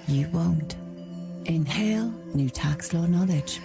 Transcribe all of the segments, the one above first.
you won't. Inhale new tax law knowledge.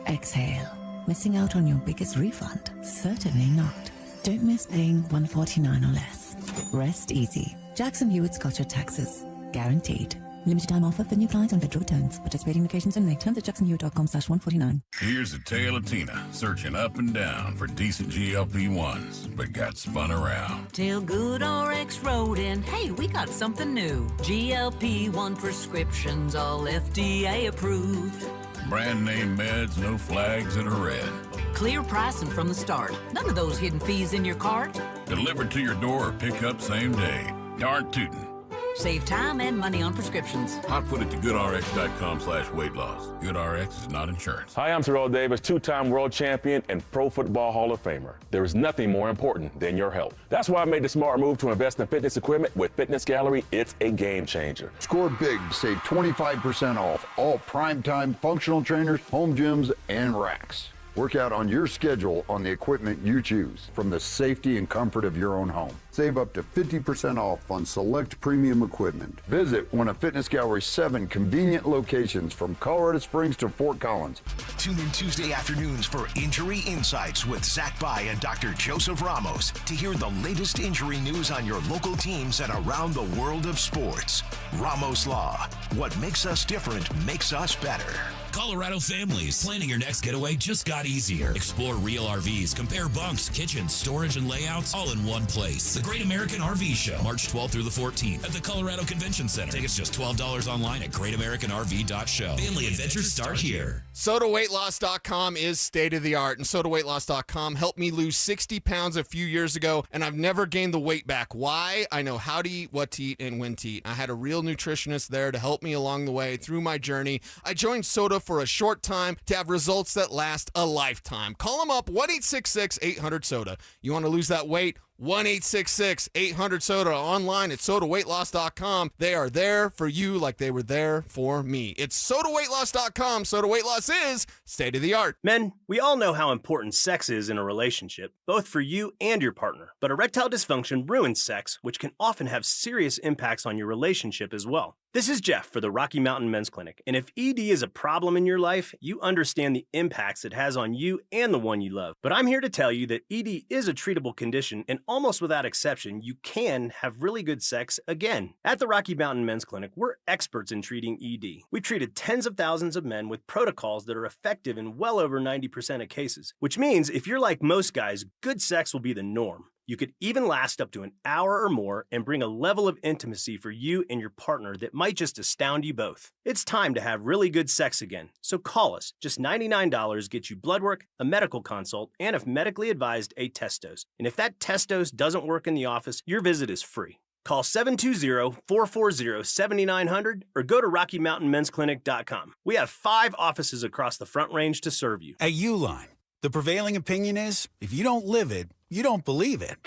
Exhale, missing out on your biggest refund? Certainly not. Don't miss paying $149 or less. Rest easy. Jackson Hewitt's got your taxes. Guaranteed. Limited time offer for new clients on federal returns. Participating locations only. Terms at jacksonhewitt.com/149. Here's a tale of Tina searching up and down for decent GLP-1s, but got spun around. Till Good RX wrote in, hey, we got something new. GLP-1 prescriptions, all FDA approved. Brand name meds, no flags that are red. Clear pricing from the start. None of those hidden fees in your cart. Delivered to your door or pick up same day. Darn tootin'. Save time and money on prescriptions. I'd put it to goodrx.com/weight loss. GoodRx is not insurance. Hi, I'm Terrell Davis, two-time world champion and Pro Football Hall of Famer. There is nothing more important than your health. That's why I made the smart move to invest in fitness equipment with Fitness Gallery. It's a game changer. Score big to save 25% off all primetime functional trainers, home gyms, and racks. Work out on your schedule on the equipment you choose from the safety and comfort of your own home. Save up to 50% off on select premium equipment. Visit one of Fitness Gallery's 7 convenient locations from Colorado Springs to Fort Collins. Tune in Tuesday afternoons for Injury Insights with Zach Bai and Dr. Joseph Ramos to hear the latest injury news on your local teams and around the world of sports. Ramos Law. What makes us different makes us better. Colorado families, planning your next getaway just got easier. Explore real RVs, compare bunks, kitchens, storage, and layouts all in one place. The Great American RV Show, March 12th through the 14th at the Colorado Convention Center. Tickets just $12 online at greatamericanrv.show. Family adventures start here. SodaWeightLoss.com is state-of-the-art, and SodaWeightLoss.com helped me lose 60 pounds a few years ago, and I've never gained the weight back. Why? I know how to eat, what to eat, and when to eat. I had a real nutritionist there to help me along the way through my journey. I joined Soda for a short time to have results that last a lifetime. Call them up, 1-866-800-SODA. You want to lose that weight? 1-866-800-SODA. Online at SodaWeightLoss.com. They are there for you like they were there for me. It's SodaWeightLoss.com. Soda Weight Loss is state-of-the-art. Men, we all know how important sex is in a relationship, both for you and your partner. But erectile dysfunction ruins sex, which can often have serious impacts on your relationship as well. This is Jeff for the Rocky Mountain Men's Clinic, and if ED is a problem in your life, you understand the impacts it has on you and the one you love. But I'm here to tell you that ED is a treatable condition, and almost without exception, you can have really good sex again. At the Rocky Mountain Men's Clinic, we're experts in treating ED. We've treated tens of thousands of men with protocols that are effective in well over 90% of cases, which means if you're like most guys, good sex will be the norm. You could even last up to an hour or more and bring a level of intimacy for you and your partner that might just astound you both. It's time to have really good sex again, so call us. Just $99 gets you blood work, a medical consult, and if medically advised, a test dose. And if that test dose doesn't work in the office, your visit is free. Call 720-440-7900 or go to RockyMountainMen'sClinic.com. We have 5 offices across the Front Range to serve you. At Uline, the prevailing opinion is, if you don't live it, you don't believe it.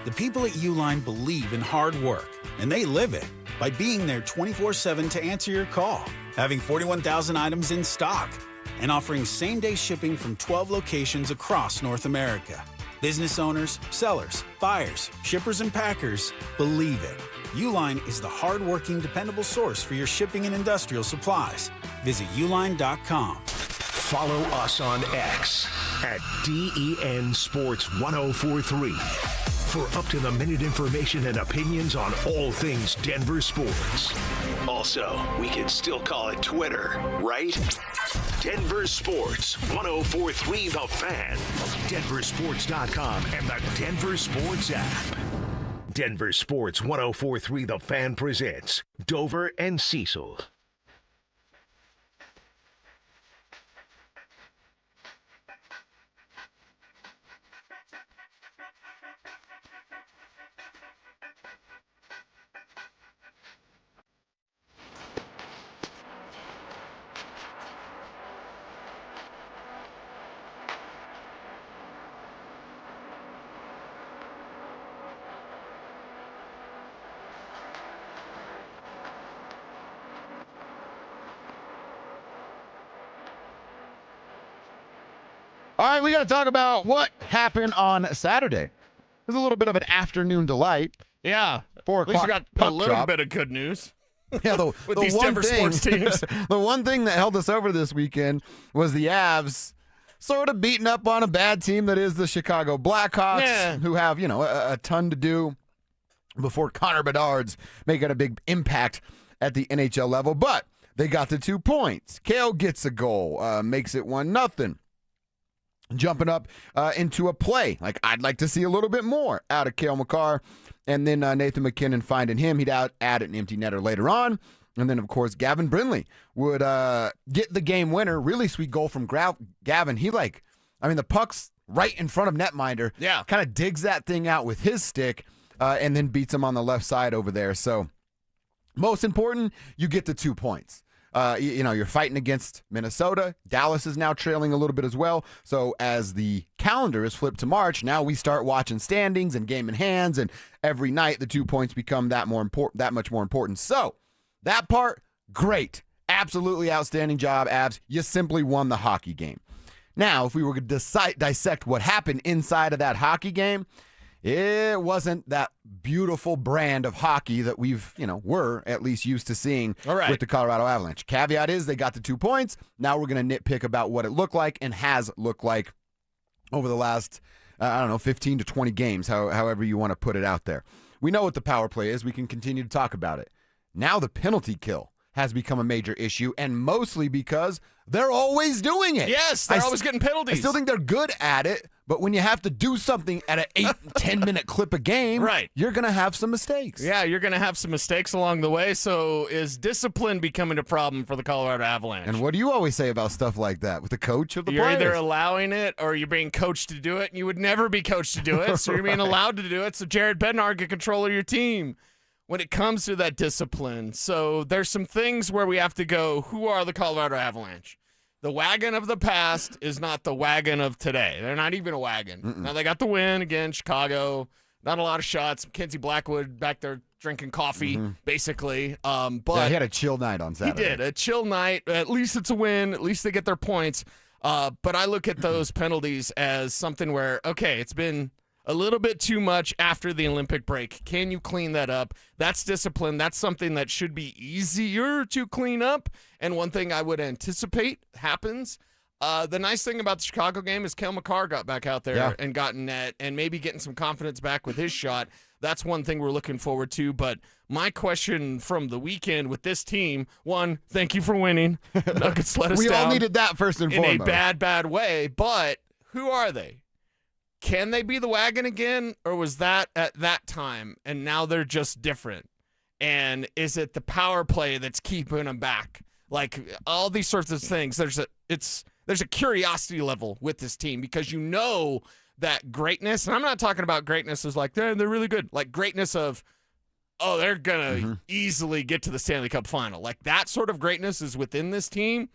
The people at Uline believe in hard work, and they live it by being there 24/7 to answer your call, having 41,000 items in stock, and offering same-day shipping from 12 locations across North America. Business owners, sellers, buyers, shippers, and packers believe it. Uline is the hard-working, dependable source for your shipping and industrial supplies. Visit uline.com. Follow us on X at DEN Sports 1043 for up-to-the-minute information and opinions on all things Denver sports. Also, we can still call it Twitter, right? Denver Sports 1043 The Fan, DenverSports.com, and the Denver Sports app. Denver Sports 1043 The Fan presents Dover and Cecil. All right, we got to talk about what happened on Saturday. It was a little bit of an afternoon delight. Yeah. 4 At least o'clock. we got a little bit of good news. Yeah, with these Denver sports teams. The one thing that held us over this weekend was the Avs sort of beating up on a bad team that is the Chicago Blackhawks, who have, a ton to do before Connor Bedard's making a big impact at the NHL level. But they got the 2 points. Kale gets a goal, makes it 1-0. Jumping up into a play. Like, I'd like to see a little bit more out of Cale Makar. And then Nathan McKinnon finding him. He'd add an empty netter later on. And then, of course, Gavin Brindley would get the game winner. Really sweet goal from Gavin. The puck's right in front of netminder. Yeah. Kind of digs that thing out with his stick and then beats him on the left side over there. So, most important, you get the 2 points. You're fighting against Minnesota. Dallas is now trailing a little bit as well. So as the calendar is flipped to March, now we start watching standings and game in hands, and every night the 2 points become that much more important. So that part, great. Absolutely outstanding job, Avs. You simply won the hockey game. Now, if we were to dissect what happened inside of that hockey game, it wasn't that beautiful brand of hockey that we're at least used to seeing with the Colorado Avalanche. Caveat is they got the 2 points. Now we're going to nitpick about what it looked like and has looked like over the last, 15 to 20 games, however you want to put it out there. We know what the power play is. We can continue to talk about it. Now the penalty kill has become a major issue, and mostly because they're always doing it. Yes, they're always getting penalties. I still think they're good at it, but when you have to do something at an 8-10 minute clip a game, you're going to have some mistakes. Yeah, you're going to have some mistakes along the way. So is discipline becoming a problem for the Colorado Avalanche? And what do you always say about stuff like that with the coach of the You're players? either allowing it or you're being coached to do it, and you would never be coached to do it, so you're being allowed to do it. So Jared Bednar get control of your team when it comes to that discipline. So there's some things where we have to go, who are the Colorado Avalanche? The wagon of the past is not the wagon of today. They're not even a wagon. Now, they got the win against Chicago. Not a lot of shots. Mackenzie Blackwood back there drinking coffee, basically. But he had a chill night on Saturday. He did. A chill night. At least it's a win. At least they get their points. But I look at those penalties as something where, okay, it's been a little bit too much after the Olympic break. Can you clean that up? That's discipline. That's something that should be easier to clean up. And one thing I would anticipate happens. The nice thing about the Chicago game is Cale Makar got back out there and got in net and maybe getting some confidence back with his shot. That's one thing we're looking forward to. But my question from the weekend with this team, one, thank you for winning. Nuggets let us down. We all needed that first and foremost. In a bad way. But who are they? Can they be the wagon again, or was that at that time, and now they're just different? And is it the power play that's keeping them back? Like, all these sorts of things. There's a curiosity level with this team because you know that greatness, and I'm not talking about greatness as like, they're really good. Like, greatness of, oh, they're going to easily get to the Stanley Cup final. Like, that sort of greatness is within this team.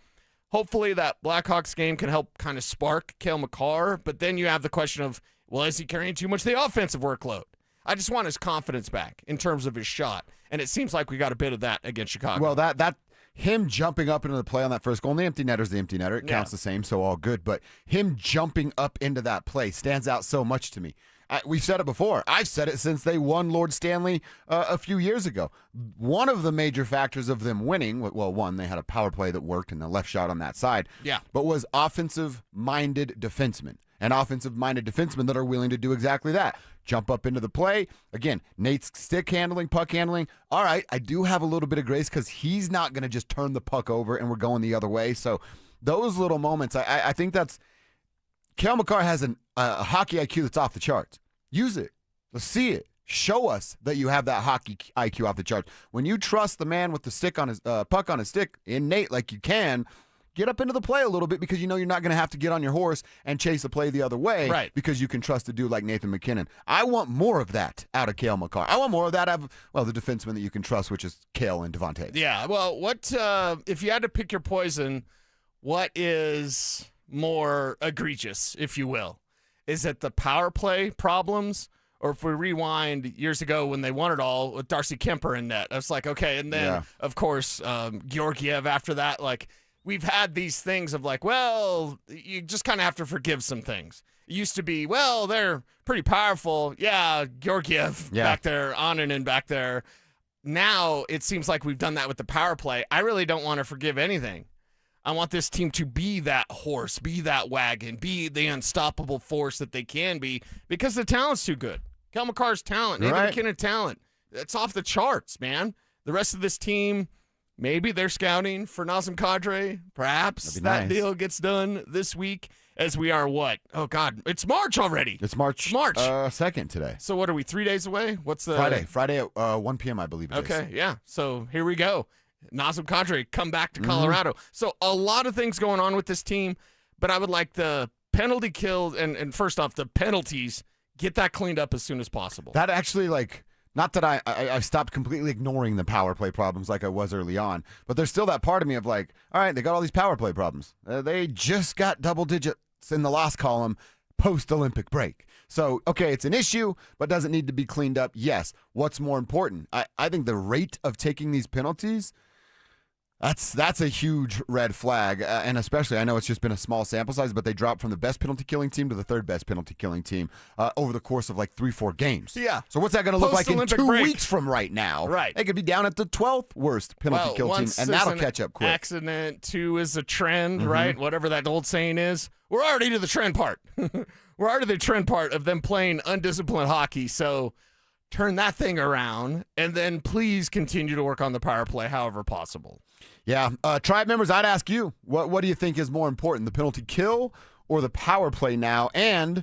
Hopefully that Blackhawks game can help kind of spark Cale Makar, but then you have the question of, well, is he carrying too much of the offensive workload? I just want his confidence back in terms of his shot, and it seems like we got a bit of that against Chicago. Well, that him jumping up into the play on that first goal, and the empty netter's the empty netter. It counts the same, so all good, but him jumping up into that play stands out so much to me. We've said it before. I've said it since they won Lord Stanley a few years ago. One of the major factors of them winning, well, one, they had a power play that worked and the left shot on that side, but was offensive-minded defensemen and offensive-minded defensemen that are willing to do exactly that. Jump up into the play. Again, Nate's stick handling, puck handling. All right, I do have a little bit of grace because he's not going to just turn the puck over and we're going the other way. So those little moments, I think that's Cale Makar has a hockey IQ that's off the charts. Use it. Let's see it. Show us that you have that hockey IQ off the charts. When you trust the man with the stick on his puck on his stick, innate like you can, get up into the play a little bit because you know you're not going to have to get on your horse and chase a play the other way because you can trust a dude like Nathan McKinnon. I want more of that out of Cale Makar. I want more of that out of, the defenseman that you can trust, which is Cale and Devontae. Yeah, well, what if you had to pick your poison, what is more egregious, if you will? Is it the power play problems? Or if we rewind years ago when they won it all with Darcy Kemper in net, I was like, okay. And then, of course, Georgiev after that. Like, we've had these things of like, well, you just kind of have to forgive some things. It used to be, well, they're pretty powerful. Yeah, Georgiev back there, Annunen back there. now it seems like we've done that with the power play. I really don't want to forgive anything. I want this team to be that horse, be that wagon, be the unstoppable force that they can be because the talent's too good. Kel McCarr's talent, Nathan McKinnon talent, it's off the charts, man. The rest of this team, maybe they're scouting for Nazem Kadri. Perhaps that deal gets done this week as we are what? Oh, God, it's March already. It's March 2nd today. So what are we, 3 days away? What's the Friday at 1 p.m., I believe it is. Okay, yeah. So here we go. Nazem Kadri come back to Colorado. So a lot of things going on with this team, but I would like the penalty kill and first off, the penalties, get that cleaned up as soon as possible. That actually, not that I stopped completely ignoring the power play problems like I was early on, but there's still that part of me of all right, they got all these power play problems. They just got double digits in the loss column post-Olympic break. So, okay, it's an issue, but doesn't need to be cleaned up. Yes. What's more important? I think the rate of taking these penalties, that's a huge red flag, and especially I know it's just been a small sample size, but they dropped from the best penalty killing team to the third best penalty killing team over the course of 3-4 games. Yeah. So what's that going to look like in 2 break. weeks from right now? Right. They could be down at the 12th worst penalty kill team, and that'll catch up quick. Accident, 2 is a trend, right? Whatever that old saying is. We're already to the trend part. We're already to the trend part of them playing undisciplined hockey. So turn that thing around, and then please continue to work on the power play however possible. Yeah. Tribe members, I'd ask you, what do you think is more important, the penalty kill or the power play now? And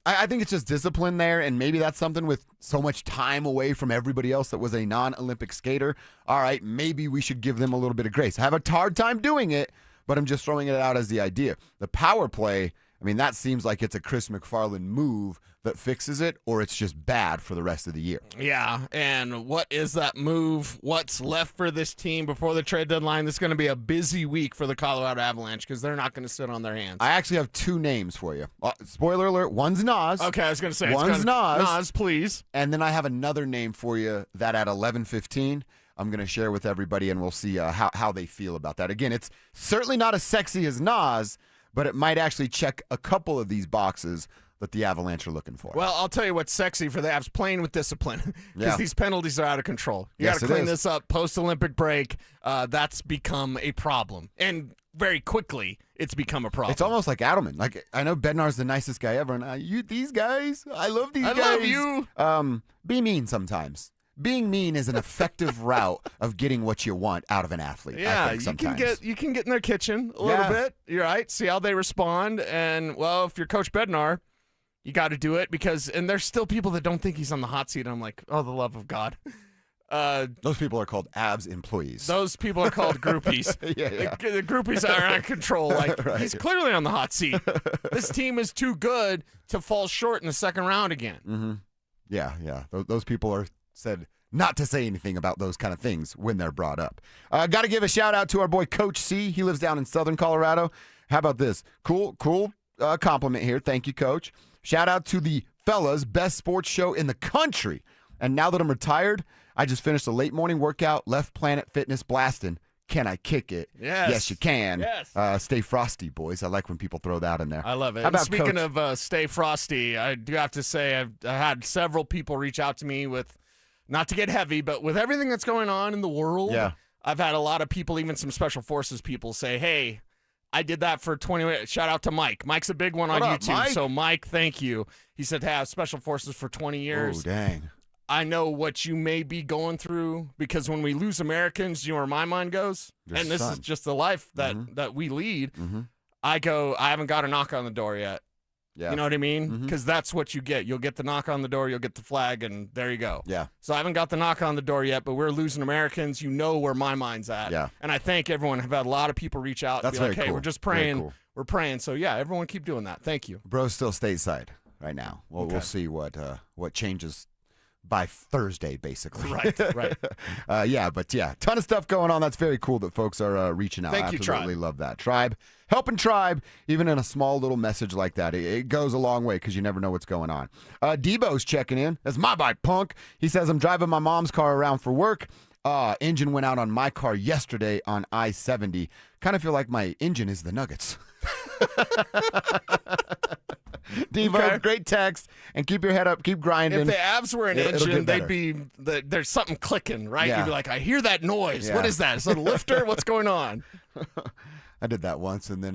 I think it's just discipline there, and maybe that's something with so much time away from everybody else that was a non-Olympic skater. All right, maybe we should give them a little bit of grace. I have a hard time doing it, but I'm just throwing it out as the idea. The power play, that seems like it's a Chris McFarland move that fixes it, or it's just bad for the rest of the year. Yeah, and what is that move? What's left for this team before the trade deadline? This is going to be a busy week for the Colorado Avalanche because they're not going to sit on their hands. I actually have 2 names for you. Spoiler alert, one's Nas. Okay, I was going to say. One's Nas. Nas, please. And then I have another name for you that at 11:15, I'm going to share with everybody, and we'll see how they feel about that. Again, it's certainly not as sexy as Nas, but it might actually check a couple of these boxes that the Avalanche are looking for. Well, I'll tell you what's sexy for the Avs, playing with discipline, because these penalties are out of control. You got to clean this up post-Olympic break. That's become a problem. And very quickly, it's become a problem. It's almost like Adelman. I know Bednar's the nicest guy ever, and these guys, I love these guys. I love you. Be mean sometimes. Being mean is an effective route of getting what you want out of an athlete. Yeah, I think sometimes. you can get in their kitchen a little bit. You're right. See how they respond. And, well, if you're Coach Bednar, you got to do it and there's still people that don't think he's on the hot seat. I'm like, oh, the love of God. Those people are called Avs employees. Those people are called groupies. Yeah. The groupies are out of control. Right. He's clearly on the hot seat. This team is too good to fall short in the second round again. Mm-hmm. Yeah. Those people are said not to say anything about those kind of things when they're brought up. Got to give a shout out to our boy Coach C. He lives down in Southern Colorado. How about this? Cool compliment here. Thank you, Coach. Shout out to the fellas, best sports show in the country. And now that I'm retired, I just finished a late morning workout, left Planet Fitness blasting. Can I kick it? Yes, you can. Yes. Stay frosty, boys. I like when people throw that in there. I love it. How about speaking Coach? of stay frosty, I do have to say I've had several people reach out to me with, not to get heavy, but with everything that's going on in the world, I've had a lot of people, even some special forces people, say, hey, I did that for 20 minutes. Shout out to Mike. Mike's a big one on YouTube. Mike? So, Mike, thank you. He said, hey, I have special forces for 20 years. Oh, dang. I know what you may be going through, because when we lose Americans, you know where my mind goes? Your This son. is just the life that we lead. I haven't got a knock on the door yet. Yeah. You know what I mean? Because that's what you get. You'll get the knock on the door, you'll get the flag, and there you go. Yeah. So I haven't got the knock on the door yet, but we're losing Americans. You know where my mind's at. Yeah. And I thank everyone. I've had a lot of people reach out and That's be like, very hey, cool. we're just Very praying. cool. We're praying. So, yeah, everyone keep doing that. Thank you. Bro's still stateside right now. We'll see what changes by Thursday, basically. Right. Ton of stuff going on. That's very cool that folks are reaching out. Thank you, Tribe. Absolutely love that. Tribe, helping Tribe, even in a small little message like that, it goes a long way because you never know what's going on. Debo's checking in. That's my bike, punk. He says, I'm driving my mom's car around for work. Engine went out on my car yesterday on I-70. Kind of feel like my engine is the Nuggets. Devo, great text, and keep your head up, keep grinding. If the Avs were an engine, there's something clicking, right? Yeah. You'd be like, I hear that noise. Yeah. What is that? Is it a lifter? What's going on? I did that once, and then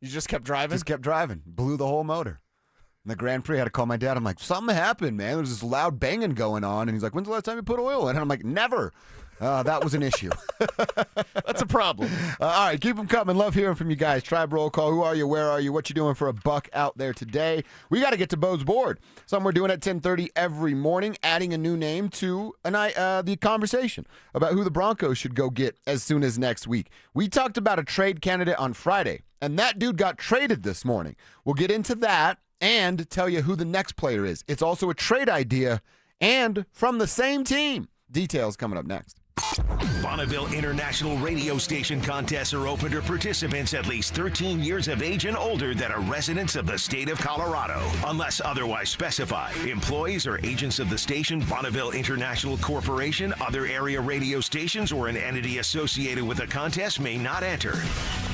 you just kept driving? Just kept driving. Blew the whole motor. And the Grand Prix, I had to call my dad. I'm like, something happened, man. There's this loud banging going on. And he's like, when's the last time you put oil in? And I'm like, never. That was an issue. That's a problem. All right, keep them coming. Love hearing from you guys. Tribe Roll Call. Who are you? Where are you? What you doing for a buck out there today? We got to get to Bo's board. Something we're doing at 10:30 every morning, adding a new name to the conversation about who the Broncos should go get as soon as next week. We talked about a trade candidate on Friday, and that dude got traded this morning. We'll get into that and tell you who the next player is. It's also a trade idea and from the same team. Details coming up next. Bonneville International Radio Station contests are open to participants at least 13 years of age and older that are residents of the state of Colorado. Unless otherwise specified, employees or agents of the station, Bonneville International Corporation, other area radio stations, or an entity associated with the contest may not enter.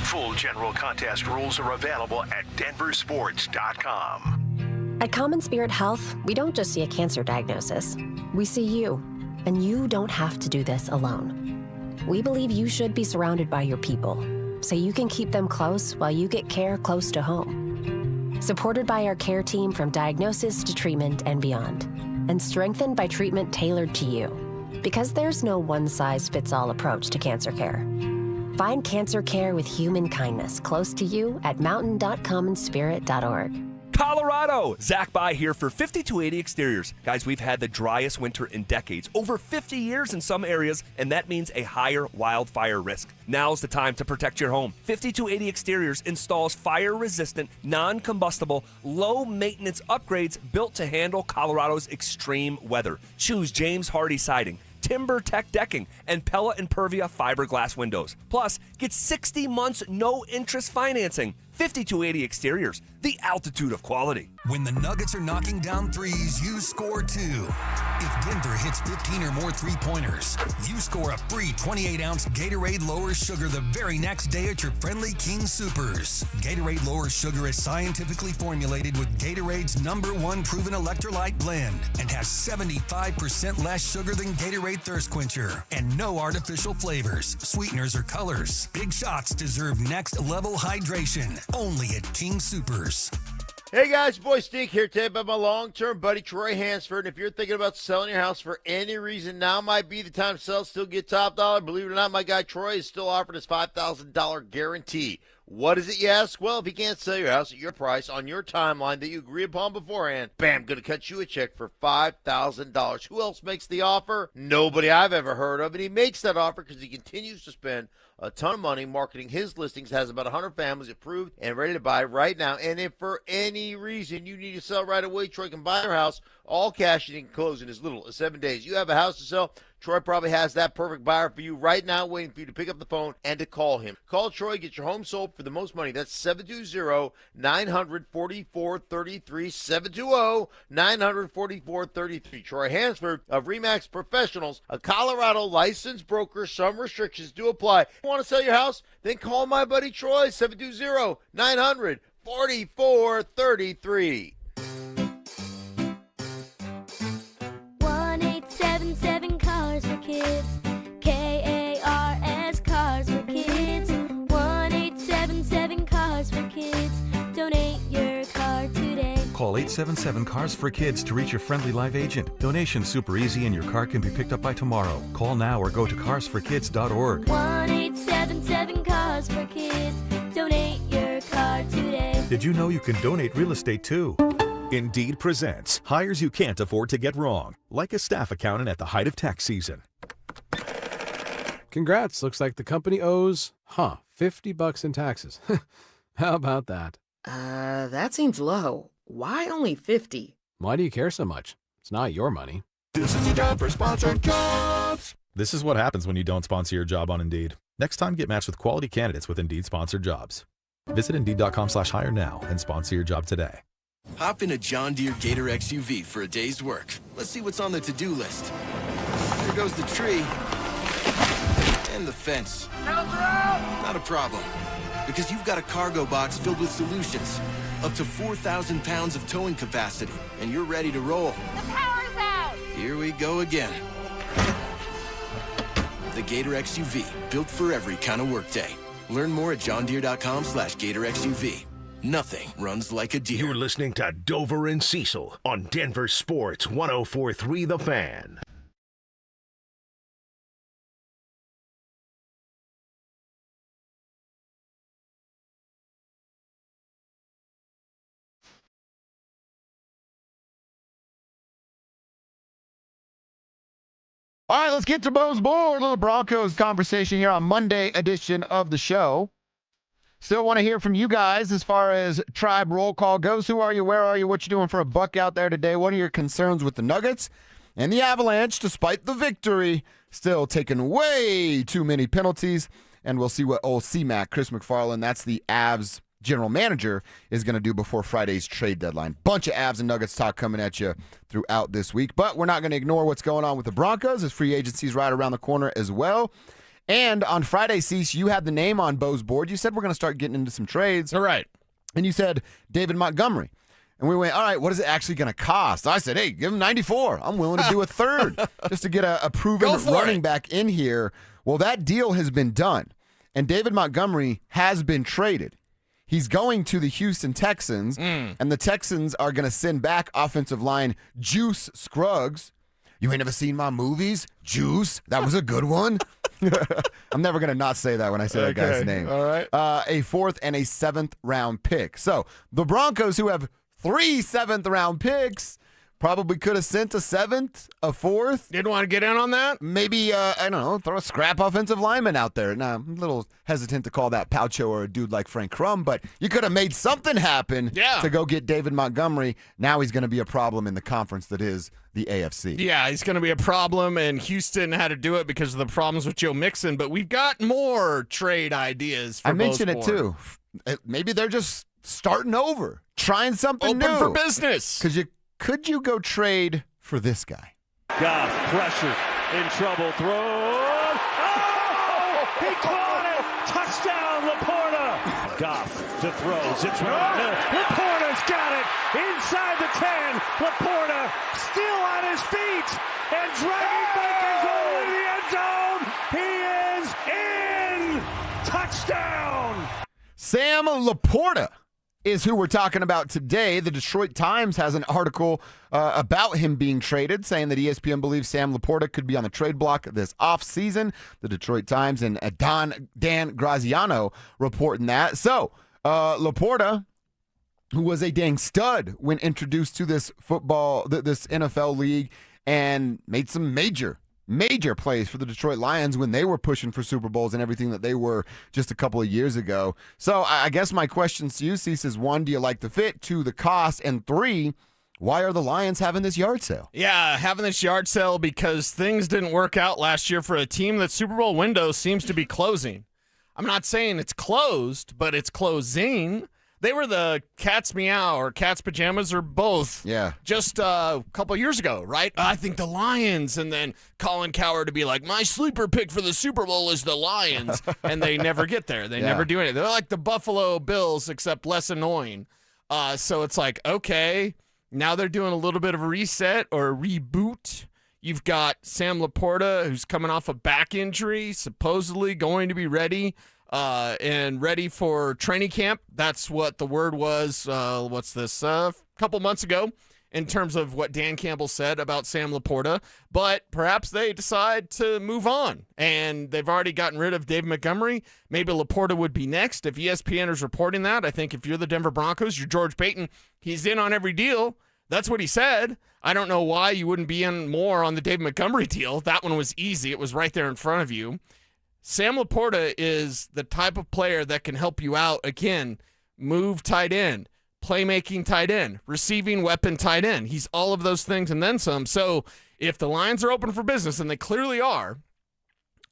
Full general contest rules are available at DenverSports.com. At Common Spirit Health, we don't just see a cancer diagnosis. We see you. And you don't have to do this alone. We believe you should be surrounded by your people, so you can keep them close while you get care close to home. Supported by our care team from diagnosis to treatment and beyond, and strengthened by treatment tailored to you. Because there's no one-size-fits-all approach to cancer care. Find cancer care with human kindness close to you at mountain.commonspirit.org. Colorado! Zach By here for 5280 Exteriors. Guys, we've had the driest winter in decades, over 50 years in some areas, and that means a higher wildfire risk. Now's the time to protect your home. 5280 Exteriors installs fire-resistant, non-combustible, low-maintenance upgrades built to handle Colorado's extreme weather. Choose James Hardy siding, Timber Tech decking, and Pella Impervia fiberglass windows. Plus, get 60 months no-interest financing. 5280 Exteriors, the altitude of quality. When the Nuggets are knocking down threes, you score too. If Denver hits 15 or more three-pointers, you score a free 28-ounce Gatorade Lower Sugar the very next day at your friendly King Supers. Gatorade Lower Sugar is scientifically formulated with Gatorade's #1 proven electrolyte blend and has 75% less sugar than Gatorade Thirst Quencher and no artificial flavors, sweeteners, or colors. Big shots deserve next-level hydration. Only at King Supers. Hey guys, boy Stink here today about my long-term buddy Troy Hansford. And if you're thinking about selling your house for any reason, now might be the time to sell, still get top dollar. Believe it or not, my guy Troy is still offering his $5,000 guarantee. What is it, you ask? Well, if he can't sell your house at your price on your timeline that you agree upon beforehand, bam, going to cut you a check for $5,000. Who else makes the offer? Nobody I've ever heard of. And he makes that offer because he continues to spend a ton of money marketing his listings, has about 100 families approved and ready to buy right now. And if for any reason you need to sell right away, Troy can buy your house, all cash, and he can close in as little as 7 days. You have a house to sell, Troy probably has that perfect buyer for you right now, waiting for you to pick up the phone and to call him. Call Troy, get your home sold for the most money. That's 720-900-4433, 720-900-4433. Troy Hansford of RE/MAX Professionals, a Colorado licensed broker. Some restrictions do apply. You want to sell your house? Then call my buddy Troy, 720-900-4433. 1-877 Cars for Kids. KARS Cars for Kids. 1-877 Cars for Kids. Donate your car today. Call 877 Cars for Kids to reach your friendly live agent. Donation's super easy and your car can be picked up by tomorrow. Call now or go to carsforkids.org. 1-877 Cars for Kids. Donate your car today. Did you know you can donate real estate too? Indeed presents hires you can't afford to get wrong, like a staff accountant at the height of tax season. Congrats, looks like the company owes, $50 in taxes. How about that? That seems low. Why only 50? Why do you care so much? It's not your money. This is the job for sponsored jobs. This is what happens when you don't sponsor your job on Indeed. Next time, get matched with quality candidates with Indeed sponsored jobs. Visit Indeed.com/hire now and sponsor your job today. Hop in a John Deere Gator XUV for a day's work. Let's see what's on the to-do list. There goes the tree. And the fence. Not a problem. Because you've got a cargo box filled with solutions. up to 4,000 pounds of towing capacity, and you're ready to roll. The power's out! Here we go again. The Gator XUV, built for every kind of workday. Learn more at johndeere.com/Gator XUV. Nothing runs like a deer. You're listening to Dover and Cecil on Denver Sports 104.3 The Fan. All right, let's get to Bo's Board. A little Broncos conversation here on Monday edition of the show. Still want to hear from you guys as far as Tribe Roll Call goes. Who are you? Where are you? What you doing for a buck out there today? What are your concerns with the Nuggets and the Avalanche, despite the victory, still taking way too many penalties? And we'll see what old C-Mac, Chris McFarland, that's the Avs general manager, is going to do before Friday's trade deadline. Bunch of Avs and Nuggets talk coming at you throughout this week. But we're not going to ignore what's going on with the Broncos, as free agency's right around the corner as well. And on Friday, Cease, you had the name on Bo's board. You said we're going to start getting into some trades. All right. And you said David Montgomery. And we went, all right, what is it actually going to cost? I said, hey, give him 94. I'm willing to do a third just to get a proven running back in here. Well, that deal has been done. And David Montgomery has been traded. He's going to the Houston Texans, and the Texans are going to send back offensive line Juice Scruggs. You ain't never seen my movies? Juice. That was a good one. I'm never going to not say that when I say that guy's name. All right. A 4th and a 7th round pick. So the Broncos, who have 3 7th round picks, probably could have sent a 7th, a 4th. Didn't want to get in on that? Maybe, I don't know, throw a scrap offensive lineman out there. Now, I'm a little hesitant to call that Paucho or a dude like Frank Crum, but you could have made something happen to go get David Montgomery. Now he's going to be a problem in the conference that is the AFC. Yeah, he's going to be a problem, and Houston had to do it because of the problems with Joe Mixon, but we've got more trade ideas for I mentioned it, too. Maybe they're just starting over, trying something new. Open for business. Because could you go trade for this guy? Goff, pressure, in trouble, throw. Oh! He caught it! Touchdown, Laporta! Goff to throws. It's right. Laporta's got it! Inside the 10. Laporta still on his feet and dragging Baker's over the end zone. He is in! Touchdown! Sam Laporta is who we're talking about today. The Detroit Times has an article about him being traded, saying that ESPN believes Sam Laporta could be on the trade block this offseason. The Detroit Times and Dan Graziano reporting that. So, Laporta, who was a dang stud when introduced to this this NFL league, and made some major plays for the Detroit Lions when they were pushing for Super Bowls and everything that they were just a couple of years ago. So I guess my questions to you, Cease, is 1, do you like the fit? 2, the cost? And 3, why are the Lions having this yard sale? Yeah, having this yard sale because things didn't work out last year for a team that Super Bowl window seems to be closing. I'm not saying it's closed, but it's closing. They were the Cat's Meow or Cat's Pajamas or both. Yeah. Just a couple years ago, right? I think the Lions, and then Colin Cowherd to be like, my sleeper pick for the Super Bowl is the Lions, and they never get there. They never do anything. They're like the Buffalo Bills, except less annoying. So it's like, okay, now they're doing a little bit of a reset or a reboot. You've got Sam Laporta, who's coming off a back injury, supposedly going to be ready. And ready for training camp. That's what the word was, a couple months ago in terms of what Dan Campbell said about Sam Laporta. But perhaps they decide to move on, and they've already gotten rid of Dave Montgomery. Maybe Laporta would be next. If ESPN is reporting that, I think if you're the Denver Broncos, you're George Payton, he's in on every deal. That's what he said. I don't know why you wouldn't be in more on the Dave Montgomery deal. That one was easy. It was right there in front of you. Sam Laporta is the type of player that can help you out. Again, move tight end, playmaking tight end, receiving weapon tight end. He's all of those things and then some. So if the Lions are open for business, and they clearly are,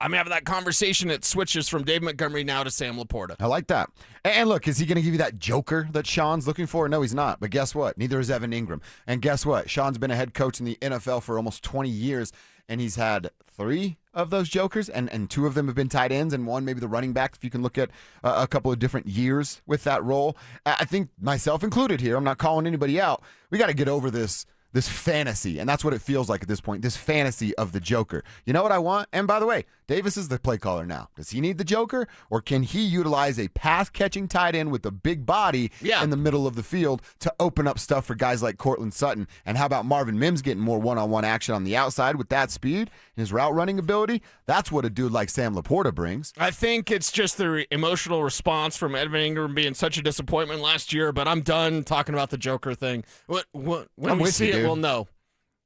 I'm having that conversation that switches from Dave Montgomery now to Sam Laporta. I like that. And look, is he going to give you that joker that Sean's looking for? No, he's not. But guess what? Neither is Evan Ingram. And guess what? Sean's been a head coach in the NFL for almost 20 years, and he's had 3 of those jokers, and 2 of them have been tight ends, and 1 maybe the running back, if you can look at a couple of different years with that role. I think myself included here, I'm not calling anybody out, we got to get over this fantasy, and that's what it feels like at this point, this fantasy of the Joker. You know what I want? And by the way, Davis is the play caller now. Does he need the Joker, or can he utilize a pass-catching tight end with a big body in the middle of the field to open up stuff for guys like Cortland Sutton? And how about Marvin Mims getting more one-on-one action on the outside with that speed and his route-running ability? That's what a dude like Sam Laporta brings. I think it's just the emotional response from Evan Ingram being such a disappointment last year, but I'm done talking about the Joker thing. When we see it, we'll know.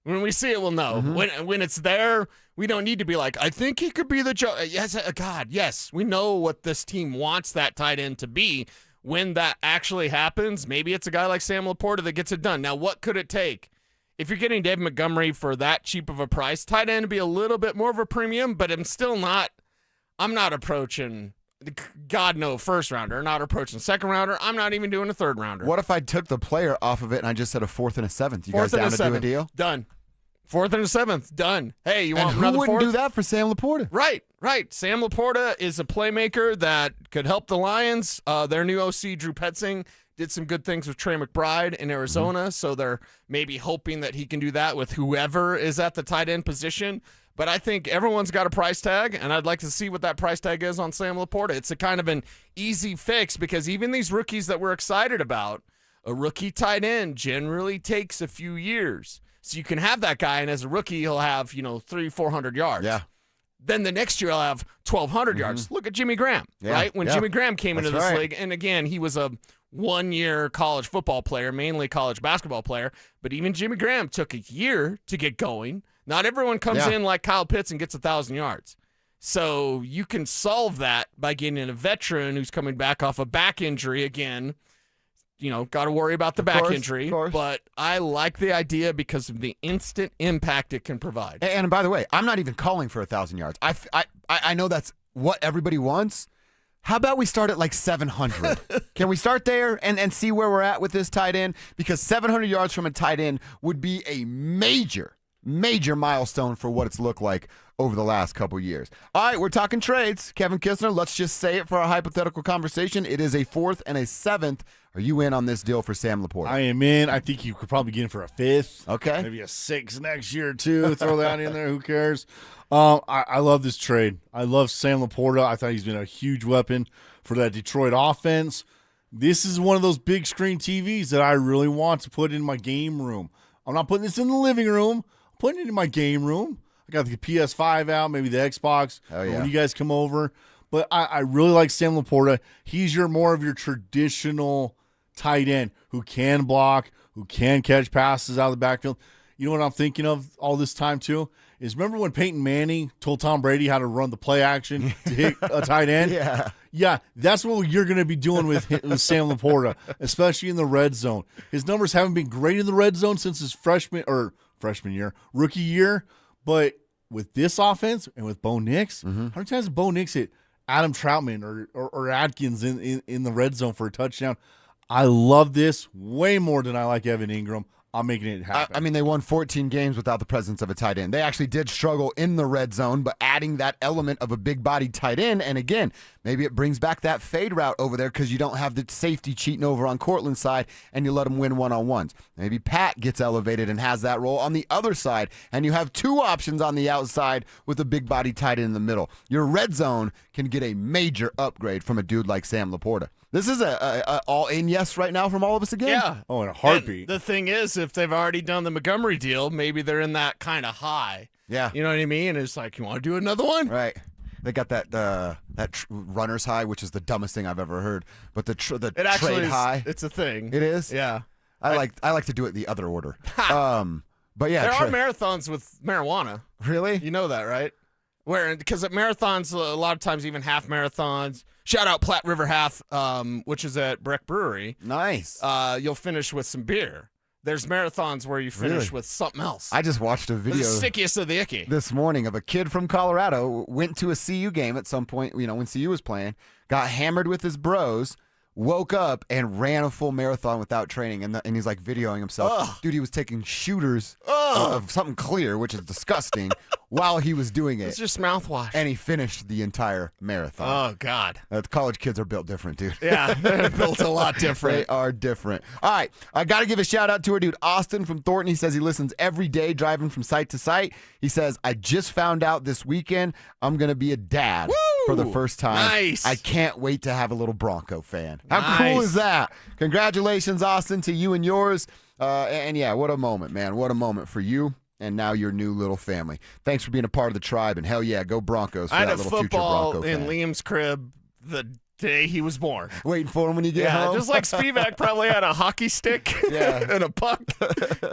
When we see it, we'll know. When it's there, we don't need to be like, I think he could be the Joker. Yes, God, yes. We know what this team wants that tight end to be. When that actually happens, maybe it's a guy like Sam Laporta that gets it done. Now, what could it take? If you're getting Dave Montgomery for that cheap of a price, tight end would be a little bit more of a premium, but I'm not approaching, God, no, first rounder, not approaching second rounder. I'm not even doing a third rounder. What if I took the player off of it and I just said a 4th and a 7th? You guys down to do a deal? Done. 4th and a 7th, done. Hey, you want another 4th? And who wouldn't do that for Sam Laporta? Right. Sam Laporta is a playmaker that could help the Lions. Their new OC, Drew Petzing, did some good things with Trey McBride in Arizona, so they're maybe hoping that he can do that with whoever is at the tight end position. But I think everyone's got a price tag, and I'd like to see what that price tag is on Sam Laporta. It's a kind of an easy fix because even these rookies that we're excited about, a rookie tight end generally takes a few years. So you can have that guy, and as a rookie, he'll have, 300-400 yards. Yeah. Then the next year, he'll have 1,200 yards. Look at Jimmy Graham, right? When Jimmy Graham came into this league, and again, he was a one-year college football player, mainly college basketball player, but even Jimmy Graham took a year to get going. Not everyone comes in like Kyle Pitts and gets 1,000 yards. So you can solve that by getting a veteran who's coming back off a back injury again. Got to worry about the back injury, but I like the idea because of the instant impact it can provide. And by the way, I'm not even calling for 1,000 yards. I know that's what everybody wants. How about we start at like 700? Can we start there and see where we're at with this tight end? Because 700 yards from a tight end would be a major milestone for what it's looked like over the last couple years. All right, we're talking trades. Kevin Kistner, let's just say it for our hypothetical conversation. It is a 4th and a 7th. Are you in on this deal for Sam Laporta? I am in. I think you could probably get him for a 5th. Okay. Maybe a 6th next year, too. Throw that in there. Who cares? I love this trade. I love Sam Laporta. I thought he's been a huge weapon for that Detroit offense. This is one of those big screen TVs that I really want to put in my game room. I'm not putting this in the living room. I'm putting it in my game room. I got the PS5 out, maybe the Xbox when you guys come over. But I really like Sam Laporta. He's more of your traditional tight end who can block, who can catch passes out of the backfield. You know what I'm thinking of all this time, too? Is remember when Peyton Manning told Tom Brady how to run the play action to hit a tight end? Yeah, that's what you're going to be doing with Sam Laporta, especially in the red zone. His numbers haven't been great in the red zone since his rookie year. But with this offense and with Bo Nix, how many times did Bo Nix hit Adam Troutman or Atkins in the red zone for a touchdown? I love this way more than I like Evan Ingram. I'm making it happen. I mean, they won 14 games without the presence of a tight end. They actually did struggle in the red zone, but adding that element of a big-bodied tight end, and again, maybe it brings back that fade route over there because you don't have the safety cheating over on Cortland's side, and you let him win one-on-ones. Maybe Pat gets elevated and has that role on the other side, and you have 2 options on the outside with a big-bodied tight end in the middle. Your red zone can get a major upgrade from a dude like Sam Laporta. This is a all-in yes right now from all of us again? Yeah. Oh, in a heartbeat. And the thing is, if they've already done the Montgomery deal, maybe they're in that kind of high. Yeah. You know what I mean? And it's like, you want to do another one? Right. They got that runner's high, which is the dumbest thing I've ever heard. But the trade high. It's a thing. It is? Yeah. I like to do it the other order. But yeah. There are marathons with marijuana. Really? You know that, right? Because at marathons, a lot of times even half marathons. Shout out Platte River Half, which is at Breck Brewery. Nice. You'll finish with some beer. There's marathons where you finish with something else. I just watched a video. The stickiest of the icky. This morning of a kid from Colorado, went to a CU game at some point, when CU was playing, got hammered with his bros, woke up and ran a full marathon without training, and he's like videoing himself. Dude, he was taking shooters of something clear, which is disgusting, while he was doing it. It's just mouthwash. And he finished the entire marathon. Oh, God. The college kids are built different, dude. Yeah, they're built a lot different. They are different. All right, I got to give a shout-out to our dude, Austin from Thornton. He says he listens every day driving from site to site. He says, I just found out this weekend I'm going to be a dad for the first time. Nice. I can't wait to have a little Bronco fan. How Nice. cool is that? Congratulations, Austin, to you and yours. And yeah, what a moment, man. What a moment for you and now your new little family. Thanks for being a part of the tribe, and hell yeah, go Broncos for I had that a little future football Bronco in fan. Liam's crib the day he was born. Waiting for him when you get home? Just like Spivak probably had a hockey stick and a puck.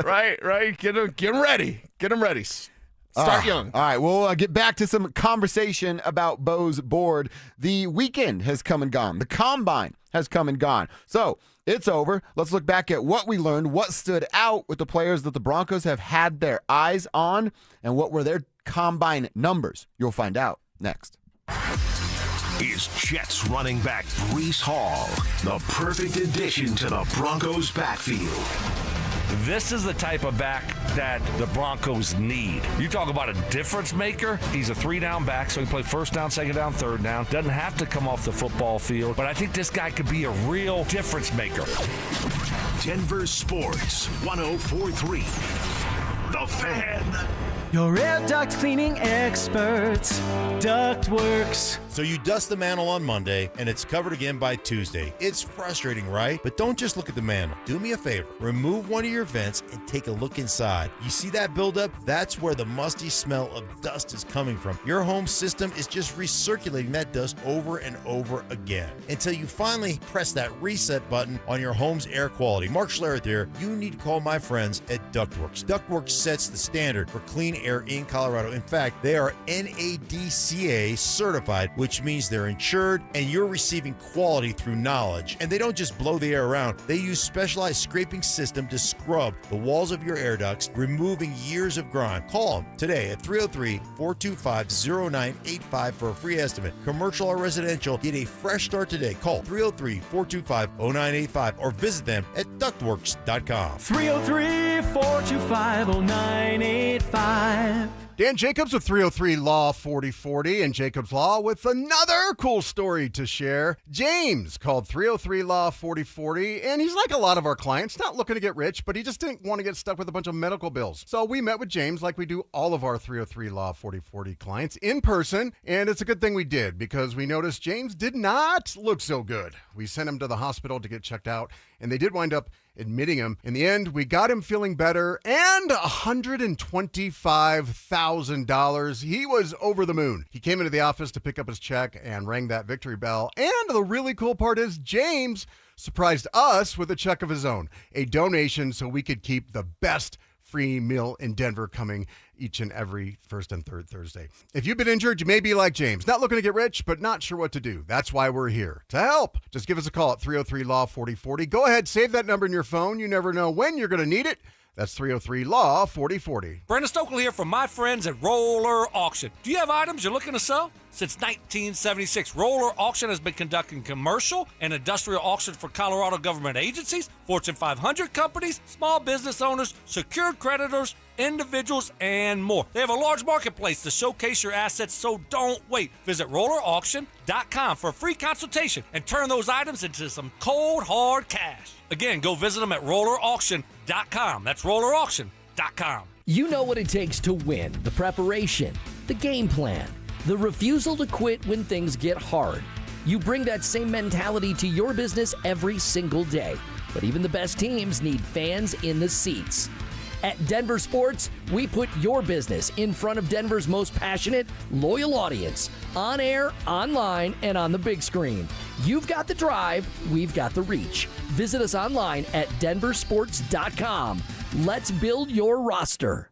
Right. Get him ready. Get him ready. Start young. All right, we'll get back to some conversation about Bo's board. The weekend has come and gone. The combine has come and gone. So it's over. Let's look back at what we learned, what stood out with the players that the Broncos have had their eyes on, and what were their combine numbers. You'll find out next. Is Jets running back Breece Hall the perfect addition to the Broncos backfield? This is the type of back that the Broncos need. You talk about a difference maker. He's a 3-down back, so he can play first down, second down, third down. Doesn't have to come off the football field, but I think this guy could be a real difference maker. Denver Sports 104.3. The Fan. Your air duct cleaning experts, Ductworks. So you dust the mantle on Monday, and it's covered again by Tuesday. It's frustrating, right? But don't just look at the mantle. Do me a favor. Remove one of your vents and take a look inside. You see that buildup? That's where the musty smell of dust is coming from. Your home system is just recirculating that dust over and over again until you finally press that reset button on your home's air quality. Mark Schlereth here. You need to call my friends at Ductworks. Ductworks sets the standard for clean air in Colorado. In fact, they are NADCA certified, which means they're insured and you're receiving quality through knowledge. And they don't just blow the air around. They use specialized scraping system to scrub the walls of your air ducts, removing years of grime. Call them today at 303-425-0985 for a free estimate. Commercial or residential, get a fresh start today. Call 303-425-0985 or visit them at ductworks.com. 303-425-0985. Dan Jacobs with 303 Law 4040 and Jacobs Law with another cool story to share. James called 303 Law 4040, and he's like a lot of our clients, not looking to get rich, but he just didn't want to get stuck with a bunch of medical bills. So we met with James like we do all of our 303 Law 4040 clients in person, and it's a good thing we did because we noticed James did not look so good. We sent him to the hospital to get checked out, and they did wind up admitting him. In the end, we got him feeling better and $125,000. He was over the moon. He came into the office to pick up his check and rang that victory bell. And the really cool part is James surprised us with a check of his own, a donation so we could keep the best free meal in Denver coming each and every first and third Thursday. If you've been injured, you may be like James, not looking to get rich, but not sure what to do. That's why we're here to help. Just give us a call at 303-LAW-4040. Go ahead, save that number in your phone. You never know when you're going to need it. That's 303-LAW-4040. Brandon Stokely here from my friends at Roller Auction. Do you have items you're looking to sell? Since 1976, Roller Auction has been conducting commercial and industrial auctions for Colorado government agencies, Fortune 500 companies, small business owners, secured creditors, individuals, and more. They have a large marketplace to showcase your assets, so don't wait. Visit rollerauction.com for a free consultation and turn those items into some cold, hard cash. Again, go visit them at rollerauction.com. That's rollerauction.com. You know what it takes to win: the preparation, the game plan, the refusal to quit when things get hard. You bring that same mentality to your business every single day. But even the best teams need fans in the seats. At Denver Sports, we put your business in front of Denver's most passionate, loyal audience, on air, online, and on the big screen. You've got the drive, we've got the reach. Visit us online at DenverSports.com. Let's build your roster.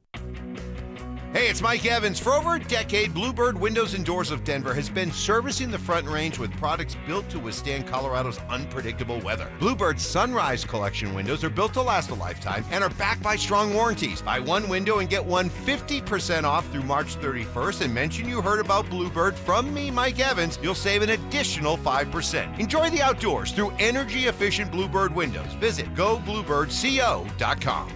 Hey, it's Mike Evans. For over a decade, Bluebird Windows and Doors of Denver has been servicing the Front Range with products built to withstand Colorado's unpredictable weather. Bluebird's Sunrise Collection windows are built to last a lifetime and are backed by strong warranties. Buy one window and get one 50% off through March 31st and mention you heard about Bluebird from me, Mike Evans. You'll save an additional 5%. Enjoy the outdoors through energy-efficient Bluebird windows. Visit gobluebirdco.com.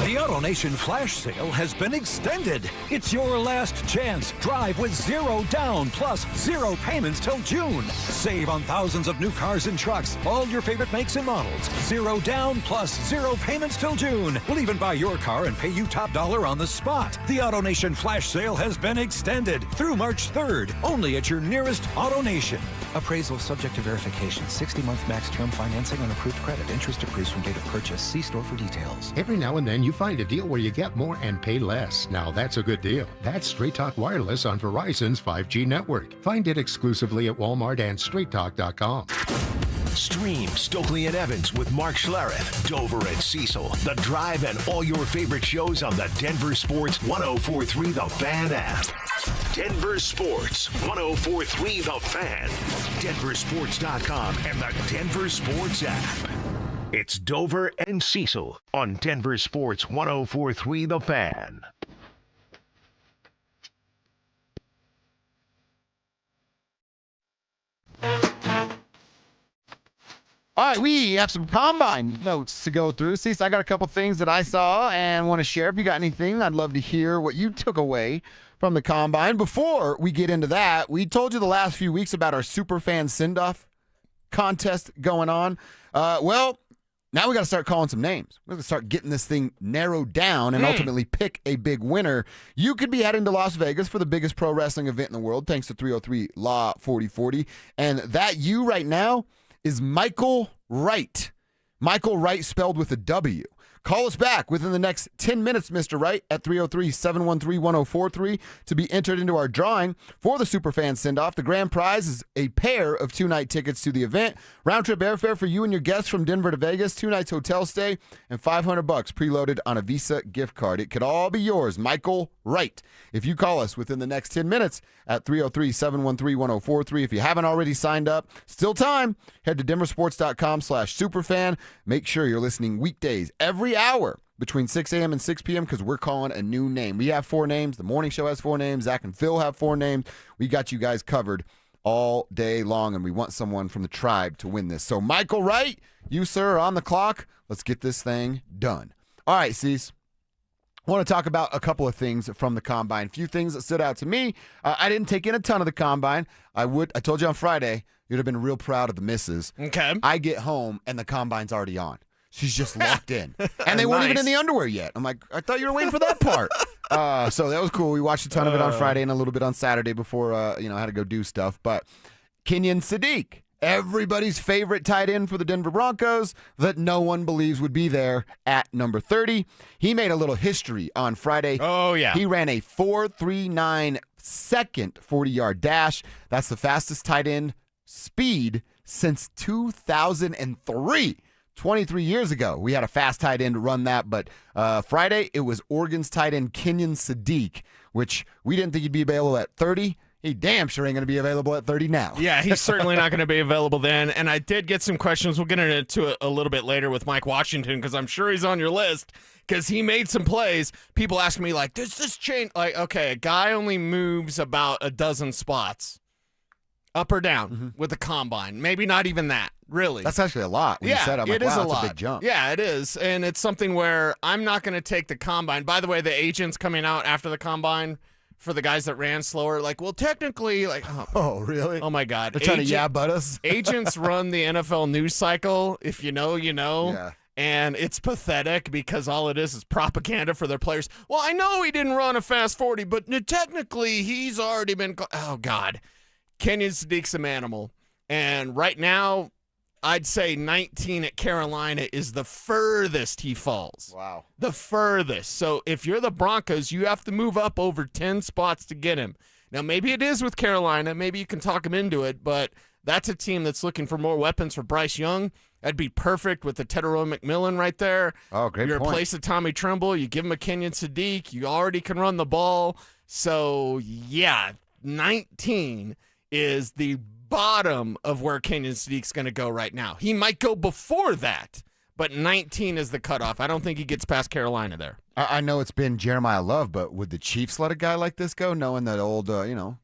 The AutoNation flash sale has been extended. It's your last chance. Drive with 0 down plus 0 payments till June. Save on thousands of new cars and trucks, all your favorite makes and models. 0 down plus 0 payments till June. We'll even buy your car and pay you top dollar on the spot. The AutoNation flash sale has been extended through March 3rd, only at your nearest AutoNation. Appraisal subject to verification. 60-month max term financing on approved credit. Interest accrues from date of purchase. See store for details. Every now and then you find a deal where you get more and pay less. Now that's a good deal. That's Straight Talk Wireless on Verizon's 5G network. Find it exclusively at Walmart and StraightTalk.com. Stream Stokely and Evans with Mark Schlereth, Dover and Cecil, The Drive, and all your favorite shows on the Denver Sports 104.3 The Fan app. Denver Sports 104.3 The Fan, DenverSports.com, and the Denver Sports app. It's Dover and Cecil on Denver Sports 104.3 The Fan. All right, we have some Combine notes to go through. Cecil, I got a couple things that I saw and want to share. If you got anything, I'd love to hear what you took away from the Combine. Before we get into that, we told you the last few weeks about our Superfan Send-Off contest going on. Well, now we got to start calling some names. We're going to start getting this thing narrowed down and ultimately pick a big winner. You could be heading to Las Vegas for the biggest pro wrestling event in the world, thanks to 303 Law 4040. And that you right now is Michael Wright. Michael Wright spelled with a W. Call us back within the next 10 minutes, Mr. Wright, at 303-713-1043 to be entered into our drawing for the Superfan Send-Off. The grand prize is a pair of 2-night tickets to the event, round-trip airfare for you and your guests from Denver to Vegas, 2 nights hotel stay, and $500 preloaded on a Visa gift card. It could all be yours, Michael Wright. If you call us within the next 10 minutes at 303-713-1043. If you haven't already signed up, still time. Head to DenverSports.com/superfan. Make sure you're listening weekdays every hour between 6 a.m. and 6 p.m. because we're calling a new name. We have 4 names. The morning show has 4 names. Zach and Phil have 4 names. We got you guys covered all day long, and we want someone from the tribe to win this. So, Michael Wright, you, sir, are on the clock. Let's get this thing done. All right, Cease. I want to talk about a couple of things from the Combine. A few things that stood out to me. I didn't take in a ton of the Combine. I told you on Friday, you'd have been real proud of the missus. Okay. I get home, and the Combine's already on. She's just locked in. And they weren't even in the underwear yet. I'm like, I thought you were waiting for that part. So that was cool. We watched a ton of it on Friday and a little bit on Saturday before, I had to go do stuff. But Kenyon Sadiq, everybody's favorite tight end for the Denver Broncos that no one believes would be there at number 30. He made a little history on Friday. Oh, yeah. He ran a 4.39 second 40-yard dash. That's the fastest tight end speed since 2003. 23 years ago, we had a fast tight end run that, but Friday, it was Oregon's tight end Kenyon Sadiq, which we didn't think he'd be available at 30. He damn sure ain't going to be available at 30 now. Yeah, he's certainly not going to be available then. And I did get some questions. We'll get into it a little bit later with Mike Washington because I'm sure he's on your list because he made some plays. People asking me, like, does this change? Like, okay, a guy only moves about a dozen spots up or down with the Combine. Maybe not even that, really. That's actually a lot. When you said, I'm like, wow, that's a big jump. Yeah, it is. And it's something where I'm not going to take the Combine. By the way, the agents coming out after the Combine for the guys that ran slower, like, well, technically, like, oh really? Oh my God, they're trying to yab-butt us. Agents run the NFL news cycle. If you know, you know. Yeah. And it's pathetic because all it is propaganda for their players. Well, I know he didn't run a fast 40, but technically he's already been. Oh God, Kenyon Sadiq's an animal, and right now, I'd say 19 at Carolina is the furthest he falls. Wow. The furthest. So if you're the Broncos, you have to move up over 10 spots to get him. Now, maybe it is with Carolina. Maybe you can talk him into it, but that's a team that's looking for more weapons for Bryce Young. That'd be perfect with the Tedero McMillan right there. Oh, great You point. replace the Tommy Tremble. You give him a Kenyon Sadiq. You already can run the ball. So, yeah, 19 is the bottom of where Kenyon Sadiq's going to go right now. He might go before that, but 19 is the cutoff. I don't think he gets past Carolina there. I know it's been Jeremiah Love, but would the Chiefs let a guy like this go, knowing that old, Mr.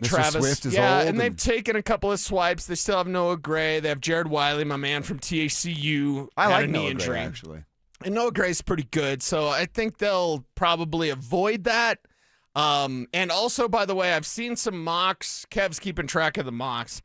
Travis Swift is yeah, old? and they've taken a couple of swipes. They still have Noah Gray. They have Jared Wiley, my man from THCU. I had like a knee Noah injury. Gray, actually. And Noah Gray's pretty good, so I think they'll probably avoid that. And also, by the way, I've seen some mocks. Kev's keeping track of the mocks.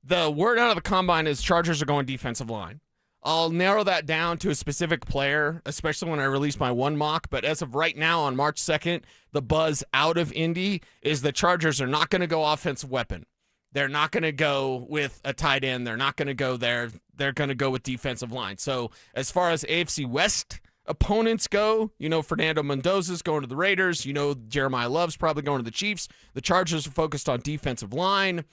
The word out of the combine is Chargers are going defensive line. I'll narrow that down to a specific player, especially when I release my one mock. But as of right now, on March 2nd, the buzz out of Indy is the Chargers are not going to go offensive weapon. They're not going to go with a tight end. They're not going to go there. They're going to go with defensive line. So as far as AFC West opponents go, Fernando Mendoza's going to the Raiders. Jeremiah Love's probably going to the Chiefs. The Chargers are focused on defensive line.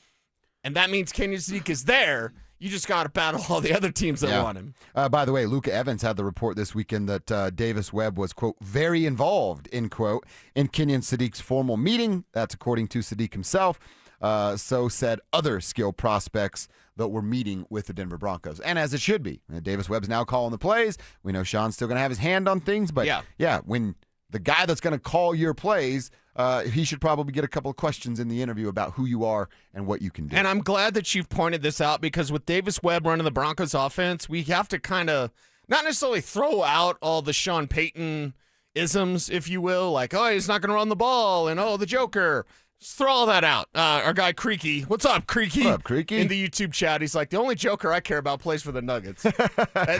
And that means Kenyon Sadiq is there. You just got to battle all the other teams that want him. By the way, Luka Evans had the report this weekend that Davis Webb was, quote, very involved, end quote, in Kenyon Sadiq's formal meeting. That's according to Sadiq himself. So said other skill prospects that were meeting with the Denver Broncos. And as it should be. Davis Webb's now calling the plays. We know Sean's still going to have his hand on things. But, when the guy that's going to call your plays, he should probably get a couple of questions in the interview about who you are and what you can do. And I'm glad that you've pointed this out, because with Davis Webb running the Broncos offense, we have to kind of not necessarily throw out all the Sean Payton isms, if you will, like, oh, he's not going to run the ball, and oh, the Joker. Just throw all that out. Our guy Creaky. What's up, Creaky? What's up, Creaky? In the YouTube chat, he's like, the only Joker I care about plays for the Nuggets. And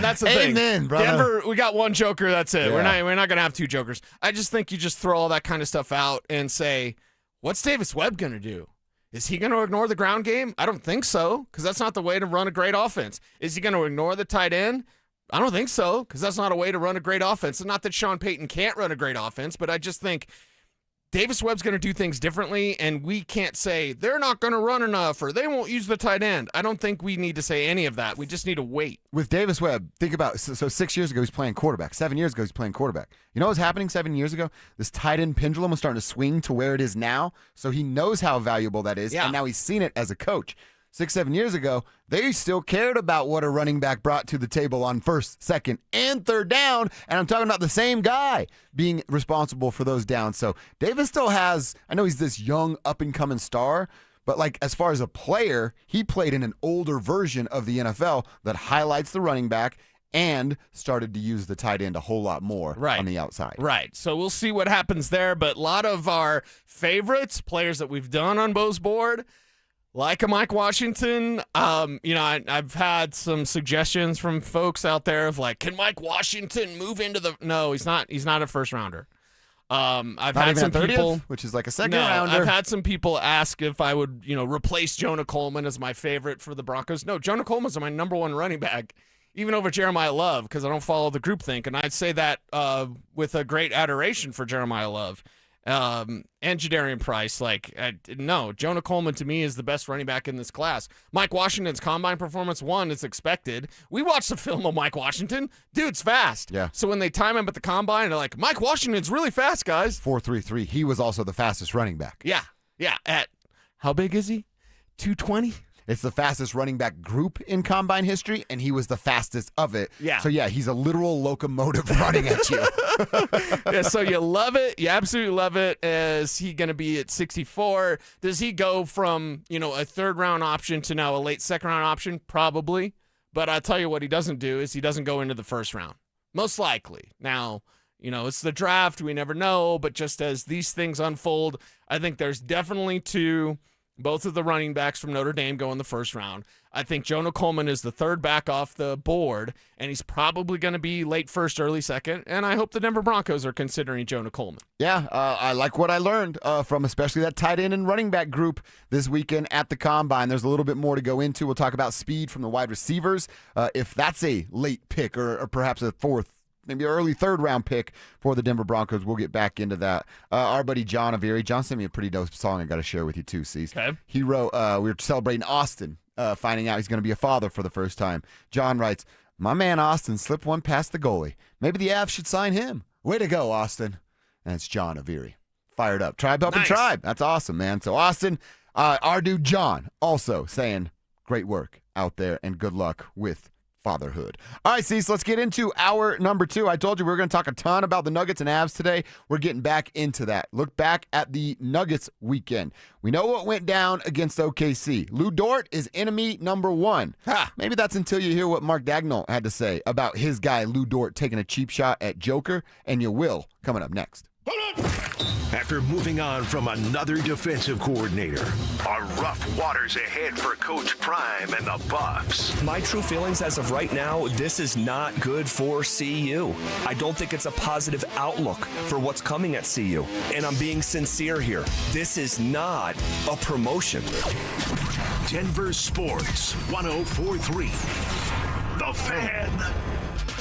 that's the thing. Amen, brother. Denver, we got one Joker, that's it. Yeah. We're not going to have two Jokers. I just think you just throw all that kind of stuff out and say, what's Davis Webb going to do? Is he going to ignore the ground game? I don't think so, because that's not the way to run a great offense. Is he going to ignore the tight end? I don't think so, because that's not a way to run a great offense. And not that Sean Payton can't run a great offense, but I just think Davis Webb's going to do things differently, and we can't say they're not going to run enough or they won't use the tight end. I don't think we need to say any of that. We just need to wait. With Davis Webb, think about, so 6 years ago he's playing quarterback. 7 years ago he's playing quarterback. You know what was happening 7 years ago? This tight end pendulum was starting to swing to where it is now, so he knows how valuable that is, and now he's seen it as a coach. 6, 7 years ago, they still cared about what a running back brought to the table on first, second, and third down. And I'm talking about the same guy being responsible for those downs. So Davis still has, I know he's this young up-and-coming star, but like as far as a player, he played in an older version of the NFL that highlights the running back and started to use the tight end a whole lot more on the outside. Right. So we'll see what happens there. But a lot of our favorites, players that we've done on Bo's board, like a Mike Washington, I've had some suggestions from folks out there of like, can Mike Washington move into the? No, he's not. He's not a first rounder. I've had some people, which is like a second rounder. I've had some people ask if I would, replace Jonah Coleman as my favorite for the Broncos. No, Jonah Coleman's my number one running back, even over Jeremiah Love, because I don't follow the groupthink, and I'd say that with a great adoration for Jeremiah Love. And Jadarian Price, no, Jonah Coleman to me is the best running back in this class. Mike Washington's combine performance, is expected. We watched the film of Mike Washington. Dude's fast. Yeah. So when they time him at the combine, they're like, Mike Washington's really fast, guys. 4.33. He was also the fastest running back. Yeah. Yeah. At how big is he? 220? It's the fastest running back group in combine history, and he was the fastest of it. Yeah. So, yeah, he's a literal locomotive running at you. Yeah, so you love it. You absolutely love it. Is he going to be at 64? Does he go from, a third-round option to now a late second-round option? Probably. But I'll tell you what he doesn't do is he doesn't go into the first round. Most likely. Now, it's the draft. We never know. But just as these things unfold, I think there's definitely two. Both of the running backs from Notre Dame go in the first round. I think Jonah Coleman is the third back off the board, and he's probably going to be late first, early second, and I hope the Denver Broncos are considering Jonah Coleman. Yeah, I like what I learned from especially that tight end and running back group this weekend at the Combine. There's a little bit more to go into. We'll talk about speed from the wide receivers, if that's a late pick or perhaps a fourth, maybe an early third-round pick for the Denver Broncos. We'll get back into that. Our buddy John Averi. John sent me a pretty dope song I got to share with you too, Cease. Okay. He wrote, we were celebrating Austin, finding out he's going to be a father for the first time. John writes, my man Austin slipped one past the goalie. Maybe the Avs should sign him. Way to go, Austin. And it's John Averi. Fired up. Tribe up and tribe. That's awesome, man. So Austin, our dude John also saying great work out there and good luck with fatherhood. All right, Cecil, let's get into hour number 2. I told you we were going to talk a ton about the Nuggets and Avs today. We're getting back into that. Look back at the Nuggets weekend. We know what went down against OKC. Lou Dort is enemy number 1. Maybe that's until you hear what Mark Dagnall had to say about his guy Lou Dort taking a cheap shot at Joker, and you will, coming up next. After moving on from another defensive coordinator, are rough waters ahead for Coach Prime and the Buffs. My true feelings as of right now, this is not good for CU. I don't think it's a positive outlook for what's coming at CU. And I'm being sincere here. This is not a promotion. Denver Sports 104.3. The Fan.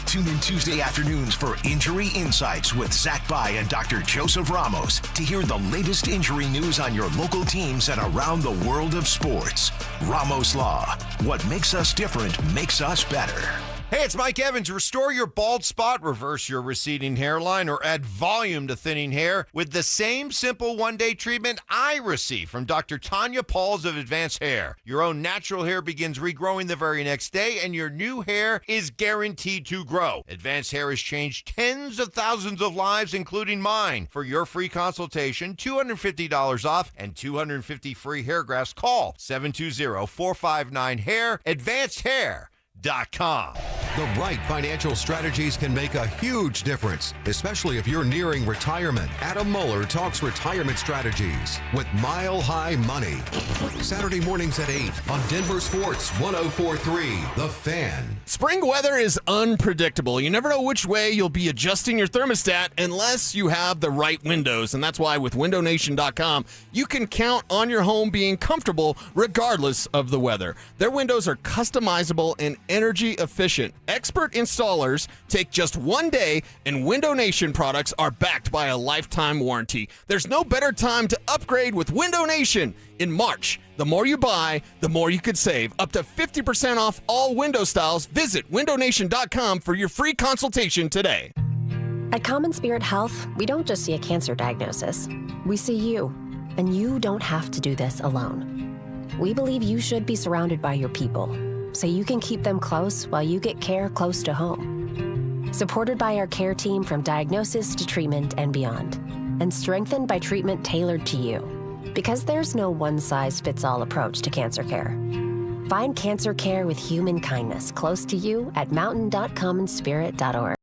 Tune in Tuesday afternoons for Injury Insights with Zach Bai and Dr. Joseph Ramos to hear the latest injury news on your local teams and around the world of sports. Ramos Law. What makes us different makes us better. Hey, it's Mike Evans. Restore your bald spot, reverse your receding hairline, or add volume to thinning hair with the same simple one-day treatment I receive from Dr. Tanya Pauls of Advanced Hair. Your own natural hair begins regrowing the very next day, and your new hair is guaranteed to grow. Advanced Hair has changed tens of thousands of lives, including mine. For your free consultation, $250 off and 250 free hair grafts, call 720-459-HAIR, AdvancedHair.com. The right financial strategies can make a huge difference, especially if you're nearing retirement. Adam Mueller talks retirement strategies with Mile High Money. Saturday mornings at 8 on Denver Sports 104.3, The Fan. Spring weather is unpredictable. You never know which way you'll be adjusting your thermostat unless you have the right windows. And that's why with windownation.com, you can count on your home being comfortable regardless of the weather. Their windows are customizable and energy efficient. Expert installers take just one day, and Window Nation products are backed by a lifetime warranty. There's no better time to upgrade with Window Nation. In March, the more you buy, the more you could save. Up to 50% off all window styles. Visit windownation.com for your free consultation today. At Common Spirit Health, we don't just see a cancer diagnosis. We see you, and you don't have to do this alone. We believe you should be surrounded by your people, so you can keep them close while you get care close to home. Supported by our care team from diagnosis to treatment and beyond, and strengthened by treatment tailored to you. Because there's no one-size-fits-all approach to cancer care. Find cancer care with human kindness close to you at mountain.commonspirit.org.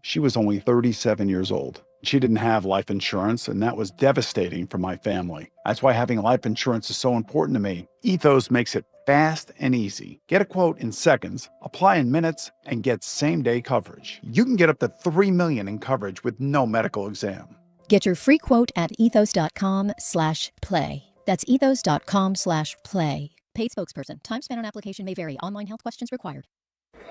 She was only 37 years old. She didn't have life insurance, and that was devastating for my family. That's why having life insurance is so important to me. Ethos makes it fast and easy. Get a quote in seconds, apply in minutes, and get same-day coverage. You can get up to $3 million in coverage with no medical exam. Get your free quote at ethos.com/play. That's ethos.com/play. Paid spokesperson. Time spent on application may vary. Online health questions required.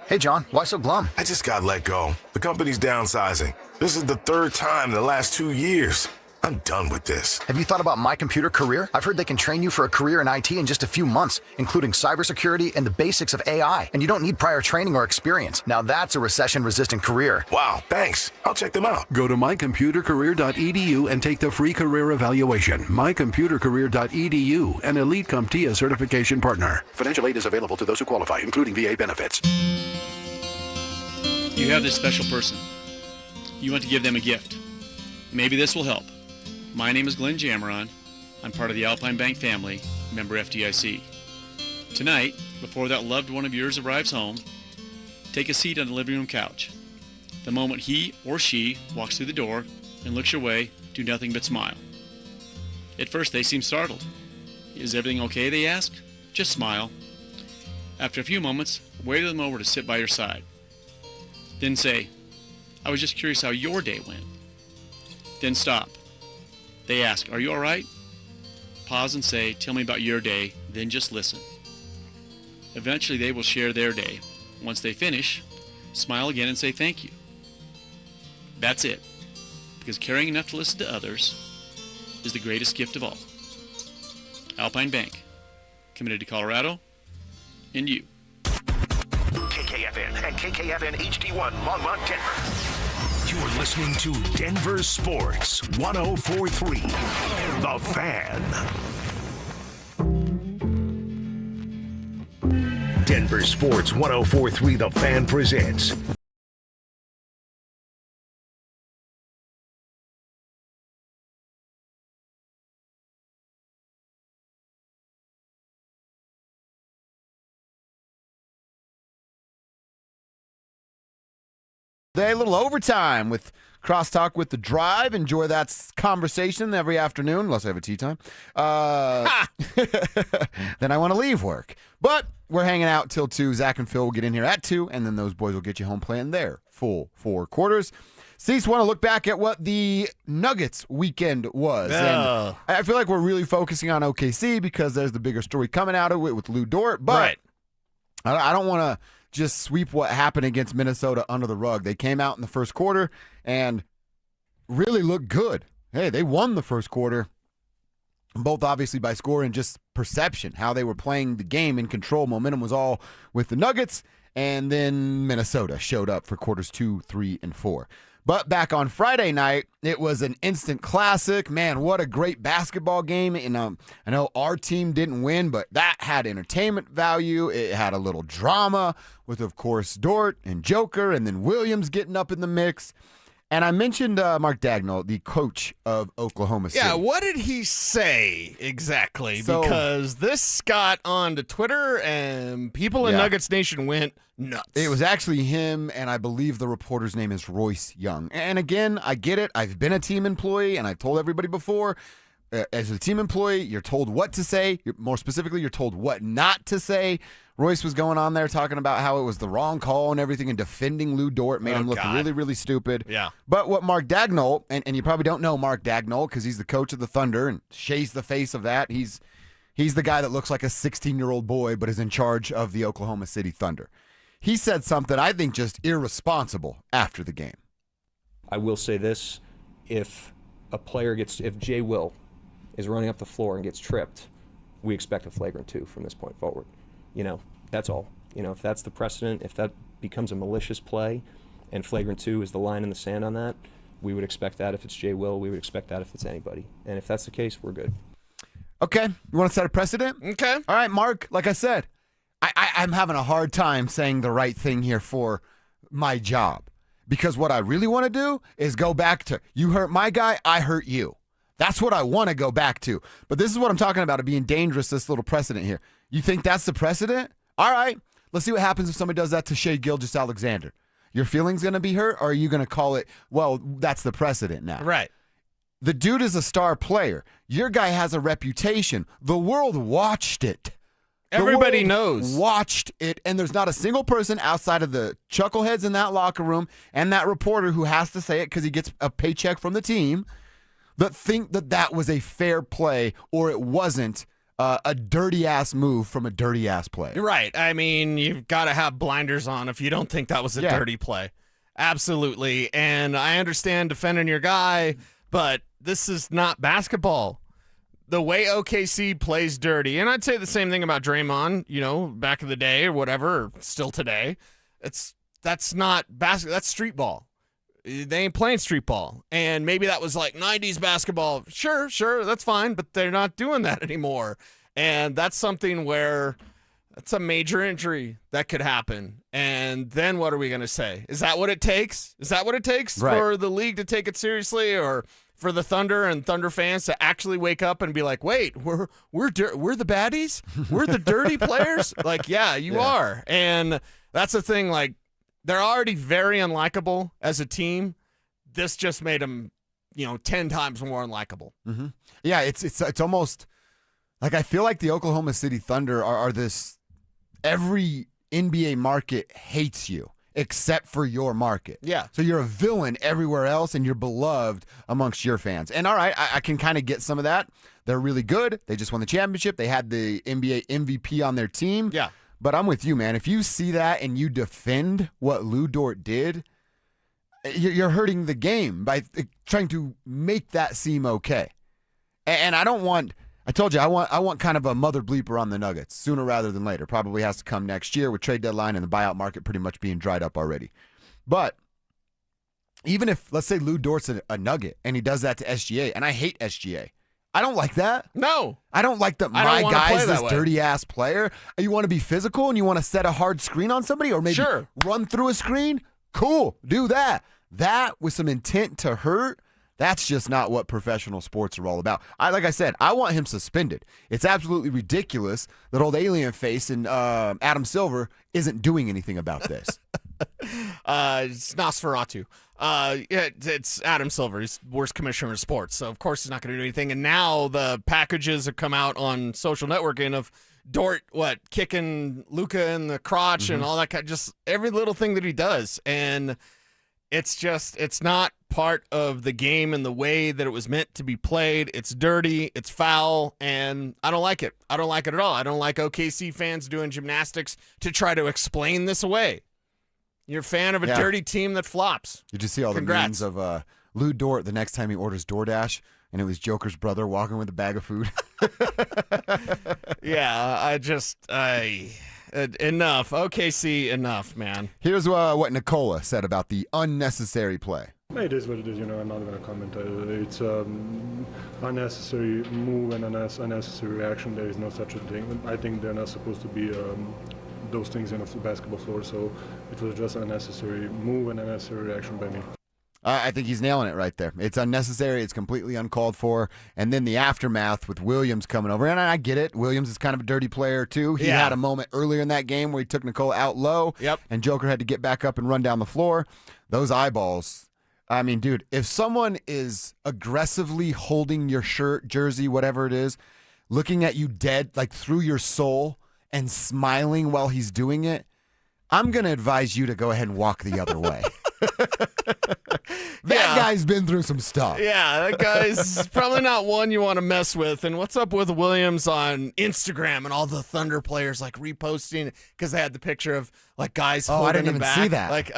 Hey, John, why so glum? I just got let go. The company's downsizing. This is the third time in the last 2 years. I'm done with this. Have you thought about My Computer Career? I've heard they can train you for a career in IT in just a few months, including cybersecurity and the basics of AI. And you don't need prior training or experience. Now that's a recession-resistant career. Wow, thanks. I'll check them out. Go to mycomputercareer.edu and take the free career evaluation. mycomputercareer.edu, an Elite CompTIA certification partner. Financial aid is available to those who qualify, including VA benefits. You have this special person. You want to give them a gift. Maybe this will help. My name is Glenn Jammeron. I'm part of the Alpine Bank family, member FDIC. Tonight, before that loved one of yours arrives home, take a seat on the living room couch. The moment he or she walks through the door and looks your way, do nothing but smile. At first, they seem startled. Is everything okay, they ask? Just smile. After a few moments, wait them over to sit by your side. Then say, I was just curious how your day went. Then stop. They ask, are you all right? Pause and say, tell me about your day, then just listen. Eventually, they will share their day. Once they finish, smile again and say thank you. That's it. Because caring enough to listen to others is the greatest gift of all. Alpine Bank, committed to Colorado and you. KKFN and KKFN HD1 Longmont, Denver. You're listening to Denver Sports 104.3. The Fan. Denver Sports 104.3 The Fan presents A little overtime with Crosstalk with the Drive. Enjoy that conversation every afternoon, unless I have a tea time. Then I want to leave work. But we're hanging out till 2. Zach and Phil will get in here at 2, and then those boys will get you home playing their full 4 quarters. Cease, want to look back at what the Nuggets weekend was. And I feel like we're really focusing on OKC because there's the bigger story coming out of it with Lou Dort. But I don't want to just sweep what happened against Minnesota under the rug. They came out in the first quarter and really looked good. Hey, they won the first quarter, both obviously by score and just perception, how they were playing the game in control. Momentum was all with the Nuggets, and then Minnesota showed up for quarters 2, 3, and 4. But back on Friday night, it was an instant classic. Man, what a great basketball game. And I know our team didn't win, but that had entertainment value. It had a little drama with, of course, Dort and Joker, and then Williams getting up in the mix. And I mentioned Mark Dagnall, the coach of Oklahoma City. Yeah, what did he say exactly? So, because this got onto Twitter, and people in Nuggets Nation went nuts. It was actually him, and I believe the reporter's name is Royce Young. And again, I get it. I've been a team employee, and I've told everybody before, as a team employee, you're told what to say. More specifically, you're told what not to say. Royce was going on there talking about how it was the wrong call and everything, and defending Lou Dort made him look really, really stupid. Yeah. But what Mark Dagnall, and you probably don't know Mark Dagnall because he's the coach of the Thunder, and Shea's the face of that. He's the guy that looks like a 16-year-old boy but is in charge of the Oklahoma City Thunder. He said something I think just irresponsible after the game. I will say this, if Jay Will is running up the floor and gets tripped, we expect a flagrant 2 from this point forward. That's all. If that's the precedent, if that becomes a malicious play and flagrant 2 is the line in the sand on that, we would expect that if it's Jay Will. We would expect that if it's anybody. And if that's the case, we're good. Okay. You want to set a precedent? Okay. All right, Mark, like I said, I'm having a hard time saying the right thing here for my job, because what I really want to do is go back to, you hurt my guy, I hurt you. That's what I want to go back to. But this is what I'm talking about, it being dangerous, this little precedent here. You think that's the precedent? All right, let's see what happens if somebody does that to Shai Gilgeous-Alexander. Your feelings going to be hurt, or are you going to call it, well, that's the precedent now? Right. The dude is a star player. Your guy has a reputation. The world watched it. Everybody knows. Watched it, and there's not a single person outside of the chuckleheads in that locker room and that reporter who has to say it because he gets a paycheck from the team that think that was a fair play, or it wasn't a dirty-ass move from a dirty-ass play. Right. I mean, you've got to have blinders on if you don't think that was a dirty play. Absolutely. And I understand defending your guy, but this is not basketball. The way OKC plays dirty, and I'd say the same thing about Draymond, back in the day or whatever, or still today. That's not basketball. That's street ball. They ain't playing street ball. And maybe that was like 90s basketball. Sure, that's fine, but they're not doing that anymore. And that's something where that's a major injury that could happen. And then what are we going to say? Is that what it takes? Is that what it takes for the league to take it seriously, or for the Thunder and Thunder fans to actually wake up and be like, wait, we're the baddies? We're the dirty players? Like, yeah, you are. And that's the thing. Like, they're already very unlikable as a team. This just made them, 10 times more unlikable. Mm-hmm. Yeah, it's almost like I feel like the Oklahoma City Thunder are this, every NBA market hates you except for your market. Yeah. So you're a villain everywhere else, and you're beloved amongst your fans. And all right, I can kind of get some of that. They're really good. They just won the championship. They had the NBA MVP on their team. Yeah. But I'm with you, man. If you see that and you defend what Lou Dort did, you're hurting the game by trying to make that seem okay. And I don't want... I told you, I want kind of a mother bleeper on the Nuggets sooner rather than later. Probably has to come next year with trade deadline and the buyout market pretty much being dried up already. But even if, let's say, Lou Dort's a Nugget and he does that to SGA, and I hate SGA. I don't like that. No. I don't like that my guy's this dirty-ass player. You want to be physical and you want to set a hard screen on somebody or maybe run through a screen? Cool. Do that. That with some intent to hurt, that's just not what professional sports are all about. Like I said, I want him suspended. It's absolutely ridiculous that old alien face and Adam Silver isn't doing anything about this. It's Nosferatu. It's Adam Silver. He's worst commissioner in sports, so of course he's not going to do anything. And now the packages have come out on social networking of Dort, kicking Luka in the crotch and all that kind, just every little thing that he does. And it's not part of the game and the way that it was meant to be played. It's dirty, it's foul, and I don't like it. I don't like it at all. I don't like OKC fans doing gymnastics to try to explain this away. You're a fan of a dirty team that flops. Did you see all the memes of Lou Dort the next time he orders DoorDash, and it was Joker's brother walking with a bag of food? Yeah, enough. OKC, enough, man. Here's what Nicola said about the unnecessary play. It is what it is. I'm not going to comment. It's unnecessary move and unnecessary reaction. There is no such a thing. I think they're not supposed to be those things on the basketball floor. So it was just an unnecessary move and unnecessary reaction by me. I think he's nailing it right there. It's unnecessary. It's completely uncalled for. And then the aftermath with Williams coming over. And I get it. Williams is kind of a dirty player, too. He had a moment earlier in that game where he took Nicola out low. Yep. And Joker had to get back up and run down the floor. Those eyeballs. I mean, dude, if someone is aggressively holding your shirt, jersey, whatever it is, looking at you dead, like through your soul and smiling while he's doing it, I'm going to advise you to go ahead and walk the other way. That guy's been through some stuff. Yeah, that guy's probably not one you want to mess with. And what's up with Williams on Instagram and all the Thunder players like reposting because they had the picture of like guys holding I didn't him even back. see that. Like,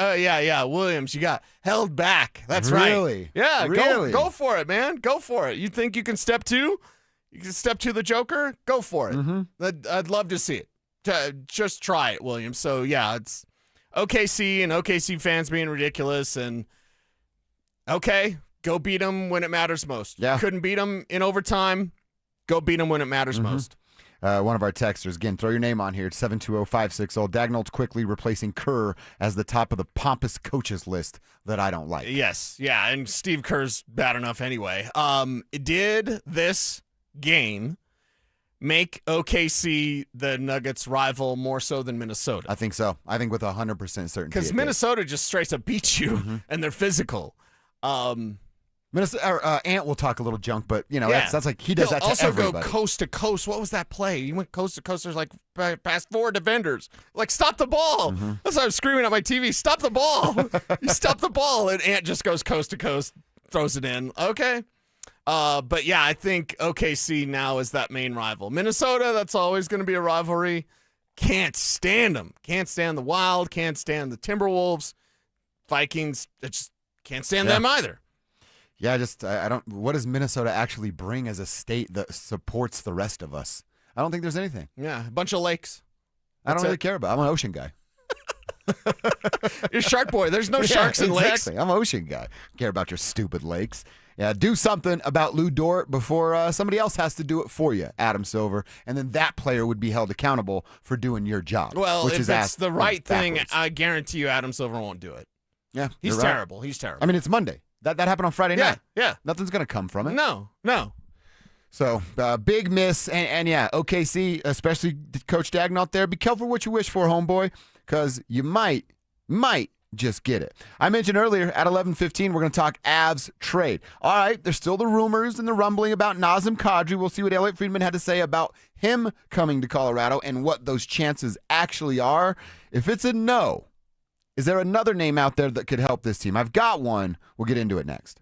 Williams, you got held back. That's Really? right. Yeah, Really? Go for it, man. Go for it. You think you can step two? You can step to the Joker? Go for it. I'd love to see it. Just try it, Williams. So, yeah, it's OKC and OKC fans being ridiculous and okay, go beat them when it matters most. Yeah. Couldn't beat them in overtime. Go beat them when it matters most. One of our texters, again, throw your name on here. It's 720-560. Dagnall's quickly replacing Kerr as the top of the pompous coaches list that I don't like. Yes, yeah, and Steve Kerr's bad enough anyway. Did this game make OKC the Nuggets' rival more so than Minnesota? I think so. I think with 100% certainty. Because Minnesota just straight up beats you, and they're physical. Minnesota, Ant will talk a little junk, but that's like he does that to also everybody. Go coast to coast. What was that play? He went coast to coast. There's like past 4 defenders. Like, stop the ball. That's why I was screaming at my TV. Stop the ball. You stop the ball, and Ant just goes coast to coast, throws it in. Okay. But yeah, I think OKC now is that main rival. Minnesota, that's always going to be a rivalry. Can't stand them. Can't stand the Wild. Can't stand the Timberwolves. Vikings, just can't stand them either. Yeah, I don't. What does Minnesota actually bring as a state that supports the rest of us? I don't think there's anything. Yeah, a bunch of lakes. I don't really care about. I'm an ocean guy. You're a shark boy. There's no sharks in lakes. I'm an ocean guy. Care about your stupid lakes. Yeah, do something about Lou Dort before somebody else has to do it for you, Adam Silver, and then that player would be held accountable for doing your job. Well, which if is it's the right thing, backwards. I guarantee you Adam Silver won't do it. Yeah, he's you're right. terrible. He's terrible. I mean, it's Monday. That happened on Friday night. Yeah. Nothing's going to come from it. No. So, big miss. And yeah, OKC, especially Coach Dagnall there, be careful what you wish for, homeboy, because you might just get it. I mentioned earlier at 11:15, we're going to talk Avs trade. All right, there's still the rumors and the rumbling about Nazem Kadri. We'll see what Elliot Friedman had to say about him coming to Colorado and what those chances actually are. If it's a no, is there another name out there that could help this team? I've got one. We'll get into it next.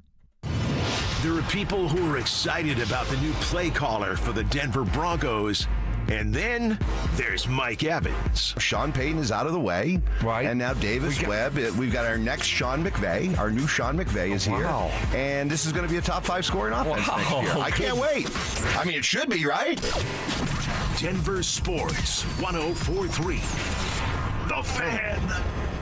There are people who are excited about the new play caller for the Denver Broncos. And then there's Mike Evans. Sean Payton is out of the way. Right. And now Davis Webb. We've got our next Sean McVay. Our new Sean McVay is here. And this is going to be a top 5 scoring offense next year. I can't wait. I mean, it should be, right? Denver Sports 104.3. The Fan.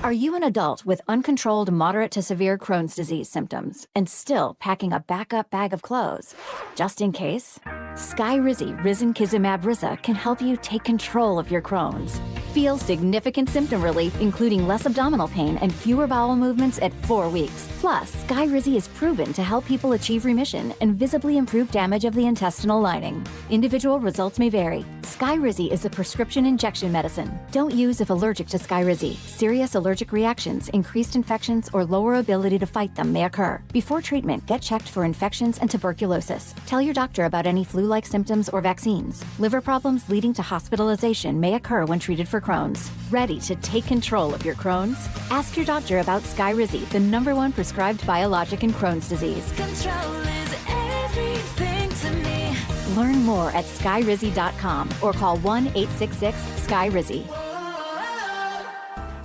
Are you an adult with uncontrolled moderate to severe Crohn's disease symptoms and still packing a backup bag of clothes? Just in case? Skyrizi Risankizumab Riza can help you take control of your Crohn's. Feel significant symptom relief, including less abdominal pain and fewer bowel movements at 4 weeks. Plus, Skyrizi is proven to help people achieve remission and visibly improve damage of the intestinal lining. Individual results may vary. Skyrizi is a prescription injection medicine. Don't use if allergic to Skyrizi. Serious allergic reactions, increased infections, or lower ability to fight them may occur. Before treatment, get checked for infections and tuberculosis. Tell your doctor about any flu-like symptoms or vaccines. Liver problems leading to hospitalization may occur when treated for Crohn's. Ready to take control of your Crohn's? Ask your doctor about Skyrizi, the #1 prescribed biologic in Crohn's disease. Control is everything to me. Learn more at skyrizi.com or call 1-866-SKYRIZI.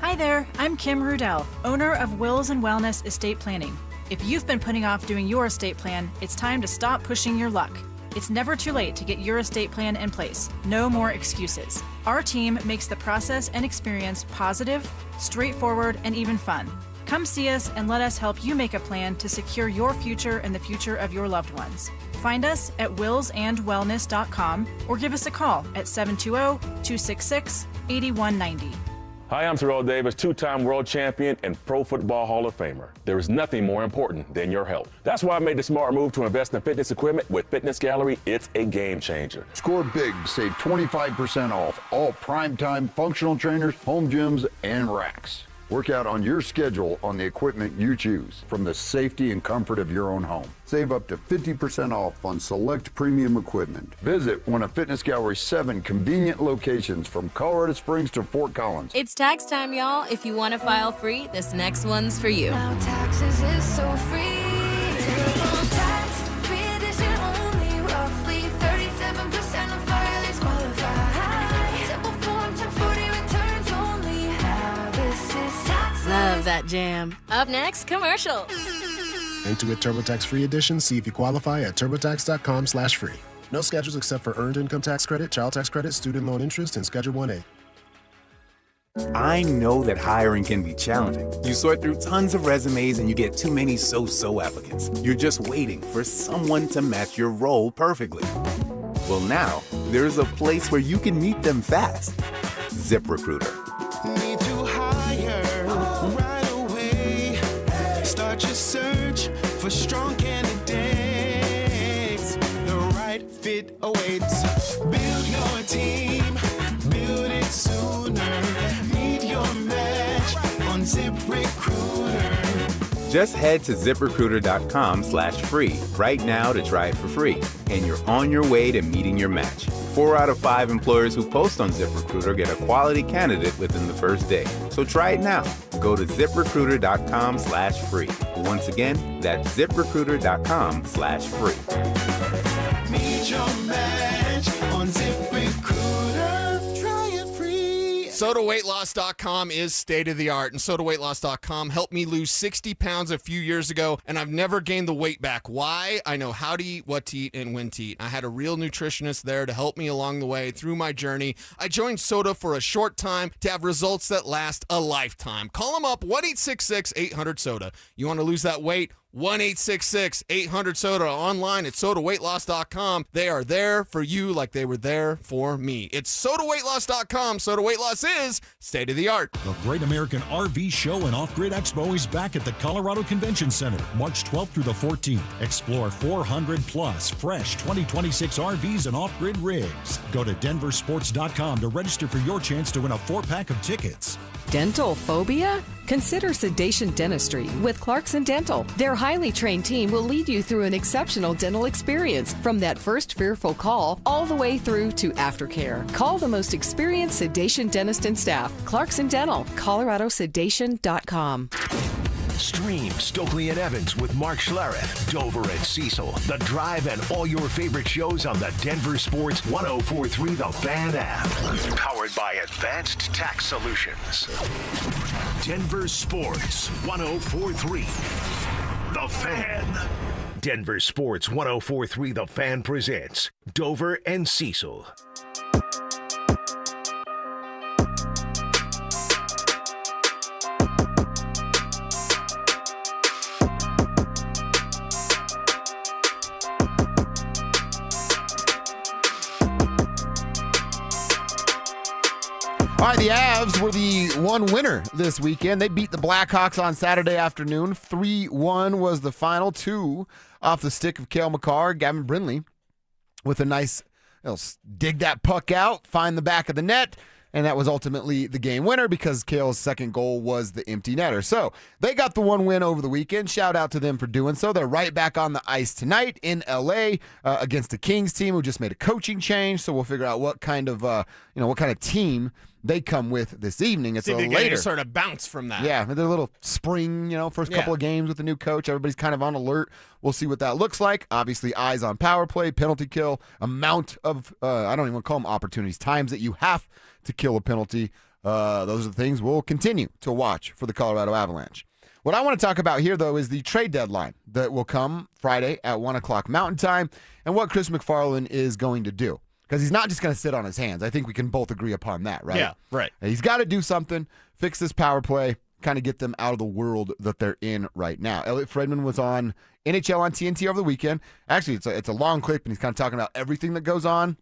Hi there, I'm Kim Rudell, owner of Wills and Wellness Estate Planning. If you've been putting off doing your estate plan, it's time to stop pushing your luck. It's never too late to get your estate plan in place. No more excuses. Our team makes the process and experience positive, straightforward, and even fun. Come see us and let us help you make a plan to secure your future and the future of your loved ones. Find us at willsandwellness.com or give us a call at 720-266-8190. Hi, I'm Terrell Davis, 2-time world champion and Pro Football Hall of Famer. There is nothing more important than your health. That's why I made the smart move to invest in fitness equipment with Fitness Gallery. It's a game changer. Score big, save 25% off all primetime functional trainers, home gyms, and racks. Work out on your schedule on the equipment you choose from the safety and comfort of your own home. Save up to 50% off on select premium equipment. Visit one of Fitness Gallery's 7 convenient locations from Colorado Springs to Fort Collins. It's tax time, y'all. If you want to file free, this next one's for you. Now taxes is so free. Tax-free edition only, roughly 37% of filers qualify. Simple form 1040 returns only. Now this is tax. Love that jam. Up next, commercials. Intuit TurboTax Free Edition. See if you qualify at TurboTax.com/free. No schedules except for Earned Income Tax Credit, Child Tax Credit, Student Loan Interest, and Schedule 1A. I know that hiring can be challenging. You sort through tons of resumes and you get too many so-so applicants. You're just waiting for someone to match your role perfectly. Well, now, there's a place where you can meet them fast. ZipRecruiter. Need to hire right away. Start your search for strong candidates. The right fit awaits. Build your team. Build it sooner. Meet your match on ZipRecruiter. Just head to ZipRecruiter.com/free right now to try it for free. And you're on your way to meeting your match. 4 out of 5 employers who post on ZipRecruiter get a quality candidate within the first day. So try it now. Go to ZipRecruiter.com/free. Once again, that's ZipRecruiter.com/free. Meet your match on ZipRecruiter. Try it free. SodaWeightLoss.com is state-of-the-art, and SodaWeightLoss.com helped me lose 60 pounds a few years ago, and I've never gained the weight back. Why? I know how to eat, what to eat, and when to eat. I had a real nutritionist there to help me along the way through my journey. I joined Soda for a short time to have results that last a lifetime. Call them up, 1-866-800-SODA. You want to lose that weight? 1-866-800-SODA, online at sodaweightloss.com. They are there for you like they were there for me. It's sodaweightloss.com. Soda Weight Loss is state of the art. The Great American RV Show and Off-Grid Expo is back at the Colorado Convention Center, March 12th through the 14th. Explore 400-plus fresh 2026 RVs and off-grid rigs. Go to DenverSports.com to register for your chance to win a 4-pack of tickets. Dental phobia? Consider sedation dentistry with Clarkson Dental. Their highly trained team will lead you through an exceptional dental experience from that first fearful call all the way through to aftercare. Call the most experienced sedation dentist and staff. Clarkson Dental, coloradosedation.com. Stream Stokely and Evans with Mark Schlereth, Dover and Cecil, The Drive, and all your favorite shows on the Denver Sports 1043 The Fan app. Powered by Advanced Tax Solutions. Denver Sports 1043 The Fan. Denver Sports 1043 The Fan presents Dover and Cecil. All right, the Avs were the one winner this weekend. They beat the Blackhawks on Saturday afternoon. 3-1 was the final. 2 off the stick of Cale Makar. Gavin Brindley with a nice, dig that puck out, find the back of the net, and that was ultimately the game winner because Cale's second goal was the empty netter. So they got the one win over the weekend. Shout out to them for doing so. They're right back on the ice tonight in L.A. Against the Kings team who just made a coaching change. So we'll figure out what kind of team they come with this evening. It's See a if little they later. get sort of bounce from that. Yeah, they're a little spring, first couple of games with the new coach. Everybody's kind of on alert. We'll see what that looks like. Obviously, eyes on power play, penalty kill, amount of, I don't even want to call them opportunities, times that you have to kill a penalty. Those are the things we'll continue to watch for the Colorado Avalanche. What I want to talk about here, though, is the trade deadline that will come Friday at 1 o'clock Mountain Time and what Chris McFarland is going to do. Because he's not just going to sit on his hands. I think we can both agree upon that, right? Yeah, right. He's got to do something, fix this power play, kind of get them out of the world that they're in right now. Elliot Friedman was on NHL on TNT over the weekend. Actually, it's a long clip, and he's kind of talking about everything that goes on.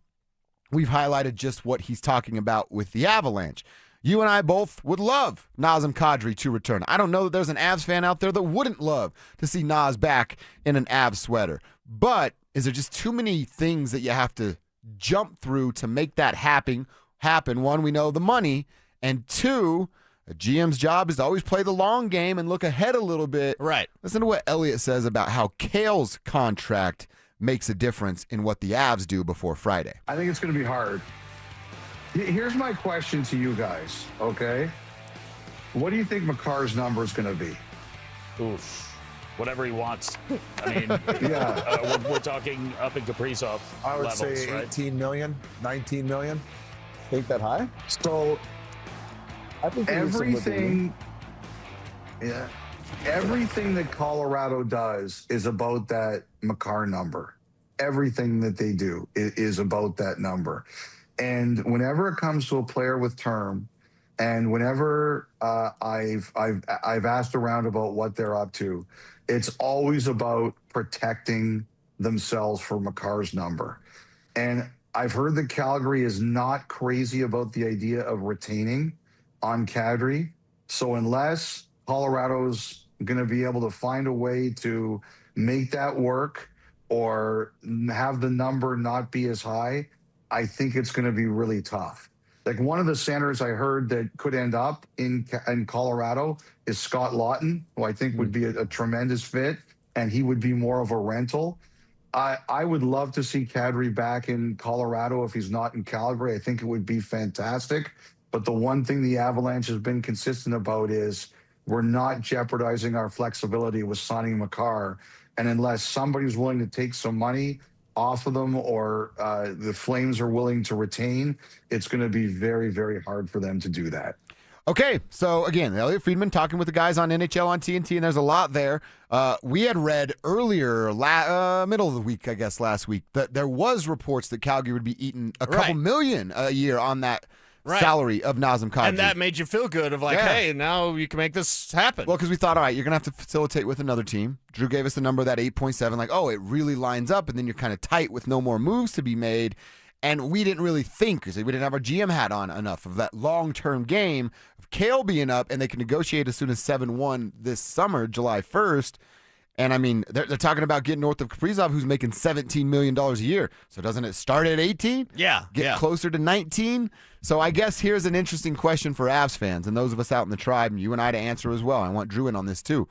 We've highlighted just what he's talking about with the Avalanche. You and I both would love Nazem Kadri to return. I don't know that there's an Avs fan out there that wouldn't love to see Naz back in an Avs sweater. But is there just too many things that you have to jump through to make that happen? One, we know the money, and 2, a GM's job is to always play the long game and look ahead a little bit. Right. Listen to what Elliot says about how Cale's contract makes a difference in what the Avs do before Friday. I think it's going to be hard. Here's my question to you guys, okay? What do you think Makar's number is going to be? Oof. Whatever he wants. I mean, we're talking up in Kaprizov I would levels, say right? 18 million, 19 million. Think that high? So I think everything that Colorado does is about that Makar number. Everything that they do is about that number. And whenever it comes to a player with term, and whenever I've asked around about what they're up to, it's always about protecting themselves for Makar's number. And I've heard that Calgary is not crazy about the idea of retaining on Kadri. So unless Colorado's going to be able to find a way to make that work or have the number not be as high, I think it's going to be really tough. Like one of the centers I heard that could end up in Colorado is Scott Lawton, who I think would be a tremendous fit, and he would be more of a rental. I would love to see Kadri back in Colorado if he's not in Calgary. I think it would be fantastic. But the one thing the Avalanche has been consistent about is we're not jeopardizing our flexibility with signing Makar. And unless somebody's willing to take some money off of them or the Flames are willing to retain, it's going to be very, very hard for them to do that. Okay, so again, Elliot Friedman talking with the guys on NHL on TNT, and there's a lot there. We had read earlier, middle of the week, I guess, last week, that there was reports that Calgary would be eating a couple million a year on that salary of Nazem Kadri. And that made you feel good of like, hey, now you can make this happen. Well, because we thought, all right, you're going to have to facilitate with another team. Drew gave us the number, that 8.7, like, oh, it really lines up, and then you're kind of tight with no more moves to be made. And we didn't really think, because we didn't have our GM hat on enough of that long-term game of Kale being up, and they can negotiate as soon as 7-1 this summer, July 1st. And, I mean, they're talking about getting north of Kaprizov, who's making $17 million a year. So doesn't it start at 18? Yeah. Get closer to 19? So I guess here's an interesting question for Avs fans and those of us out in the tribe, and you and I to answer as well. I want Drew in on this too.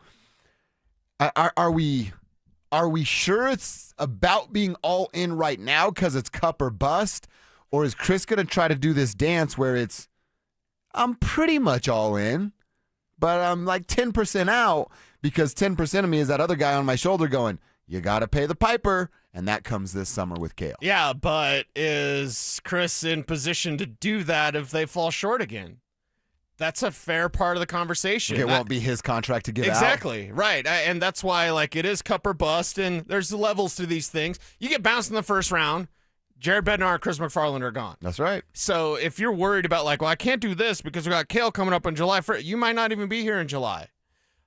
Are we sure it's about being all in right now because it's cup or bust? Or is Chris going to try to do this dance where it's, I'm pretty much all in, but I'm like 10% out because 10% of me is that other guy on my shoulder going, you got to pay the piper, and that comes this summer with Kale. Yeah, but is Chris in position to do that if they fall short again? That's a fair part of the conversation. It won't be his contract to give out. Exactly, right. And that's why like it is cup or bust, and there's levels to these things. You get bounced in the first round, Jared Bednar and Chris McFarland are gone. That's right. So if you're worried about like, well, I can't do this because we got Kale coming up on July 1st, you might not even be here in July.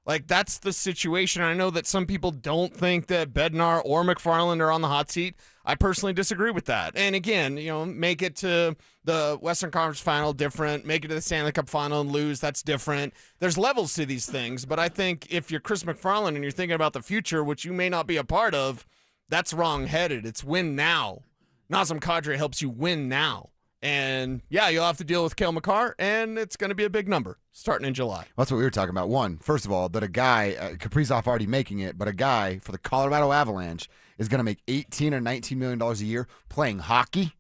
Like, that's the situation. I know that some people don't think that Bednar or McFarland are on the hot seat. I personally disagree with that. And again, make it to the Western Conference Final, different. Make it to the Stanley Cup Final and lose, that's different. There's levels to these things. But I think if you're Chris McFarland and you're thinking about the future, which you may not be a part of, that's wrong-headed. It's win now. Nazem Kadri helps you win now. And, yeah, you'll have to deal with Cale Makar, and it's going to be a big number starting in July. That's what we were talking about. One, first of all, that a guy, Kaprizov already making it, but a guy for the Colorado Avalanche is going to make $18 or $19 million a year playing hockey.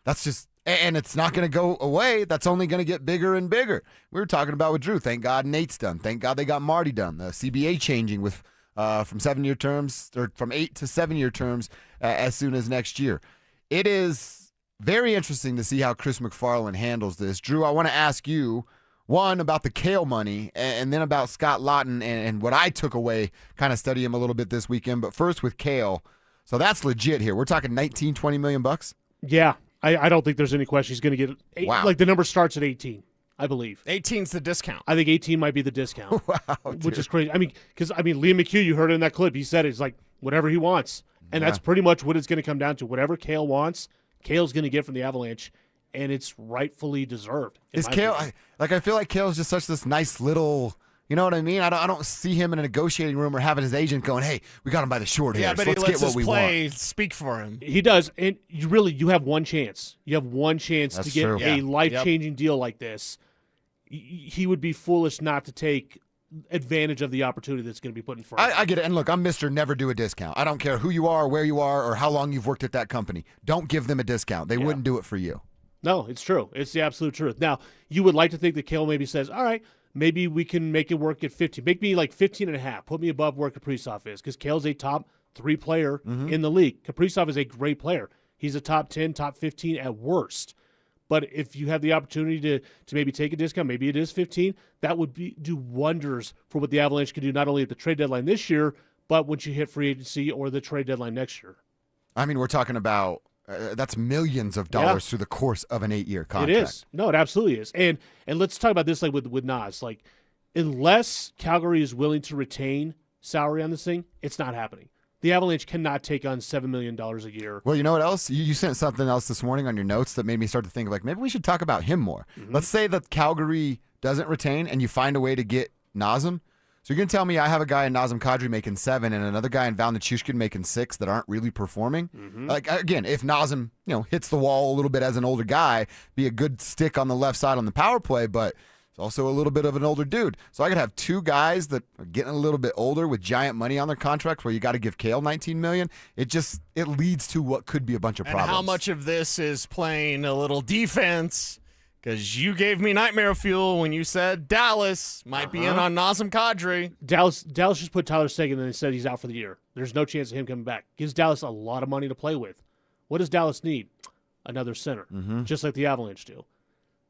That's just, and it's not going to go away. That's only going to get bigger and bigger. We were talking about with Drew. Thank God Nate's done. Thank God they got Marty done. The CBA changing with from 7-year terms, or from 8 to 7-year terms as soon as next year. It is very interesting to see how Chris McFarland handles this. Drew, I want to ask you, one, about the Kale money, and then about Scott Laughton and what I took away, kind of study him a little bit this weekend. But first with Kale. So that's legit here. We're talking $19-20 million bucks? Yeah. I don't think there's any question he's going to get Wow. Like the number starts at 18, I believe. 18's the discount. I think 18 might be the discount. Wow, which is crazy. I mean, because Liam McHugh, you heard it in that clip. He said it's like whatever he wants. And that's pretty much what it's going to come down to. Whatever Kale wants, Kale's going to get from the Avalanche, and it's rightfully deserved. Is Kale, I feel like Kale's just such this nice little, you know what I mean? I don't see him in a negotiating room or having his agent going, hey, we got him by the short hair. Yeah, but so he let's lets get what his we play want. speak for him. He does, and you have one chance. You have one chance That's to get true. a Yeah. life-changing deal like this. He would be foolish not to take advantage of the opportunity that's going to be put in front of him. I get it. And look, I'm Mr. Never Do a Discount. I don't care who you are, where you are, or how long you've worked at that company. Don't give them a discount. They wouldn't do it for you. No, it's true. It's the absolute truth. Now, you would like to think that Kale maybe says, all right, maybe we can make it work at 15. Make me like 15 and a half. Put me above where Kaprizov is, because Kale's a top 3 player in the league. Kaprizov is a great player. He's a top 10, top 15 at worst. But if you have the opportunity to maybe take a discount, maybe it is 15, that would do wonders for what the Avalanche can do, not only at the trade deadline this year, but once you hit free agency or the trade deadline next year. I mean, we're talking about that's millions of dollars through the course of an 8-year contract. It is. No, it absolutely is. And let's talk about this like with Nas. Like, unless Calgary is willing to retain salary on this thing, it's not happening. The Avalanche cannot take on $7 million a year. Well, you know what else? You sent something else this morning on your notes that made me start to think of, like, maybe we should talk about him more. Let's say that Calgary doesn't retain and you find a way to get Nazem. So you're going to tell me I have a guy in Nazem Kadri making 7 and another guy in Val Nichushkin making 6 that aren't really performing? Like, again, if Nazem, hits the wall a little bit as an older guy, be a good stick on the left side on the power play, but also a little bit of an older dude. So I could have 2 guys that are getting a little bit older with giant money on their contracts where you got to give Kale $19 million. It leads to what could be a bunch of problems. And how much of this is playing a little defense? Because you gave me nightmare fuel when you said Dallas might be in on Nazem Kadri. Dallas just put Tyler Seguin and they said he's out for the year. There's no chance of him coming back. Gives Dallas a lot of money to play with. What does Dallas need? Another center, just like the Avalanche do.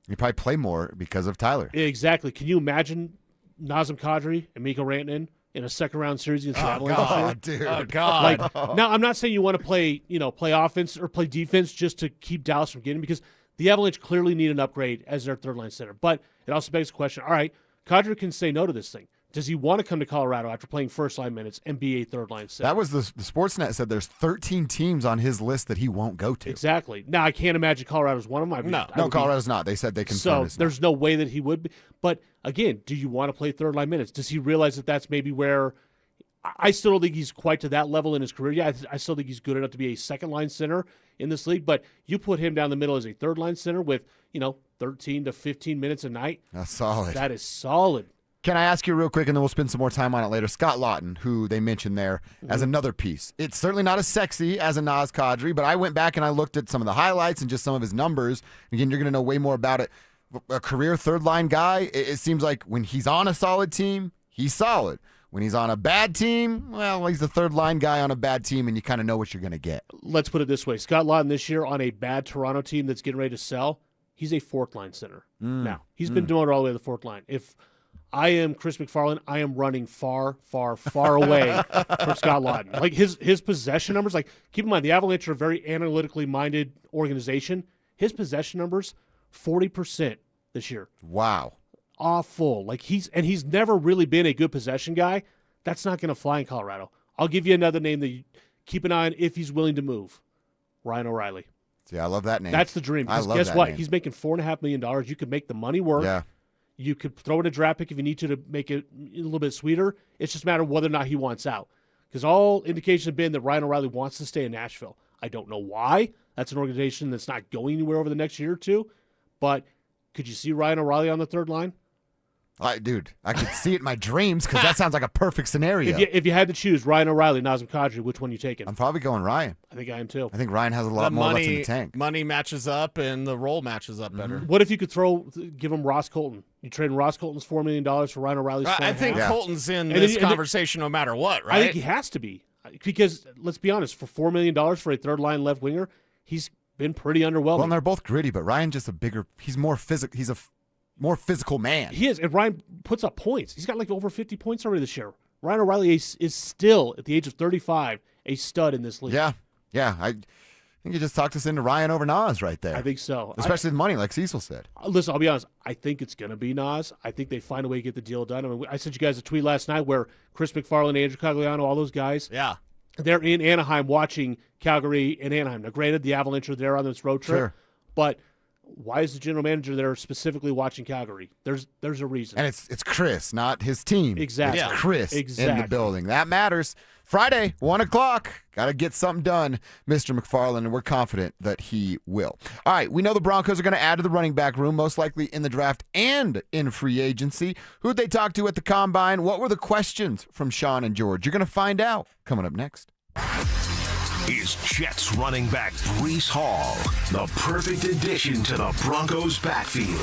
You probably play more because of Tyler. Exactly. Can you imagine Nazem Kadri and Mikko Rantanen in a second-round series against the Avalanche? Oh, dude. Oh, God. Now, I'm not saying you want to play offense or play defense just to keep Dallas from getting, because The Avalanche clearly need an upgrade as their third-line center. But it also begs the question, all right, Kadri can say no to this thing. Does he want to come to Colorado after playing first-line minutes and be a third-line center? That was the Sportsnet said there's 13 teams on his list that he won't go to. Exactly. Now, I can't imagine Colorado's one of them. No, Colorado's not. They said they confirmed. So there's no way that he would be. But, again, do you want to play third-line minutes? Does he realize that that's maybe where – I still don't think he's quite to that level in his career. Yeah, I still think he's good enough to be a second-line center in this league. But you put him down the middle as a third-line center with, 13 to 15 minutes a night. That's solid. That is solid. Can I ask you real quick, and then we'll spend some more time on it later? Scott Lawton, who they mentioned there as another piece. It's certainly not as sexy as a Naz Kadri, but I went back and I looked at some of the highlights and just some of his numbers. Again, you're going to know way more about it. A career third-line guy, it seems like when he's on a solid team, he's solid. When he's on a bad team, well, he's the third-line guy on a bad team, and you kind of know what you're going to get. Let's put it this way. Scott Lawton this year on a bad Toronto team that's getting ready to sell, he's a fourth-line center. Now, he's been doing it all the way to the fourth line. If I am Chris McFarland, I am running far, far, far away from Scott Lawton. Like his possession numbers, like keep in mind, the Avalanche are a very analytically minded organization. His possession numbers, 40% this year. Wow. Awful. Like he's never really been a good possession guy. That's not going to fly in Colorado. I'll give you another name that you keep an eye on if he's willing to move. Ryan O'Reilly. See, I love that name. That's the dream. I love guess that what? name. He's making $4.5 million. You could make the money work. Yeah. You could throw in a draft pick if you need to make it a little bit sweeter. It's just a matter of whether or not he wants out. Because all indications have been that Ryan O'Reilly wants to stay in Nashville. I don't know why. That's an organization that's not going anywhere over the next year or two. But could you see Ryan O'Reilly on the third line? Dude, I could see it in my dreams because that sounds like a perfect scenario. If you had to choose Ryan O'Reilly, Nazem Kadri, which one you taking? I'm probably going Ryan. I think I am too. I think Ryan has a lot more left in the tank. Money matches up and the role matches up better. What if you could give him Ross Colton? You trade Ross Colton's $4 million for Ryan O'Reilly's $4.5 I think Colton's in this conversation no matter what, right? I think he has to be. Because, let's be honest, for $4 million for a third-line left winger, he's been pretty underwhelming. Well, and they're both gritty, but Ryan just he's more physical. He's a more physical man. He is, and Ryan puts up points. He's got like over 50 points already this year. Ryan O'Reilly is still, at the age of 35, a stud in this league. Yeah. I think you just talked us into Ryan over Naz right there. I think so. Especially the money, like Cecil said. Listen, I'll be honest. I think it's going to be Naz. I think they find a way to get the deal done. I mean, I sent you guys a tweet last night where Chris McFarland, Andrew Cogliano, all those guys. Yeah. They're in Anaheim watching Calgary and Anaheim. Now, granted, the Avalanche are there on this road trip. Sure. But why is the general manager there specifically watching Calgary? There's a reason. And it's Chris, not his team. Exactly. It's Chris Exactly. in the building. That matters. Friday, 1 o'clock. Got to get something done, Mr. McFarland, and we're confident that he will. All right, we know the Broncos are going to add to the running back room, most likely in the draft and in free agency. Who'd they talk to at the Combine? What were the questions from Sean and George? You're going to find out coming up next. Is Jets running back Breece Hall the perfect addition to the Broncos backfield?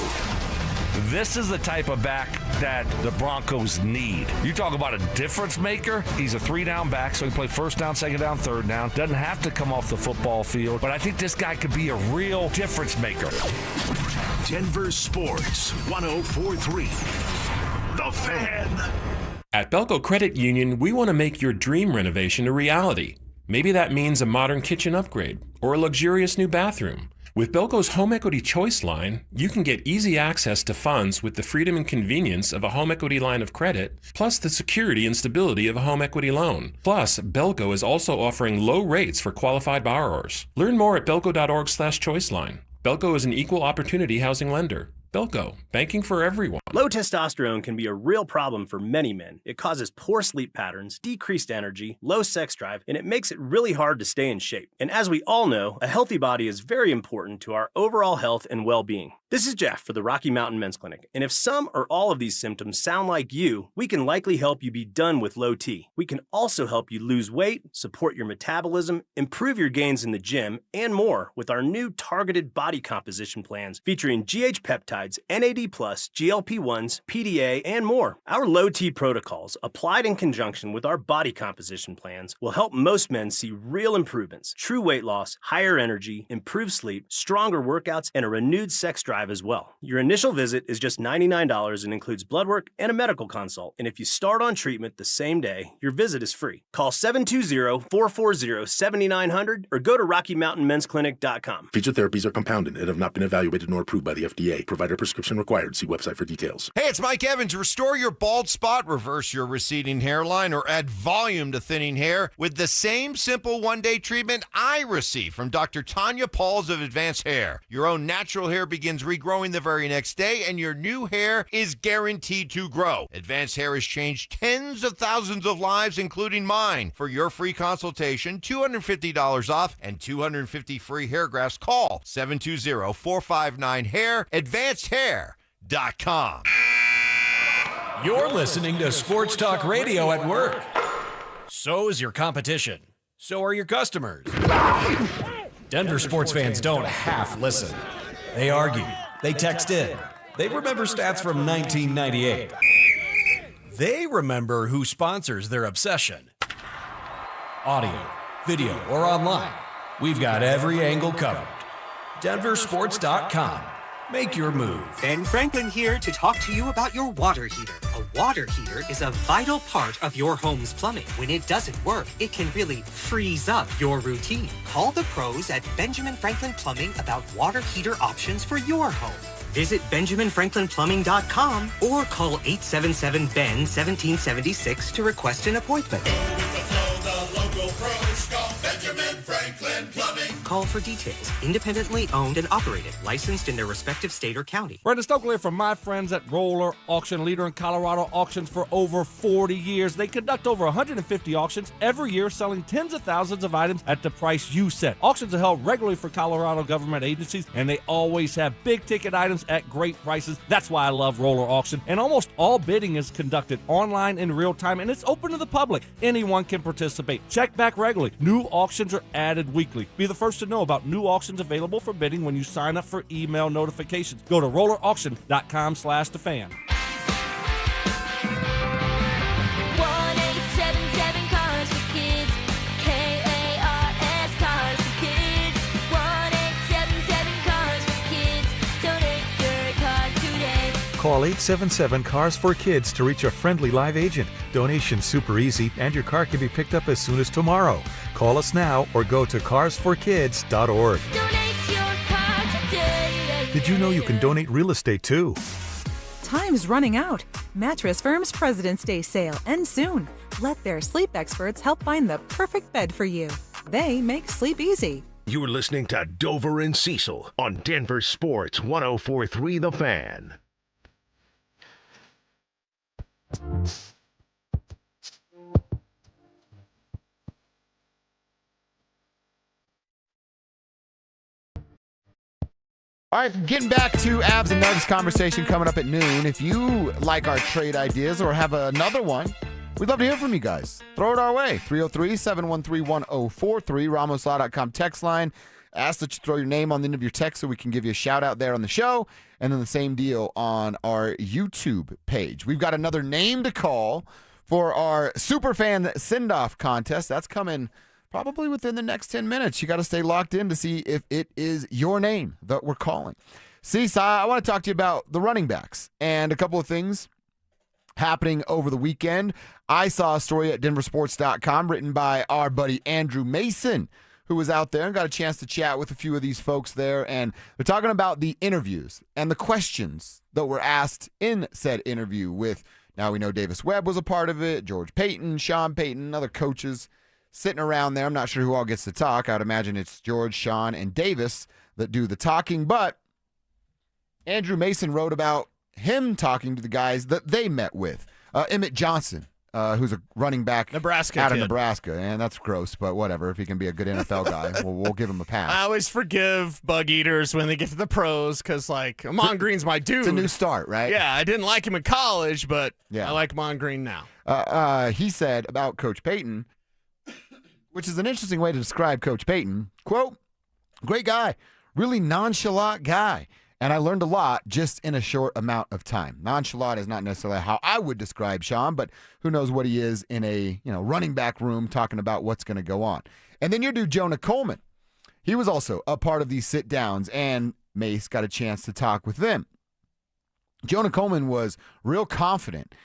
This is the type of back that the Broncos need. You talk about a difference maker. He's a 3-down back, so he can play first down, second down, third down. Doesn't have to come off the football field, but I think this guy could be a real difference maker. Denver Sports 104.3. The Fan. At Belco Credit Union, we want to make your dream renovation a reality. Maybe that means a modern kitchen upgrade or a luxurious new bathroom. With Belco's Home Equity Choice line, you can get easy access to funds with the freedom and convenience of a home equity line of credit, plus the security and stability of a home equity loan. Plus, Belco is also offering low rates for qualified borrowers. Learn more at belco.org/choiceline. Belco is an equal opportunity housing lender. Belco, banking for everyone. Low testosterone can be a real problem for many men. It causes poor sleep patterns, decreased energy, low sex drive, and it makes it really hard to stay in shape. And as we all know, a healthy body is very important to our overall health and well-being. This is Jeff for the Rocky Mountain Men's Clinic, and if some or all of these symptoms sound like you, we can likely help you be done with low T. We can also help you lose weight, support your metabolism, improve your gains in the gym, and more with our new targeted body composition plans featuring GH peptides, NAD+, GLP-1, A1s, PDA, and more. Our low T protocols, applied in conjunction with our body composition plans, will help most men see real improvements, true weight loss, higher energy, improved sleep, stronger workouts, and a renewed sex drive as well. Your initial visit is just $99 and includes blood work and a medical consult. And if you start on treatment the same day, your visit is free. Call 720-440-7900 or go to RockyMountainMen'sClinic.com. Feature therapies are compounded and have not been evaluated nor approved by the FDA. Provider prescription required. See website for details. Hey, it's Mike Evans. Restore your bald spot, reverse your receding hairline, or add volume to thinning hair with the same simple one-day treatment I receive from Dr. Tanya Pauls of Advanced Hair. Your own natural hair begins regrowing the very next day, and your new hair is guaranteed to grow. Advanced Hair has changed tens of thousands of lives, including mine. For your free consultation, $250 off and 250 free hair grafts. Call 720-459-HAIR, AdvancedHair.com. You're listening to Sports Talk Radio at work. So is your competition. So are your customers. Denver sports fans don't half listen. They argue. They text in. They remember stats from 1998. They remember who sponsors their obsession. Audio, video, or online. We've got every angle covered. DenverSports.com. Make your move. Ben Franklin here to talk to you about your water heater. A water heater is a vital part of your home's plumbing. When it doesn't work, it can really freeze up your routine. Call the pros at Benjamin Franklin Plumbing about water heater options for your home. Visit BenjaminFranklinPlumbing.com or call 877-BEN-1776 to request an appointment. Call for details. Independently owned and operated. Licensed in their respective state or county. Brandon Stokely from my friends at Roller Auction, leader in Colorado auctions for over 40 years. They conduct over 150 auctions every year, selling tens of thousands of items at the price you set. Auctions are held regularly for Colorado government agencies, and they always have big-ticket items at great prices. That's why I love Roller Auction. And almost all bidding is conducted online in real time, and it's open to the public. Anyone can participate. Check back regularly. New auctions are added weekly. Be the first to know about new auctions available for bidding when you sign up for email notifications. Go to rollerauction.com/thefan. 1-877 Cars for Kids. KARS Cars for Kids. 1-877 Cars for Kids. Donate your car today. Call 877 Cars for Kids to reach a friendly live agent. Donation's super easy, and your car can be picked up as soon as tomorrow. Call us now or go to carsforkids.org. Donate your car today. Did you know you can donate real estate too? Time's running out. Mattress Firm's President's Day sale ends soon. Let their sleep experts help find the perfect bed for you. They make sleep easy. You're listening to Dover and Cecil on Denver Sports 104.3 The Fan. All right, getting back to Avs and Nugs conversation coming up at noon. If you like our trade ideas or have another one, we'd love to hear from you guys. Throw it our way. 303-713-1043, RamosLaw.com text line. Ask that you throw your name on the end of your text so we can give you a shout out there on the show. And then the same deal on our YouTube page. We've got another name to call for our Superfan Send-Off contest. That's coming probably within the next 10 minutes. You got to stay locked in to see if it is your name that we're calling. Cecil, I want to talk to you about the running backs and a couple of things happening over the weekend. I saw a story at DenverSports.com written by our buddy Andrew Mason, who was out there and got a chance to chat with a few of these folks there. And they're talking about the interviews and the questions that were asked in said interview with, now we know Davis Webb was a part of it, George Payton, Sean Payton, other coaches sitting around there. I'm not sure who all gets to talk. I'd imagine it's George, Sean, and Davis that do the talking. But Andrew Mason wrote about him talking to the guys that they met with. Emmett Johnson, who's a running back out of Nebraska. And that's gross, but whatever. If he can be a good NFL guy, we'll give him a pass. I always forgive bug eaters when they get to the pros because, like, Amon Green's my dude. It's a new start, right? Yeah, I didn't like him in college, but I like Amon Green now. He said about Coach Payton, which is an interesting way to describe Coach Payton, quote, great guy, really nonchalant guy. And I learned a lot just in a short amount of time. Nonchalant is not necessarily how I would describe Sean, but who knows what he is in a running back room talking about what's going to go on. And then your dude, Jonah Coleman. He was also a part of these sit-downs, and Mace got a chance to talk with them. Jonah Coleman was real confident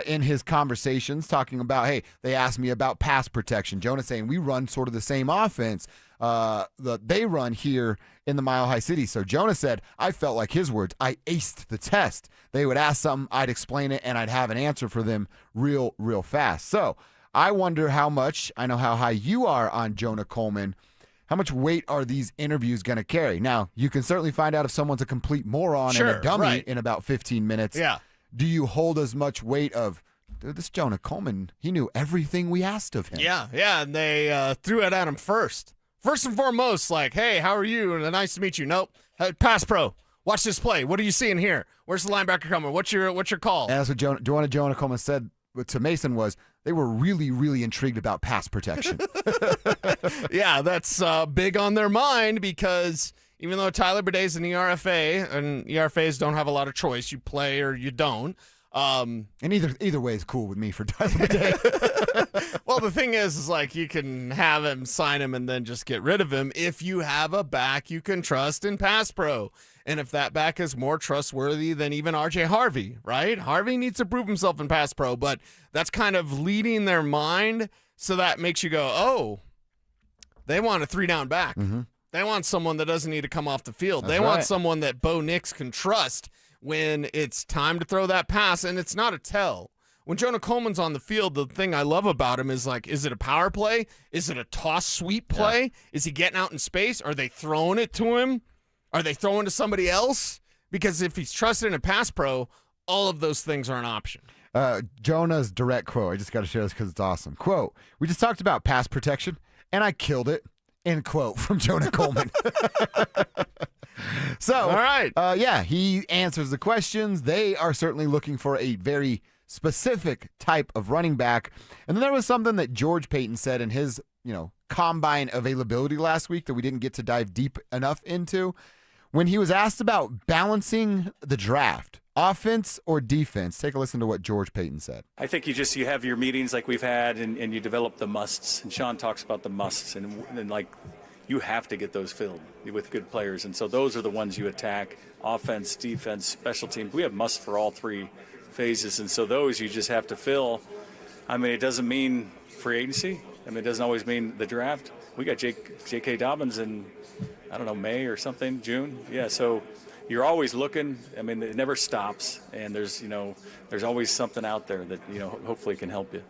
in his conversations, talking about, hey, they asked me about pass protection. Jonah saying we run sort of the same offense that they run here in the Mile High City. So Jonah said, I felt like his words, I aced the test. They would ask something, I'd explain it, and I'd have an answer for them real fast. So I wonder how much, I know how high you are on Jonah Coleman, how much weight are these interviews going to carry? Now, you can certainly find out if someone's a complete moron and a dummy in about 15 minutes. Yeah. Do you hold as much weight of, dude, this Jonah Coleman, he knew everything we asked of him. Yeah, and they threw it at him first. First and foremost, like, hey, how are you? And nice to meet you. Nope. Pass pro. Watch this play. What are you seeing here? Where's the linebacker coming? What's your call? And that's what Jonah Coleman said to Mason was they were really, really intrigued about pass protection. Yeah, that's big on their mind because even though Tyler Baday's an ERFA, and ERFAs don't have a lot of choice, you play or you don't. And either way is cool with me for Tyler Baday. Well, the thing is like you can have him, sign him, and then just get rid of him if you have a back you can trust in pass pro. And if that back is more trustworthy than even RJ Harvey, right? Harvey needs to prove himself in pass pro, but that's kind of leading their mind, so that makes you go, oh, they want a 3-down back. Mm-hmm. They want someone that doesn't need to come off the field. That's they want right. someone that Bo Nix can trust when it's time to throw that pass, and it's not a tell. When Jonah Coleman's on the field, the thing I love about him is like, is it a power play? Is it a toss sweep play? Yeah. Is he getting out in space? Are they throwing it to him? Are they throwing to somebody else? Because if he's trusted in a pass pro, all of those things are an option. Jonah's direct quote, I just got to share this because it's awesome. Quote, we just talked about pass protection, and I killed it. End quote from Jonah Coleman. So, all right. Yeah, he answers the questions. They are certainly looking for a very specific type of running back. And then there was something that George Payton said in his, combine availability last week that we didn't get to dive deep enough into. When he was asked about balancing the draft, offense or defense, take a listen to what George Payton said. I think you have your meetings like we've had, and you develop the musts. And Sean talks about the musts, and like you have to get those filled with good players. And so those are the ones you attack: offense, defense, special teams. We have musts for all three phases, and so those you just have to fill. I mean, it doesn't mean free agency. I mean, it doesn't always mean the draft. We got J.K. Dobbins in, I don't know, May or something, June. Yeah, so you're always looking. I mean, it never stops, and there's always something out there that, hopefully can help you.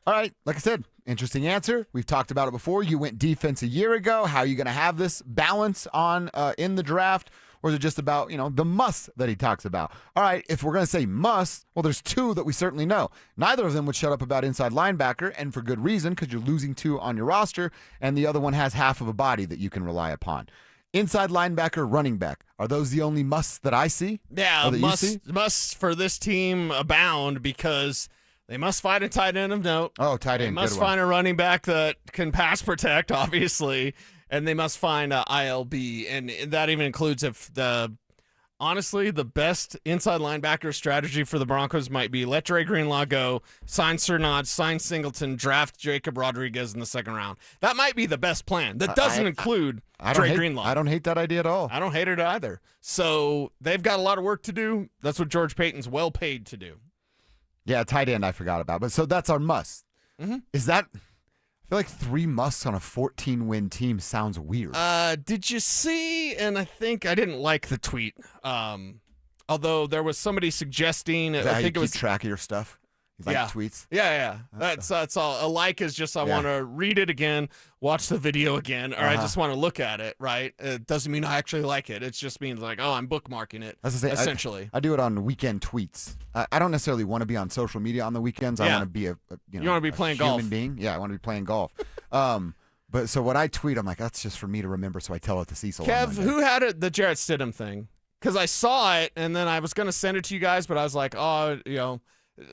All right, like I said, interesting answer. We've talked about it before. You went defense a year ago. How are you going to have this balance on in the draft? Or is it just about, the must that he talks about? All right, if we're going to say must, well, there's two that we certainly know. Neither of them would shut up about inside linebacker, and for good reason, because you're losing two on your roster, and the other one has half of a body that you can rely upon. Inside linebacker, running back. Are those the only musts that I see? Yeah, musts for this team abound because they must find a tight end of note. Oh, tight end. They must find a running back that can pass protect, obviously. And they must find ILB, and that even includes honestly, the best inside linebacker strategy for the Broncos might be let Dre Greenlaw go, sign Cernod, sign Singleton, draft Jacob Rodriguez in the second round. That might be the best plan. That doesn't include Dre Greenlaw. I don't hate that idea at all. I don't hate it either. So they've got a lot of work to do. That's what George Payton's well paid to do. Yeah, tight end I forgot about. But so that's our must. Mm-hmm. Is that... I feel like 3 musts on a 14-win team sounds weird. Did you see, and I think I didn't like the tweet, although there was somebody suggesting. Is that how you keep track of your stuff? You like tweets? Yeah. That's all. A like is just I want to read it again, watch the video again, or I just want to look at it, right? It doesn't mean I actually like it. It just means like, oh, I'm bookmarking it, essentially. I do it on weekend tweets. I don't necessarily want to be on social media on the weekends. I want to be you want to be playing human golf. Being. Yeah, I want to be playing golf. But so what I tweet, I'm like, that's just for me to remember, so I tell it to Cecil. Kev, who had it, the Jarrett Stidham thing? Because I saw it, and then I was going to send it to you guys, but I was like,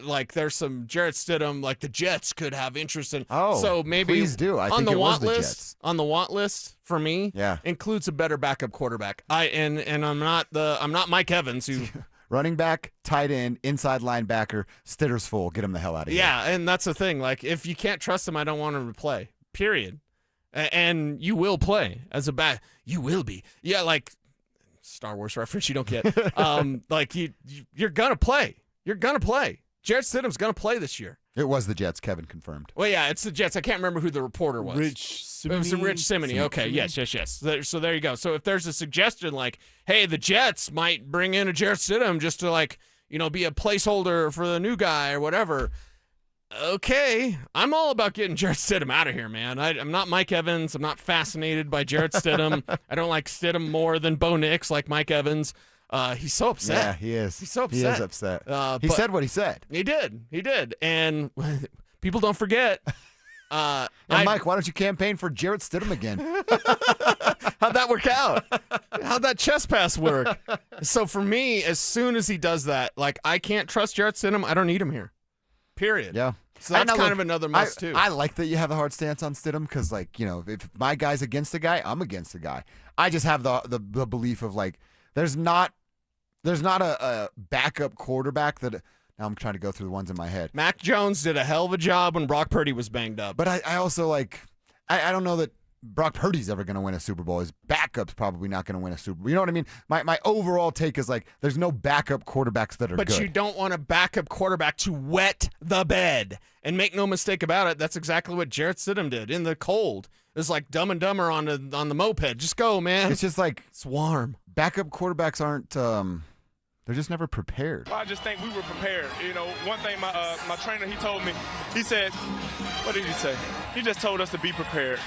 like there's some Jarrett Stidham, like the Jets could have interest in. Oh, so maybe please do. I on think the it was want the list. Jets. On the want list for me, includes a better backup quarterback. And I'm not Mike Evans who. Running back, tight end, inside linebacker, Stidder's full. Get him the hell out of here. Yeah, and that's the thing. Like, if you can't trust him, I don't want him to play. Period. And you will play as a back. You will be. Yeah, like Star Wars reference you don't get. Like you're gonna play. You're gonna play. Jarrett Stidham's gonna play this year. It was the Jets. Kevin confirmed. Well, yeah, it's the Jets. I can't remember who the reporter was. Rich Simony. It was Rich Simony. Okay, yes. So there you go. So if there's a suggestion like, hey, the Jets might bring in a Jarrett Stidham just to be a placeholder for the new guy or whatever. Okay, I'm all about getting Jarrett Stidham out of here, man. I'm not Mike Evans. I'm not fascinated by Jarrett Stidham. I don't like Stidham more than Bo Nix, like Mike Evans. He's so upset. Yeah, he is. He's so upset. He is upset. He said what he said. He did. And people don't forget. Mike, why don't you campaign for Jarrett Stidham again? How'd that work out? How'd that chest pass work? So for me, as soon as he does that, like I can't trust Jarrett Stidham. I don't need him here. Period. Yeah. So that's kind of another must too. I like that you have a hard stance on Stidham because, if my guy's against a guy, I'm against a guy. I just have the belief of there's not a backup quarterback that. Now I'm trying to go through the ones in my head. Mac Jones did a hell of a job when Brock Purdy was banged up. But I also I don't know that Brock Purdy's ever going to win a Super Bowl. His backup's probably not going to win a Super Bowl. You know what I mean? My overall take is there's no backup quarterbacks that are good. But you don't want a backup quarterback to wet the bed. And make no mistake about it, that's exactly what Jarrett Stidham did in the cold. It's like Dumb and Dumber on the moped. Just go, man. It's just it's warm. Backup quarterbacks aren't they're just never prepared. I just think we were prepared. One thing my trainer, he told me, he said, what did he say? He just told us to be prepared.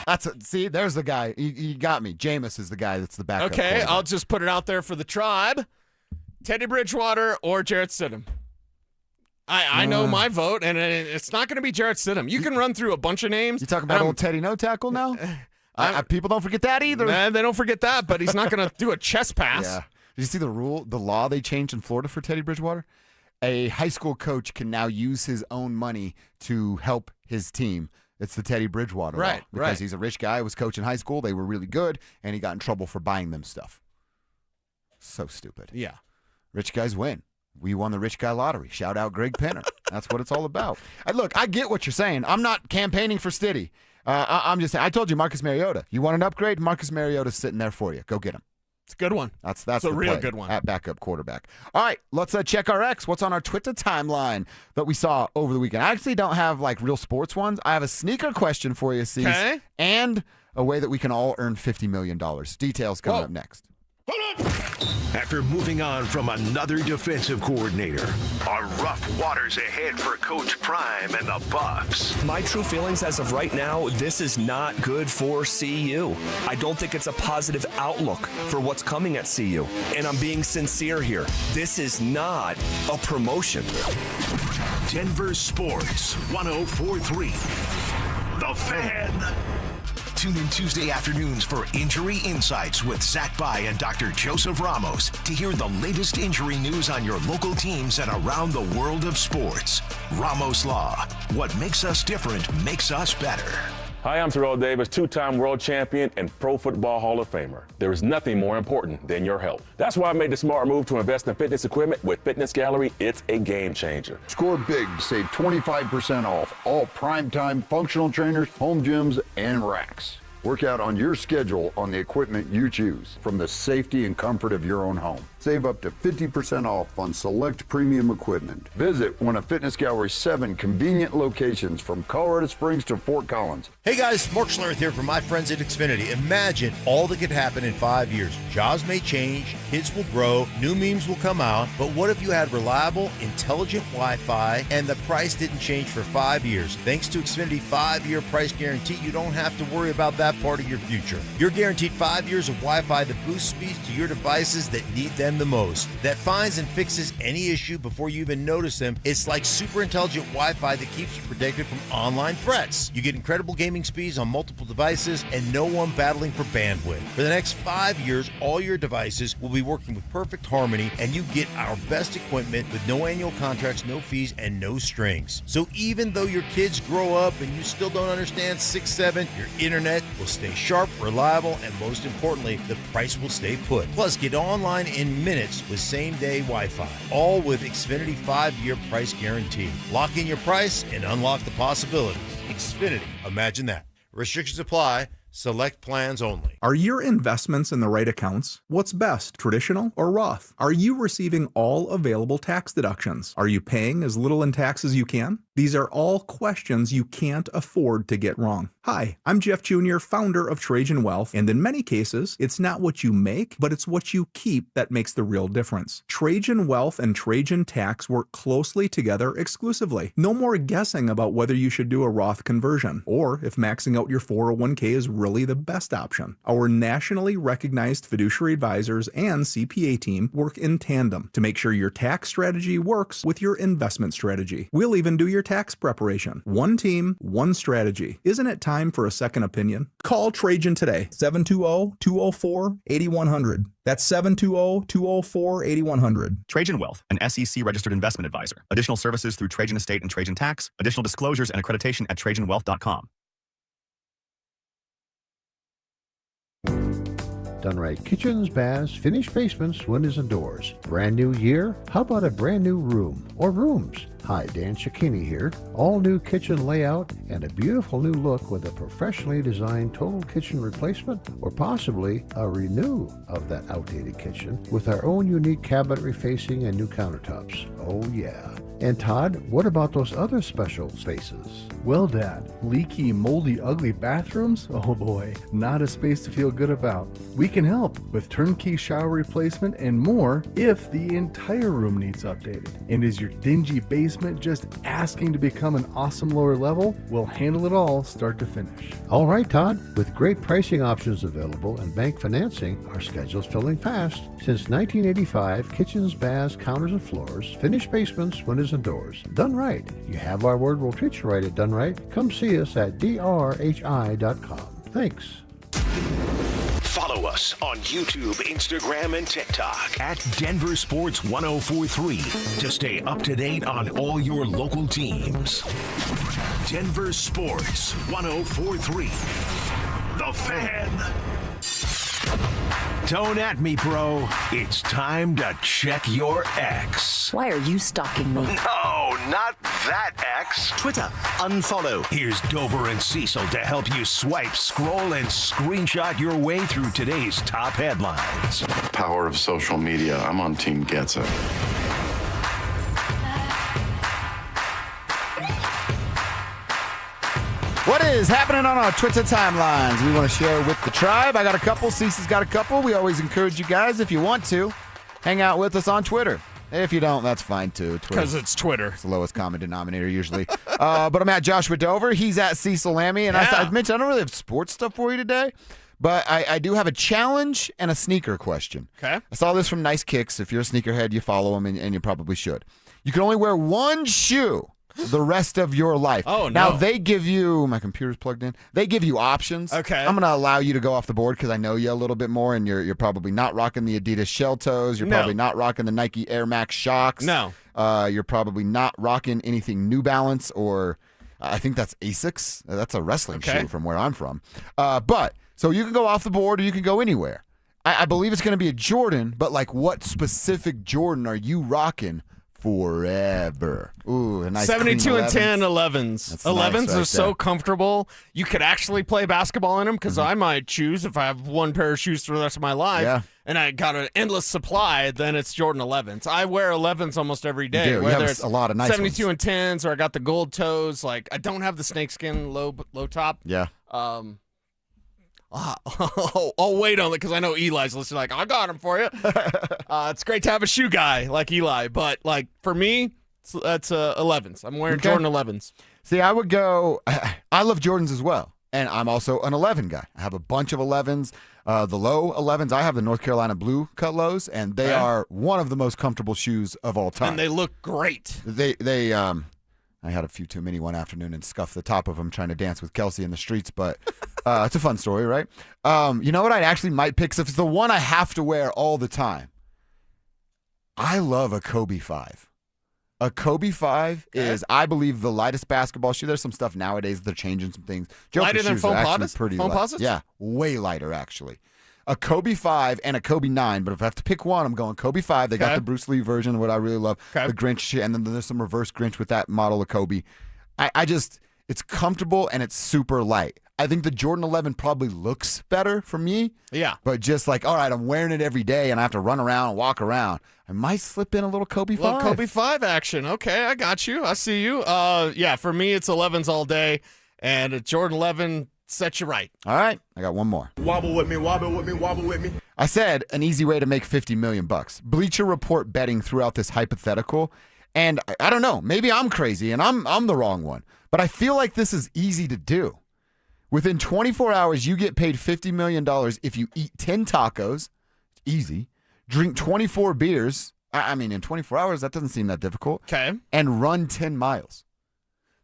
See, there's the guy. He got me. Jameis is the guy that's the backup. Okay, I'll just put it out there for the tribe. Teddy Bridgewater or Jarrett Stidham. I know my vote, and it's not going to be Jarrett Stidham. You can run through a bunch of names. You talking about old Teddy No Tackle now? People don't forget that either. Nah, they don't forget that, but he's not going to do a chest pass. Yeah. Did you see the law they changed in Florida for Teddy Bridgewater? A high school coach can now use his own money to help his team. It's the Teddy Bridgewater law. Because he's a rich guy, was coaching high school. They were really good, and he got in trouble for buying them stuff. So stupid. Yeah. Rich guys win. We won the rich guy lottery. Shout out Greg Penner. That's what it's all about. Look, I get what you're saying. I'm not campaigning for Stiddy. I'm just saying, I told you Marcus Mariota. You want an upgrade? Marcus Mariota's sitting there for you. Go get him. It's a good one. That's a real good one. At backup quarterback. All right, let's check our X. What's on our Twitter timeline that we saw over the weekend? I actually don't have real sports ones. I have a sneaker question for you, Cecil, and a way that we can all earn $50 million. Details coming up next. After moving on from another defensive coordinator, are rough waters ahead for Coach Prime and the Buffs. My true feelings as of right now, this is not good for CU. I don't think it's a positive outlook for what's coming at CU. And I'm being sincere here. This is not a promotion. Denver Sports 104.3. The Fan. Tune in Tuesday afternoons for Injury Insights with Zach Bai and Dr. Joseph Ramos to hear the latest injury news on your local teams and around the world of sports. Ramos Law. What makes us different makes us better. Hi, I'm Terrell Davis, two-time world champion and Pro Football Hall of Famer. There is nothing more important than your health. That's why I made the smart move to invest in fitness equipment with Fitness Gallery. It's a game changer. Score big to save 25% off all primetime functional trainers, home gyms, and racks. Work out on your schedule on the equipment you choose from the safety and comfort of your own home. Save up to 50% off on select premium equipment. Visit one of Fitness Gallery's 7 convenient locations from Colorado Springs to Fort Collins. Hey guys, Mark Schlereth here from my friends at Xfinity. Imagine all that could happen in 5 years. Jobs may change, kids will grow, new memes will come out, but what if you had reliable, intelligent Wi-Fi and the price didn't change for 5 years? Thanks to Xfinity 5-year price guarantee, you don't have to worry about that part of your future. You're guaranteed 5 years of Wi-Fi that boosts speeds to your devices that need them them the most, that finds and fixes any issue before you even notice them. It's like super intelligent Wi-Fi that keeps you protected from online threats. You get incredible gaming speeds on multiple devices and no one battling for bandwidth. For the next 5 years, all your devices will be working with perfect harmony, and you get our best equipment with no annual contracts, no fees, and no strings. So even though your kids grow up and you still don't understand 6-7, your internet will stay sharp, reliable, and most importantly, the price will stay put. Plus, get online in minutes with same-day Wi-Fi, all with Xfinity 5-year price guarantee. Lock in your price and unlock the possibilities. Xfinity, imagine that. Restrictions apply. Select plans only. Are your investments in the right accounts? What's best, traditional or Roth? Are you receiving all available tax deductions? Are you paying as little in tax as you can? These are all questions you can't afford to get wrong. Hi, I'm Jeff Jr., founder of Trajan Wealth, and in many cases, it's not what you make, but it's what you keep that makes the real difference. Trajan Wealth and Trajan Tax work closely together exclusively. No more guessing about whether you should do a Roth conversion, or if maxing out your 401k is really the best option. Our nationally recognized fiduciary advisors and CPA team work in tandem to make sure your tax strategy works with your investment strategy. We'll even do your tax preparation. One team, one strategy. Isn't it time for a second opinion? Call Trajan today, 720-204-8100. That's 720-204-8100. Trajan Wealth, an SEC registered investment advisor. Additional services through Trajan Estate and Trajan Tax. Additional disclosures and accreditation at TrajanWealth.com. Done right kitchens, baths, finished basements, windows, and doors. Brand new year? How about a brand new room or rooms? Hi, Dan Cicchini here. All new kitchen layout and a beautiful new look with a professionally designed total kitchen replacement or possibly a renew of that outdated kitchen with our own unique cabinet refacing and new countertops. Oh yeah. And Todd, what about those other special spaces? Well, Dad, leaky, moldy, ugly bathrooms? Oh boy, not a space to feel good about. We can help with turnkey shower replacement and more if the entire room needs updated. And is your dingy basement just asking to become an awesome lower level? We'll handle it all start to finish. All right, Todd. With great pricing options available and bank financing, our schedule's filling fast. Since 1985, kitchens, baths, counters, and floors, finished basements, windows, and doors. Done right. You have our word, we'll treat you right at Done Right. Come see us at drhi.com. Thanks. Follow us on YouTube, Instagram, and TikTok at Denver Sports 1043 to stay up to date on all your local teams. Denver Sports 1043. The Fan. Don't at me, bro. It's time to check your ex. Why are you stalking me? No, not that ex. Twitter, unfollow. Here's Dover and Cecil to help you swipe, scroll, and screenshot your way through today's top headlines. Power of social media. I'm on Team Gets It. What is happening on our Twitter timelines? We want to share with the tribe. I got a couple. Cece's got a couple. We always encourage you guys, if you want to, hang out with us on Twitter. If you don't, that's fine too. Because it's Twitter. It's the lowest common denominator usually. But I'm at Joshua Dover. He's at Cecil Lammy. And I mentioned I don't really have sports stuff for you today, but I do have a challenge and a sneaker question. Okay. I saw this from Nice Kicks. If you're a sneakerhead, you follow him, and you probably should. You can only wear one shoe the rest of your life. Oh, no. Now, they give you, my computer's plugged in, they give you options. Okay. I'm going to allow you to go off the board because I know you a little bit more, and you're probably not rocking the Adidas Shell Toes. You're probably not rocking the Nike Air Max Shocks. No. You're probably not rocking anything New Balance, or I think that's Asics. That's a wrestling shoe from where I'm from. So you can go off the board or you can go anywhere. I believe it's going to be a Jordan, but like what specific Jordan are you rocking forever? Ooh, a nice 72 and 10 11s. 11s. 11s are so comfortable. You could actually play basketball in them because I might choose if I have one pair of shoes for the rest of my life and I got an endless supply, then it's Jordan 11s. I wear 11s almost every day. You whether have it's a lot of nice 72 and 10s or I got the gold toes. Like I don't have the snakeskin low top. Yeah. I'll wait on it because I know Eli's listening. Like, I got him for you. It's great to have a shoe guy like Eli, but like for me, that's 11s. I'm wearing Jordan 11s. See, I would go. I love Jordans as well, and I'm also an 11 guy. I have a bunch of 11s. The low 11s, I have the North Carolina blue cut lows, and they are one of the most comfortable shoes of all time. And they look great. I had a few too many one afternoon and scuffed the top of them trying to dance with Kelsey in the streets, but it's a fun story, right? You know what I actually might pick? So if it's the one I have to wear all the time. I love a Kobe 5. A Kobe 5 is, I believe, the lightest basketball shoe. There's some stuff nowadays they're changing some things. Joker Lighter than shoes are actually Foamposites? pretty Foamposites? light. Yeah, way lighter actually. A Kobe 5 and a Kobe 9, but if I have to pick one, I'm going Kobe 5. They got the Bruce Lee version, what I really love, the Grinch, and then there's some reverse Grinch with that model of Kobe. I just, it's comfortable and it's super light. I think the Jordan 11 probably looks better for me. Yeah. But just like, all right, I'm wearing it every day and I have to run around and walk around. I might slip in a little Kobe 5. Little Kobe 5 action. Okay, I got you. I see you. Yeah, for me, it's 11s all day, and a Jordan 11 sets you right. All right, I got one more. Wobble with me, wobble with me, wobble with me. I said an easy way to make $50 million. Bleacher Report betting throughout this hypothetical, and I don't know, maybe I'm crazy and I'm the wrong one, but I feel like this is easy to do. Within 24 hours, you get paid $50 million if you eat 10 tacos. Easy. Drink 24 beers. I mean, in 24 hours, that doesn't seem that difficult. Okay. And run 10 miles.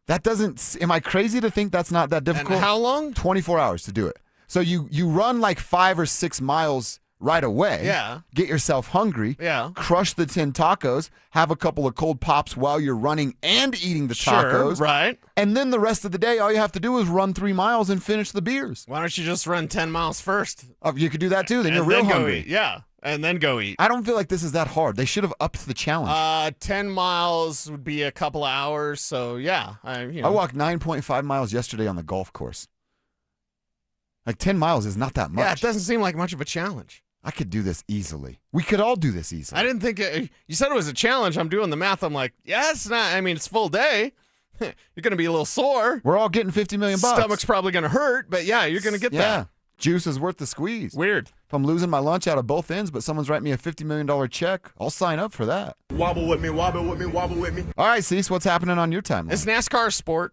That doesn't, am I crazy to think that's not that difficult? And how long? 24 hours to do it. So you run like 5 or 6 miles right away. Yeah. Get yourself hungry. Yeah. Crush the 10 tacos. Have a couple of cold pops while you're running and eating the tacos. Right. And then the rest of the day, all you have to do is run 3 miles and finish the beers. Why don't you just run 10 miles first? You could do that too. Then And you're real then go hungry. eat. Yeah. And then go eat. I don't feel like this is that hard. They should have upped the challenge. 10 miles would be a couple of hours. So, yeah. I walked 9.5 miles yesterday on the golf course. Like 10 miles is not that much. Yeah, it doesn't seem like much of a challenge. I could do this easily. We could all do this easily. I didn't think you said it was a challenge. I'm doing the math. I'm like, yeah, it's not. I mean, it's full day. You're going to be a little sore. We're all getting $50 million. Stomach's probably going to hurt, but yeah, you're going to get that. Juice is worth the squeeze. Weird. If I'm losing my lunch out of both ends, but someone's writing me a $50 million check, I'll sign up for that. Wobble with me, wobble with me, wobble with me. All right, Cease, what's happening on your timeline? Is NASCAR a sport?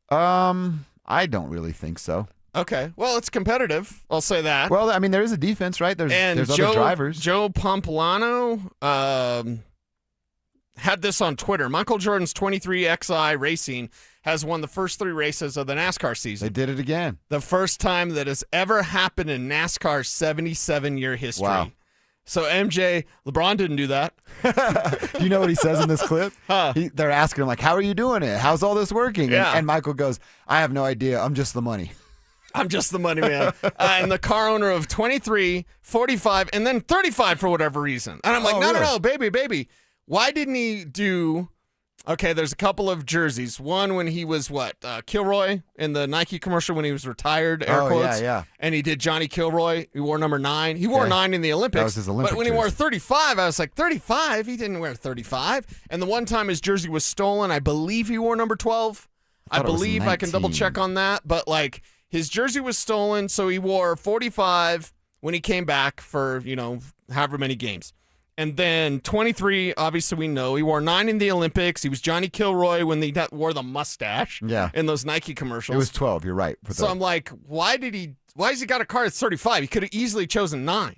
I don't really think so. Okay. Well, it's competitive. I'll say that. Well, I mean, there is a defense, right? There's other drivers. Joe Pomplano had this on Twitter. Michael Jordan's 23XI Racing has won the first 3 races of the NASCAR season. They did it again. The first time that has ever happened in NASCAR's 77-year history. Wow. So LeBron didn't do that. You know what he says in this clip? They're asking him, like, how are you doing it? How's all this working? Yeah. And Michael goes, I have no idea. I'm just the money. I'm just the money man. And the car owner of 23, 45, and then 35 for whatever reason. And I'm like, no, baby. Why didn't he do... Okay, there's a couple of jerseys. One when he was, Kilroy in the Nike commercial when he was retired, air quotes. Yeah. And he did Johnny Kilroy. He wore number 9. He wore 9 in the Olympics. That was his Olympic But when he jersey. wore 35, I was like, 35? He didn't wear 35. And the one time his jersey was stolen, I believe he wore number 12. I believe I can double check on that. But, his jersey was stolen, so he wore 45 when he came back for, however many games. And then 23, obviously we know. He wore 9 in the Olympics. He was Johnny Kilroy when he wore the mustache in those Nike commercials. It was 12, you're right. So I'm like, why has he got a car that's 35? He could have easily chosen 9.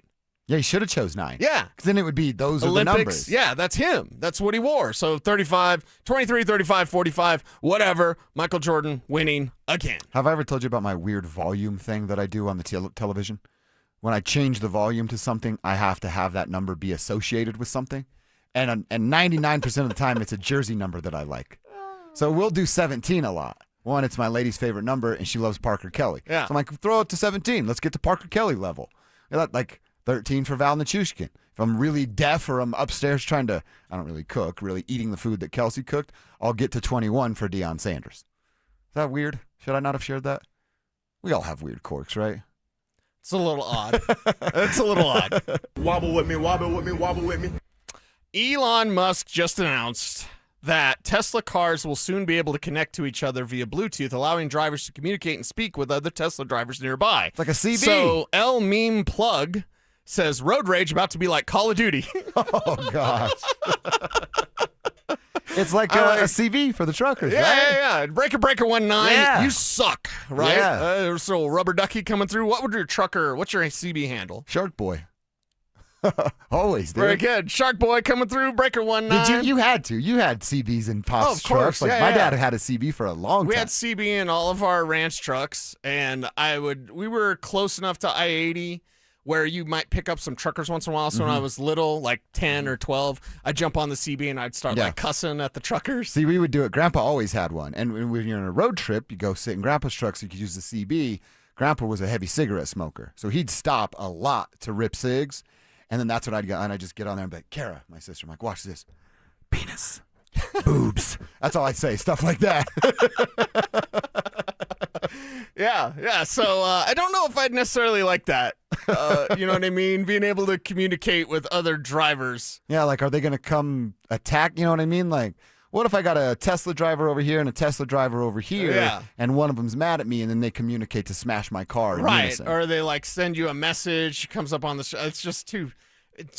Yeah, he should have chose 9. Yeah. Because then it would be those Olympics, are the numbers. yeah, that's him. That's what he wore. So 35, 23, 35, 45, whatever. Michael Jordan winning again. Have I ever told you about my weird volume thing that I do on the television? When I change the volume to something, I have to have that number be associated with something. And 99% of the time, it's a jersey number that I like. So we'll do 17 a lot. One, it's my lady's favorite number, and she loves Parker Kelly. Yeah. So I'm like, throw it to 17. Let's get to Parker Kelly level. Like 13 for Val Nichushkin. If I'm really deaf or I'm upstairs trying to, I don't really cook, really eating the food that Kelsey cooked, I'll get to 21 for Deion Sanders. Is that weird? Should I not have shared that? We all have weird quirks, right? It's a little odd. It's a little odd. Wobble with me, wobble with me, wobble with me. Elon Musk just announced that Tesla cars will soon be able to connect to each other via Bluetooth, allowing drivers to communicate and speak with other Tesla drivers nearby. It's like a CB. So L Meme Plug says road rage about to be like Call of Duty. Oh, gosh. It's like a CV for the truckers, right? Yeah. Breaker 19. Yeah. You suck, right? Yeah. There's a little rubber ducky coming through. What's your CB handle? Shark Boy. Always, dude. Very good. Shark Boy coming through. Breaker 19. Did you had CVs in Pop's of course. trucks. Like my dad had a CB for a long time. We had CB in all of our ranch trucks, and we were close enough to I-80 where you might pick up some truckers once in a while. So when I was little, like 10 or 12, I'd jump on the CB and I'd start like cussing at the truckers. See, we would do it. Grandpa always had one. And when you're on a road trip, you go sit in Grandpa's truck so you could use the CB. Grandpa was a heavy cigarette smoker. So he'd stop a lot to rip cigs. And then that's what I'd go. And I'd just get on there and be like, Kara, my sister, I'm like, watch this. Penis. Boobs. That's all I'd say. Stuff like that. Yeah. So I don't know if I'd necessarily like that. You know what I mean? Being able to communicate with other drivers. Yeah, like, are they going to come attack? You know what I mean? Like, what if I got a Tesla driver over here and a Tesla driver over here, and one of them's mad at me, and then they communicate to smash my car? Right. Or they like send you a message, comes up on the it's just too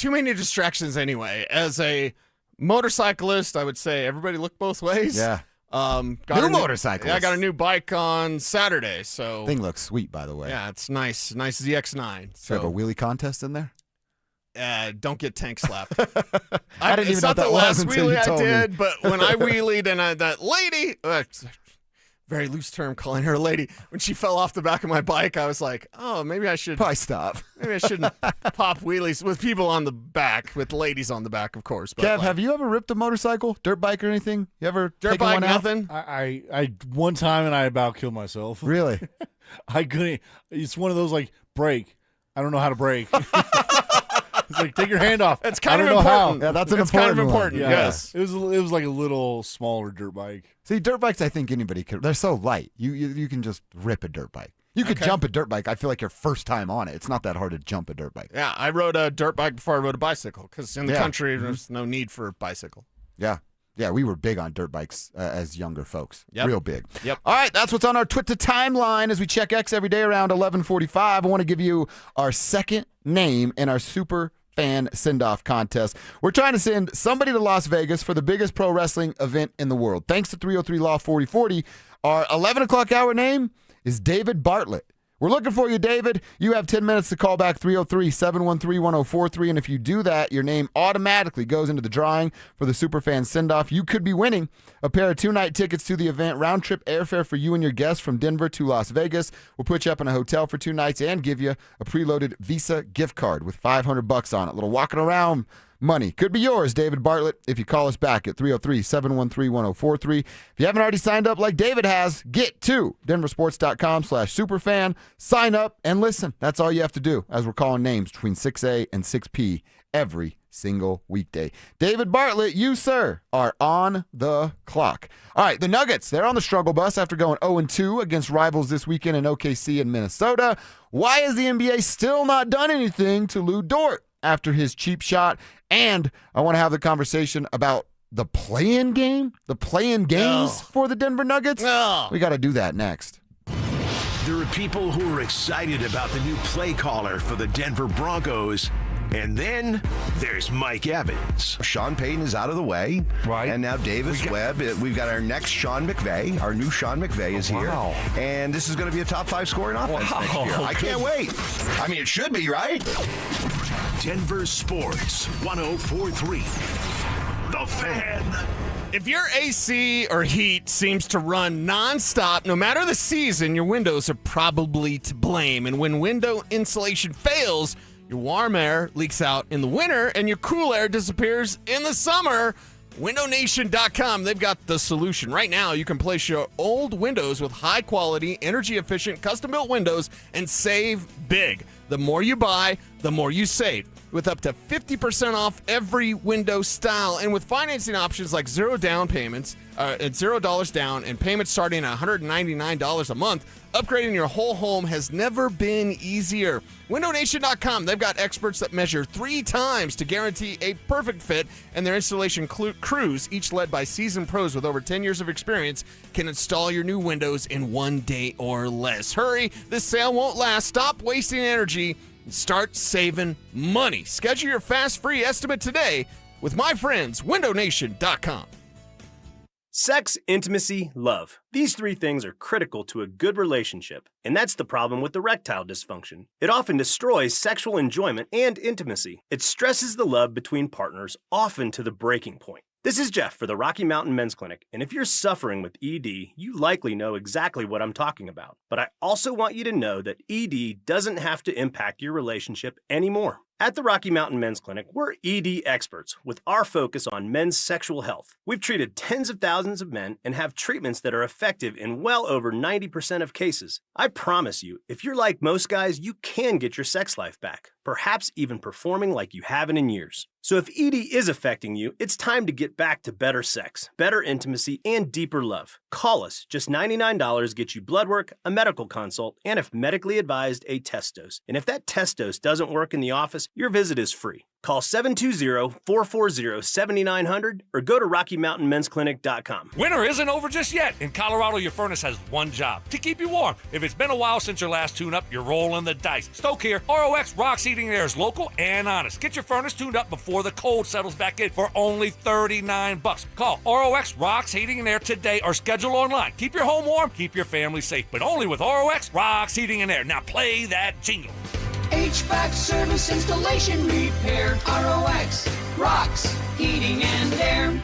many distractions anyway. As a motorcyclist, I would say everybody look both ways. Yeah. New motorcyclist. Yeah, I got a new bike on Saturday. So thing looks sweet, by the way. Yeah, it's nice. Nice ZX9. So have a wheelie contest in there? Don't get tank slapped. I didn't even know what that was until you told me. I did, but when I wheelied and that lady, very loose term calling her a lady, when she fell off the back of my bike, I was like, oh, maybe I should probably stop. Maybe I shouldn't pop wheelies with people on the back, with ladies on the back, of course. But Kev, have you ever ripped a motorcycle, dirt bike, or anything? You ever dirt taken bike? one out? Nothing. I one time and I about killed myself. Really? I couldn't. It's one of those like brake. I don't know how to brake. It's like, take your hand off. It's kind I of don't know important. how. Yeah, that's an it's important kind of one. important. Yeah. Yes. It was like a little smaller dirt bike. See, dirt bikes, I think anybody could. They're so light. You can just rip a dirt bike. You could jump a dirt bike. I feel like your first time on it. It's not that hard to jump a dirt bike. Yeah, I rode a dirt bike before I rode a bicycle because in the country there's no need for a bicycle. Yeah. Yeah, we were big on dirt bikes as younger folks. Yep. Real big. Yep. All right, that's what's on our Twitter timeline as we check X every day around 11:45. I want to give you our second name in our Super Fan Send-Off contest. We're trying to send somebody to Las Vegas for the biggest pro wrestling event in the world. Thanks to 303 Law 4040, our 11 o'clock hour name is David Bartlett. We're looking for you, David. You have 10 minutes to call back 303-713-1043, and if you do that, your name automatically goes into the drawing for the Superfan Send-Off. You could be winning a pair of 2-night tickets to the event, round-trip airfare for you and your guests from Denver to Las Vegas. We'll put you up in a hotel for 2 nights and give you a preloaded Visa gift card with $500 on it. A little walking around money. Could be yours, David Bartlett, if you call us back at 303-713-1043. If you haven't already signed up like David has, get to DenverSports.com/superfan. Sign up and listen. That's all you have to do as we're calling names between 6A and 6P every single weekday. David Bartlett, you, sir, are on the clock. All right, the Nuggets, they're on the struggle bus after going 0-2 against rivals this weekend in OKC and Minnesota. Why has the NBA still not done anything to Lou Dort after his cheap shot? And I want to have the conversation about the play-in game, the play-in games for the Denver Nuggets. We got to do that next. There are people who are excited about the new play caller for the Denver Broncos. And then there's Mike Evans. Sean Payton is out of the way. Right. And now Davis Webb. We've got our next Sean McVay. Our new Sean McVay is here. And this is going to be a top 5 scoring offense next year. I can't wait. I mean, it should be, right? Denver Sports 1043. The Fan. If your AC or heat seems to run nonstop, no matter the season, your windows are probably to blame. And when window insulation fails, your warm air leaks out in the winter and your cool air disappears in the summer. WindowNation.com, they've got the solution. Right now, you can place your old windows with high-quality, energy-efficient, custom-built windows and save big. The more you buy, the more you save. With up to 50% off every window style and with financing options like $0 down and payments starting at $199 a month, upgrading your whole home has never been easier. WindowNation.com, they've got experts that measure 3 times to guarantee a perfect fit, and their installation crews, each led by seasoned pros with over 10 years of experience, can install your new windows in 1 day or less. Hurry, this sale won't last. Stop wasting energy and start saving money. Schedule your fast free estimate today with my friends, WindowNation.com. Sex, intimacy, love. These three things are critical to a good relationship, and that's the problem with erectile dysfunction. It often destroys sexual enjoyment and intimacy. It stresses the love between partners, often to the breaking point. This is Jeff for the Rocky Mountain Men's Clinic, and if you're suffering with ED, you likely know exactly what I'm talking about. But I also want you to know that ED doesn't have to impact your relationship anymore. At the Rocky Mountain Men's Clinic, we're ED experts with our focus on men's sexual health. We've treated tens of thousands of men and have treatments that are effective in well over 90% of cases. I promise you, if you're like most guys, you can get your sex life back, perhaps even performing like you haven't in years. So if ED is affecting you, it's time to get back to better sex, better intimacy, and deeper love. Call us. Just $99 gets you blood work, a medical consult, and if medically advised, a test dose. And if that test dose doesn't work in the office, your visit is free. Call 720-440-7900 or go to RockyMountainMen'sClinic.com. Winter isn't over just yet. In Colorado, your furnace has one job: to keep you warm. If it's been a while since your last tune-up, you're rolling the dice. Stoke here. ROX Rocks Heating and Air is local and honest. Get your furnace tuned up before the cold settles back in for only $39. Call ROX Rocks Heating and Air today or schedule online. Keep your home warm, keep your family safe, but only with ROX Rocks Heating and Air. Now play that jingle. HVAC service, installation, repair. ROX rocks heating and air.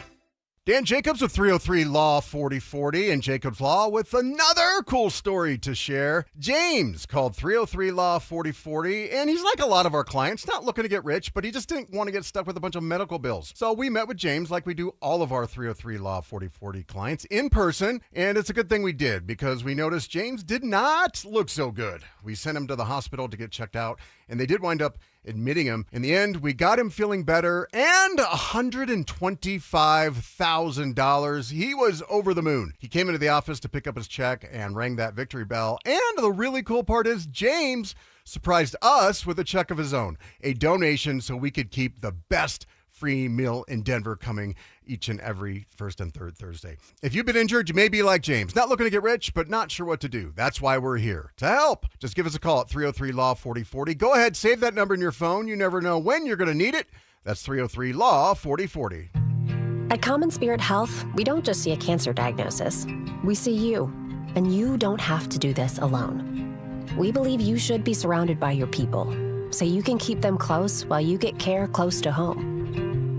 Dan Jacobs with 303 Law 4040 and Jacobs Law with another cool story to share. James called 303 Law 4040, and he's like a lot of our clients, not looking to get rich, but he just didn't want to get stuck with a bunch of medical bills. So we met with James like we do all of our 303 Law 4040 clients in person, and it's a good thing we did because we noticed James did not look so good. We sent him to the hospital to get checked out, and they did wind up admitting him. In the end, we got him feeling better and $125,000. He was over the moon. He came into the office to pick up his check and rang that victory bell. And the really cool part is James surprised us with a check of his own, a donation so we could keep the best free meal in Denver coming each and every first and third Thursday. If you've been injured, you may be like James, not looking to get rich, but not sure what to do. That's why we're here to help. Just give us a call at 303 Law 4040. Go ahead, save that number in your phone. You never know when you're going to need it. That's 303 Law 4040. At Common Spirit Health, we don't just see a cancer diagnosis. We see you, and you don't have to do this alone. We believe you should be surrounded by your people, so you can keep them close while you get care close to home.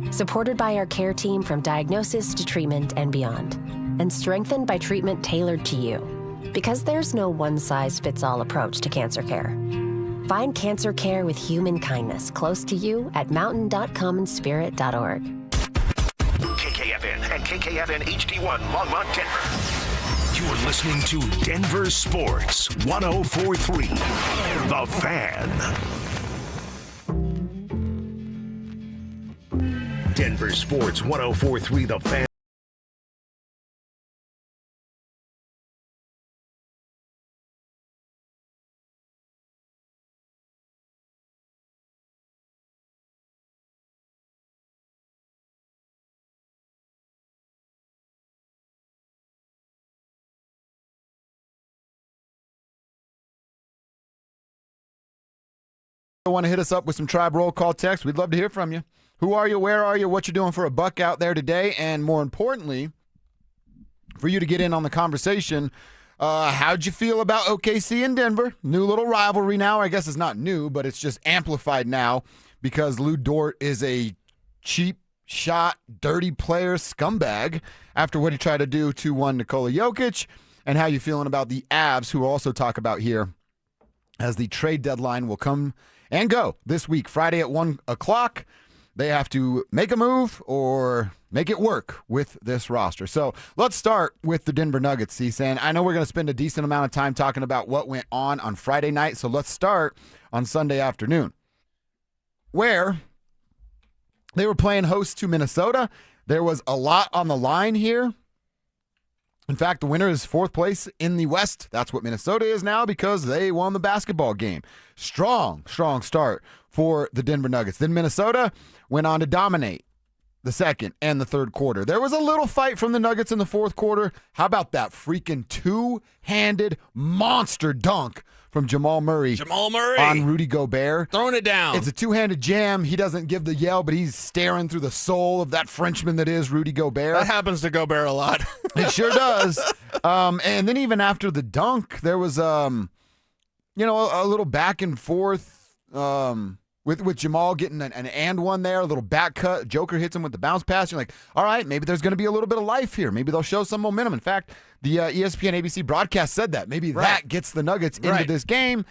Supported by our care team from diagnosis to treatment and beyond, and strengthened by treatment tailored to you. Because there's no one-size-fits-all approach to cancer care. Find cancer care with human kindness close to you at mountain.commonspirit.org. KKFN and KKFN HD1 Longmont, Denver. You're listening to Denver Sports 104.3 The Fan. Denver Sports 104.3 The Fan. Want to hit us up with some Tribe Roll Call text? We'd love to hear from you. Who are you? Where are you? What you doing for a buck out there today? And more importantly, for you to get in on the conversation, how'd you feel about OKC and Denver? New little rivalry now. I guess it's not new, but it's just amplified now because Lou Dort is a cheap shot, dirty player, scumbag after what he tried to do to one Nikola Jokic. And how you feeling about the Avs, who we'll also talk about here as the trade deadline will come and go this week, Friday at 1 o'clock. They have to make a move or make it work with this roster. So let's start with the Denver Nuggets, Cecil. I know we're going to spend a decent amount of time talking about what went on Friday night, so let's start on Sunday afternoon, where they were playing host to Minnesota. There was a lot on the line here. In fact, the winner is fourth place in the West. That's what Minnesota is now because they won the basketball game. Strong start for the Denver Nuggets. Then Minnesota went on to dominate the second and the third quarter. There was a little fight from the Nuggets in the fourth quarter. How about that freaking two-handed monster dunk from Jamal Murray on Rudy Gobert? Throwing it down. It's a two-handed jam. He doesn't give the yell, but he's staring through the soul of that Frenchman that is Rudy Gobert. That happens to Gobert a lot. It sure does. And then even after the dunk, there was, a little back and forth with Jamal getting an and one there, a little back cut. Joker hits him with the bounce pass. You're like, all right, maybe there's going to be a little bit of life here. Maybe they'll show some momentum. In fact, the ESPN ABC broadcast said that. Maybe that gets the Nuggets into this game.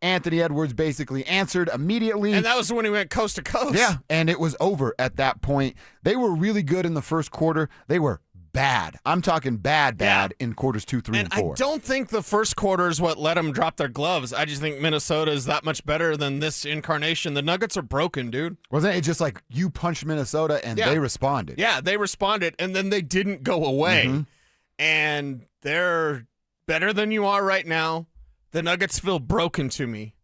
Anthony Edwards basically answered immediately. And that was when he went coast to coast. Yeah, and it was over at that point. They were really good in the first quarter. They were bad. I'm talking bad in quarters 2, 3, and 4. I don't think the first quarter is what let them drop their gloves. I just think Minnesota is that much better than this incarnation. The Nuggets are broken, dude. Wasn't it just like you punched Minnesota and they responded? Yeah, they responded, and then they didn't go away. And they're better than you are right now. The Nuggets feel broken to me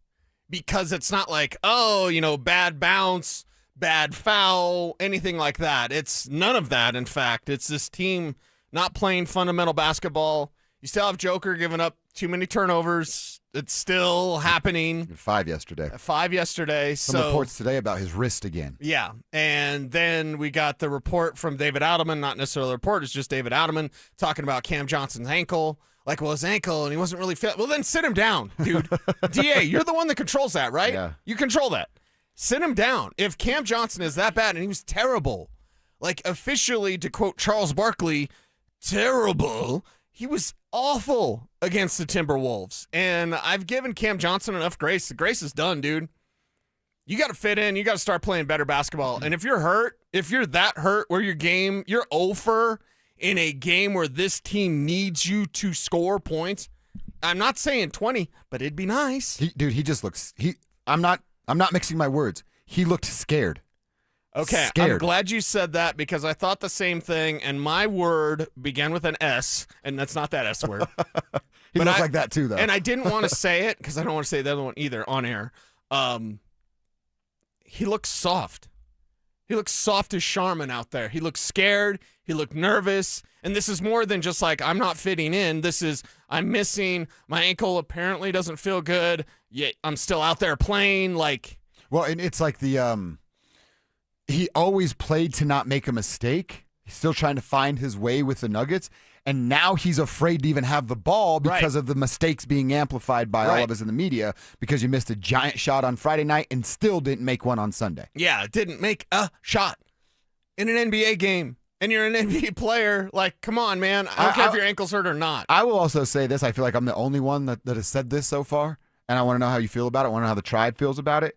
because it's not like, bad bounce, bad foul, anything like that. It's none of that, in fact. It's this team not playing fundamental basketball. You still have Joker giving up too many turnovers. It's still happening. 5 yesterday. Some reports today about his wrist again. Yeah, and then we got the report from David Adelman, not necessarily a report, it's just David Adelman talking about Cam Johnson's ankle. Like, well, his ankle, and he wasn't really fit. Well, then sit him down, dude. DA, you're the one that controls that, right? Yeah. You control that. Sit him down. If Cam Johnson is that bad, and he was terrible, like officially, to quote Charles Barkley, terrible, he was awful against the Timberwolves. And I've given Cam Johnson enough grace. The grace is done, dude. You got to fit in. You got to start playing better basketball. And if you're hurt, if you're that hurt where you're over in a game where this team needs you to score points, I'm not saying 20, but it'd be nice. He just looks. I'm not mixing my words. He looked scared. Okay, Scared. I'm glad you said that because I thought the same thing, and my word began with an S, and that's not that S word. He looked like that too, though. And I didn't want to say it because I don't want to say the other one either on air. He looks soft. He looks soft as Charmin out there. He looks scared. He looked nervous. And this is more than just like, I'm not fitting in. This is, I'm missing. My ankle apparently doesn't feel good. Yet I'm still out there playing. Well, and it's like he always played to not make a mistake. He's still trying to find his way with the Nuggets. And now he's afraid to even have the ball because of the mistakes being amplified by all of us in the media because you missed a giant shot on Friday night and still didn't make one on Sunday. Yeah, didn't make a shot in an NBA game. And you're an NBA player. Like, come on, man. I don't care if your ankle's hurt or not. I will also say this. I feel like I'm the only one that has said this so far. And I want to know how you feel about it. I want to know how the tribe feels about it.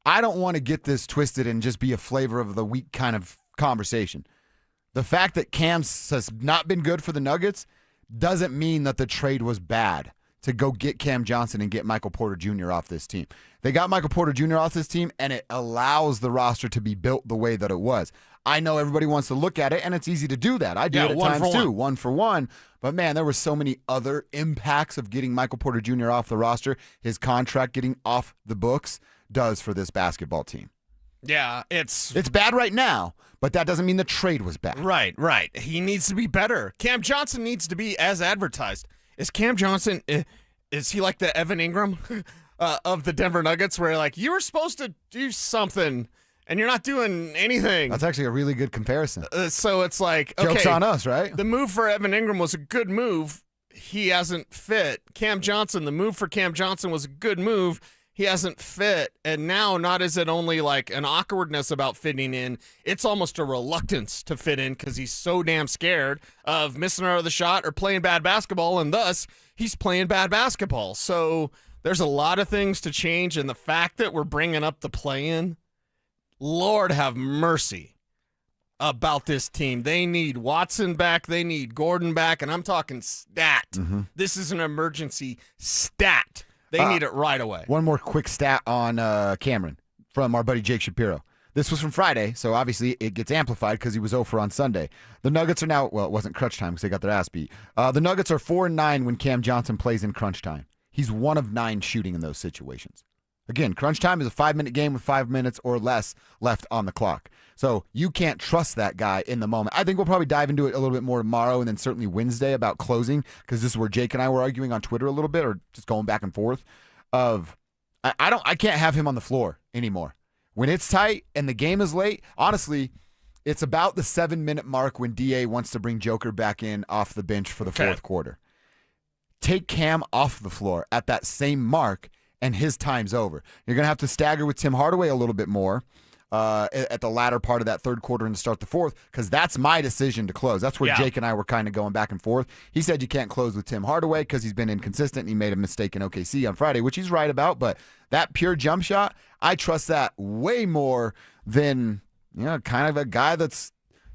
I don't want to get this twisted and just be a flavor of the week kind of conversation. The fact that Cam has not been good for the Nuggets doesn't mean that the trade was bad to go get Cam Johnson and get Michael Porter Jr. off this team. They got Michael Porter Jr. off this team, and it allows the roster to be built the way that it was. I know everybody wants to look at it, and it's easy to do that. I do it at times too, 1 for 1. But, man, there were so many other impacts of getting Michael Porter Jr. off the roster. His contract getting off the books does for this basketball team. Yeah, it's bad right now, but that doesn't mean the trade was bad. Right. He needs to be better. Cam Johnson needs to be as advertised. Is Cam Johnson, is he like the Evan Ingram of the Denver Nuggets where like you were supposed to do something and you're not doing anything? That's actually a really good comparison. So it's like, okay. Joke's on us, right? The move for Evan Ingram was a good move. He hasn't fit. Cam Johnson, the move for Cam Johnson was a good move. He hasn't fit, and now not is it only like an awkwardness about fitting in, it's almost a reluctance to fit in because he's so damn scared of missing out of the shot or playing bad basketball, and thus he's playing bad basketball. So there's a lot of things to change, and the fact that we're bringing up the play-in, Lord have mercy about this team. They need Watson back, they need Gordon back, and I'm talking stat. This is an emergency stat. They need it right away. One more quick stat on Cameron from our buddy Jake Shapiro. This was from Friday, so obviously it gets amplified because he was 0 for on Sunday. The Nuggets are now, well, it wasn't crunch time because they got their ass beat. The Nuggets are 4-9 when Cam Johnson plays in crunch time. He's 1 of 9 shooting in those situations. Again, crunch time is a 5-minute game with 5 minutes or less left on the clock. So you can't trust that guy in the moment. I think we'll probably dive into it a little bit more tomorrow and then certainly Wednesday about closing, because this is where Jake and I were arguing on Twitter a little bit, or just going back and forth of I can't have him on the floor anymore. When it's tight and the game is late, honestly, it's about the 7-minute mark when DA wants to bring Joker back in off the bench for the fourth quarter. Take Cam off the floor at that same mark, and his time's over. You're going to have to stagger with Tim Hardaway a little bit more at the latter part of that third quarter and to start the fourth, because that's my decision to close. That's where Jake and I were kind of going back and forth. He said you can't close with Tim Hardaway because he's been inconsistent and he made a mistake in OKC on Friday, which he's right about. But that pure jump shot, I trust that way more than kind of a guy that's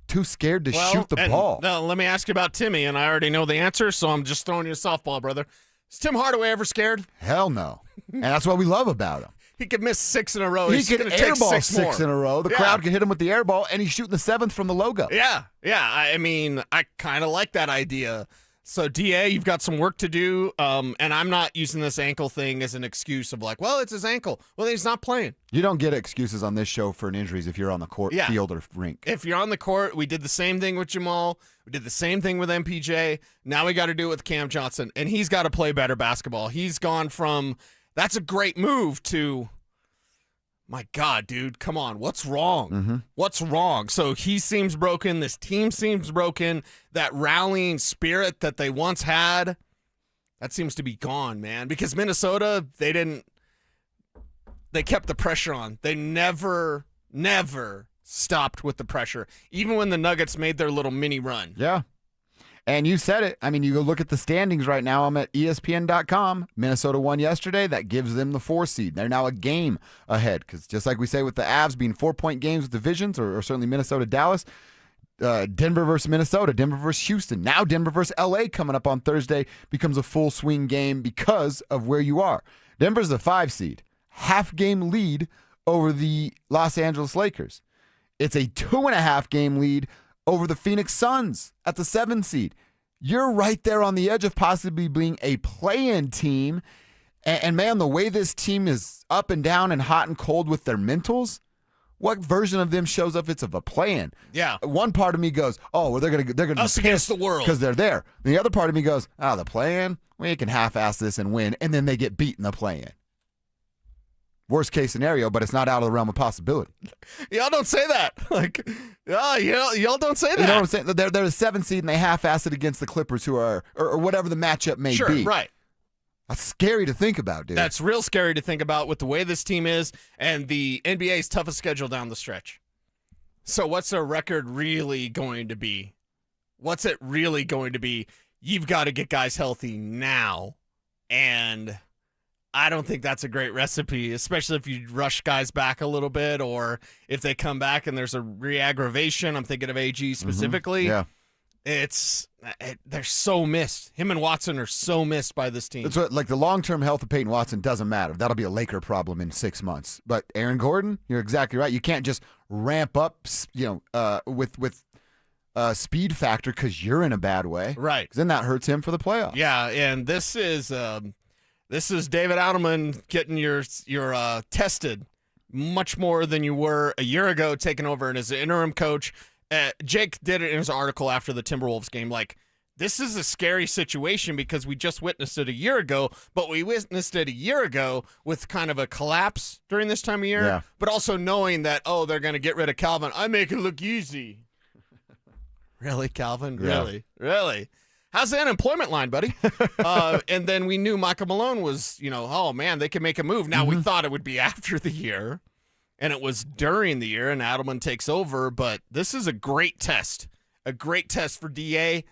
too scared to shoot the ball. Now, let me ask you about Timmy, and I already know the answer, so I'm just throwing you a softball, brother. Is Tim Hardaway ever scared? Hell no. And that's what we love about him. He could miss 6 in a row. He He's could gonna take airball 6 in a row. The crowd could hit him with the airball, and he's shooting the 7th from the logo. Yeah. I mean, I kind of like that idea. So, DA, you've got some work to do, and I'm not using this ankle thing as an excuse of like, well, it's his ankle. Well, he's not playing. You don't get excuses on this show for injuries if you're on the court, field, or rink. If you're on the court, we did the same thing with Jamal. We did the same thing with MPJ. Now we got to do it with Cam Johnson, and he's got to play better basketball. He's gone from, that's a great move, to, my God, dude, come on. What's wrong? Mm-hmm. What's wrong? So he seems broken. This team seems broken. That rallying spirit that they once had, that seems to be gone, man. Because Minnesota, they kept the pressure on. They never stopped with the pressure, even when the Nuggets made their little mini run. Yeah. And you said it. I mean, you go look at the standings right now. I'm at ESPN.com. Minnesota won yesterday. That gives them the 4 seed. They're now a game ahead, because just like we say with the Avs being 4-point games with divisions, or certainly Minnesota-Dallas, Denver versus Minnesota, Denver versus Houston, now Denver versus LA coming up on Thursday becomes a full swing game because of where you are. Denver's the 5 seed, half-game lead over the Los Angeles Lakers. It's a 2.5-game lead over the Phoenix Suns at the 7 seed. You're right there on the edge of possibly being a play-in team. And man, the way this team is up and down and hot and cold with their mentals, what version of them shows up it's of a play-in? Yeah. One part of me goes, oh, well, they're gonna us against the world because they're there. The other part of me goes, the play-in, we can half-ass this and win, and then they get beat in the play-in. Worst case scenario, but it's not out of the realm of possibility. Y'all don't say that. Y'all don't say that. You know what I'm saying? They're a 7 seed and they half-assed it against the Clippers, who are, or whatever the matchup may be. Sure, right. That's scary to think about, dude. That's real scary to think about with the way this team is and the NBA's toughest schedule down the stretch. So what's their record really going to be? What's it really going to be? You've got to get guys healthy now, and I don't think that's a great recipe, especially if you rush guys back a little bit, or if they come back and there's a re-aggravation. I'm thinking of AG specifically. Yeah. They're so missed. Him and Watson are so missed by this team. That's what, like, the long-term health of Payton Watson doesn't matter. That'll be a Laker problem in 6 months. But Aaron Gordon, you're exactly right. You can't just ramp up, with speed factor because you're in a bad way. Right. Because then that hurts him for the playoffs. Yeah, and this is David Adelman getting your tested much more than you were a year ago, taking over as an interim coach. Jake did it in his article after the Timberwolves game. Like, this is a scary situation because we just witnessed it a year ago, but we witnessed it a year ago with kind of a collapse during this time of year, but also knowing that, they're going to get rid of Calvin. I make it look easy. Really, Calvin? Yeah. Really? How's the unemployment line, buddy? And then we knew Michael Malone was, oh, man, they can make a move. Now, we thought it would be after the year, and it was during the year, and Adelman takes over. But this is a great test for DA.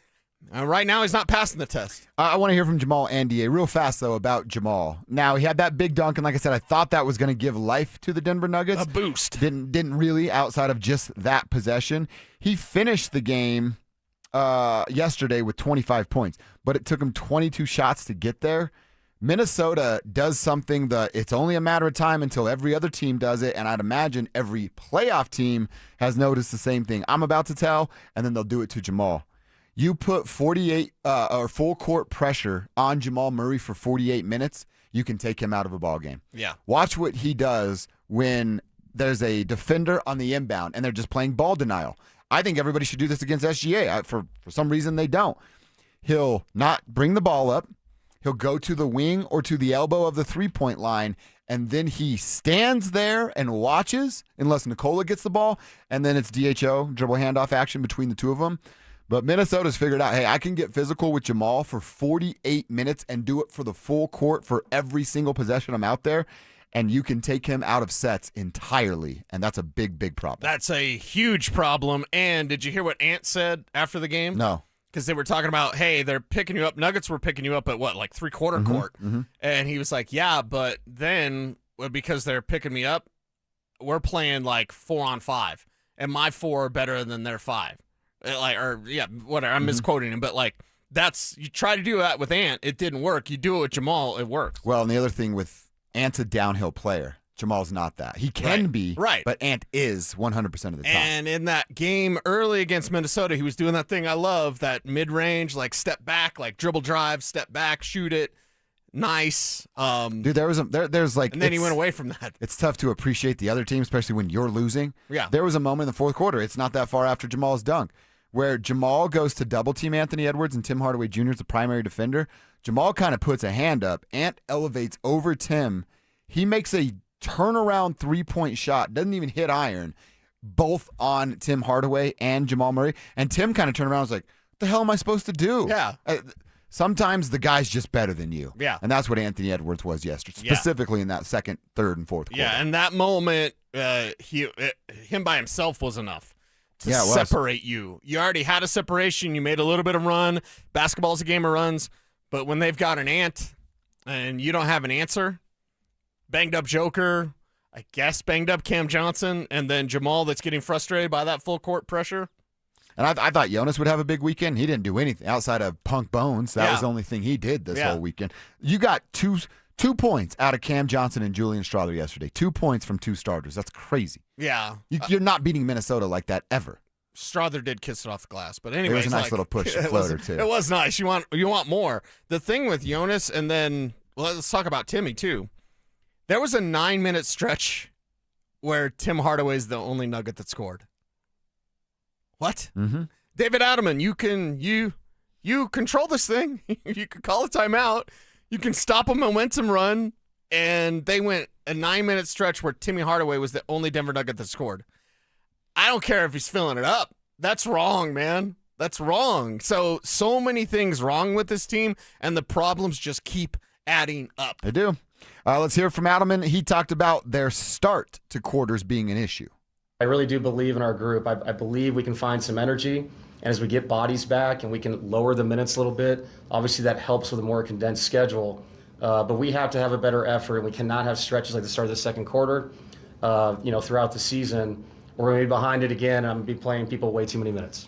Right now, he's not passing the test. I want to hear from Jamal and DA real fast, though, about Jamal. Now, he had that big dunk, and like I said, I thought that was going to give life to the Denver Nuggets. A boost. Didn't really, outside of just that possession. He finished the game yesterday with 25 points, but it took him 22 shots to get there. Minnesota does something that it's only a matter of time until every other team does it, and I'd imagine every playoff team has noticed the same thing I'm about to tell, and then they'll do it to Jamal. You put 48 or full court pressure on Jamal Murray for 48 minutes, you can take him out of a ball game. Yeah. Watch what he does when there's a defender on the inbound and they're just playing ball denial. I think everybody should do this against SGA. For some reason, they don't. He'll not bring the ball up. He'll go to the wing or to the elbow of the three-point line, and then he stands there and watches unless Nikola gets the ball, and then it's DHO, dribble handoff action between the two of them. But Minnesota's figured out, hey, I can get physical with Jamal for 48 minutes and do it for the full court for every single possession I'm out there, and you can take him out of sets entirely, and that's a big, big problem. That's a huge problem. And did you hear what Ant said after the game? No. Because they were talking about, hey, they're picking you up. Nuggets were picking you up at what, like three-quarter court? And he was like, yeah, but then because they're picking me up, we're playing like 4-on-5, and my 4 are better than their 5. Whatever. I'm misquoting him, but like you try to do that with Ant, it didn't work. You do it with Jamal, it works. Well, and the other thing with Ant's a downhill player. Jamal's not that. He can be, but Ant is 100% of the time. And in that game early against Minnesota, he was doing that thing I love, that mid-range, like step back, like dribble drive, step back, shoot it. Nice. Dude, there's like, and then he went away from that. It's tough to appreciate the other team, especially when you're losing. Yeah. There was a moment in the fourth quarter, it's not that far after Jamal's dunk, where Jamal goes to double team Anthony Edwards and Tim Hardaway Jr. is the primary defender. Jamal kind of puts a hand up. Ant elevates over Tim. He makes a turnaround three-point shot, doesn't even hit iron, both on Tim Hardaway and Jamal Murray. And Tim kind of turned around and was like, what the hell am I supposed to do? Yeah. Sometimes the guy's just better than you. Yeah. And that's what Anthony Edwards was yesterday, specifically in that second, third, and fourth quarter. Yeah, and that moment, him by himself was enough to Yeah, it was. separate you. You already had a separation. You made a little bit of run. Basketball's a game of runs. But when they've got an Ant and you don't have an answer, banged up Joker, I guess banged up Cam Johnson, and then Jamal that's getting frustrated by that full court pressure. And I thought Jonas would have a big weekend. He didn't do anything outside of Punk Bones. That was the only thing he did this whole weekend. You got two points out of Cam Johnson and Julian Strawther yesterday. 2 points from 2 starters. That's crazy. Yeah. You're not beating Minnesota like that ever. Strawther did kiss it off the glass, but anyway, it was a nice little push floater too. It was nice. You want more. The thing with Jonas, and then let's talk about Timmy too. There was a 9-minute stretch where Tim Hardaway's the only Nugget that scored. What? Mm-hmm. David Adelman, you control this thing. You can call a timeout. You can stop a momentum run, and they went a 9-minute stretch where Timmy Hardaway was the only Denver Nugget that scored. I don't care if he's filling it up. That's wrong, man. That's wrong. So many things wrong with this team, and the problems just keep adding up. They do. Let's hear from Adelman. He talked about their start to quarters being an issue. I really do believe in our group. I believe we can find some energy, and as we get bodies back and we can lower the minutes a little bit, obviously that helps with a more condensed schedule. But we have to have a better effort, and we cannot have stretches like the start of the second quarter. Throughout the season, we're going to be behind it again. I'm going to be playing people way too many minutes.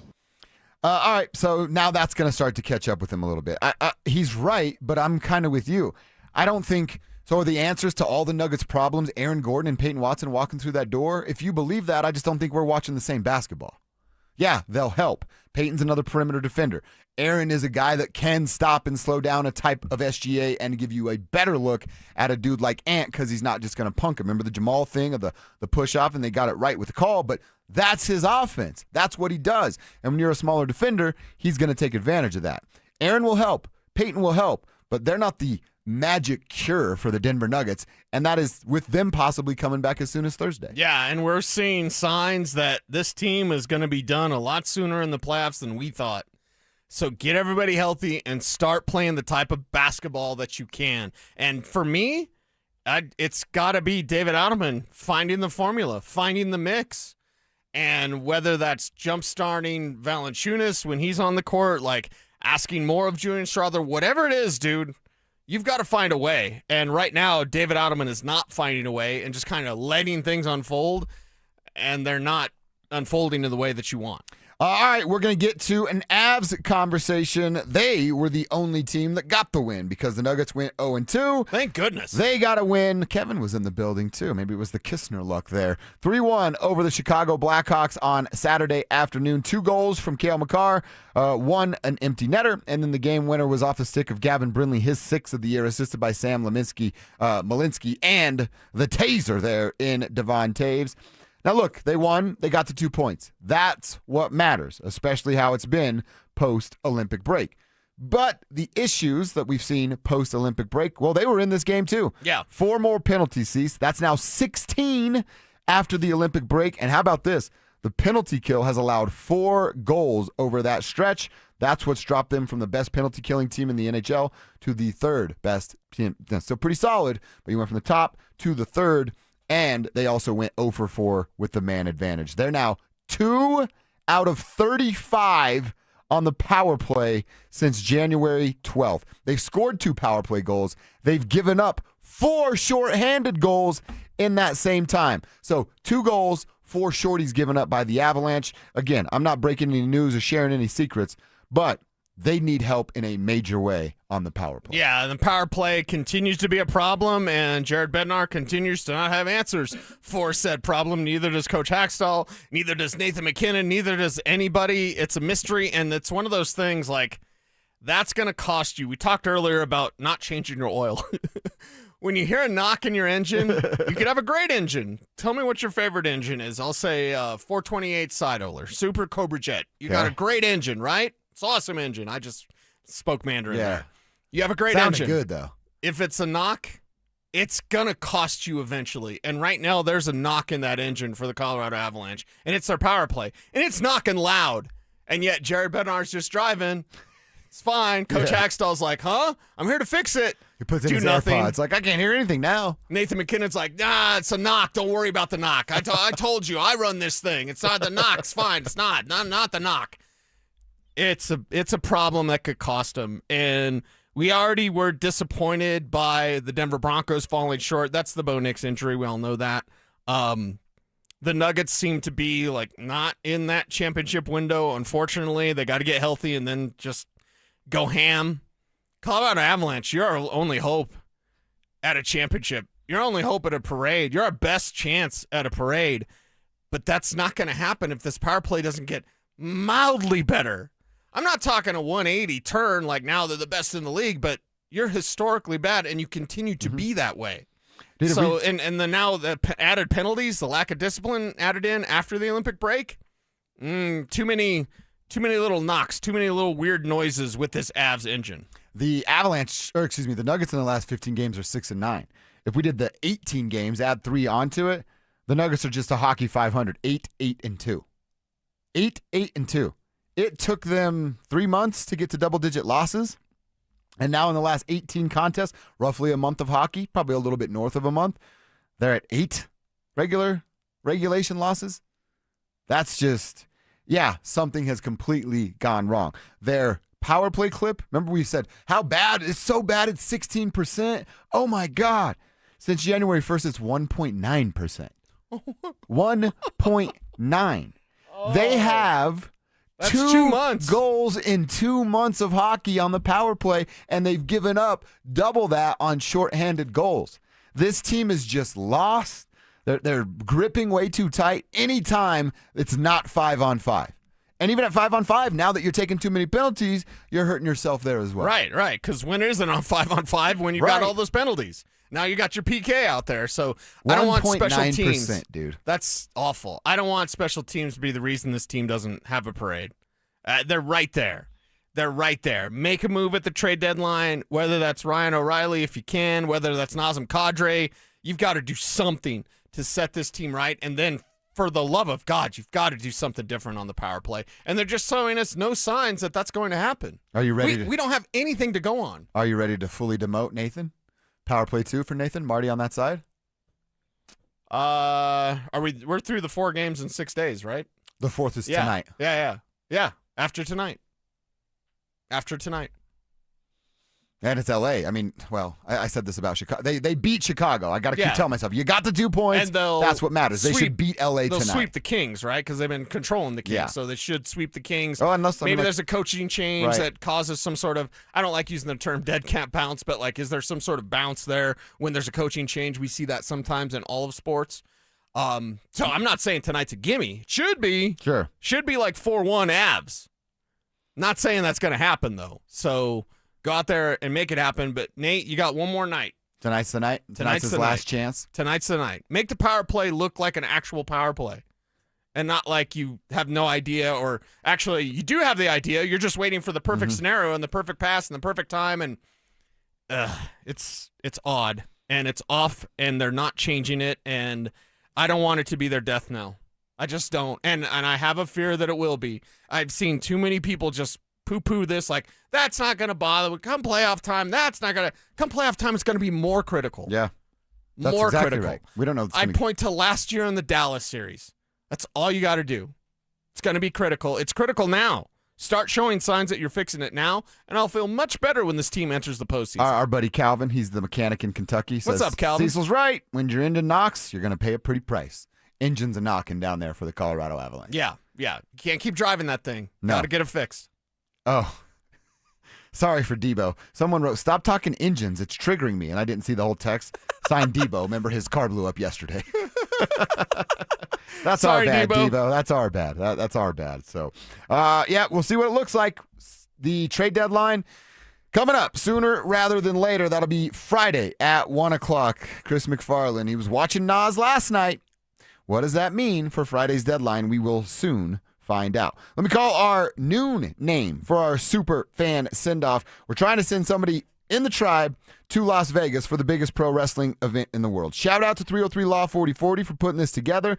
All right, so now that's going to start to catch up with him a little bit. He's right, but I'm kind of with you. I don't think – so are the answers to all the Nuggets' problems Aaron Gordon and Peyton Watson walking through that door? If you believe that, I just don't think we're watching the same basketball. Yeah, they'll help. Peyton's another perimeter defender. Aaron is a guy that can stop and slow down a type of SGA and give you a better look at a dude like Ant because he's not just going to punk him. Remember the Jamal thing of the push-off, and they got it right with the call, but that's his offense. That's what he does. And when you're a smaller defender, he's going to take advantage of that. Aaron will help. Peyton will help, but they're not the magic cure for the Denver Nuggets, and that is with them possibly coming back as soon as Thursday. Yeah, and we're seeing signs that this team is going to be done a lot sooner in the playoffs than we thought. So get everybody healthy and start playing the type of basketball that you can. And for me, it's got to be David Adelman finding the formula, finding the mix. And whether that's jump-starting Valanciunas when he's on the court, like asking more of Julian Strawther, whatever it is, dude, you've got to find a way. And right now, David Adelman is not finding a way and just kind of letting things unfold, and they're not unfolding in the way that you want. All right, we're going to get to an Avs conversation. They were the only team that got the win because the Nuggets went 0-2. Thank goodness. They got a win. Kevin was in the building, too. Maybe it was the Kistner luck there. 3-1 over the Chicago Blackhawks on Saturday afternoon. 2 goals from Cale Makar, 1 an empty netter, and then the game winner was off the stick of Gavin Brindley, his 6th of the year, assisted by Sam Malinsky, and the taser there in Devon Taves. Now, look, they won. They got the 2 points. That's what matters, especially how it's been post-Olympic break. But the issues that we've seen post-Olympic break, well, they were in this game too. Yeah. 4 more penalties, Cease. That's now 16 after the Olympic break. And how about this? The penalty kill has allowed 4 goals over that stretch. That's what's dropped them from the best penalty killing team in the NHL to the 3rd best team. That's still pretty solid, but you went from the top to the 3rd. And they also went 0-for-4 with the man advantage. They're now 2 out of 35 on the power play since January 12th. They've scored 2 power play goals. They've given up 4 shorthanded goals in that same time. So 2 goals, 4 shorties given up by the Avalanche. Again, I'm not breaking any news or sharing any secrets, but they need help in a major way on the power play. Yeah, the power play continues to be a problem, and Jared Bednar continues to not have answers for said problem. Neither does Coach Hackstall, neither does Nathan McKinnon, neither does anybody. It's a mystery, and it's one of those things like that's going to cost you. We talked earlier about not changing your oil. When you hear a knock in your engine, you could have a great engine. Tell me what your favorite engine is. I'll say 428 side oiler, Super Cobra Jet. You got a great engine, right? It's an awesome engine. I just spoke Mandarin there. You have a great Sounded engine. good, though. If it's a knock, it's going to cost you eventually. And right now, there's a knock in that engine for the Colorado Avalanche, and it's their power play. And it's knocking loud. And yet, Jared Bednar's just driving. It's fine. Coach Hackstall's like, huh? I'm here to fix it. He puts in Do his nothing. AirPods. Like, I can't hear anything now. Nathan McKinnon's like, nah, it's a knock. Don't worry about the knock. I told you, I run this thing. It's not the knock. It's fine. It's not the knock. It's a problem that could cost them. And we already were disappointed by the Denver Broncos falling short. That's the Bo Nix injury. We all know that. The Nuggets seem to be like not in that championship window. Unfortunately, they got to get healthy and then just go ham. Colorado Avalanche, you're our only hope at a championship. Your only hope at a parade. You're our best chance at a parade. But that's not going to happen if this power play doesn't get mildly better. I'm not talking a 180 turn like now they're the best in the league, but you're historically bad and you continue to be that way. And then now the added penalties, the lack of discipline added in after the Olympic break, too many little knocks, too many little weird noises with this Avs engine. The the Nuggets in the last 15 games are 6-9. If we did the 18 games, add 3 onto it, the Nuggets are just a hockey 500, 8-8-2. 8-8-2. It took them 3 months to get to double-digit losses. And now in the last 18 contests, roughly a month of hockey, probably a little bit north of a month, they're at 8 regulation losses. That's just, something has completely gone wrong. Their power play clip, remember we said, how bad? It's so bad it's 16%. Oh, my God. Since January 1st, it's 1.9%. 1.9. They have... That's 2 months. Goals in 2 months of hockey on the power play, and they've given up double that on shorthanded goals. This team is just lost. They're gripping way too tight anytime it's not 5-on-5. And even at 5-on-5, now that you're taking too many penalties, you're hurting yourself there as well. Right. Because when isn't on 5-on-5 when you got all those penalties? Now you got your PK out there. So I don't want special teams. Dude. That's awful. I don't want special teams to be the reason this team doesn't have a parade. They're right there. They're right there. Make a move at the trade deadline, whether that's Ryan O'Reilly if you can, whether that's Nazem Kadri. You've got to do something to set this team right. And then, for the love of God, you've got to do something different on the power play. And they're just showing us no signs that that's going to happen. Are you ready? We don't have anything to go on. Are you ready to fully demote Nathan? Power play 2 for Nathan. Marty on that side? We're through the 4 games in 6 days, right? The 4th is tonight. Yeah. After tonight. And it's L.A. I mean, well, I said this about Chicago. They beat Chicago. I got to Yeah. keep telling myself, you got the 2 points. And they'll That's what matters. They should beat L.A. They'll tonight. sweep the Kings, right? Because they've been controlling the Kings, Yeah. so they should sweep the Kings. Oh, unless maybe there's a coaching change Right. that causes some sort of, I don't like using the term dead cat bounce, but like, is there some sort of bounce there when there's a coaching change? We see that sometimes in all of sports. So I'm not saying tonight's a gimme. It should be. Sure. Should be like 4-1 Avs. Not saying that's going to happen, though. So go out there and make it happen. But, Nate, you got one more night. Tonight's the night? Tonight's his the last night. chance? Tonight's the night. Make the power play look like an actual power play and not like you have no idea, or actually you do have the idea. You're just waiting for the perfect scenario and the perfect pass and the perfect time. And it's odd and it's off and they're not changing it. And I don't want it to be their death knell. I just don't. And I have a fear that it will be. I've seen too many people just poo-poo this like, that's not going to bother. Come playoff time, that's not going to. Come playoff time, it's going to be more critical. Yeah. That's More exactly critical. right. We don't know. I point to last year in the Dallas series. That's all you got to do. It's going to be critical. It's critical now. Start showing signs that you're fixing it now, and I'll feel much better when this team enters the postseason. Our buddy Calvin, he's the mechanic in Kentucky. What's says, up, Calvin? Cecil's right. When your engine knocks, you're going to pay a pretty price. Engines are knocking down there for the Colorado Avalanche. Yeah. You can't keep driving that thing. No. Got to get it fixed. Oh, sorry for Debo. Someone wrote, stop talking engines. It's triggering me. And I didn't see the whole text. Signed Debo. Remember his car blew up yesterday. That's Sorry, our bad, Debo. Debo. That's our bad. That's our bad. So, yeah, we'll see what it looks like. The trade deadline coming up sooner rather than later. That'll be Friday at 1 o'clock. Chris McFarland, he was watching Nas last night. What does that mean for Friday's deadline? We will soon find out. Let me call our noon name for our super fan send-off. We're trying to send somebody in the tribe to Las Vegas for the biggest pro wrestling event in the world. Shout out to 303 Law 4040 for putting this together.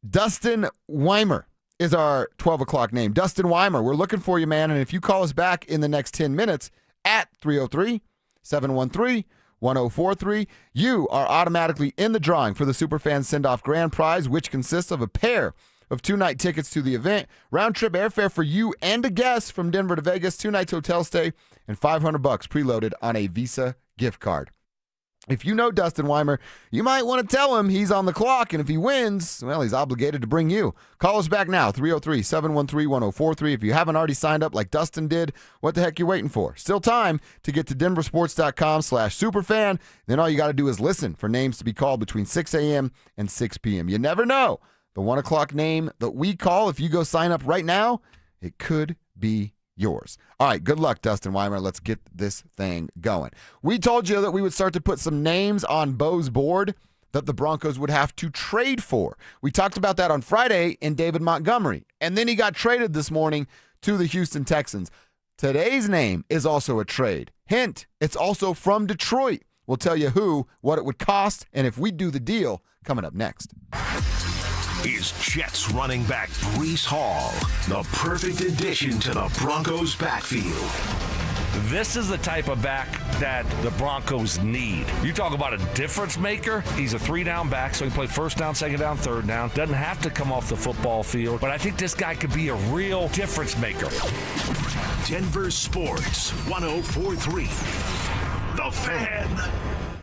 Dustin Weimer is our 12 o'clock name. Dustin Weimer, we're looking for you, man. And if you call us back in the next 10 minutes at 303-713-1043, you are automatically in the drawing for the Superfan Send-Off Grand Prize, which consists of a pair of 2-night tickets to the event, round-trip airfare for you and a guest from Denver to Vegas, 2 nights hotel stay, and $500 preloaded on a Visa gift card. If you know Dustin Weimer, you might want to tell him he's on the clock, and if he wins, well, he's obligated to bring you. Call us back now, 303-713-1043. If you haven't already signed up like Dustin did, what the heck you waiting for? Still time to get to DenverSports.com/superfan. Then all you got to do is listen for names to be called between 6 a.m. and 6 p.m. You never know. The 1 o'clock name that we call, if you go sign up right now, it could be yours. All right, good luck, Dustin Weimer. Let's get this thing going. We told you that we would start to put some names on Bo's board that the Broncos would have to trade for. We talked about that on Friday in David Montgomery, and then he got traded this morning to the Houston Texans. Today's name is also a trade. Hint, it's also from Detroit. We'll tell you who, what it would cost, and if we do the deal, coming up next. Is Jets running back Breece Hall the perfect addition to the Broncos' backfield? This is the type of back that the Broncos need. You talk about a difference maker. He's a 3-down back, so he can play first down, second down, third down. Doesn't have to come off the football field, but I think this guy could be a real difference maker. Denver Sports 104.3. The Fan.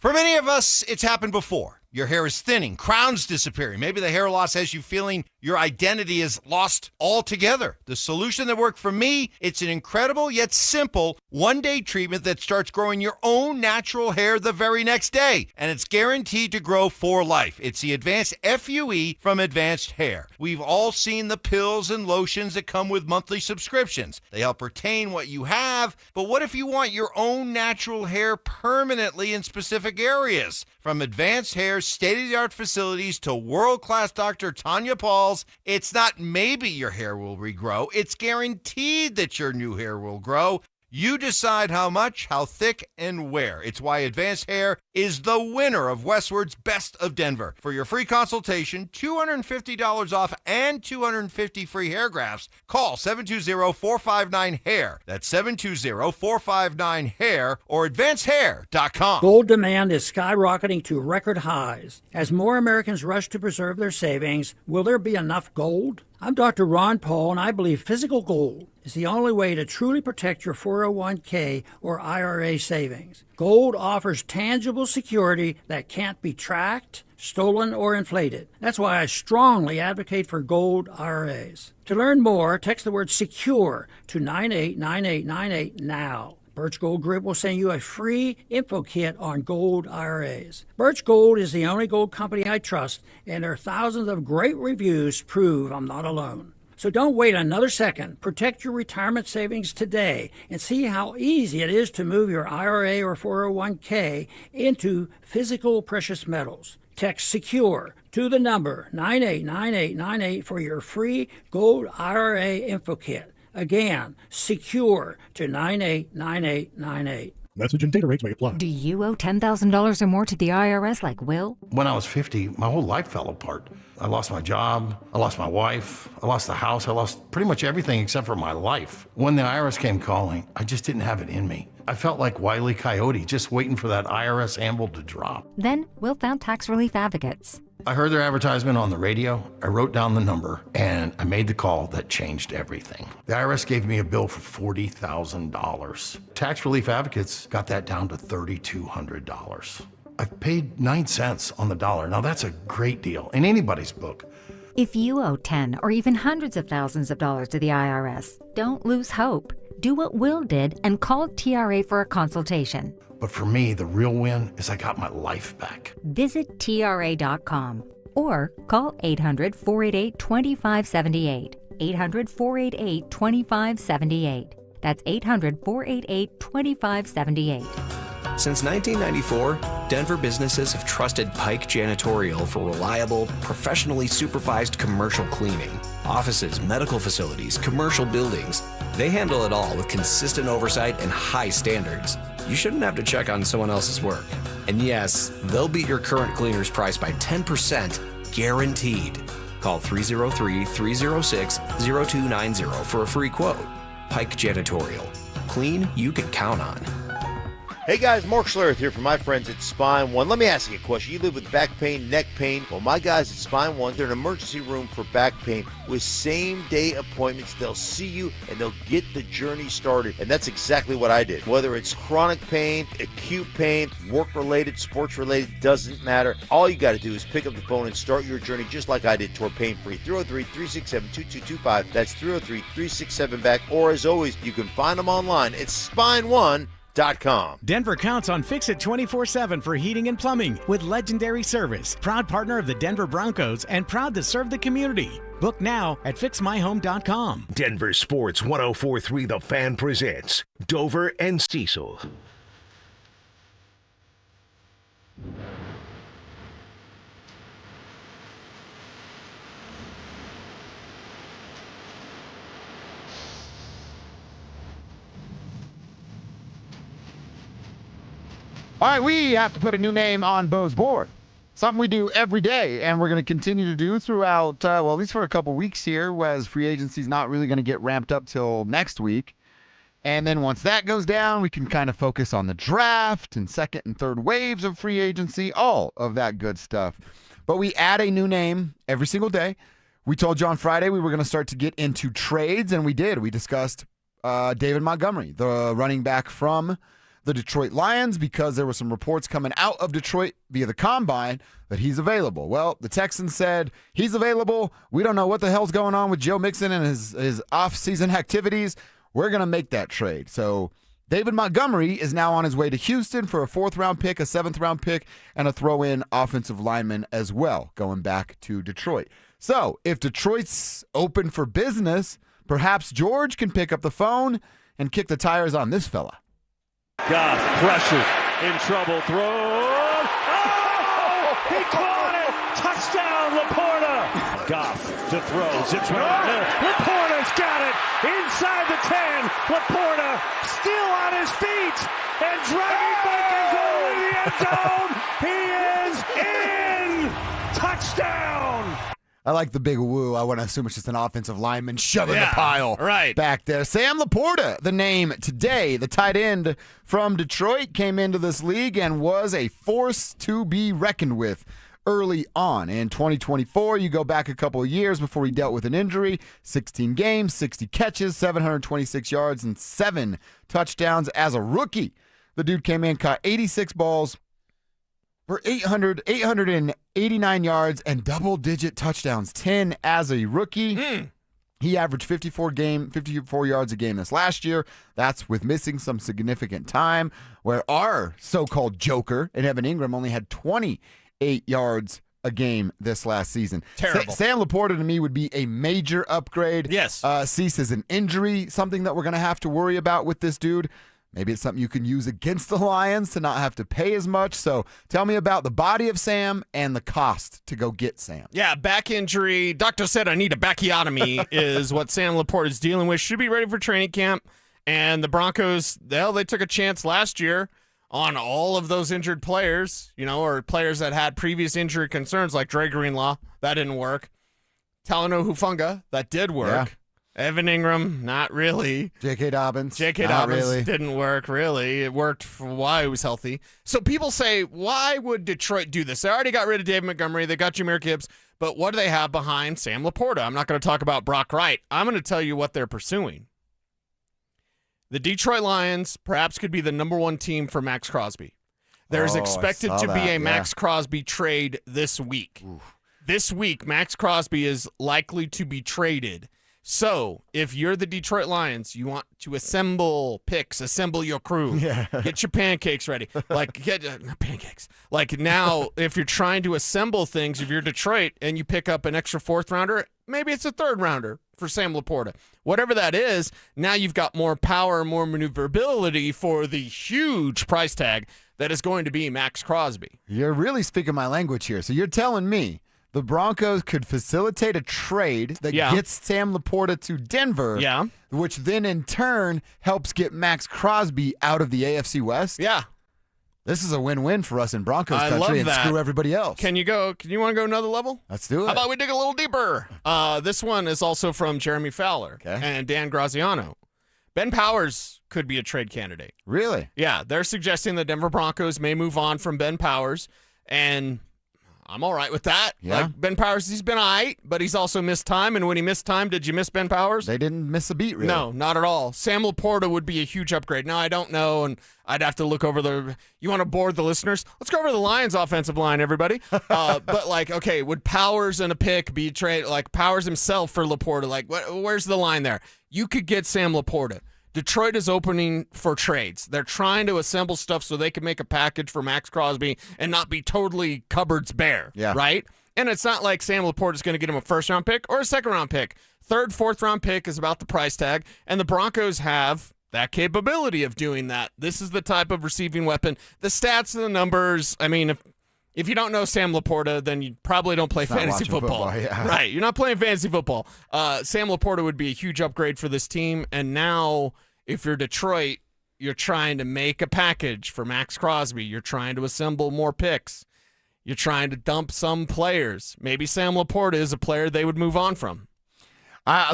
For many of us, it's happened before. Your hair is thinning, crowns disappearing. Maybe the hair loss has you feeling your identity is lost altogether. The solution that worked for me, it's an incredible yet simple one-day treatment that starts growing your own natural hair the very next day. And it's guaranteed to grow for life. It's the Advanced FUE from Advanced Hair. We've all seen the pills and lotions that come with monthly subscriptions. They help retain what you have, but what if you want your own natural hair permanently in specific areas? From Advanced Hair's state-of-the-art facilities to world-class Dr. Tanya Paul's, it's not maybe your hair will regrow. It's guaranteed that your new hair will grow. You decide how much, how thick, and where. It's why Advanced Hair is the winner of Westward's Best of Denver. For your free consultation, $250 off and 250 free hair grafts, call 720-459-HAIR. That's 720-459-HAIR or advancedhair.com. Gold demand is skyrocketing to record highs. As more Americans rush to preserve their savings, will there be enough gold? I'm Dr. Ron Paul, and I believe physical gold is the only way to truly protect your 401k or IRA savings. Gold offers tangible security that can't be tracked, stolen, or inflated. That's why I strongly advocate for gold IRAs. To learn more, text the word SECURE to 989898 now. Birch Gold Group will send you a free info kit on gold IRAs. Birch Gold is the only gold company I trust, and their thousands of great reviews prove I'm not alone. So don't wait another second. Protect your retirement savings today and see how easy it is to move your IRA or 401k into physical precious metals. Text SECURE to the number 989898 for your free gold IRA info kit. Again, SECURE to 989898. Message and data rates may apply. Do you owe $10,000 or more to the IRS like Will? When I was 50, my whole life fell apart. I lost my job, I lost my wife, I lost the house, I lost pretty much everything except for my life. When the IRS came calling, I just didn't have it in me. I felt like Wile E. Coyote, just waiting for that IRS anvil to drop. Then Will found tax relief advocates. I heard their advertisement on the radio, I wrote down the number, and I made the call that changed everything. The IRS gave me a bill for $40,000. Tax Relief Advocates got that down to $3,200. I've paid 9 cents on the dollar. Now that's a great deal in anybody's book. If you owe 10 or even hundreds of thousands of dollars to the IRS, don't lose hope. Do what Will did and call TRA for a consultation. But for me, the real win is I got my life back. Visit TRA.com or call 800-488-2578. 800-488-2578. That's 800-488-2578. Since 1994, Denver businesses have trusted Pike Janitorial for reliable, professionally supervised commercial cleaning. Offices, medical facilities, commercial buildings. They handle it all with consistent oversight and high standards. You shouldn't have to check on someone else's work. And yes, they'll beat your current cleaner's price by 10%, guaranteed. Call 303-306-0290 for a free quote. Pike Janitorial. Clean you can count on. Hey guys, Mark Schlereth here from my friends at Spine One. Let me ask you a question. You live with back pain, neck pain. Well, my guys at Spine One, they're an emergency room for back pain with same-day appointments. They'll see you and they'll get the journey started. And that's exactly what I did. Whether it's chronic pain, acute pain, work-related, sports-related, doesn't matter. All you got to do is pick up the phone and start your journey just like I did toward pain-free. 303-367-2225. That's 303-367-BACK. Or as always, you can find them online at SpineOne.com. Denver counts on Fix It 24/7 for heating and plumbing with legendary service. Proud partner of the Denver Broncos and proud to serve the community. Book now at fixmyhome.com. Denver Sports 104.3 The Fan presents Dover and Cecil. All right, we have to put a new name on Bo's board. Something we do every day, and we're going to continue to do throughout, at least for a couple weeks here, as free agency is not really going to get ramped up till next week. And then once that goes down, we can kind of focus on the draft and second and third waves of free agency, all of that good stuff. But we add a new name every single day. We told you on Friday we were going to start to get into trades, and we did. We discussed David Montgomery, the running back from the Detroit Lions, because there were some reports coming out of Detroit via the Combine that he's available. Well, the Texans said he's available. We don't know what the hell's going on with Joe Mixon and his off-season activities. We're going to make that trade. So David Montgomery is now on his way to Houston for a 4th-round pick, a 7th-round pick, and a throw-in offensive lineman as well, going back to Detroit. So if Detroit's open for business, perhaps George can pick up the phone and kick the tires on this fella. Goff, pressure, in trouble, throw. Oh! He caught it! Touchdown, Laporta! Goff to throw, zips right in there. Laporta's got it! Inside the 10, Laporta still on his feet and dragging back his goal in the end zone. He is in! Touchdown! I like the big woo. I want to assume it's just an offensive lineman shoving the Yeah, pile right. back there. Sam Laporta, the name today. The tight end from Detroit came into this league and was a force to be reckoned with early on. In 2024, you go back a couple of years before he dealt with an injury, 16 games, 60 catches, 726 yards, and 7 touchdowns as a rookie. The dude came in, caught 86 balls for 889 yards and double-digit touchdowns, 10 as a rookie. He averaged 54 yards a game this last year. That's with missing some significant time, where our so-called joker in Evan Ingram only had 28 yards a game this last season. Terrible. Sam Laporta to me would be a major upgrade. Yes. Cease is an injury, something that we're going to have to worry about with this dude. Maybe it's something you can use against the Lions to not have to pay as much. So tell me about the body of Sam and the cost to go get Sam. Yeah, back injury. Doctor said I need a backiotomy is what Sam Laporta is dealing with. Should be ready for training camp. And the Broncos, they took a chance last year on all of those injured players, or players that had previous injury concerns like Dre Greenlaw. That didn't work. Talanoa Hufanga, that did work. Yeah. Evan Ingram, not really. J.K. Dobbins. J.K. Not Dobbins really. didn't work, really. It worked for while he was healthy. So people say, why would Detroit do this? They already got rid of Dave Montgomery. They got Jahmyr Gibbs. But what do they have behind Sam Laporta? I'm not going to talk about Brock Wright. I'm going to tell you what they're pursuing. The Detroit Lions perhaps could be the number one team for Max Crosby. There's expected to be a Max Crosby trade this week. Oof. This week, Max Crosby is likely to be traded. So, if you're the Detroit Lions, you want to assemble picks, assemble your crew, get your pancakes ready. Not pancakes. Like now, if you're trying to assemble things, if you're Detroit and you pick up an extra 4th rounder, maybe it's a 3rd rounder for Sam Laporta. Whatever that is, now you've got more power, more maneuverability for the huge price tag that is going to be Max Crosby. You're really speaking my language here. So you're telling me the Broncos could facilitate a trade that gets Sam Laporta to Denver, which then in turn helps get Max Crosby out of the AFC West? Yeah. This is a win-win for us in Broncos country love and that. screw everybody else. Can you want to go another level? Let's do it. How about we dig a little deeper? This one is also from Jeremy Fowler and Dan Graziano. Ben Powers could be a trade candidate. Really? Yeah, they're suggesting the Denver Broncos may move on from Ben Powers, and I'm all right with that. Yeah. Like Ben Powers, he's been all right, but he's also missed time. And when he missed time, did you miss Ben Powers? They didn't miss a beat, really. No, not at all. Sam Laporta would be a huge upgrade. Now, I don't know, and I'd have to look over you want to board the listeners? Let's go over the Lions' offensive line, everybody. But, okay, would Powers and a pick be traded? Like, Powers himself for Laporta? Like, where's the line there? You could get Sam Laporta. Detroit is opening for trades. They're trying to assemble stuff so they can make a package for Max Crosby and not be totally cupboards bare, right? And it's not like Sam Laporta is going to get him a 1st-round pick or a 2nd-round pick. 3rd, 4th-round pick is about the price tag, and the Broncos have that capability of doing that. This is the type of receiving weapon. The stats and the numbers, I mean, if you don't know Sam Laporta, then you probably don't play fantasy football. Right, you're not playing fantasy football. Sam Laporta would be a huge upgrade for this team, and now if you're Detroit, you're trying to make a package for Max Crosby. You're trying to assemble more picks. You're trying to dump some players. Maybe Sam Laporta is a player they would move on from.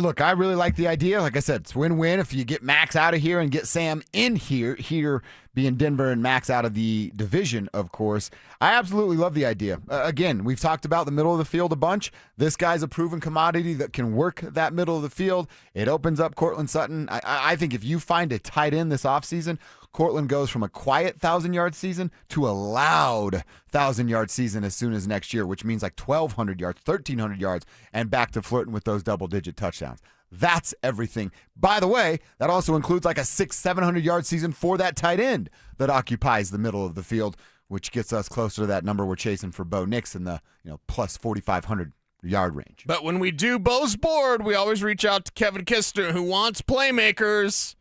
Look, I really like the idea. Like I said, it's win-win if you get Max out of here and get Sam in here being Denver and Max out of the division, of course. I absolutely love the idea. Again, we've talked about the middle of the field a bunch. This guy's a proven commodity that can work that middle of the field. It opens up Courtland Sutton. I think if you find a tight end this offseason, Courtland goes from a quiet 1,000-yard season to a loud 1,000-yard season as soon as next year, which means like 1,200 yards, 1,300 yards, and back to flirting with those double-digit touchdowns. That's everything. By the way, that also includes like a 600-700-yard season for that tight end that occupies the middle of the field, which gets us closer to that number we're chasing for Bo Nix in the plus 4,500-yard range. But when we do Bo's board, we always reach out to Kevin Kistner, who wants playmakers.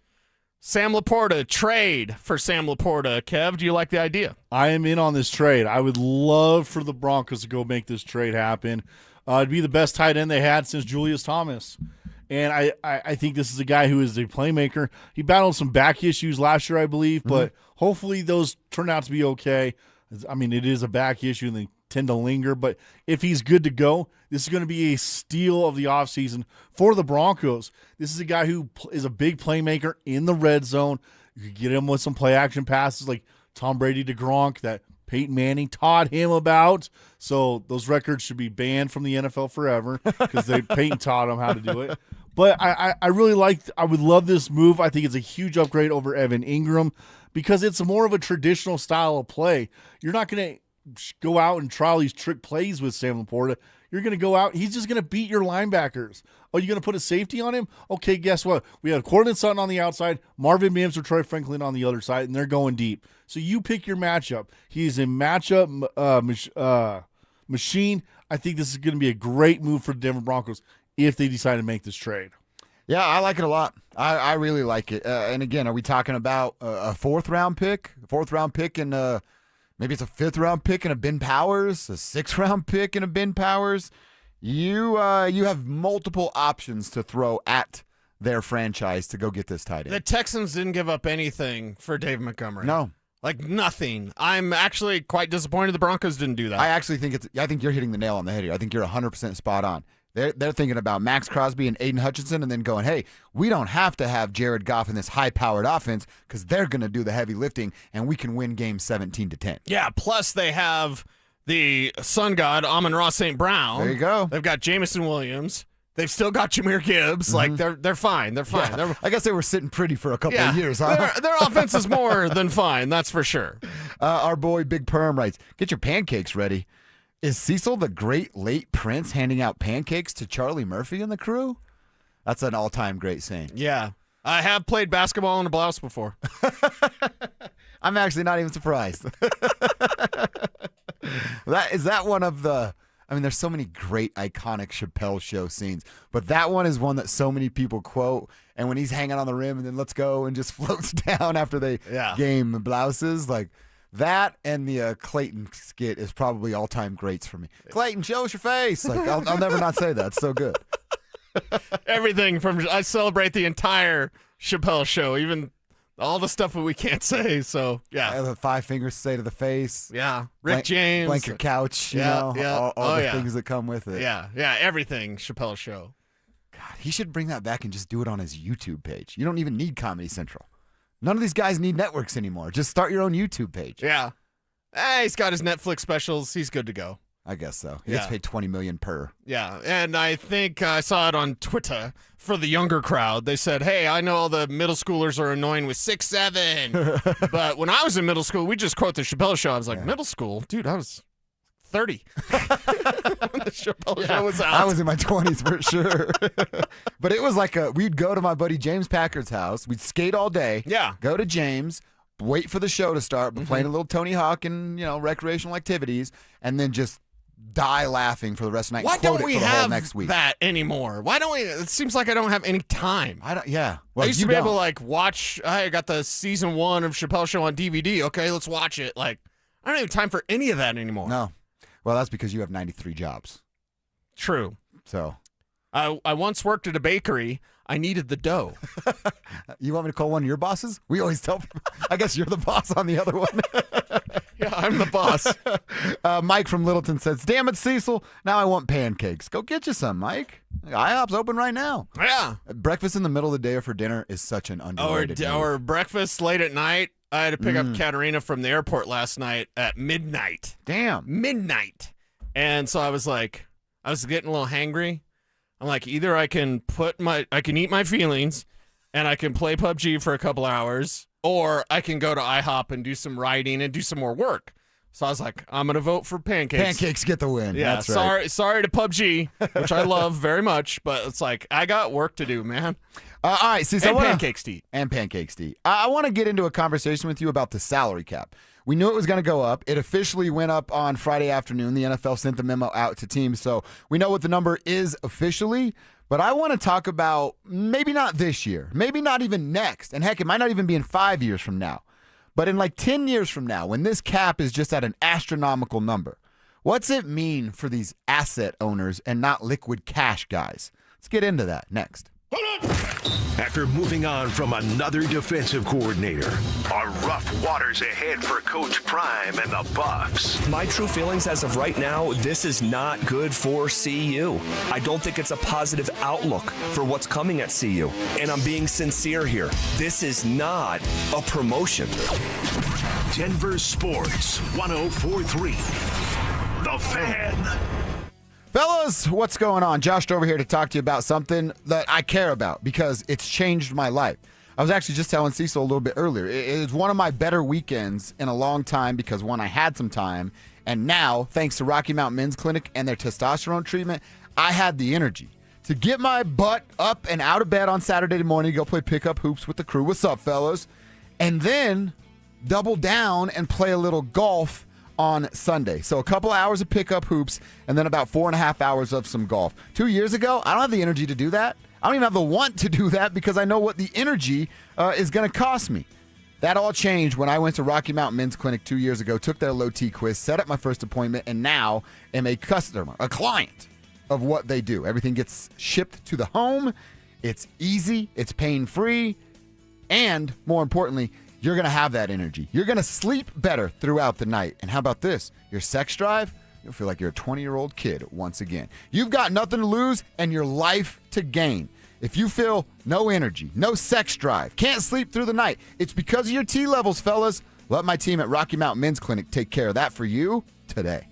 Sam Laporta, trade for Sam Laporta. Kev, do you like the idea? I am in on this trade. I would love for the Broncos to go make this trade happen. It'd be the best tight end they had since Julius Thomas. And I think this is a guy who is a playmaker. He battled some back issues last year, I believe, but hopefully those turn out to be okay. I mean, it is a back issue, and they tend to linger. But if he's good to go, this is going to be a steal of the offseason for the Broncos. This is a guy who is a big playmaker in the red zone. You could get him with some play-action passes like Tom Brady to Gronk that Peyton Manning taught him about. So those records should be banned from the NFL forever because Peyton taught him how to do it. But I would love this move. I think it's a huge upgrade over Evan Ingram because it's more of a traditional style of play. You're not going to go out and try all these trick plays with Sam Laporta. You're going to go out. He's just going to beat your linebackers. Oh, you're going to put a safety on him? Okay, guess what? We have Courtland Sutton on the outside, Marvin Mims or Troy Franklin on the other side, and they're going deep. So you pick your matchup. He's a matchup machine. I think this is going to be a great move for the Denver Broncos if they decide to make this trade. Yeah, I like it a lot. I really like it. And again, are we talking about a fourth-round pick? And maybe it's a fifth-round pick and a Ben Powers, a sixth-round pick and a Ben Powers. You have multiple options to throw at their franchise to go get this tight end. The Texans didn't give up anything for Dave Montgomery. No. Like nothing. I'm actually quite disappointed the Broncos didn't do that. I think you're hitting the nail on the head here. I think you're 100% spot on. They're thinking about Max Crosby and Aiden Hutchinson and then going, hey, we don't have to have Jared Goff in this high-powered offense because they're going to do the heavy lifting and we can win games 17-10. Yeah, plus they have the sun god, Amon-Ra St. Brown. There you go. They've got Jamison Williams. They've still got Jahmyr Gibbs. Mm-hmm. Like, they're fine. They're fine. Yeah, I guess they were sitting pretty for a couple of years, huh? Their offense is more than fine, that's for sure. Our boy Big Perm writes, get your pancakes ready. Is Cecil the great late prince handing out pancakes to Charlie Murphy and the crew? That's an all-time great saying. Yeah. I have played basketball in a blouse before. I'm actually not even surprised. Is that one of the... I mean, there's so many great, iconic Chappelle Show scenes, but that one is one that so many people quote, and when he's hanging on the rim and then let's go and just floats down after they game blouses, like... That and the Clayton skit is probably all-time greats for me. Clayton, show us your face. Like I'll never not say that. It's so good. Everything from I celebrate the entire Chappelle Show, even all the stuff that we can't say. So yeah, the 5 fingers say to the face. Yeah, Rick James, blanket couch. All the things that come with it. Yeah, everything Chappelle Show. God, he should bring that back and just do it on his YouTube page. You don't even need Comedy Central. None of these guys need networks anymore. Just start your own YouTube page. Yeah. He's got his Netflix specials. He's good to go. I guess so. He gets paid $20 million per. Yeah, and I think I saw it on Twitter for the younger crowd. They said, hey, I know all the middle schoolers are annoying with 6'7". But when I was in middle school, we just quote the Chappelle Show. I was like, middle school? Dude, I was 30 when the Chappelle Show was out. I was in my 20s for sure. But it was like we'd go to my buddy James Packard's house. We'd skate all day. Yeah. Go to James, wait for the show to start, playing a little Tony Hawk and, recreational activities, and then just die laughing for the rest of the night. Why and quote don't we it for the whole have next week. that anymore? Why don't we? It seems like I don't have any time. Yeah. Well, I used to be able to watch. I got the season 1 of Chappelle Show on DVD. Okay, let's watch it. Like, I don't have time for any of that anymore. No. Well, that's because you have 93 jobs. True. So, I once worked at a bakery. I needed the dough. You want me to call one of your bosses? We always tell. I guess you're the boss on the other one. Yeah, I'm the boss. Mike from Littleton says, damn it, Cecil. Now I want pancakes. Go get you some, Mike. IHOP's open right now. Yeah. Breakfast in the middle of the day or for dinner is such an underrated move. Or breakfast late at night. I had to pick up Katerina from the airport last night at midnight. Damn. Midnight. And so I was getting a little hangry. I'm like, either I can eat my feelings and I can play PUBG for a couple hours, or I can go to IHOP and do some writing and do some more work. So I was like, I'm going to vote for pancakes. Pancakes get the win. Yeah, that's right. Sorry to PUBG, which I love very much, but it's like, I got work to do, man. All right, Cecil. Pancakes to eat. And pancakes to eat. I want to get into a conversation with you about the salary cap. We knew it was going to go up. It officially went up on Friday afternoon. The NFL sent the memo out to teams, so we know what the number is officially. But I want to talk about maybe not this year, maybe not even next, and heck, it might not even be in 5 years from now. But in like 10 years from now, when this cap is just at an astronomical number, what's it mean for these asset owners and not liquid cash guys? Let's get into that next. After moving on from another defensive coordinator, are rough waters ahead for Coach Prime and the Bucs. My true feelings as of right now, this is not good for CU. I don't think it's a positive outlook for what's coming at CU. And I'm being sincere here. This is not a promotion. Denver Sports 104.3. The Fan. Fellas, what's going on? Josh over here to talk to you about something that I care about because it's changed my life. I was actually just telling Cecil a little bit earlier. It is one of my better weekends in a long time because, one, I had some time, and now, thanks to Rocky Mountain Men's Clinic and their testosterone treatment, I had the energy to get my butt up and out of bed on Saturday morning to go play pickup hoops with the crew. What's up, fellas? And then double down and play a little golf on Sunday. So a couple hours of pickup hoops and then about 4.5 hours of some golf. 2 years ago, I don't have the energy to do that. I don't even have the want to do that because I know what the energy is going to cost me. That all changed when I went to Rocky Mountain Men's Clinic 2 years ago, took their low T quiz, set up my first appointment, and now am a customer, a client of what they do. Everything gets shipped to the home. It's easy. It's pain-free. And more importantly, you're going to have that energy. You're going to sleep better throughout the night. And how about this? Your sex drive? You'll feel like you're a 20-year-old kid once again. You've got nothing to lose and your life to gain. If you feel no energy, no sex drive, can't sleep through the night, it's because of your T levels, fellas. Let my team at Rocky Mountain Men's Clinic take care of that for you today.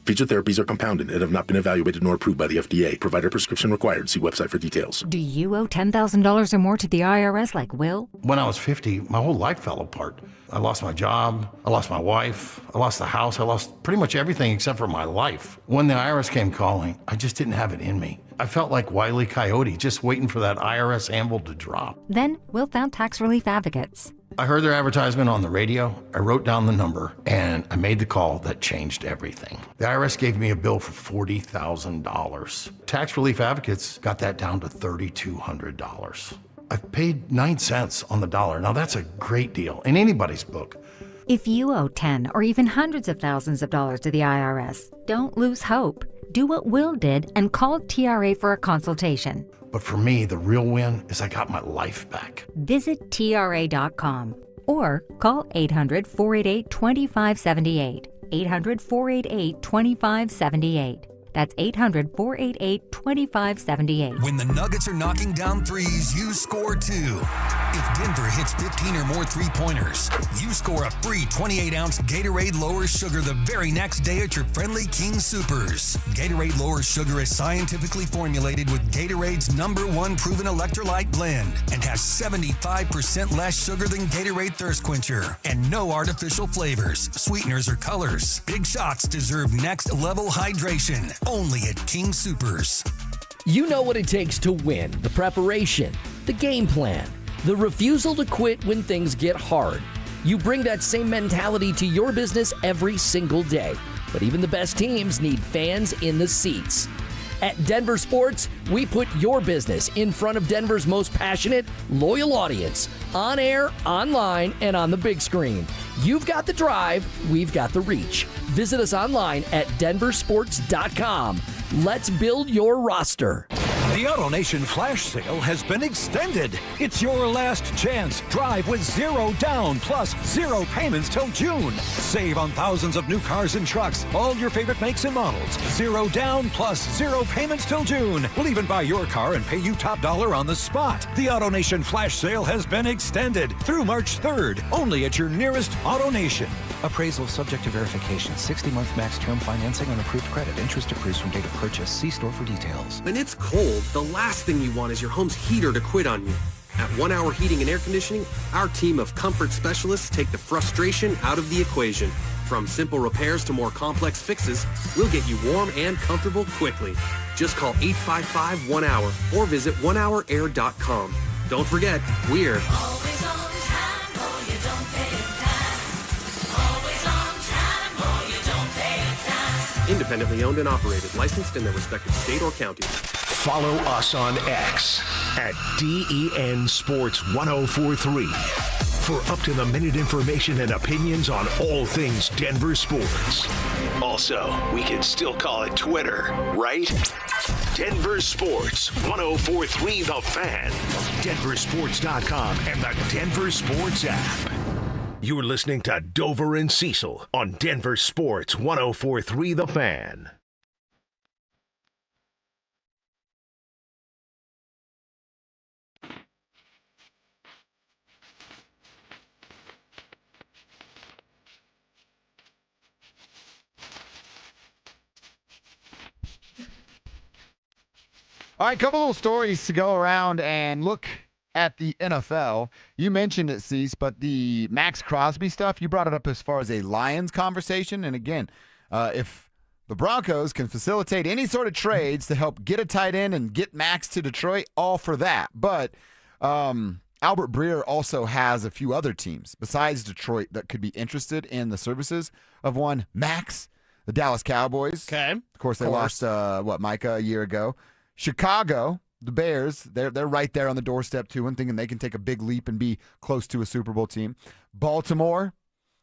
Featured therapies are compounded and have not been evaluated nor approved by the FDA. Provider prescription required. See website for details. Do you owe $10,000 or more to the IRS like Will? When I was 50, my whole life fell apart. I lost my job, I lost my wife, I lost the house, I lost pretty much everything except for my life. When the IRS came calling, I just didn't have it in me. I felt like Wile E. Coyote, just waiting for that IRS anvil to drop. Then Will found tax relief advocates. I heard their advertisement on the radio, I wrote down the number, and I made the call that changed everything. The IRS gave me a bill for $40,000. Tax relief advocates got that down to $3,200. I've paid 9 cents on the dollar. Now that's a great deal in anybody's book. If you owe 10 or even hundreds of thousands of dollars to the IRS, don't lose hope. Do what Will did and call TRA for a consultation. But for me, the real win is I got my life back. Visit TRA.com or call 800-488-2578. 800-488-2578. That's 800-488-2578. When the Nuggets are knocking down threes, you score too. If Denver hits 15 or more three-pointers, you score a free 28-ounce Gatorade Lower Sugar the very next day at your friendly King Soopers. Gatorade Lower Sugar is scientifically formulated with Gatorade's #1 proven electrolyte blend and has 75% less sugar than Gatorade Thirst Quencher and no artificial flavors, sweeteners, or colors. Big shots deserve next-level hydration. Only at King Soopers. You know what it takes to win: the preparation, the game plan, the refusal to quit when things get hard. You bring that same mentality to your business every single day. But even the best teams need fans in the seats. At Denver Sports, we put your business in front of Denver's most passionate, loyal audience, on air, online, and on the big screen. You've got the drive, we've got the reach. Visit us online at DenverSports.com. Let's build your roster. The AutoNation Flash Sale has been extended. It's your last chance. Drive with 0 down plus 0 payments till June. Save on thousands of new cars and trucks, all your favorite makes and models. 0 down plus 0 payments till June. We'll even buy your car and pay you top dollar on the spot. The AutoNation Flash Sale has been extended through March 3rd, only at your nearest AutoNation. Appraisal subject to verification. 60-month max term financing on approved credit. Interest accrues from date of purchase. See store for details. When it's cold, the last thing you want is your home's heater to quit on you. At 1 Hour Heating and Air Conditioning, our team of comfort specialists take the frustration out of the equation. From simple repairs to more complex fixes, we'll get you warm and comfortable quickly. Just call 855-1HOUR or visit onehourair.com. Don't forget, we're Always on time, or you don't pay it time. Always on time, or you don't pay it time. independently owned and operated, licensed in their respective state or county. Follow us on X at DEN Sports 1043 for up-to-the-minute information and opinions on all things Denver sports. Also, we can still call it Twitter, right? Denver Sports 1043 The Fan, DenverSports.com, and the Denver Sports app. You're listening to Dover and Cecil on Denver Sports 1043 The Fan. All right, couple little stories to go around and look at the NFL. You mentioned it, Cease, but the Max Crosby stuff, you brought it up as far as a Lions conversation. And again, if the Broncos can facilitate any sort of trades to help get a tight end and get Max to Detroit, all for that. But Albert Breer also has a few other teams besides Detroit that could be interested in the services of one Max, the Dallas Cowboys. Okay. Of course, they lost, Micah a year ago. Chicago, the Bears, they're right there on the doorstep too, and thinking they can take a big leap and be close to a Super Bowl team. Baltimore,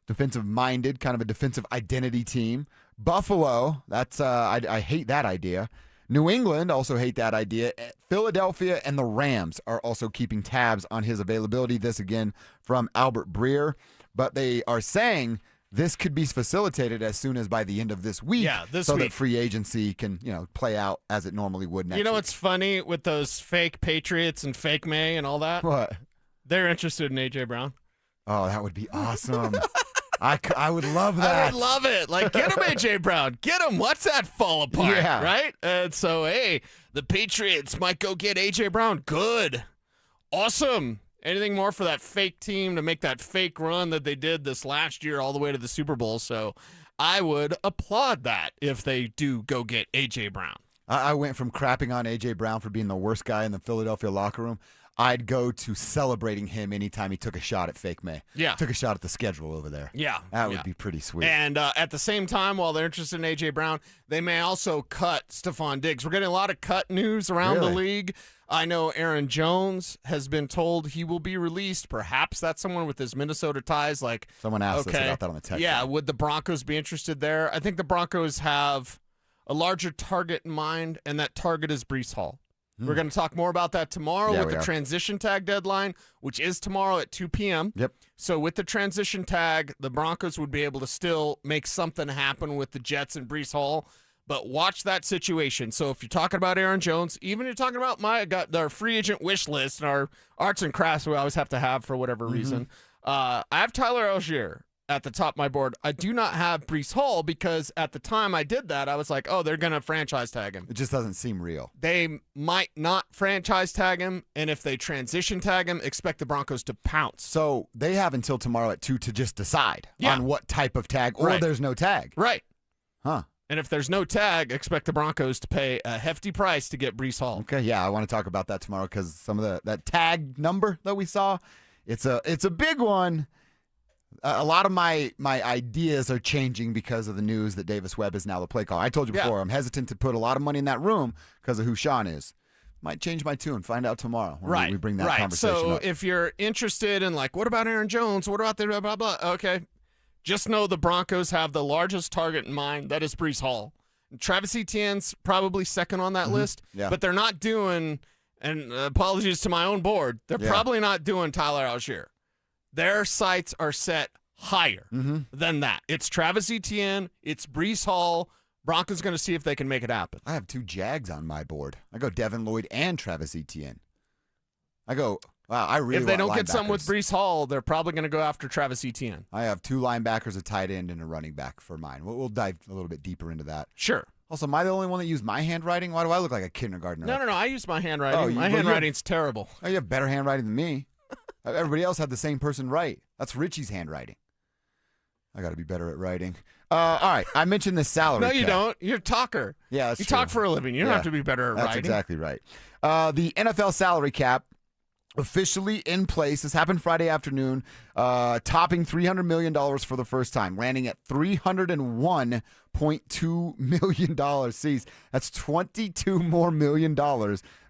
defensive-minded, kind of a defensive identity team. Buffalo, that's I hate that idea. New England, also hate that idea. Philadelphia and the Rams are also keeping tabs on his availability. This, again, from Albert Breer. But they are saying this could be facilitated as soon as by the end of this week. Yeah, this so week. that free agency can, play out as it normally would next week. You know what's funny with those fake Patriots and fake May and all that? What? They're interested in A.J. Brown. Oh, that would be awesome. I would love that. I would love it. Like, get him A.J. Brown. Get him. Watch that fall apart, Yeah. right? And so, hey, the Patriots might go get A.J. Brown. Good. Awesome. Anything more for that fake team to make that fake run that they did this last year all the way to the Super Bowl. So I would applaud that if they do go get A.J. Brown. I went from crapping on A.J. Brown for being the worst guy in the Philadelphia locker room. I'd go to celebrating him anytime he took a shot at fake May. Yeah. Took a shot at the schedule over there. Yeah. That would be pretty sweet. And at the same time, while they're interested in A.J. Brown, they may also cut Stephon Diggs. We're getting a lot of cut news around the league. I know Aaron Jones has been told he will be released. Perhaps that's someone with his Minnesota ties. Like Someone asked us about that on the text. Yeah, would the Broncos be interested there? I think the Broncos have a larger target in mind, and that target is Breece Hall. We're going to talk more about that tomorrow with the transition tag deadline, which is tomorrow at 2 p.m. Yep. So with the transition tag, the Broncos would be able to still make something happen with the Jets and Breece Hall. But watch that situation. So if you're talking about Aaron Jones, even if you're talking about our free agent wish list and our arts and crafts we always have to have for whatever reason, I have Tyler Algier at the top of my board. I do not have Breece Hall because at the time I did that, I was like, oh, they're going to franchise tag him. It just doesn't seem real. They might not franchise tag him, and if they transition tag him, expect the Broncos to pounce. So they have until tomorrow at 2 to just decide on what type of tag, or there's no tag. Right. Huh. And if there's no tag, expect the Broncos to pay a hefty price to get Breece Hall. Okay, yeah, I want to talk about that tomorrow because some of that tag number that we saw, it's a big one. A lot of my ideas are changing because of the news that Davis Webb is now the play caller. I told you before, I'm hesitant to put a lot of money in that room because of who Sean is. Might change my tune. Find out tomorrow when we bring that conversation so up. If you're interested in, like, what about Aaron Jones? What about the blah, blah, blah? Okay. Just know the Broncos have the largest target in mind. That is Breece Hall. Travis Etienne's probably second on that list, but they're not doing, and apologies to my own board, they're probably not doing Tyler Algier. Their sights are set higher than that. It's Travis Etienne. It's Breece Hall. Broncos going to see if they can make it happen. I have 2 Jags on my board. I go Devin Lloyd and Travis Etienne. I go, wow, I really If they don't want get some with linebackers. Breece Hall, they're probably going to go after Travis Etienne. I have 2 linebackers, a tight end, and a running back for mine. We'll dive a little bit deeper into that. Sure. Also, am I the only one that used my handwriting? Why do I look like a kindergartner? No. I use my handwriting. Oh, My handwriting's terrible. Oh, you have better handwriting than me. Everybody else had the same person write. That's Richie's handwriting. I got to be better at writing. All right, I mentioned the salary No, you cap. don't. You're a talker. Yeah, that's You true. talk for a living. You don't have to be better at That's writing. exactly right. The NFL salary cap officially in place. This happened Friday afternoon, topping $300 million for the first time, landing at $301.2 million. See, that's $22 more million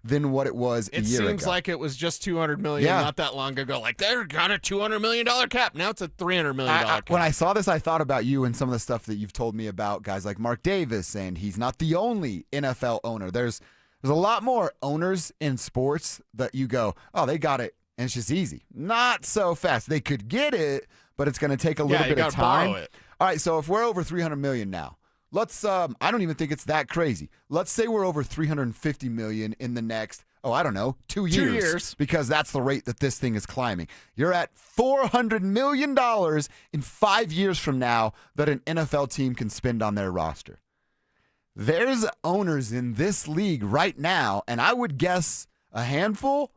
than what it was a year ago. It seems like it was just $200 million not that long ago. Like, they've got a $200 million cap. Now it's a $300 million cap. When I saw this, I thought about you and some of the stuff that you've told me about guys like Mark Davis, and he's not the only NFL owner. There's a lot more owners in sports that you go, oh, they got it, and it's just easy. Not so fast. They could get it, but it's going to take a little bit of time. Borrow it. All right, so if we're over $300 million now, let's. I don't even think it's that crazy. Let's say we're over $350 million in the next, 2 years. 2 years. Because that's the rate that this thing is climbing. You're at $400 million in 5 years from now that an NFL team can spend on their roster. There's owners in this league right now, and I would guess a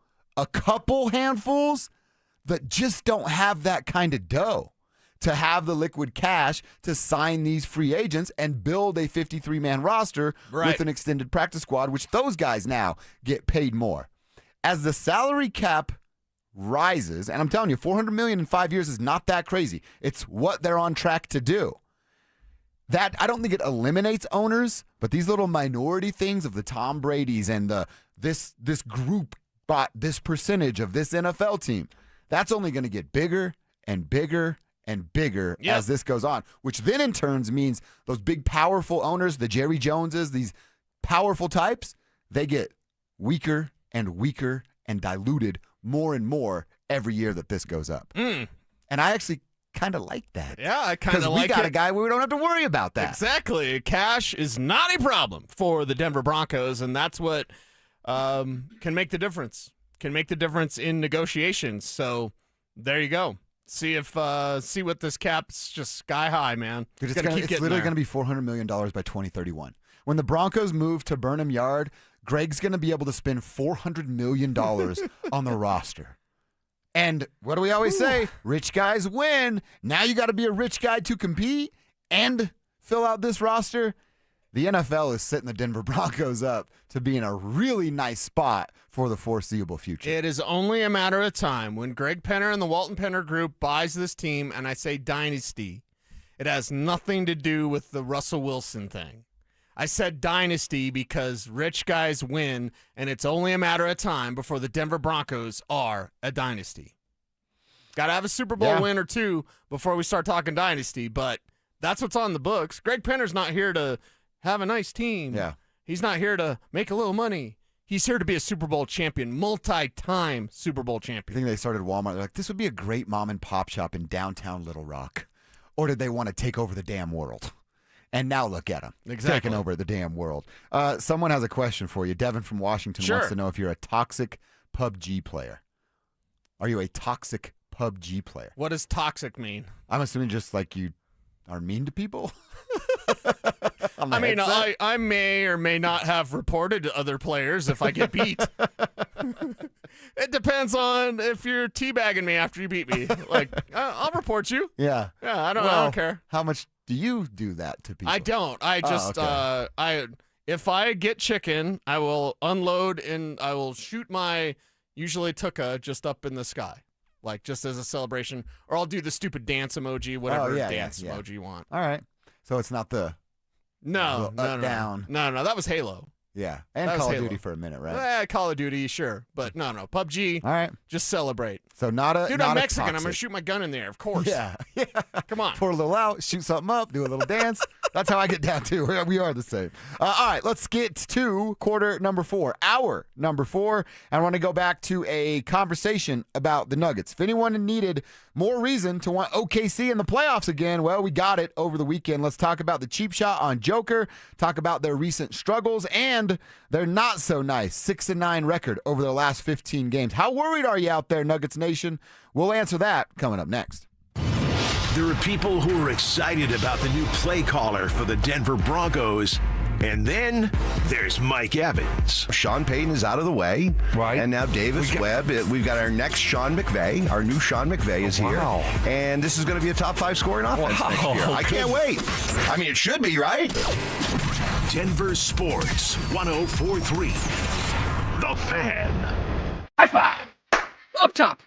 couple handfuls that just don't have that kind of dough to have the liquid cash to sign these free agents and build a 53-man roster with an extended practice squad, which those guys now get paid more. As the salary cap rises, and I'm telling you, $400 million in 5 years is not that crazy. It's what they're on track to do. That, I don't think it eliminates owners, but these little minority things of the Tom Brady's and this group bought this percentage of this NFL team, that's only going to get bigger and bigger and bigger as this goes on, which then in turns means those big, powerful owners, the Jerry Joneses, these powerful types, they get weaker and weaker and diluted more and more every year that this goes up. And I actually kind of like that. Yeah, I kind of like it. Because we got a guy where we don't have to worry about that. Exactly. Cash is not a problem for the Denver Broncos, and that's what can make the difference. Can make the difference in negotiations. So there you go. See what this cap's just sky high, man. It's literally going to be $400 million by 2031. When the Broncos move to Burnham Yard, Greg's going to be able to spend $400 million on the roster. And what do we always say? Rich guys win. Now you got to be a rich guy to compete and fill out this roster. The NFL is setting the Denver Broncos up to be in a really nice spot for the foreseeable future. It is only a matter of time when Greg Penner and the Walton Penner Group buys this team, and I say dynasty. It has nothing to do with the Russell Wilson thing. I said dynasty because rich guys win, and it's only a matter of time before the Denver Broncos are a dynasty. Got to have a Super Bowl win or two before we start talking dynasty, but that's what's on the books. Greg Penner's not here to have a nice team. Yeah. He's not here to make a little money. He's here to be a Super Bowl champion, multi-time Super Bowl champion. I think they started Walmart. They're like, this would be a great mom and pop shop in downtown Little Rock. Or did they want to take over the damn world? And now look at them. Exactly. Taking over the damn world. Someone has a question for you. Devin from Washington wants to know if you're a toxic PUBG player. Are you a toxic PUBG player? What does toxic mean? I'm assuming just like you are mean to people. I mean, I may or may not have reported to other players if I get beat. It depends on if you're teabagging me after you beat me. Like, I'll report you. Yeah. Yeah, I don't care. How much do you do that to people? I don't. I just, if I get chicken, I will unload and I will shoot my usually tuka just up in the sky. Like, just as a celebration. Or I'll do the stupid dance emoji, whatever emoji you want. All right. So it's not the No. down. No, that was Halo. Yeah, and That was Call of Halo. Duty for a minute, right? Call of Duty, sure. But no. PUBG, All right. just celebrate. So not a Dude, not I'm a Mexican. I'm toxic. going to shoot my gun in there, of course. Yeah. Come on. Pour a little out, shoot something up, do a little dance. That's how I get down too. We are the same. All right, let's get to quarter number 4, hour number 4. I want to go back to a conversation about the Nuggets. If anyone needed more reason to want OKC in the playoffs again, well, we got it over the weekend. Let's talk about the cheap shot on Joker, talk about their recent struggles, and their not so nice 6-9 record over their last 15 games. How worried are you out there, Nuggets Nation? We'll answer that coming up next. There are people who are excited about the new play caller for the Denver Broncos. And then there's Mike Evans. Sean Payton is out of the way. Right. And now Davis Webb. We've got our next Sean McVay. Our new Sean McVay is here. And this is going to be a top 5 scoring offense next year. I can't wait. I mean, it should be, right? Denver Sports 104.3. The Fan. High five. Up top.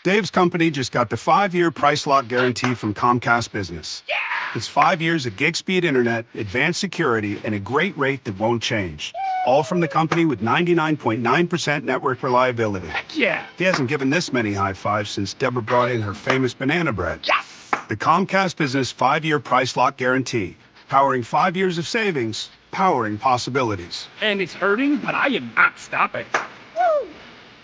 Dave's company just got the 5-year price lock guarantee from Comcast Business. Yeah! It's 5 years of gig speed internet, advanced security, and a great rate that won't change. All from the company with 99.9% network reliability. Heck yeah! He hasn't given this many high fives since Deborah brought in her famous banana bread. Yes! The Comcast Business 5-year price lock guarantee. Powering 5 years of savings, powering possibilities. And it's hurting, but I am not stopping. Woo!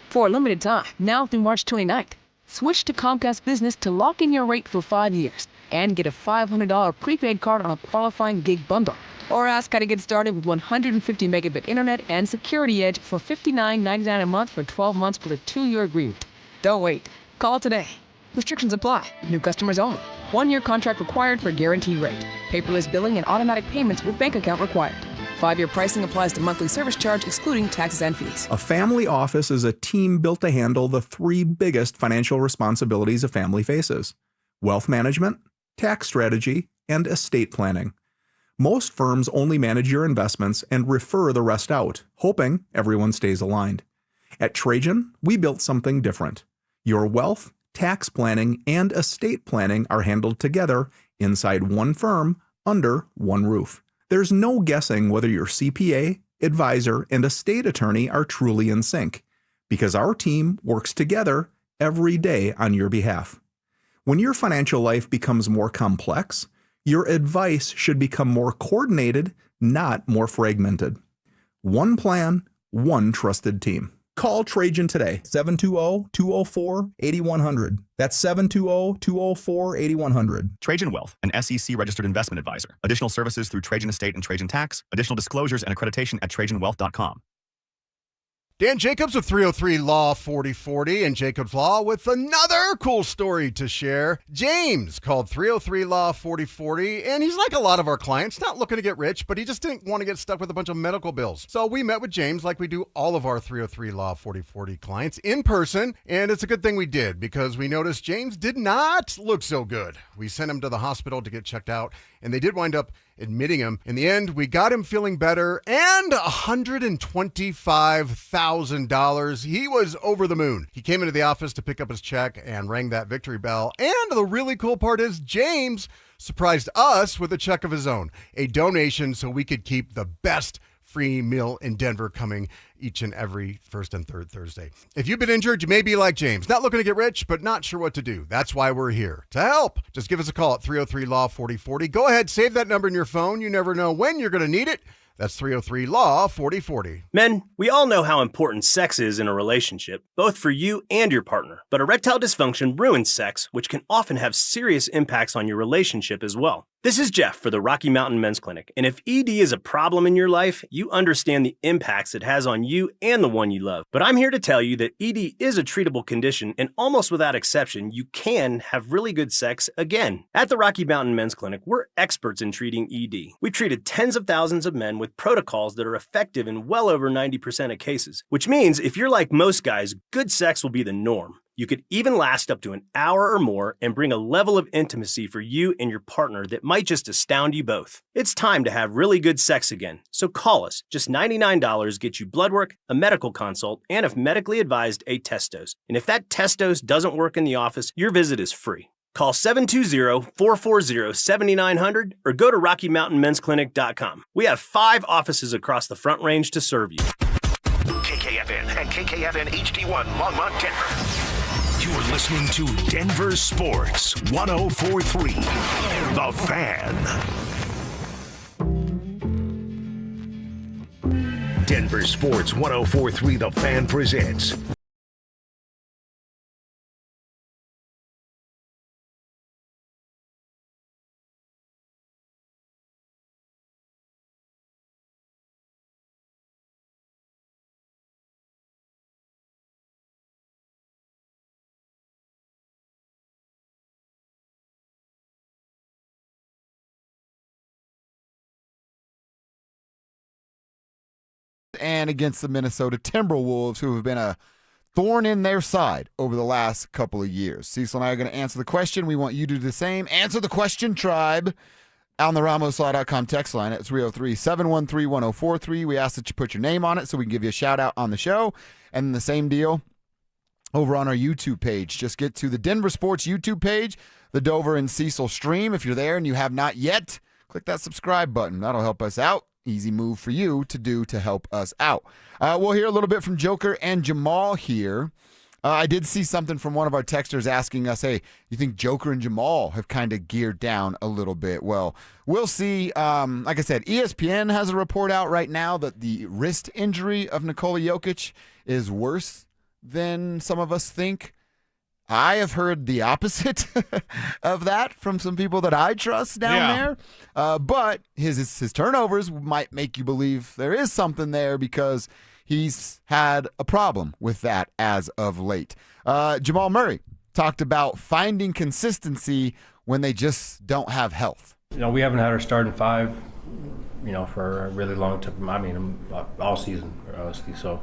For a limited time, now through March 29th, switch to Comcast Business to lock in your rate for 5 years and get a $500 prepaid card on a qualifying gig bundle. Or ask how to get started with 150 megabit internet and Security Edge for $59.99 a month for 12 months with a 2-year agreement. Don't wait. Call today. Restrictions apply. New customers only. 1-year contract required for guaranteed rate. Paperless billing and automatic payments with bank account required. 5-year pricing applies to monthly service charge, excluding taxes and fees. A family office is a team built to handle the 3 biggest financial responsibilities a family faces: wealth management, tax strategy, and estate planning. Most firms only manage your investments and refer the rest out, hoping everyone stays aligned. At Trajan, we built something different. Your wealth, tax planning, and estate planning are handled together inside one firm under one roof. There's no guessing whether your CPA, advisor, and estate attorney are truly in sync, because our team works together every day on your behalf. When your financial life becomes more complex, your advice should become more coordinated, not more fragmented. One plan, one trusted team. Call Trajan today, 720-204-8100. That's 720-204-8100. Trajan Wealth, an SEC-registered investment advisor. Additional services through Trajan Estate and Trajan Tax. Additional disclosures and accreditation at TrajanWealth.com. Dan Jacobs of 303 Law 4040 and Jacobs Law with another cool story to share. James called 303 Law 4040, and he's like a lot of our clients, not looking to get rich, but he just didn't want to get stuck with a bunch of medical bills. So we met with James like we do all of our 303 Law 4040 clients in person, and it's a good thing we did because we noticed James did not look so good. We sent him to the hospital to get checked out, and they did wind up admitting him. In the end, we got him feeling better and $125,000. He was over the moon. He came into the office to pick up his check and rang that victory bell. And the really cool part is James surprised us with a check of his own, a donation so we could keep the best free meal in Denver coming each and every first and third Thursday. If you've been injured, you may be like James, not looking to get rich, but not sure what to do. That's why we're here to help. Just give us a call at 303-LAW-4040. Go ahead, save that number in your phone. You never know when you're going to need it. That's 303-LAW-4040. Men, we all know how important sex is in a relationship, both for you and your partner. But erectile dysfunction ruins sex, which can often have serious impacts on your relationship as well. This is Jeff for the Rocky Mountain Men's Clinic, and if ED is a problem in your life, you understand the impacts it has on you and the one you love. But I'm here to tell you that ED is a treatable condition, and almost without exception, you can have really good sex again. At the Rocky Mountain Men's Clinic, we're experts in treating ED. We've treated tens of thousands of men with protocols that are effective in well over 90% of cases, which means if you're like most guys, good sex will be the norm. You could even last up to an hour or more and bring a level of intimacy for you and your partner that might just astound you both. It's time to have really good sex again, so call us. Just $99 gets you blood work, a medical consult, and if medically advised, a test dose. And if that test dose doesn't work in the office, your visit is free. Call 720-440-7900 or go to RockyMountainMen'sClinic.com. We have 5 offices across the Front Range to serve you. KKFN and KKFN HD1 Longmont, Denver. You're listening to Denver Sports 104.3. The Fan. Denver Sports 104.3 The Fan presents and against the Minnesota Timberwolves, who have been a thorn in their side over the last couple of years. Cecil and I are going to answer the question. We want you to do the same. Answer the question, tribe, on the RamosLaw.com text line at 303-713-1043. We ask that you put your name on it so we can give you a shout-out on the show. And the same deal over on our YouTube page. Just get to the Denver Sports YouTube page, the Dover and Cecil stream. If you're there and you have not yet, click that subscribe button. That'll help us out. Easy move for you to do to help us out. We'll hear a little bit from Joker and Jamal here. I did see something from one of our texters asking us, hey, you think Joker and Jamal have kind of geared down a little bit? Well, we'll see. Like I said, ESPN has a report out right now that the wrist injury of Nikola Jokic is worse than some of us think. I have heard the opposite of that from some people that I trust down there. But his turnovers might make you believe there is something there because he's had a problem with that as of late. Jamal Murray talked about finding consistency when they just don't have health. You know, we haven't had our starting 5 for a really long time. I mean, all season, honestly. So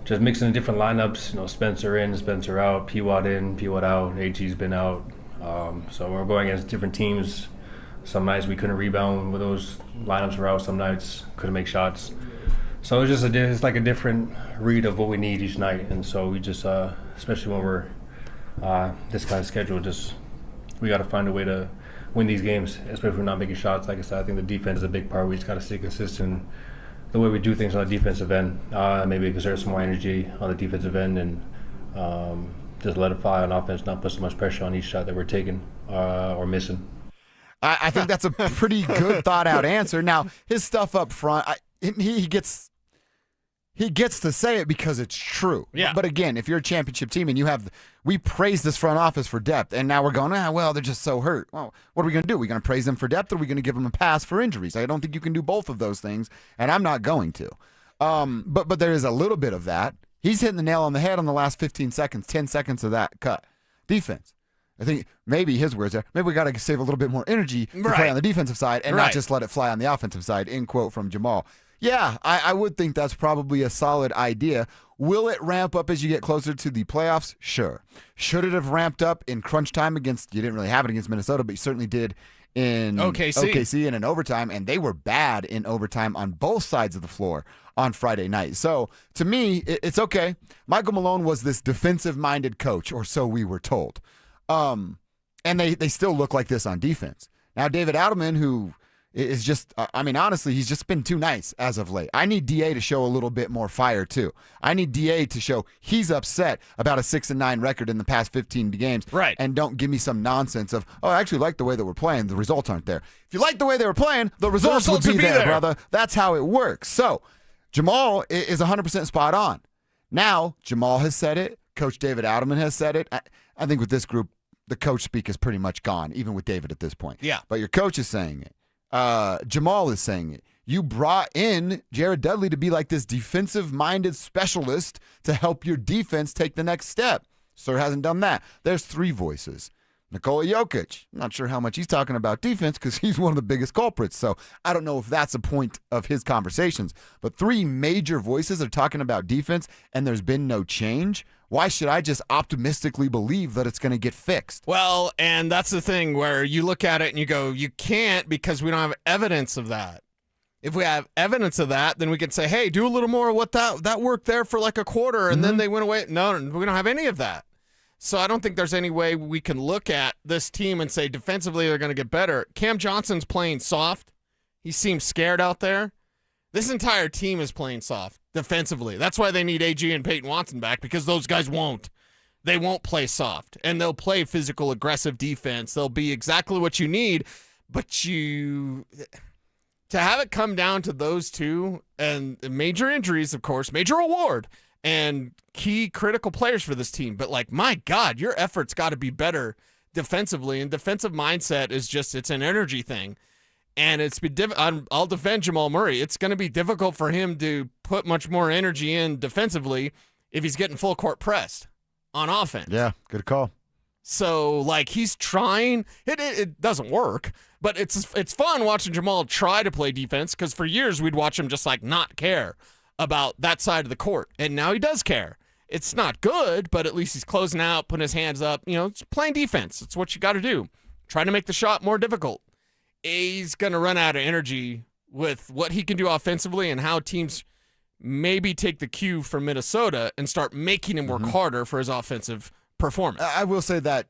just mixing the different lineups. Spencer in, Spencer out, P-Watt in, P-Watt out. AG's been out. So we're going against different teams. Some nights we couldn't rebound with those lineups were out. Some nights couldn't make shots. So it's just it's like a different read of what we need each night. And so we just, especially when we're this kind of schedule, we got to find a way to win these games, especially if we're not making shots. Like I said, I think the defense is a big part. We just got to stay consistent the way we do things on the defensive end. Maybe exert some more energy on the defensive end and just let it fly on offense, not put so much pressure on each shot that we're taking or missing. I think that's a pretty good thought out answer. Now, his stuff up front, he gets to say it because it's true. Yeah. But again, if you're a championship team and we praise this front office for depth, and now we're going, well, they're just so hurt. Well, what are we going to do? Are we going to praise them for depth, or are we going to give them a pass for injuries? I don't think you can do both of those things, and I'm not going to. But there is a little bit of that. He's hitting the nail on the head on the last 15 seconds, 10 seconds of that cut. Defense. I think maybe his words are, maybe we got to save a little bit more energy to play on the defensive side and not just let it fly on the offensive side, end quote from Jamal. Yeah, I would think that's probably a solid idea. Will it ramp up as you get closer to the playoffs? Sure. Should it have ramped up in crunch time you didn't really have it against Minnesota, but you certainly did in OKC and in overtime, and they were bad in overtime on both sides of the floor on Friday night. So to me, it's okay. Michael Malone was this defensive-minded coach, or so we were told. And they still look like this on defense. Now, David Adelman, who is just, honestly, he's just been too nice as of late. I need DA to show a little bit more fire, too. I need DA to show he's upset about a 6-9 record in the past 15 games. Right. And don't give me some nonsense of, I actually like the way that we're playing. The results aren't there. If you like the way they were playing, the results would be there, brother. That's how it works. So, Jamal is 100% spot on. Now, Jamal has said it. Coach David Adelman has said it. I think with this group, the coach speak is pretty much gone, even with David at this point. Yeah. But your coach is saying it. Jamal is saying it. You brought in Jared Dudley to be like this defensive-minded specialist to help your defense take the next step. Sir hasn't done that. There's three voices. Nikola Jokic. I'm not sure how much he's talking about defense because he's one of the biggest culprits. So I don't know if that's a point of his conversations. But three major voices are talking about defense, and there's been no change. Why should I just optimistically believe that it's going to get fixed? Well, and that's the thing where you look at it and you go, you can't because we don't have evidence of that. If we have evidence of that, then we can say, hey, do a little more of what that worked there for like a quarter, and then they went away. No, we don't have any of that. So I don't think there's any way we can look at this team and say defensively they're going to get better. Cam Johnson's playing soft. He seems scared out there. This entire team is playing soft defensively. That's why they need AG and Payton Watson back, because those guys won't. They won't play soft, and they'll play physical, aggressive defense. They'll be exactly what you need, but to have it come down to those two and major injuries, of course, major award, and key critical players for this team. But, my God, your effort's got to be better defensively, and defensive mindset is just, it's an energy thing. And it's been I'll defend Jamal Murray. It's going to be difficult for him to put much more energy in defensively if he's getting full court pressed on offense. Yeah, good call. So, he's trying. It doesn't work, but it's fun watching Jamal try to play defense, because for years we'd watch him just, not care about that side of the court. And now he does care. It's not good, but at least he's closing out, putting his hands up. It's playing defense. It's what you got to do. Try to make the shot more difficult. He's going to run out of energy with what he can do offensively and how teams maybe take the cue from Minnesota and start making him work harder for his offensive performance. I will say that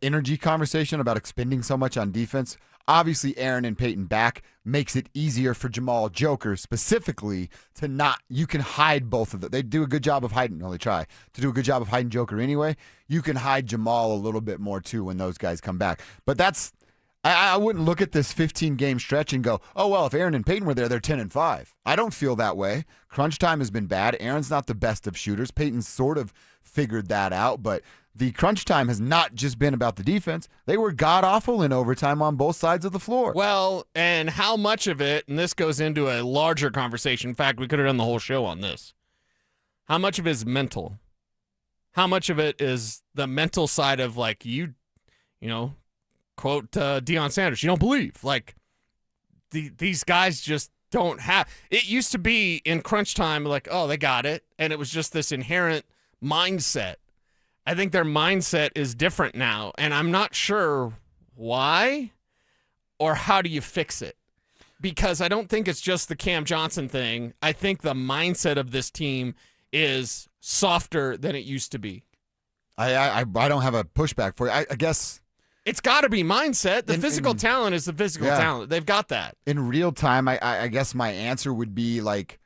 energy conversation about expending so much on defense, obviously Aaron and Payton back makes it easier for Jamal Joker specifically to not, you can hide both of them. They do a good job of hiding, they try to do a good job of hiding Joker anyway. You can hide Jamal a little bit more too when those guys come back. But I wouldn't look at this 15-game stretch and go, oh, well, if Aaron and Payton were there, they're 10-5. I don't feel that way. Crunch time has been bad. Aaron's not the best of shooters. Payton's sort of figured that out, but the crunch time has not just been about the defense. They were god-awful in overtime on both sides of the floor. Well, and how much of it, and this goes into a larger conversation. In fact, we could have done the whole show on this. How much of it is mental? How much of it is the mental side of, quote Deion Sanders, you don't believe. these guys just don't have. It used to be in crunch time, like, oh, they got it, and it was just this inherent mindset. I think their mindset is different now, and I'm not sure why or how do you fix it. Because I don't think it's just the Cam Johnson thing. I think the mindset of this team is softer than it used to be. I don't have a pushback for you. I guess it's got to be mindset. The physical talent is the physical talent. They've got that. In real time, I guess my answer would be like,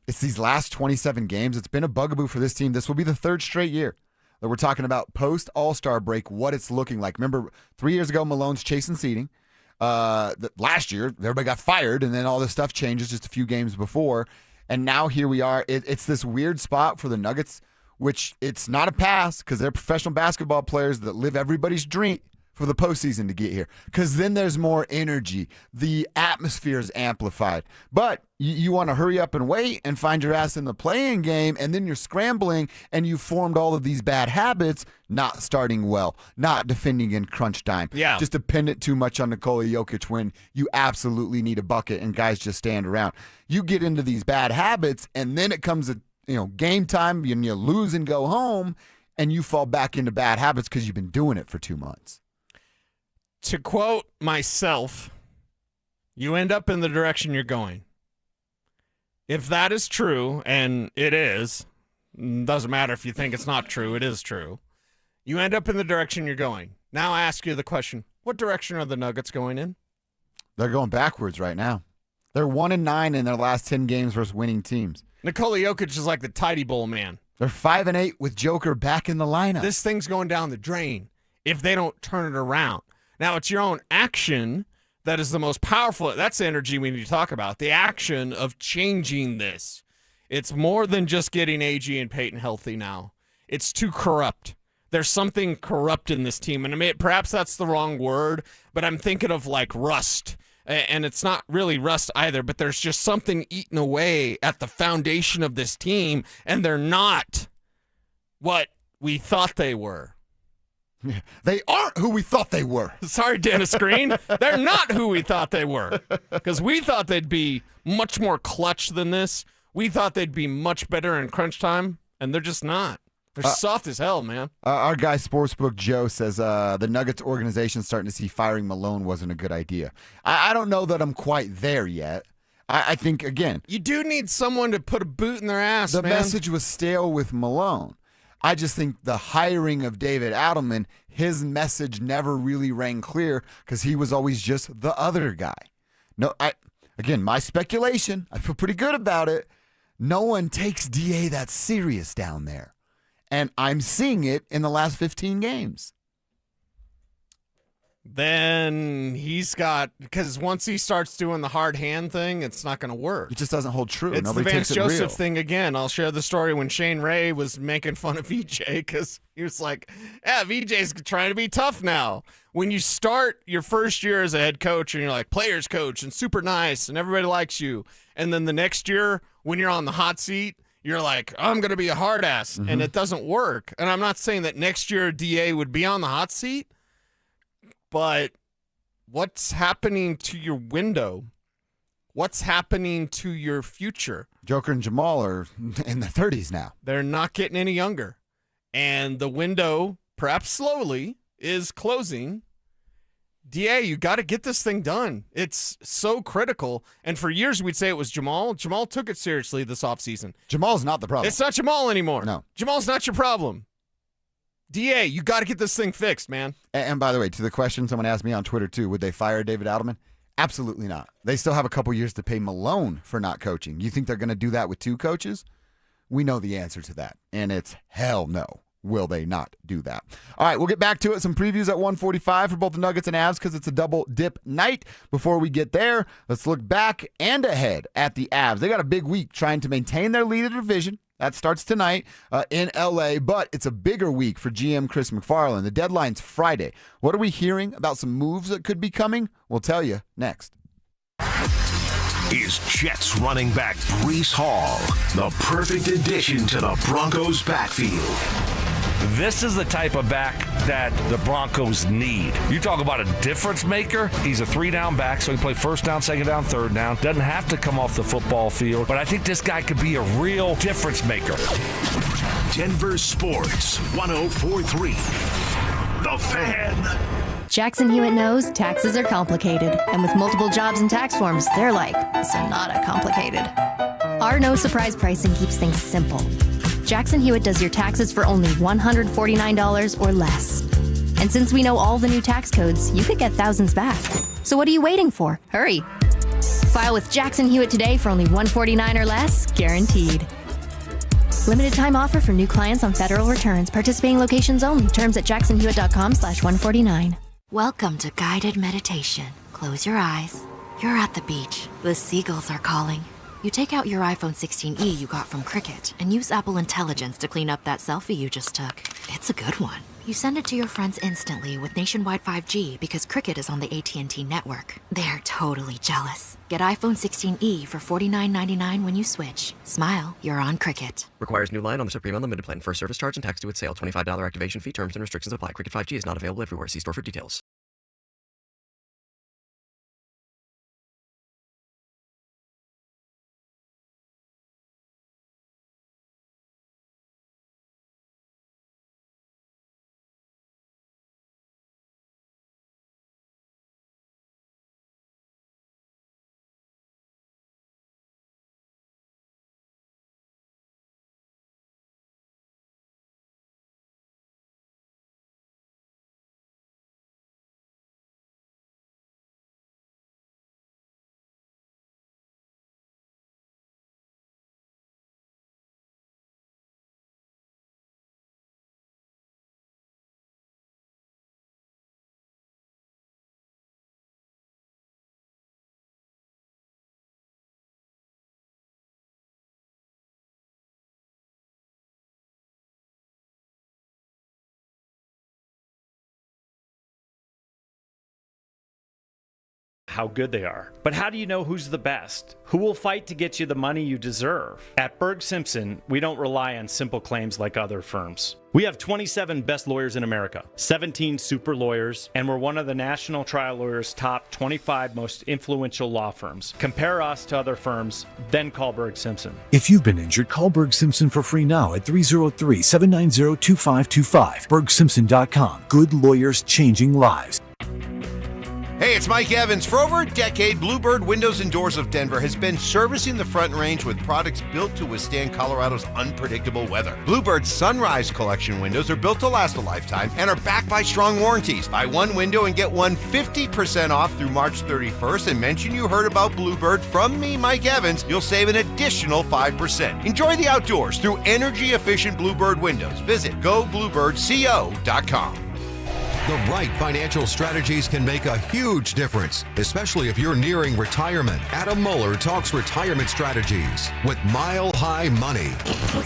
it's these last 27 games. It's been a bugaboo for this team. This will be the third straight year that we're talking about post All-Star break, what it's looking like. Remember, 3 years ago, Malone's chasing seeding. Last year, everybody got fired, and then all this stuff changes just a few games before. And now here we are. It's this weird spot for the Nuggets, which it's not a pass because they're professional basketball players that live everybody's dream for the postseason to get here. Because then there's more energy. The atmosphere is amplified. But you want to hurry up and wait and find your ass in the play-in game, and then you're scrambling, and you formed all of these bad habits, not starting well, not defending in crunch time. Yeah. Just dependent too much on Nikola Jokic when you absolutely need a bucket and guys just stand around. You get into these bad habits, and then it comes game time, and you lose and go home, and you fall back into bad habits because you've been doing it for 2 months. To quote myself, you end up in the direction you're going. If that is true, and it is, doesn't matter if you think it's not true, it is true. You end up in the direction you're going. Now I ask you the question, what direction are the Nuggets going in? They're going backwards right now. They're 1-9 in their last 10 games versus winning teams. Nikola Jokic is like the tidy bowl man. They're 5-8 with Joker back in the lineup. This thing's going down the drain if they don't turn it around. Now, it's your own action that is the most powerful. That's the energy we need to talk about, the action of changing this. It's more than just getting AG and Payton healthy now. It's too corrupt. There's something corrupt in this team. And I mean, perhaps that's the wrong word, but I'm thinking of like rust. And it's not really rust either, but there's just something eating away at the foundation of this team, and they're not what we thought they were. They aren't who we thought they were. Sorry, Dennis Green. They're not who we thought they were. Because we thought they'd be much more clutch than this. We thought they'd be much better in crunch time, and they're just not. They're soft as hell, man. Our guy, Sportsbook Joe, says the Nuggets organization starting to see firing Malone wasn't a good idea. I don't know that I'm quite there yet. I think, again, you do need someone to put a boot in their ass, the man. message was stale with Malone. I just think the hiring of David Adelman, his message never really rang clear because he was always just the other guy. No, again, my speculation, I feel pretty good about it. No one takes DA that serious down there. And I'm seeing it in the last 15 games. Then he's got, because once he starts doing the hard hand thing, it's not going to work. It just doesn't hold true. It's Nobody the Vance takes it Joseph real. thing again. I'll share the story when Shane Ray was making fun of VJ because he was like, yeah, VJ's trying to be tough now. When you start your first year as a head coach and you're like players coach and super nice and everybody likes you, and then the next year when you're on the hot seat, you're like, I'm going to be a hard ass, and it doesn't work. And I'm not saying that next year DA would be on the hot seat, but what's happening to your window? What's happening to your future? Joker and Jamal are in their 30s now. They're not getting any younger. And the window, perhaps slowly, is closing. DA, you got to get this thing done. It's so critical. And for years, we'd say it was Jamal. Jamal took it seriously this offseason. Jamal's not the problem. It's not Jamal anymore. No. Jamal's not your problem. DA, you got to get this thing fixed, man. And by the way, to the question someone asked me on Twitter, too, would they fire David Adelman? Absolutely not. They still have a couple years to pay Malone for not coaching. You think they're going to do that with two coaches? We know the answer to that, and it's hell no. Will they not do that? All right, we'll get back to it. Some previews at 1:45 for both the Nuggets and Avs because it's a double dip night. Before we get there, let's look back and ahead at the Avs. They got a big week trying to maintain their lead in the division. That starts tonight in L.A., but it's a bigger week for GM Chris McFarland. The deadline's Friday. What are we hearing about some moves that could be coming? We'll tell you next. Is Jets running back Breece Hall the perfect addition to the Broncos backfield? This is the type of back that the Broncos need. You talk about a difference maker. He's a 3-down back, so he can play first down, second down, third down. Doesn't have to come off the football field, but I think this guy could be a real difference maker. Denver Sports 104.3. The Fan. Jackson Hewitt knows taxes are complicated, and with multiple jobs and tax forms, they're like Sonata complicated. Our no surprise pricing keeps things simple. Jackson Hewitt does your taxes for only $149 or less. And since we know all the new tax codes, you could get thousands back. So what are you waiting for? Hurry. File with Jackson Hewitt today for only $149 or less, guaranteed. Limited time offer for new clients on federal returns. Participating locations only. Terms at jacksonhewitt.com/149. Welcome to guided meditation. Close your eyes. You're at the beach. The seagulls are calling. You take out your iPhone 16e you got from Cricket and use Apple Intelligence to clean up that selfie you just took. It's a good one. You send it to your friends instantly with nationwide 5G because Cricket is on the AT&T network. They're totally jealous. Get iPhone 16e for $49.99 when you switch. Smile, you're on Cricket. Requires new line on the Supreme Unlimited plan. First service charge and tax due at sale. $25 activation fee. Terms and restrictions apply. Cricket 5G is not available everywhere. See store for details. how good they are. But how do you know who's the best? Who will fight to get you the money you deserve? At Berg Simpson, we don't rely on simple claims like other firms. We have 27 best lawyers in America, 17 super lawyers, and we're one of the National Trial Lawyers' top 25 most influential law firms. Compare us to other firms, then call Berg Simpson. If you've been injured, call Berg Simpson for free now at 303-790-2525. BergSimpson.com. Good lawyers changing lives. Hey, it's Mike Evans. For over a decade, Bluebird Windows and Doors of Denver has been servicing the Front Range with products built to withstand Colorado's unpredictable weather. Bluebird's Sunrise Collection windows are built to last a lifetime and are backed by strong warranties. Buy one window and get one 50% off through March 31st and mention you heard about Bluebird from me, Mike Evans. You'll save an additional 5%. Enjoy the outdoors through energy-efficient Bluebird windows. Visit GoBluebirdCO.com. The right financial strategies can make a huge difference, especially if you're nearing retirement. Adam Mueller talks retirement strategies with Mile High Money.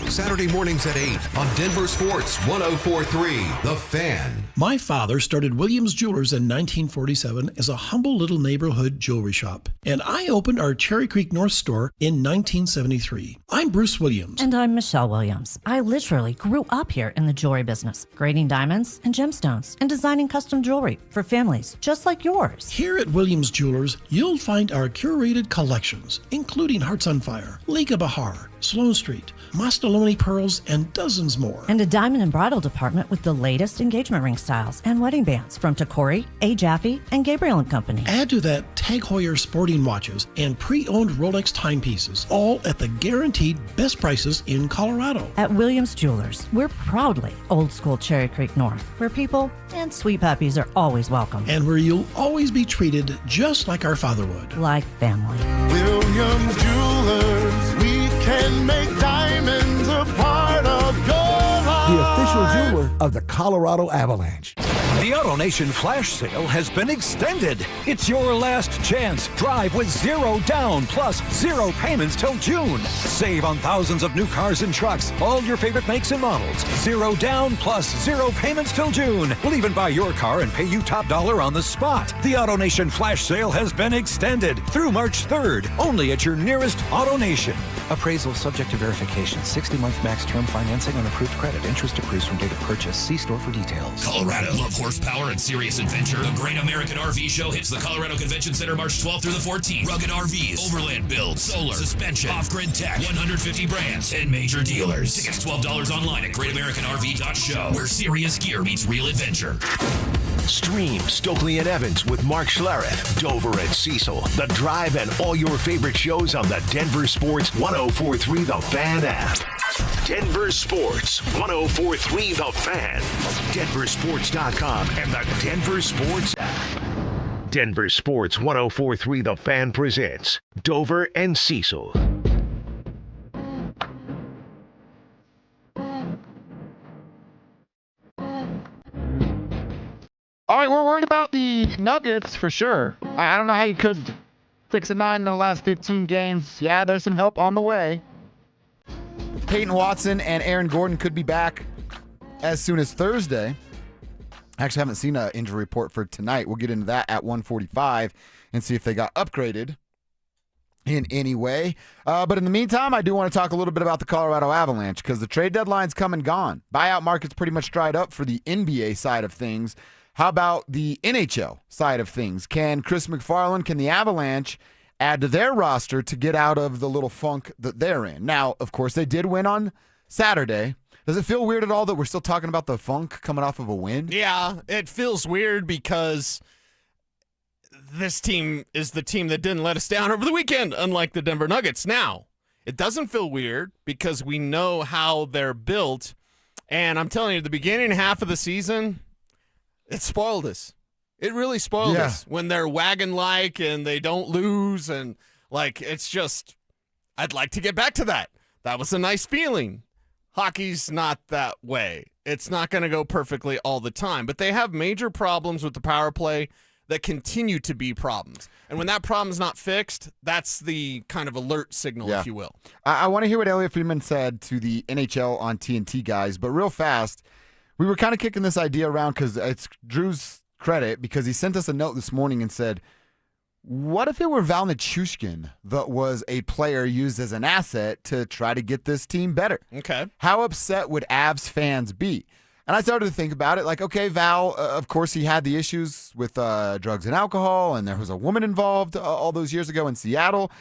Saturday mornings at 8 on Denver Sports 104.3, The Fan. My father started Williams Jewelers in 1947 as a humble little neighborhood jewelry shop, and I opened our Cherry Creek North store in 1973. I'm Bruce Williams. And I'm Michelle Williams. I literally grew up here in the jewelry business, grading diamonds and gemstones and designing custom jewelry for families just like yours. Here at Williams Jewelers, you'll find our curated collections, including Hearts on Fire, Lake of Bahar, Sloan Street, Mastaloni pearls, and dozens more. And a diamond and bridal department with the latest engagement ring styles and wedding bands from Tacori, A. Jaffe, and Gabriel & Company. Add to that Tag Heuer sporting watches and pre-owned Rolex timepieces, all at the guaranteed best prices in Colorado. At Williams Jewelers, we're proudly old school Cherry Creek North, where people and sweet puppies are always welcome. And where you'll always be treated just like our father would. Like family. Williams Jewelers, we can make diamonds a part of your life. The official jeweler of the Colorado Avalanche. The AutoNation flash sale has been extended. It's your last chance. Drive with 0 down plus 0 payments till June. Save on thousands of new cars and trucks, all your favorite makes and models. 0 down plus 0 payments till June. We'll even buy your car and pay you top dollar on the spot. The AutoNation flash sale has been extended through March 3rd, only at your nearest AutoNation. Appraisal subject to verification. 60-month max term financing on approved credit. Interest accrues from date of purchase. See store for details. Colorado. Love horsepower and serious adventure? The Great American RV Show hits the Colorado Convention Center March 12th through the 14th. Rugged RVs, overland builds, solar, suspension, off-grid tech, 150 brands, and major dealers. Tickets $12 online at greatamericanrv.show, where serious gear meets real adventure. Stream Stokely and Evans with Mark Schlereth, Dover and Cecil, The Drive, and all your favorite shows on the Denver Sports 104.3 The Fan app. Denver Sports 104.3 The Fan. DenverSports.com and the Denver Sports app. Denver Sports 104.3 The Fan presents Dover and Cecil. All right, we're worried about the Nuggets for sure. I don't know how you could 6-9 in the last 15 games. Yeah, there's some help on the way. Payton Watson and Aaron Gordon could be back as soon as Thursday. I actually haven't seen an injury report for tonight. We'll get into that at 1:45 and see if they got upgraded in any way. But in the meantime, I do want to talk a little bit about the Colorado Avalanche because the trade deadline's come and gone. Buyout market's pretty much dried up for the NBA side of things. How about the NHL side of things? Can Chris McFarland, can the Avalanche add to their roster to get out of the little funk that they're in? Now, of course, they did win on Saturday. Does it feel weird at all that we're still talking about the funk coming off of a win? Yeah, it feels weird because this team is the team that didn't let us down over the weekend, unlike the Denver Nuggets. Now, it doesn't feel weird because we know how they're built. And I'm telling you, the beginning half of the season, it spoiled us. It really spoiled us when they're wagon-like and they don't lose. And, it's just, I'd like to get back to that. That was a nice feeling. Hockey's not that way. It's not going to go perfectly all the time. But they have major problems with the power play that continue to be problems. And when that problem's not fixed, that's the kind of alert signal, if you will. I want to hear what Elliot Friedman said to the NHL on TNT guys. But real fast, we were kind of kicking this idea around because it's Drew's credit because he sent us a note this morning and said, what if it were Val Nichushkin that was a player used as an asset to try to get this team better? Okay. How upset would Avs fans be? And I started to think about it okay, Val, of course, he had the issues with drugs and alcohol, and there was a woman involved all those years ago in Seattle.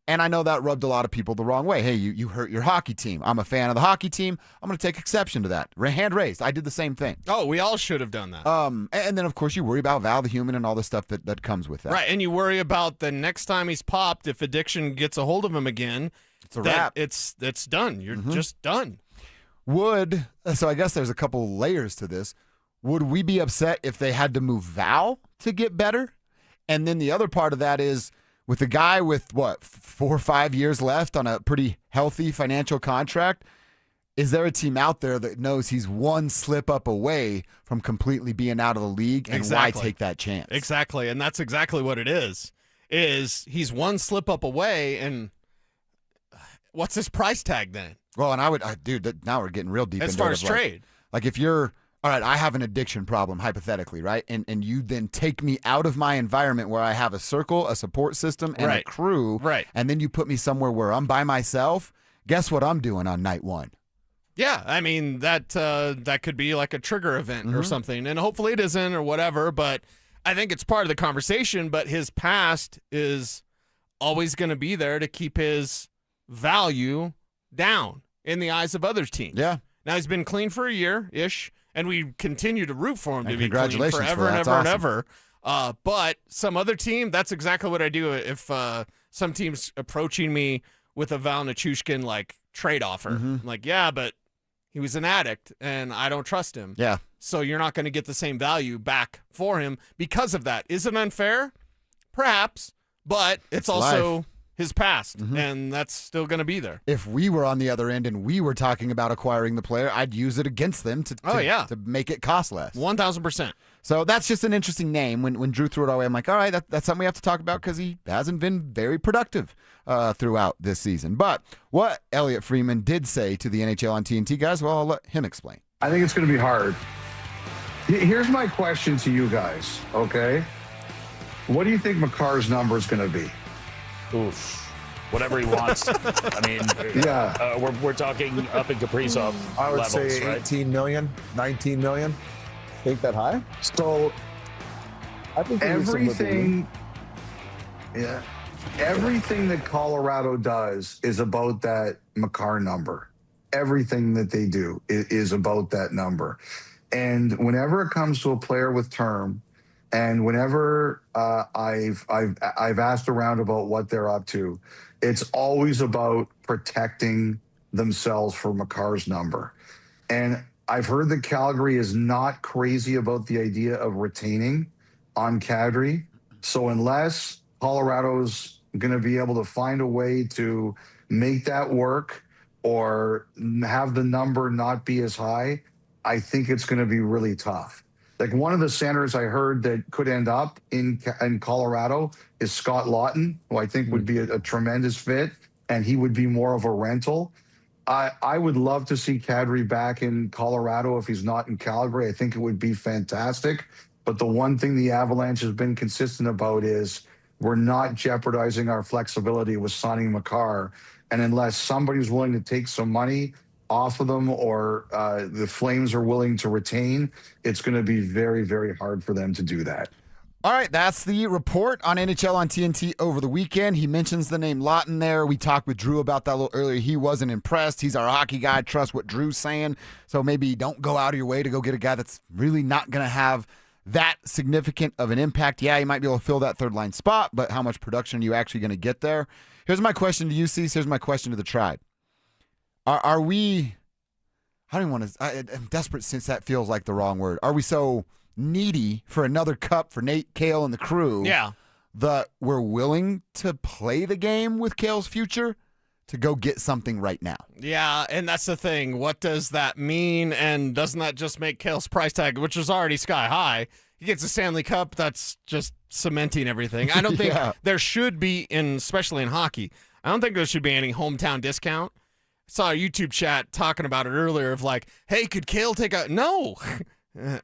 And I know that rubbed a lot of people the wrong way. Hey, you hurt your hockey team. I'm a fan of the hockey team. I'm going to take exception to that. Hand raised. I did the same thing. Oh, we all should have done that. And then, of course, you worry about Val the human and all the stuff that comes with that. Right, and you worry about the next time he's popped, if addiction gets a hold of him again, it's a wrap. It's done. You're just done. So I guess there's a couple layers to this. Would we be upset if they had to move Val to get better? And then the other part of that is, with a guy with, 4 or 5 years left on a pretty healthy financial contract, is there a team out there that knows he's one slip up away from completely being out of the league, and why take that chance? Exactly, and that's exactly what it is he's one slip up away, and what's his price tag then? Well, and dude, now we're getting real deep as into far as trade. If you're, all right, I have an addiction problem, hypothetically, right? And you then take me out of my environment where I have a circle, a support system, and a crew. Right. And then you put me somewhere where I'm by myself. Guess what I'm doing on night one? Yeah, I mean, that could be like a trigger event or something. And hopefully it isn't or whatever, but I think it's part of the conversation. But his past is always going to be there to keep his value down in the eyes of other teams. Yeah. Now, he's been clean for a year-ish. And we continue to root for him to be clean congratulations forever and ever awesome. and ever. But some other team, that's exactly what I do if some team's approaching me with a Val Nichushkin trade offer. I'm like, yeah, but he was an addict, and I don't trust him. Yeah. So you're not going to get the same value back for him because of that. Is it unfair? Perhaps, but it's also life. His past, and that's still going to be there. If we were on the other end and we were talking about acquiring the player, I'd use it against them to make it cost less. 1,000%. So that's just an interesting name. When Drew threw it away, I'm like, all right, that's something we have to talk about because he hasn't been very productive throughout this season. But what Elliot Friedman did say to the NHL on TNT guys, well, I'll let him explain. I think it's going to be hard. Here's my question to you guys, okay? What do you think Makar's number is going to be? Oof. whatever he wants. I mean, we're talking up in Kaprizov I would levels, say right? 18 million, 19 million. Think that high? So I think everything that Colorado does is about that Makar number. Everything that they do is about that number. And whenever it comes to a player with term, and whenever I've asked around about what they're up to, it's always about protecting themselves for Makar's number. And I've heard that Calgary is not crazy about the idea of retaining on Kadri. So unless Colorado's going to be able to find a way to make that work or have the number not be as high, I think it's going to be really tough. Like one of the centers I heard that could end up in Colorado is Scott Lawton, who I think would be a tremendous fit, and he would be more of a rental. I would love to see Kadri back in Colorado if he's not in Calgary. I think it would be fantastic. But the one thing the Avalanche has been consistent about is we're not jeopardizing our flexibility with signing Makar. And unless somebody's willing to take some money off of them or the Flames are willing to retain, it's going to be very, very hard for them to do that. All right, that's the report on NHL on TNT over the weekend. He mentions the name Lawton there. We talked with Drew about that a little earlier. He wasn't impressed. He's our hockey guy. Trust what Drew's saying. So maybe don't go out of your way to go get a guy that's really not going to have that significant of an impact. Yeah, he might be able to fill that third line spot, but how much production are you actually going to get there? Here's my question to you, Cecil. Here's my question to the Tribe. Are we, I don't want to, I'm desperate since that feels like the wrong word. Are we so needy for another cup for Nate, Cale, and the crew that we're willing to play the game with Cale's future to go get something right now? Yeah, and that's the thing. What does that mean? And doesn't that just make Cale's price tag, which is already sky high, he gets a Stanley Cup, that's just cementing everything. I don't think there should be, especially in hockey, I don't think there should be any hometown discount. I saw a YouTube chat talking about it earlier of like, hey, could Cale take a... No.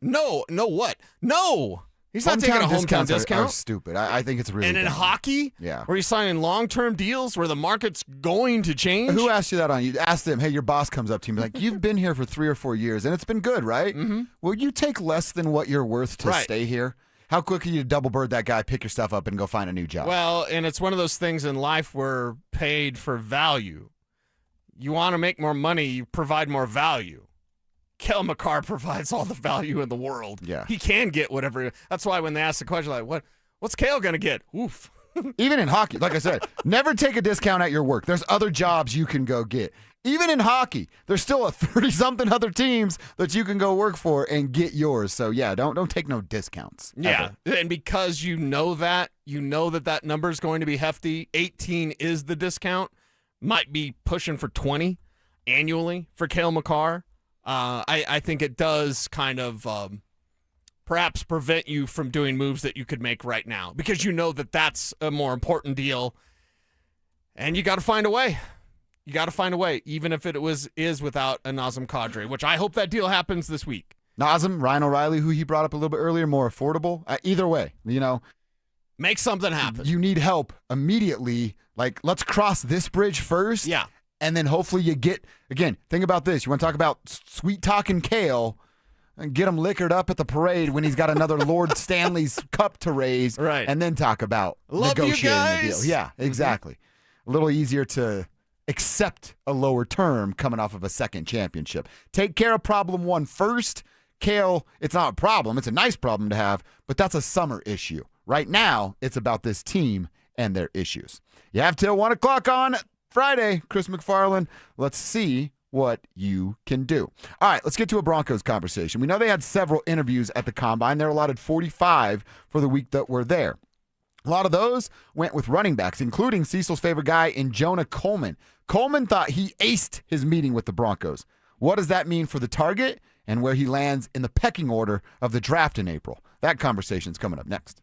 No what? No. He's not taking a hometown discount. Are stupid. I think it's really And in dumb. hockey, where you're signing long-term deals where the market's going to change. Who asked you that on you? Ask them, hey, your boss comes up to you and be like, you've been here for 3 or 4 years and it's been good, right? Mm-hmm. Will you take less than what you're worth to stay here? How quick are you to double bird that guy, pick your stuff up, and go find a new job? Well, and it's one of those things in life where paid for value. You want to make more money, you provide more value. Cale Makar provides all the value in the world. Yeah. He can get whatever. That's why when they ask the question, like, what's Cale going to get? Oof. Even in hockey, like I said, never take a discount at your work. There's other jobs you can go get. Even in hockey, there's still a 30-something other teams that you can go work for and get yours. So, yeah, don't take no discounts. Yeah, ever. And because you know that number is going to be hefty, 18 is the discount, might be pushing for 20 annually for Cale Makar. I think it does kind of perhaps prevent you from doing moves that you could make right now because you know that that's a more important deal, and you got to find a way. You got to find a way, even if it is without a Nazem Kadri, which I hope that deal happens this week. Nazem, Ryan O'Reilly, who he brought up a little bit earlier, more affordable. Either way, make something happen. You need help immediately. Like, let's cross this bridge first. Yeah. And then hopefully you get, again, think about this. You want to talk about sweet-talking Cale and get him liquored up at the parade when he's got another Lord Stanley's cup to raise. Right. And then talk about negotiating the deal. Yeah, exactly. A little easier to accept a lower term coming off of a second championship. Take care of problem one first. Cale, it's not a problem. It's a nice problem to have, but that's a summer issue. Right now, it's about this team and their issues. You have till 1 o'clock on Friday, Chris McFarland. Let's see what you can do. All right, let's get to a Broncos conversation. We know they had several interviews at the Combine. They're allotted 45 for the week that we're there. A lot of those went with running backs, including Cecil's favorite guy in Jonah Coleman. Coleman thought he aced his meeting with the Broncos. What does that mean for the target and where he lands in the pecking order of the draft in April? That conversation's coming up next.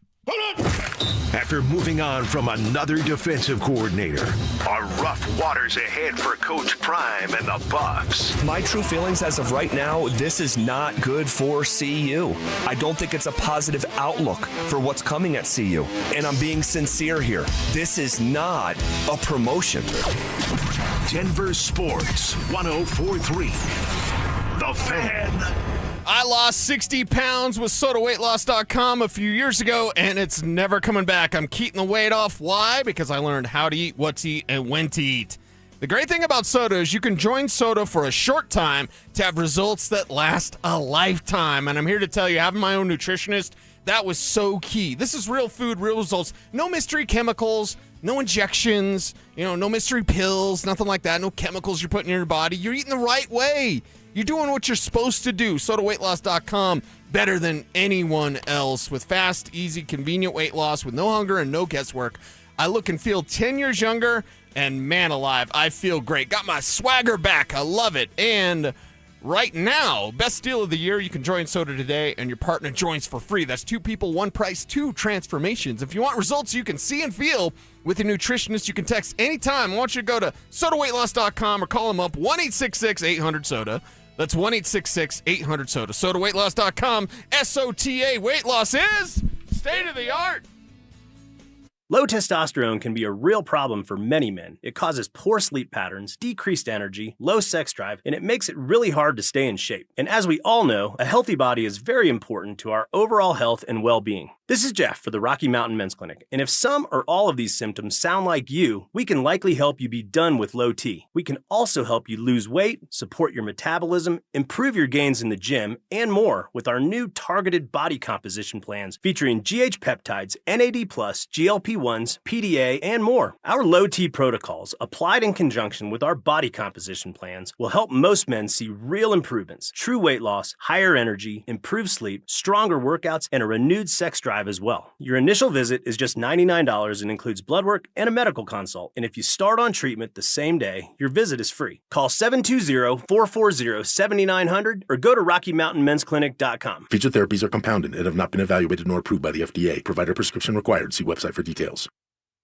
After moving on from another defensive coordinator, are rough waters ahead for Coach Prime and the Buffs. My true feelings as of right now, this is not good for CU. I don't think it's a positive outlook for what's coming at CU. And I'm being sincere here. This is not a promotion. Denver Sports 104.3. The Fan. I lost 60 pounds with SodaWeightLoss.com a few years ago, and it's never coming back. I'm keeping the weight off. Why? Because I learned how to eat, what to eat, and when to eat. The great thing about Soda is you can join Soda for a short time to have results that last a lifetime. And I'm here to tell you, having my own nutritionist, that was so key. This is real food, real results. No mystery chemicals, no injections, no mystery pills, nothing like that. No chemicals you're putting in your body. You're eating the right way. You're doing what you're supposed to do. SodaWeightLoss.com, better than anyone else. With fast, easy, convenient weight loss with no hunger and no guesswork. I look and feel 10 years younger, and man alive, I feel great. Got my swagger back. I love it. And right now, best deal of the year, you can join Soda today, and your partner joins for free. That's 2 people, 1 price, 2 transformations. If you want results you can see and feel with a nutritionist, you can text anytime. I want you to go to SodaWeightLoss.com or call them up, 1-866-800-SODA. That's 1-866-800-SODA. SodaWeightLoss.com. SOTA. Weight loss is state of the art. Low testosterone can be a real problem for many men. It causes poor sleep patterns, decreased energy, low sex drive, and it makes it really hard to stay in shape. And as we all know, a healthy body is very important to our overall health and well-being. This is Jeff for the Rocky Mountain Men's Clinic, and if some or all of these symptoms sound like you, we can likely help you be done with low T. We can also help you lose weight, support your metabolism, improve your gains in the gym, and more with our new targeted body composition plans featuring GH peptides, NAD+, GLP-1s, PDA, and more. Our low T protocols, applied in conjunction with our body composition plans, will help most men see real improvements, true weight loss, higher energy, improved sleep, stronger workouts, and a renewed sex drive as well. Your initial visit is just $99 and includes blood work and a medical consult. And if you start on treatment the same day, your visit is free. Call 720-440-7900 or go to RockyMountainMen'sClinic.com. Featured therapies are compounded and have not been evaluated nor approved by the FDA. Provider prescription required. See website for details.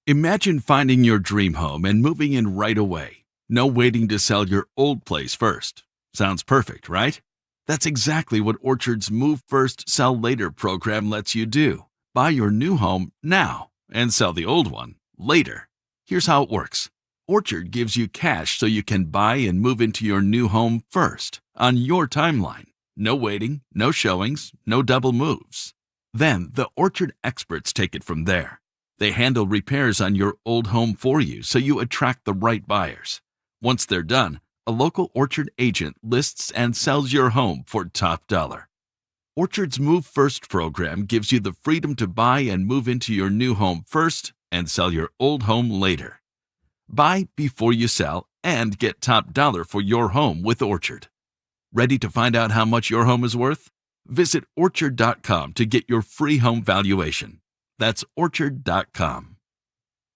Imagine finding your dream home and moving in right away. No waiting to sell your old place first. Sounds perfect, right? That's exactly what Orchard's Move First, Sell Later program lets you do. Buy your new home now and sell the old one later. Here's how it works. Orchard gives you cash so you can buy and move into your new home first, on your timeline. No waiting, no showings, no double moves. Then the Orchard experts take it from there. They handle repairs on your old home for you so you attract the right buyers. Once they're done, a local Orchard agent lists and sells your home for top dollar. Orchard's Move First program gives you the freedom to buy and move into your new home first and sell your old home later. Buy before you sell and get top dollar for your home with Orchard. Ready to find out how much your home is worth? Visit Orchard.com to get your free home valuation. That's Orchard.com.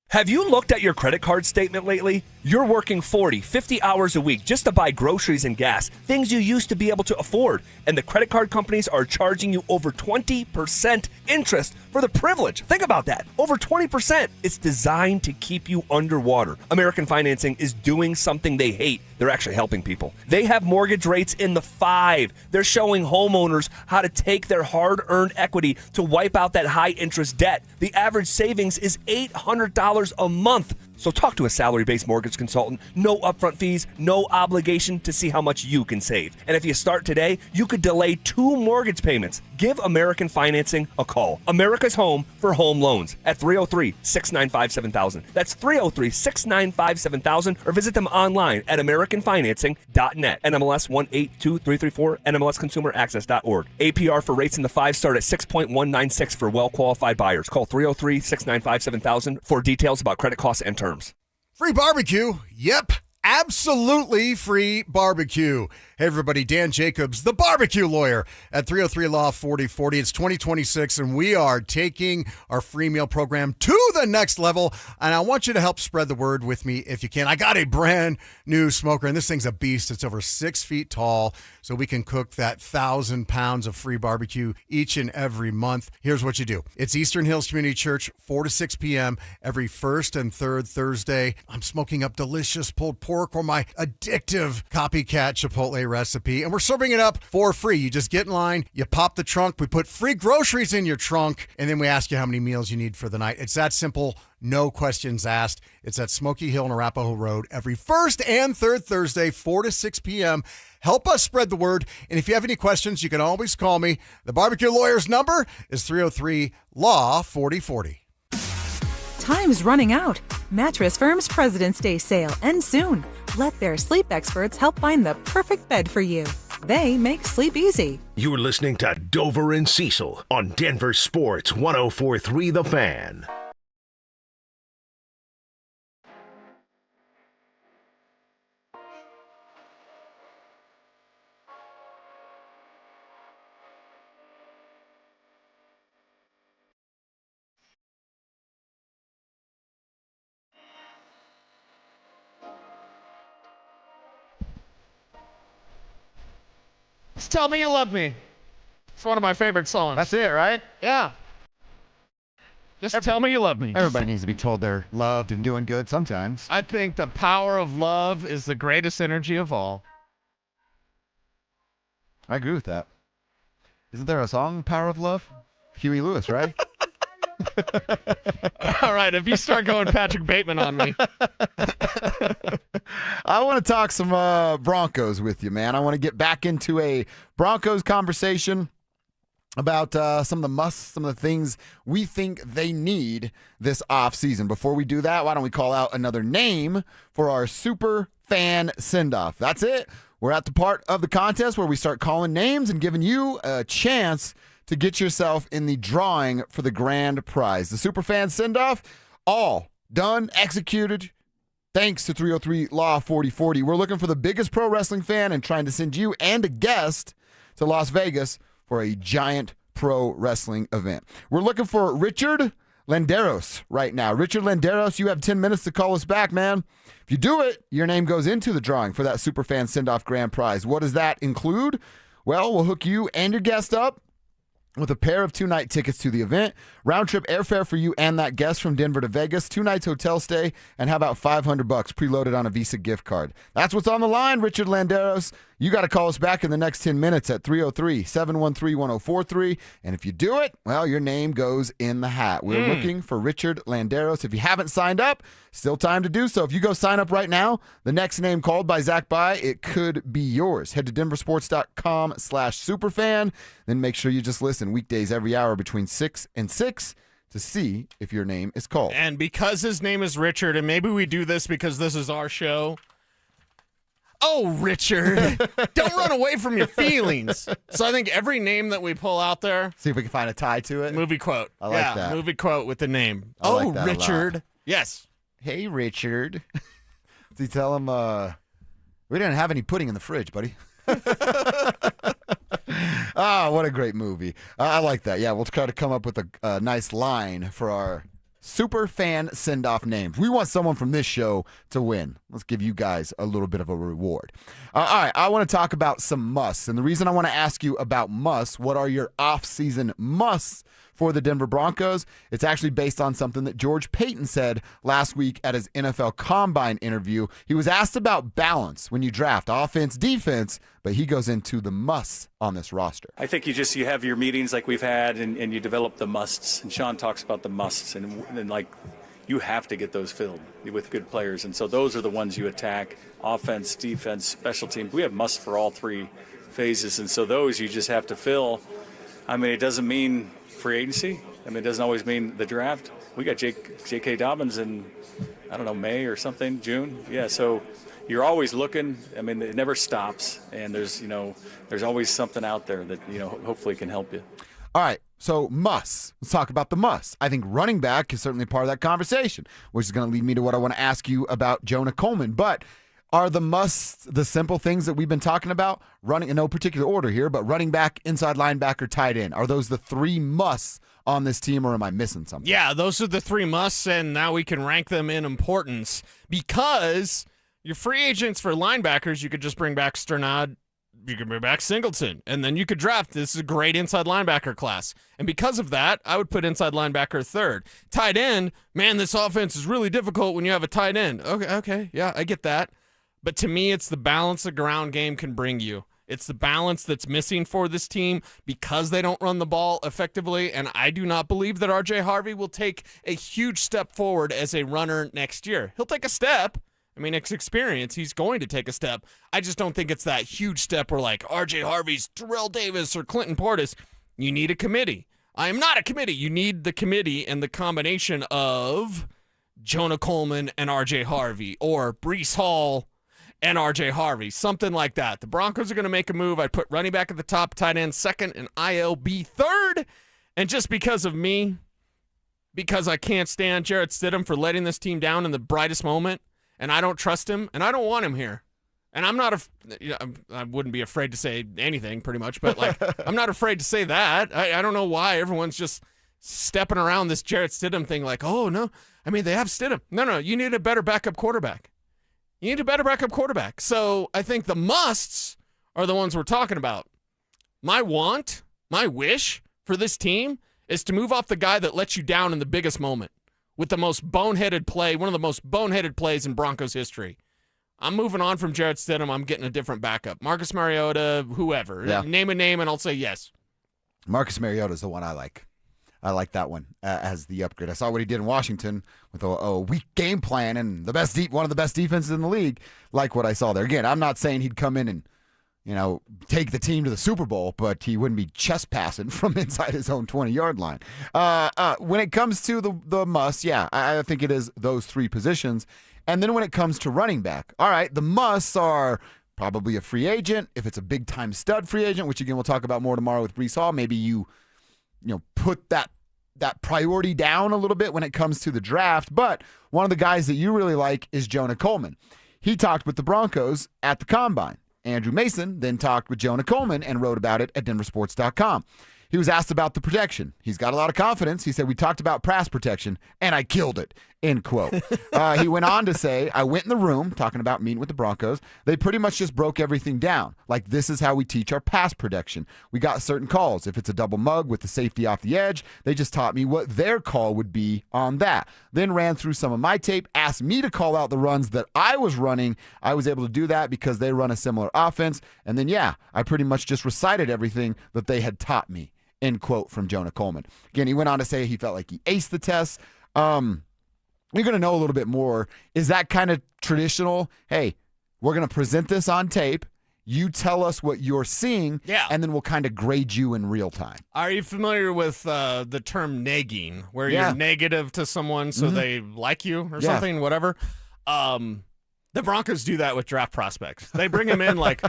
Have you looked at your credit card statement lately? You're working 40, 50 hours a week just to buy groceries and gas, things you used to be able to afford. And the credit card companies are charging you over 20% interest for the privilege. Think about that. Over 20%. It's designed to keep you underwater. American Financing is doing something they hate. They're actually helping people. They have mortgage rates in the 5. They're showing homeowners how to take their hard-earned equity to wipe out that high-interest debt. The average savings is $800 a month. So talk to a salary-based mortgage consultant. No upfront fees, no obligation to see how much you can save. And if you start today, you could delay 2 mortgage payments. Give American Financing a call. America's home for home loans at 303-695-7000. That's 303-695-7000 or visit them online at AmericanFinancing.net. NMLS 182334, NMLSConsumerAccess.org. APR for rates in the 5 start at 6.196 for well-qualified buyers. Call 303-695-7000 for details about credit costs and terms. Free barbecue? Yep. absolutely free barbecue. Hey, everybody, Dan Jacobs, the barbecue lawyer at 303 Law 4040. It's 2026, and we are taking our free meal program to the next level, and I want you to help spread the word with me if you can. I got a brand new smoker, and this thing's a beast. It's over 6 feet tall, so we can cook that 1,000 pounds of free barbecue each and every month. Here's what you do. It's Eastern Hills Community Church, 4 to 6 p.m. every first and third Thursday. I'm smoking up delicious pulled pork or my addictive copycat Chipotle recipe, and we're serving it up for free. You just get in line, you pop the trunk, we put free groceries in your trunk, and then we ask you how many meals you need for the night. It's that simple, no questions asked. It's at Smoky Hill and Arapahoe Road every first and third Thursday, 4 to 6 p.m. Help us spread the word, and if you have any questions, you can always call me. The barbecue lawyer's number is 303 Law 4040. Time's running out. Mattress Firm's President's Day sale ends soon. Let their sleep experts help find the perfect bed for you. They make sleep easy. You're listening to Dover and Cecil on Denver Sports 1043 The Fan. Just tell me you love me. It's one of my favorite songs. That's it, right? Yeah. Just tell me you love me. Everybody needs to be told they're loved and doing good sometimes. I think the power of love is the greatest energy of all. I agree with that. Isn't there a song, Power of Love? Huey Lewis, right? All right, if you start going Patrick Bateman on me. I want to talk some Broncos with you, man. I want to get back into a Broncos conversation about some of the musts, some of the things we think they need this offseason. Before we do that, why don't we call out another name for our super fan send-off? That's it. We're at the part of the contest where we start calling names and giving you a chance to get yourself in the drawing for the grand prize. The Superfan send-off, all done, executed, thanks to 303 Law 4040. We're looking for the biggest pro wrestling fan and trying to send you and a guest to Las Vegas for a giant pro wrestling event. We're looking for Richard Landeros right now. Richard Landeros, you have 10 minutes to call us back, man. If you do it, your name goes into the drawing for that Superfan send-off grand prize. What does that include? Well, we'll hook you and your guest up with a pair of 2-night tickets to the event, round-trip airfare for you and that guest from Denver to Vegas, 2 nights hotel stay, and how about $500 preloaded on a Visa gift card? That's what's on the line, Richard Landeros. You got to call us back in the next 10 minutes at 303-713-1043, and if you do it, well, your name goes in the hat. We're looking for Richard Landeros. If you haven't signed up, still time to do so. If you go sign up right now, the next name called by Zach By, it could be yours. Head to DenverSports.com/superfan, then make sure you just listen weekdays every hour between 6 and 6 to see if your name is called. And because his name is Richard, and maybe we do this because this is our show. Oh, Richard, don't run away from your feelings. So I think every name that we pull out there. See if we can find a tie to it. Movie quote. I like that. Movie quote with the name. I like that Richard. Yes. Hey, Richard. Does he tell him, we didn't have any pudding in the fridge, buddy. Oh, what a great movie. I like that. Yeah, we'll try to come up with a nice line for our super fan send-off names. We want someone from this show to win. Let's give you guys a little bit of a reward. All right, I want to talk about some musts. And the reason I want to ask you about musts, what are your off-season musts for the Denver Broncos? It's actually based on something that George Payton said last week at his NFL Combine interview. He was asked about balance when you draft offense, defense, but he goes into the musts on this roster. I think you have your meetings like we've had, and you develop the musts. And Sean talks about the musts, and like you have to get those filled with good players. And so those are the ones you attack: offense, defense, special teams. We have musts for all three phases, and so those you just have to fill. I mean, it doesn't mean free agency. I mean, it doesn't always mean the draft. We got J.K. Dobbins in, I don't know, May or something, June. Yeah, so you're always looking. I mean, it never stops, and there's always something out there that, hopefully can help you. All right, so musts. Let's talk about the musts. I think running back is certainly part of that conversation, which is going to lead me to what I want to ask you about Jonah Coleman. But Are the simple things that we've been talking about, running in no particular order here, but running back, inside linebacker, tight end? Are those the 3 musts on this team, or am I missing something? Yeah, those are the 3 musts, and now we can rank them in importance because your free agents for linebackers, you could just bring back Sternad, you could bring back Singleton, and then you could draft. This is a great inside linebacker class. And because of that, I would put inside linebacker 3rd. Tight end, man, this offense is really difficult when you have a tight end. Okay, yeah, I get that. But to me, it's the balance the ground game can bring you. It's the balance that's missing for this team because they don't run the ball effectively, and I do not believe that R.J. Harvey will take a huge step forward as a runner next year. He'll take a step. I mean, it's experience. He's going to take a step. I just don't think it's that huge step where, like, R.J. Harvey's Terrell Davis or Clinton Portis. You need a committee. I am not a committee. You need the committee and the combination of Jonah Coleman and R.J. Harvey, or Breece Hall and R.J. Harvey, something like that. The Broncos are going to make a move. I'd put running back at the top, tight end 2nd, and ILB 3rd. And just because of me, because I can't stand Jarrett Stidham for letting this team down in the brightest moment, and I don't trust him, and I don't want him here. And I'm not I wouldn't be afraid to say anything, pretty much, but like I'm not afraid to say that. I don't know why everyone's just stepping around this Jarrett Stidham thing like, oh, no, I mean, they have Stidham. No, you need a better backup quarterback. You need a better backup quarterback. So I think the musts are the ones we're talking about. My wish for this team is to move off the guy that lets you down in the biggest moment with the most boneheaded play, one of the most boneheaded plays in Broncos history. I'm moving on from Jarrett Stidham. I'm getting a different backup. Marcus Mariota, whoever. Yeah. Name a name and I'll say yes. Marcus Mariota is the one I like. I like that one as the upgrade. I saw what he did in Washington with a weak game plan and one of the best defenses in the league. Like what I saw there. Again, I'm not saying he'd come in and take the team to the Super Bowl, but he wouldn't be chest passing from inside his own 20-yard line. When it comes to the must, yeah, I think it is those 3 positions. And then when it comes to running back, all right, the musts are probably a free agent. If it's a big-time stud free agent, which again we'll talk about more tomorrow with Breece Hall, maybe you put that priority down a little bit when it comes to the draft. But one of the guys that you really like is Jonah Coleman. He talked with the Broncos at the Combine. Andrew Mason then talked with Jonah Coleman and wrote about it at DenverSports.com. He was asked about the protection. He's got a lot of confidence. He said, we talked about pass protection, and I killed it, end quote. He went on to say, I went in the room, talking about meeting with the Broncos. They pretty much just broke everything down. Like, this is how we teach our pass protection. We got certain calls. If it's a double mug with the safety off the edge, they just taught me what their call would be on that. Then ran through some of my tape, asked me to call out the runs that I was running. I was able to do that because they run a similar offense. And then, yeah, I pretty much just recited everything that they had taught me. End quote from Jonah Coleman. Again, he went on to say he felt like he aced the test. You're going to know a little bit more. Is that kind of traditional? Hey, we're going to present this on tape. You tell us what you're seeing, and then we'll kind of grade you in real time. Are you familiar with the term negging, where you're negative to someone so they like you or something, whatever? The Broncos do that with draft prospects. They bring them in like,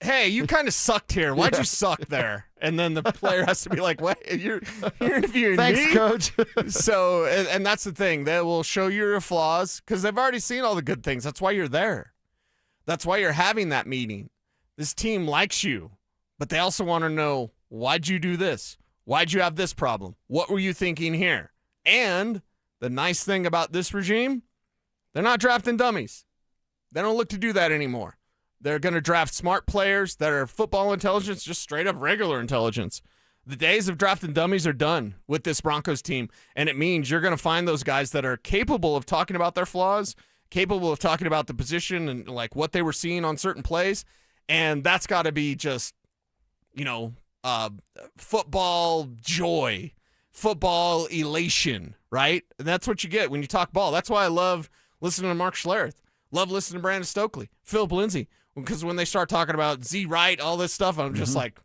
hey, you kind of sucked here. Why'd you suck there? And then the player has to be like, what? You're interviewing Thanks, me? Coach. So, and that's the thing. They will show you your flaws because they've already seen all the good things. That's why you're there. That's why you're having that meeting. This team likes you, but they also want to know, why'd you do this? Why'd you have this problem? What were you thinking here? And the nice thing about this regime, they're not drafting dummies. They don't look to do that anymore. They're going to draft smart players that are football intelligence, just straight up regular intelligence. The days of drafting dummies are done with this Broncos team, and it means you're going to find those guys that are capable of talking about their flaws, capable of talking about the position and like what they were seeing on certain plays, and that's got to be just, football joy, football elation, right? And that's what you get when you talk ball. That's why I love listening to Mark Schlereth, love listening to Brandon Stokely, Philip Lindsay. Because when they start talking about Z Wright, all this stuff, I'm just like,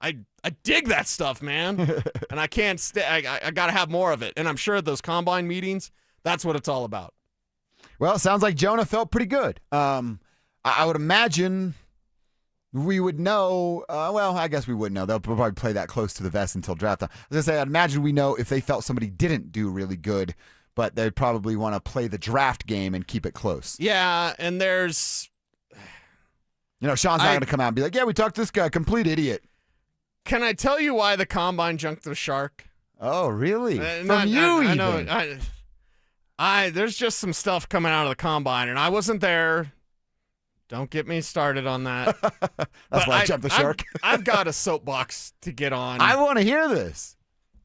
I dig that stuff, man. And I can't I got to have more of it. And I'm sure at those combine meetings, that's what it's all about. Well, it sounds like Jonah felt pretty good. I would imagine we would know. I guess we wouldn't know. They'll probably play that close to the vest until draft time. As I say, I'd imagine we know if they felt somebody didn't do really good but they'd probably want to play the draft game and keep it close. Yeah, and there's... Sean's not going to come out and be like, yeah, we talked to this guy, complete idiot. Can I tell you why the Combine junked the Shark? Oh, really? Even? There's just some stuff coming out of the Combine, and I wasn't there. Don't get me started on that. That's why I jumped the Shark. I've got a soapbox to get on. I want to hear this.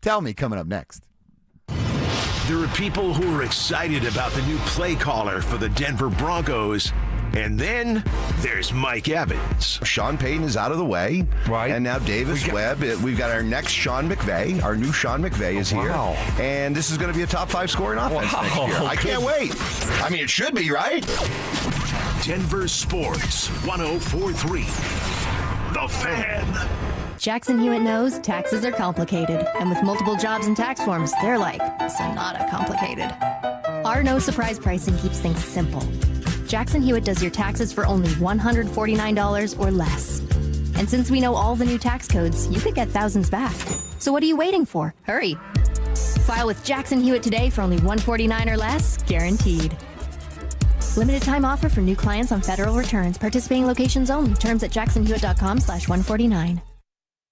Tell me, coming up next. There are people who are excited about the new play caller for the Denver Broncos. And then there's Mike Evans. Sean Payton is out of the way. Right. And now Davis Webb. We've got our next Sean McVay. Our new Sean McVay is here. Wow. And this is going to be a top 5 scoring offense next year. I can't wait. I mean, it should be, right? Denver Sports 104.3. The Fan. Jackson Hewitt knows taxes are complicated, and with multiple jobs and tax forms, they're like Sonata complicated. Our no surprise pricing keeps things simple. Jackson Hewitt does your taxes for only $149 or less. And since we know all the new tax codes, you could get thousands back. So what are you waiting for? Hurry. File with Jackson Hewitt today for only $149 or less, guaranteed. Limited time offer for new clients on federal returns. Participating locations only. Terms at jacksonhewitt.com/149.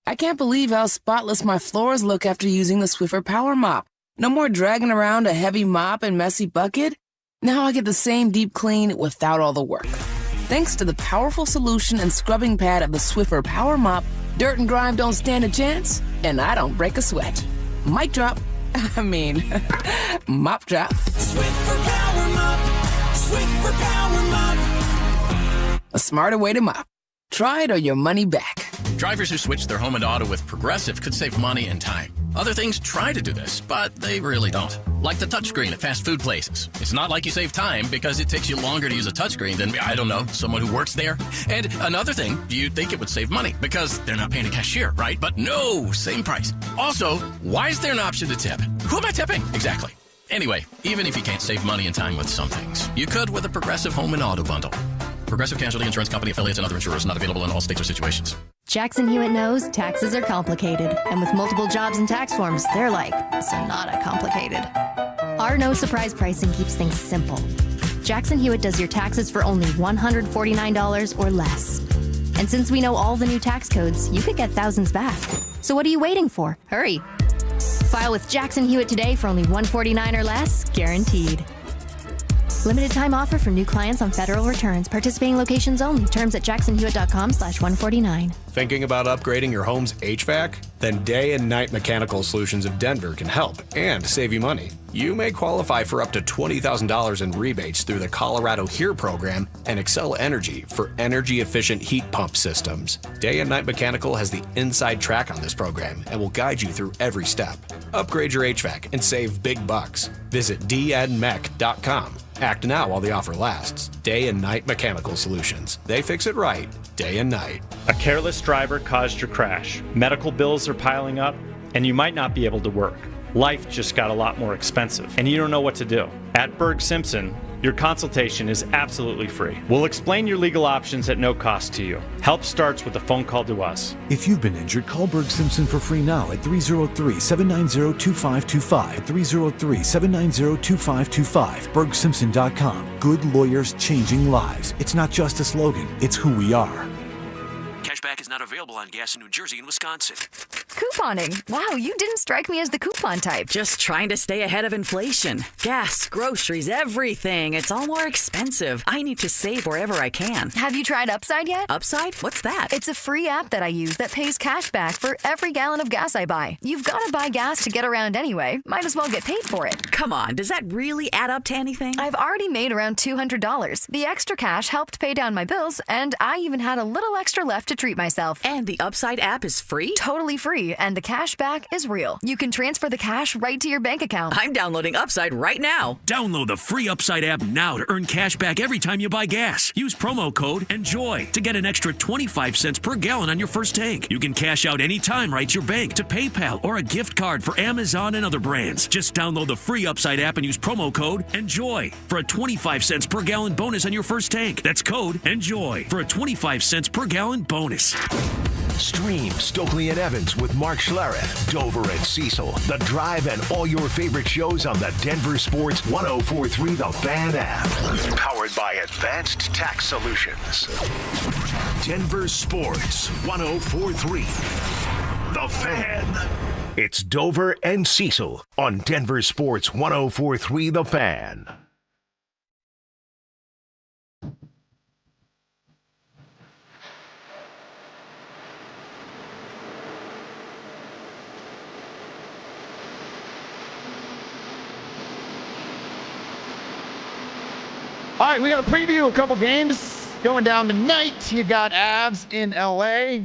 I can't believe how spotless my floors look after using the Swiffer Power Mop. No more dragging around a heavy mop and messy bucket. Now I get the same deep clean without all the work. Thanks to the powerful solution and scrubbing pad of the Swiffer Power Mop, dirt and grime don't stand a chance, and I don't break a sweat. Mic drop. Mop drop. Swiffer Power Mop. Swiffer Power Mop. A smarter way to mop. Try it or your money back. Drivers who switch their home and auto with Progressive could save money and time. Other things try to do this, but they really don't. Like the touchscreen at fast food places. It's not like you save time because it takes you longer to use a touchscreen than, I don't know, someone who works there. And another thing, you'd think it would save money because they're not paying a cashier, right? But no, same price. Also, why is there an option to tip? Who am I tipping? Exactly. Anyway, even if you can't save money and time with some things, you could with a Progressive home and auto bundle. Progressive Casualty Insurance Company, affiliates, and other insurers not available in all states or situations. Jackson Hewitt knows taxes are complicated, and with multiple jobs and tax forms, they're like Sonata complicated. Our no surprise pricing keeps things simple. Jackson Hewitt does your taxes for only $149 or less. And since we know all the new tax codes, you could get thousands back. So what are you waiting for? Hurry. File with Jackson Hewitt today for only $149 or less, guaranteed. Limited time offer for new clients on federal returns. Participating locations only. Terms at jacksonhewitt.com/149. Thinking about upgrading your home's HVAC? Then Day and Night Mechanical Solutions of Denver can help and save you money. You may qualify for up to $20,000 in rebates through the Colorado HERE program and Excel Energy for energy-efficient heat pump systems. Day and Night Mechanical has the inside track on this program and will guide you through every step. Upgrade your HVAC and save big bucks. Visit dnmech.com. Act now while the offer lasts. Day and Night Mechanical Solutions. They fix it right, day and night. A careless driver caused your crash. Medical bills are piling up, and you might not be able to work. Life just got a lot more expensive, and you don't know what to do. At Berg Simpson, your consultation is absolutely free. We'll explain your legal options at no cost to you. Help starts with a phone call to us. If you've been injured, call Berg Simpson for free now at 303-790-2525. 303-790-2525. BergSimpson.com. Good lawyers changing lives. It's not just a slogan, it's who we are. Cashback is not available on gas in New Jersey and Wisconsin. Couponing. Wow, you didn't strike me as the coupon type. Just trying to stay ahead of inflation. Gas, groceries, everything. It's all more expensive. I need to save wherever I can. Have you tried Upside yet? Upside? What's that? It's a free app that I use that pays cash back for every gallon of gas I buy. You've got to buy gas to get around anyway. Might as well get paid for it. Come on, does that really add up to anything? I've already made around $200. The extra cash helped pay down my bills, and I even had a little extra left to treat myself. And the Upside app is free? Totally free, and the cash back is real. You can transfer the cash right to your bank account. I'm downloading Upside right now. Download the free Upside app now to earn cash back every time you buy gas. Use promo code ENJOY to get an extra 25 cents per gallon on your first tank. You can cash out anytime right to your bank, to PayPal, or a gift card for Amazon and other brands. Just download the free Upside app and use promo code ENJOY for a 25 cents per gallon bonus on your first tank. That's code ENJOY for a 25 cents per gallon bonus. Stream Stokely and Evans with Mark Schlereth, Dover and Cecil, The Drive, and all your favorite shows on the Denver Sports 104.3 The Fan app. Powered by Advanced Tax Solutions. Denver Sports 104.3 The Fan. It's Dover and Cecil on Denver Sports 104.3 The Fan. All right, we got to preview a couple games going down tonight. You got Avs in L.A.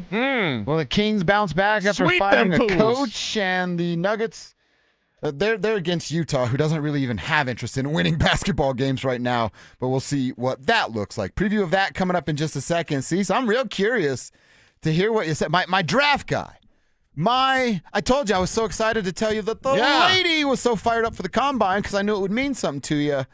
Well, the Kings bounce back after Sweep firing them a fools. coach, and the Nuggets, they're against Utah, who doesn't really even have interest in winning basketball games right now, but we'll see what that looks like. Preview of that coming up in just a second. See, so I'm real curious to hear what you said. My draft guy. I told you I was so excited to tell you that the lady was so fired up for the combine because I knew it would mean something to you.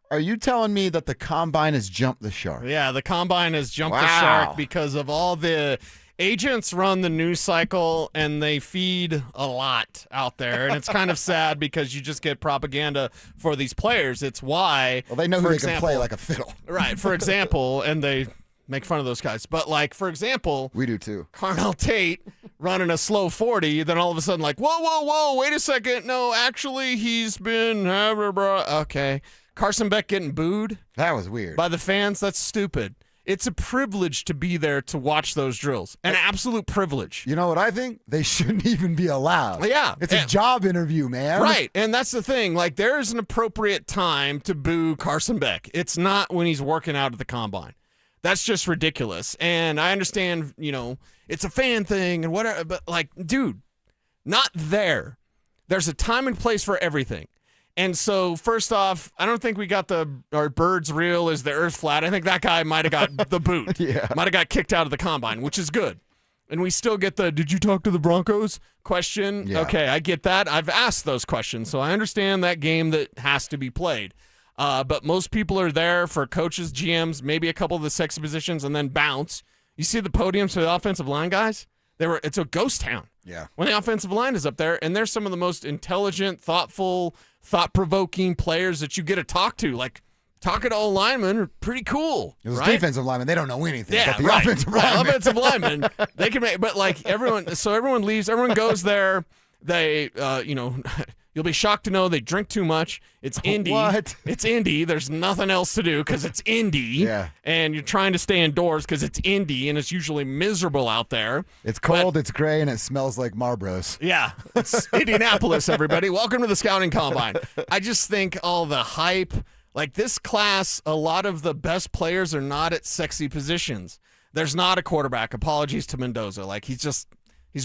Are you telling me that the combine has jumped the shark? Yeah, the combine has jumped the shark because of all the agents run the news cycle and they feed a lot out there. And it's kind of sad because you just get propaganda for these players. It's why. Well, they know who they can play like a fiddle. Right, for example, and they make fun of those guys. But, like, for example, we do too. Carnell Tate running a slow 40, then all of a sudden, like, whoa, wait a second. No, actually, he's been. Okay. Carson Beck getting booed. That was weird. By the fans. That's stupid. It's a privilege to be there to watch those drills. An absolute privilege. You know what I think? They shouldn't even be allowed. Yeah. It's a job interview, man. Right. And that's the thing. Like, there's an appropriate time to boo Carson Beck. It's not when he's working out at the combine. That's just ridiculous. And I understand, it's a fan thing and whatever, but, like, dude, not there. There's a time and place for everything. And so, first off, I don't think we got our birds real, is the earth flat. I think that guy might have got the boot. Might have got kicked out of the combine, which is good. And we still get the, did you talk to the Broncos question? Yeah. Okay, I get that. I've asked those questions, so I understand that game that has to be played. But most people are there for coaches, GMs, maybe a couple of the sexy positions, and then bounce. You see the podiums for the offensive line guys? It's a ghost town. Yeah. When the offensive line is up there, and they're some of the most intelligent, thoughtful, thought-provoking players that you get to talk to. Like, talking to old linemen are pretty cool. Those right? defensive linemen, they don't know anything. Yeah, but the offensive linemen. They can make, but like everyone leaves, everyone goes there. They, you'll be shocked to know they drink too much. It's Indy. What? It's Indy. There's nothing else to do because it's Indy. Yeah. And you're trying to stay indoors because it's Indy and it's usually miserable out there. It's cold, it's gray, and it smells like Marlboros. Yeah. It's Indianapolis, everybody. Welcome to the Scouting Combine. I just think all the hype, like this class, a lot of the best players are not at sexy positions. There's not a quarterback. Apologies to Mendoza. Like he's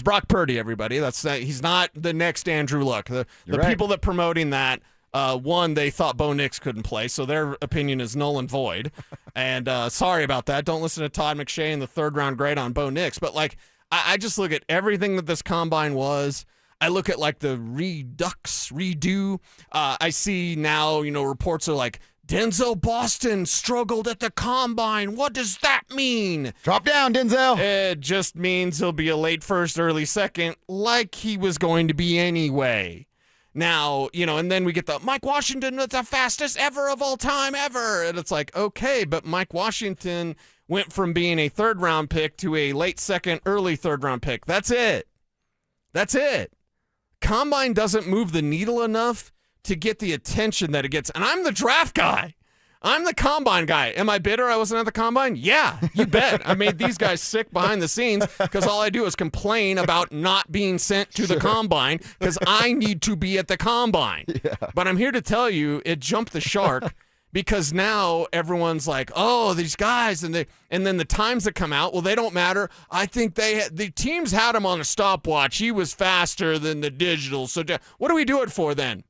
Brock Purdy, everybody. He's not the next Andrew Luck. The right. people that promoting that, one, they thought Bo Nix couldn't play, so their opinion is null and void. And sorry about that. Don't listen to Todd McShay and the third-round grade on Bo Nix. But, like, I just look at everything that this combine was. I look at, like, the redo. I see now, reports are like, Denzel Boston struggled at the combine. What does that mean? Drop down, Denzel. It just means he'll be a late first, early second, like he was going to be anyway. Now, and then we get the Mike Washington, that's the fastest ever of all time ever. And it's like, okay, but Mike Washington went from being a third-round pick to a late second, early third-round pick. That's it. Combine doesn't move the needle enough to get the attention that it gets. And I'm the draft guy. I'm the combine guy. Am I bitter I wasn't at the combine? Yeah, you bet. I made these guys sick behind the scenes because all I do is complain about not being sent to the combine because I need to be at the combine. Yeah. But I'm here to tell you it jumped the shark because now everyone's like, oh, these guys, and then the times that come out, well, they don't matter. I think the teams had him on a stopwatch. He was faster than the digital. So what do we do it for then?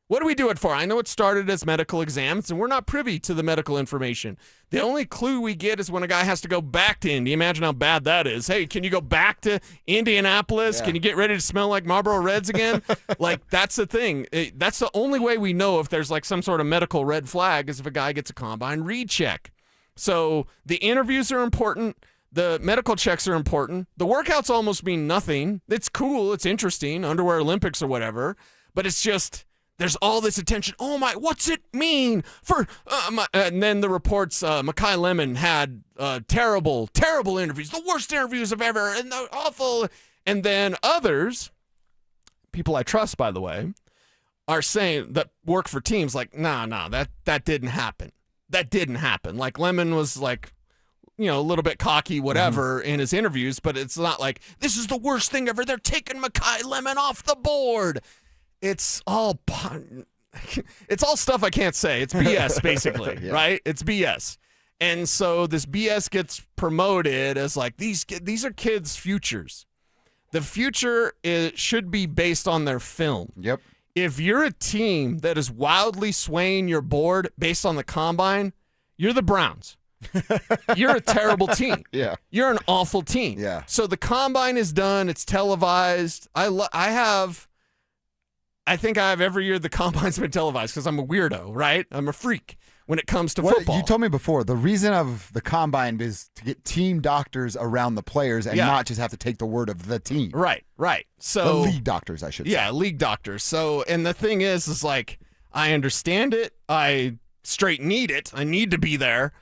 What do we do it for? I know it started as medical exams, and we're not privy to the medical information. The only clue we get is when a guy has to go back to Indy. Imagine how bad that is. Hey, can you go back to Indianapolis? Yeah. Can you get ready to smell like Marlboro Reds again? Like, that's the thing. That's the only way we know if there's like some sort of medical red flag is if a guy gets a combine recheck. So the interviews are important. The medical checks are important. The workouts almost mean nothing. It's cool. It's interesting. Underwear Olympics or whatever. But it's just, there's all this attention. Oh, my, what's it mean for, and then the reports, Mekhi Lemon had terrible, terrible interviews. The worst interviews I've ever, and the awful. And then others, people I trust, by the way, are saying that work for teams like, nah, that didn't happen. That didn't happen. Like Lemon was like, a little bit cocky, whatever, in his interviews, but it's not like, this is the worst thing ever. They're taking Mekhi Lemon off the board. It's all stuff I can't say. It's BS, basically, right? It's BS. And so this BS gets promoted as like, these are kids' futures. The future should be based on their film. Yep. If you're a team that is wildly swaying your board based on the combine, you're the Browns. You're a terrible team. Yeah. You're an awful team. Yeah. So the combine is done. It's televised. I think I have every year the combine's been televised because I'm a weirdo, right? I'm a freak when it comes to football. You told me before, the reason of the combine is to get team doctors around the players and not just have to take the word of the team. Right. So the league doctors, I should say. Yeah, league doctors. So, and the thing is like, I understand it. I straight need it. I need to be there.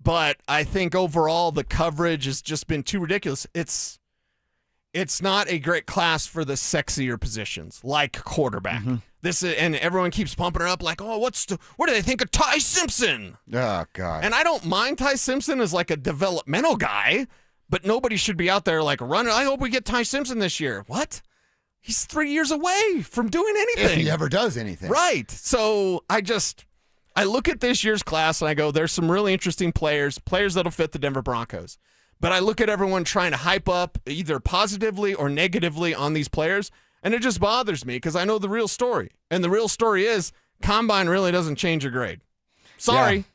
But I think overall the coverage has just been too ridiculous. It's not a great class for the sexier positions, like quarterback. And everyone keeps pumping her up like, oh, what do they think of Ty Simpson? Oh, God. And I don't mind Ty Simpson as like a developmental guy, but nobody should be out there like running. I hope we get Ty Simpson this year. What? He's 3 years away from doing anything. If he ever does anything. Right. So I look at this year's class and I go, there's some really interesting players that'll fit the Denver Broncos. But I look at everyone trying to hype up either positively or negatively on these players, and it just bothers me because I know the real story. And the real story is combine really doesn't change your grade. Sorry.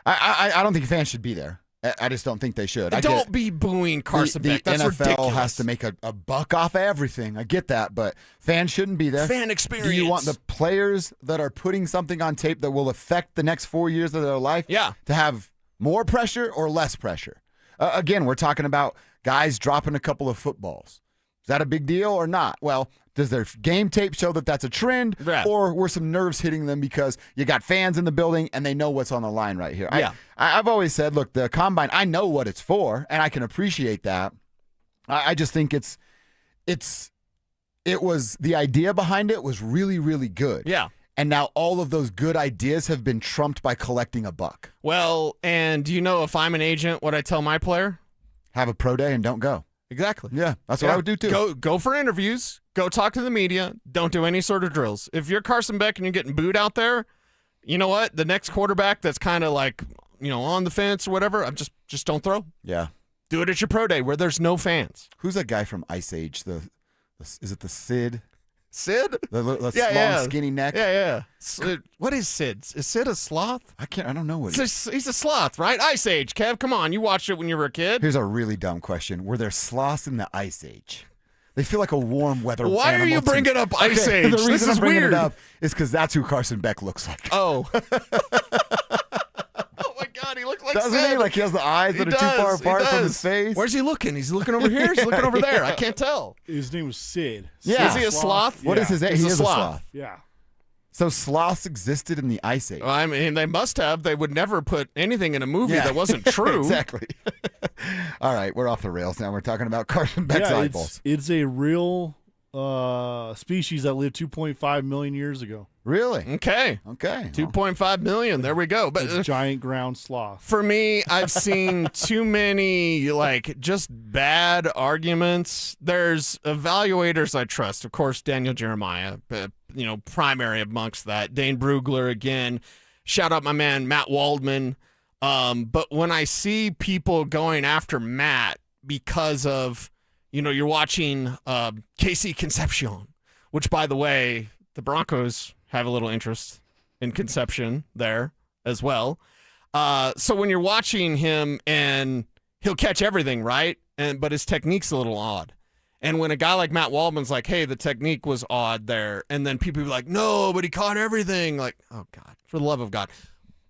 Yeah. I don't think fans should be there. I just don't think they should. Don't be booing Carson Beck. That's NFL ridiculous. has to make a buck off of everything. I get that, but fans shouldn't be there. Fan experience. Do you want the players that are putting something on tape that will affect the next 4 years of their life to have more pressure or less pressure? Again, we're talking about guys dropping a couple of footballs. Is that a big deal or not? Well, does their game tape show that that's a trend, or were some nerves hitting them because you got fans in the building and they know what's on the line right here? Yeah. I've always said, look, the combine, I know what it's for, and I can appreciate that. I just think it was the idea behind it was really, really good. Yeah. And now all of those good ideas have been trumped by collecting a buck. Well, and do you know if I'm an agent, what I tell my player? Have a pro day and don't go. Exactly. Yeah, that's what I would do too. Go for interviews. Go talk to the media. Don't do any sort of drills. If you're Carson Beck and you're getting booed out there, you know what? The next quarterback that's kind of like, on the fence or whatever, I'm just don't throw. Yeah. Do it at your pro day where there's no fans. Who's that guy from Ice Age? Is it the Sid? Sid? The long, skinny neck? Yeah. What is Sid? Is Sid a sloth? I don't know what he's a sloth, right? Ice Age, Kev. Come on. You watched it when you were a kid. Here's a really dumb question. Were there sloths in the Ice Age? They feel like a warm weather animal. Why are you bringing up Ice Age? The reason I'm bringing weird. it up is because that's who Carson Beck looks like. Oh. Oh, my God. He looks like Doesn't Sid. he? Like he has the eyes that are too far apart from his face. Where's he looking? He's looking over here? He's looking over there. I can't tell. His name was Sid. Yeah. Is he a sloth? What is his age? He is a sloth. Yeah. So sloths existed in the Ice Age. Well, I mean, they must have. They would never put anything in a movie that wasn't true. Exactly. All right, we're off the rails now. We're talking about Carson Beck's eyeballs. It's a real species that lived 2.5 million years ago. Really? Okay. 2.5 million. There we go. But giant ground sloth. For me, I've seen too many just bad arguments. There's evaluators I trust. Of course, Daniel Jeremiah, primary amongst that. Dane Brugler again. Shout out my man Matt Waldman. But when I see people going after Matt because of, you're watching KC Concepcion, which, by the way, the Broncos have a little interest in Concepcion there as well. So when you're watching him and he'll catch everything, right? But his technique's a little odd. And when a guy like Matt Waldman's like, hey, the technique was odd there, and then people be like, no, but he caught everything. Like, oh, God, for the love of God.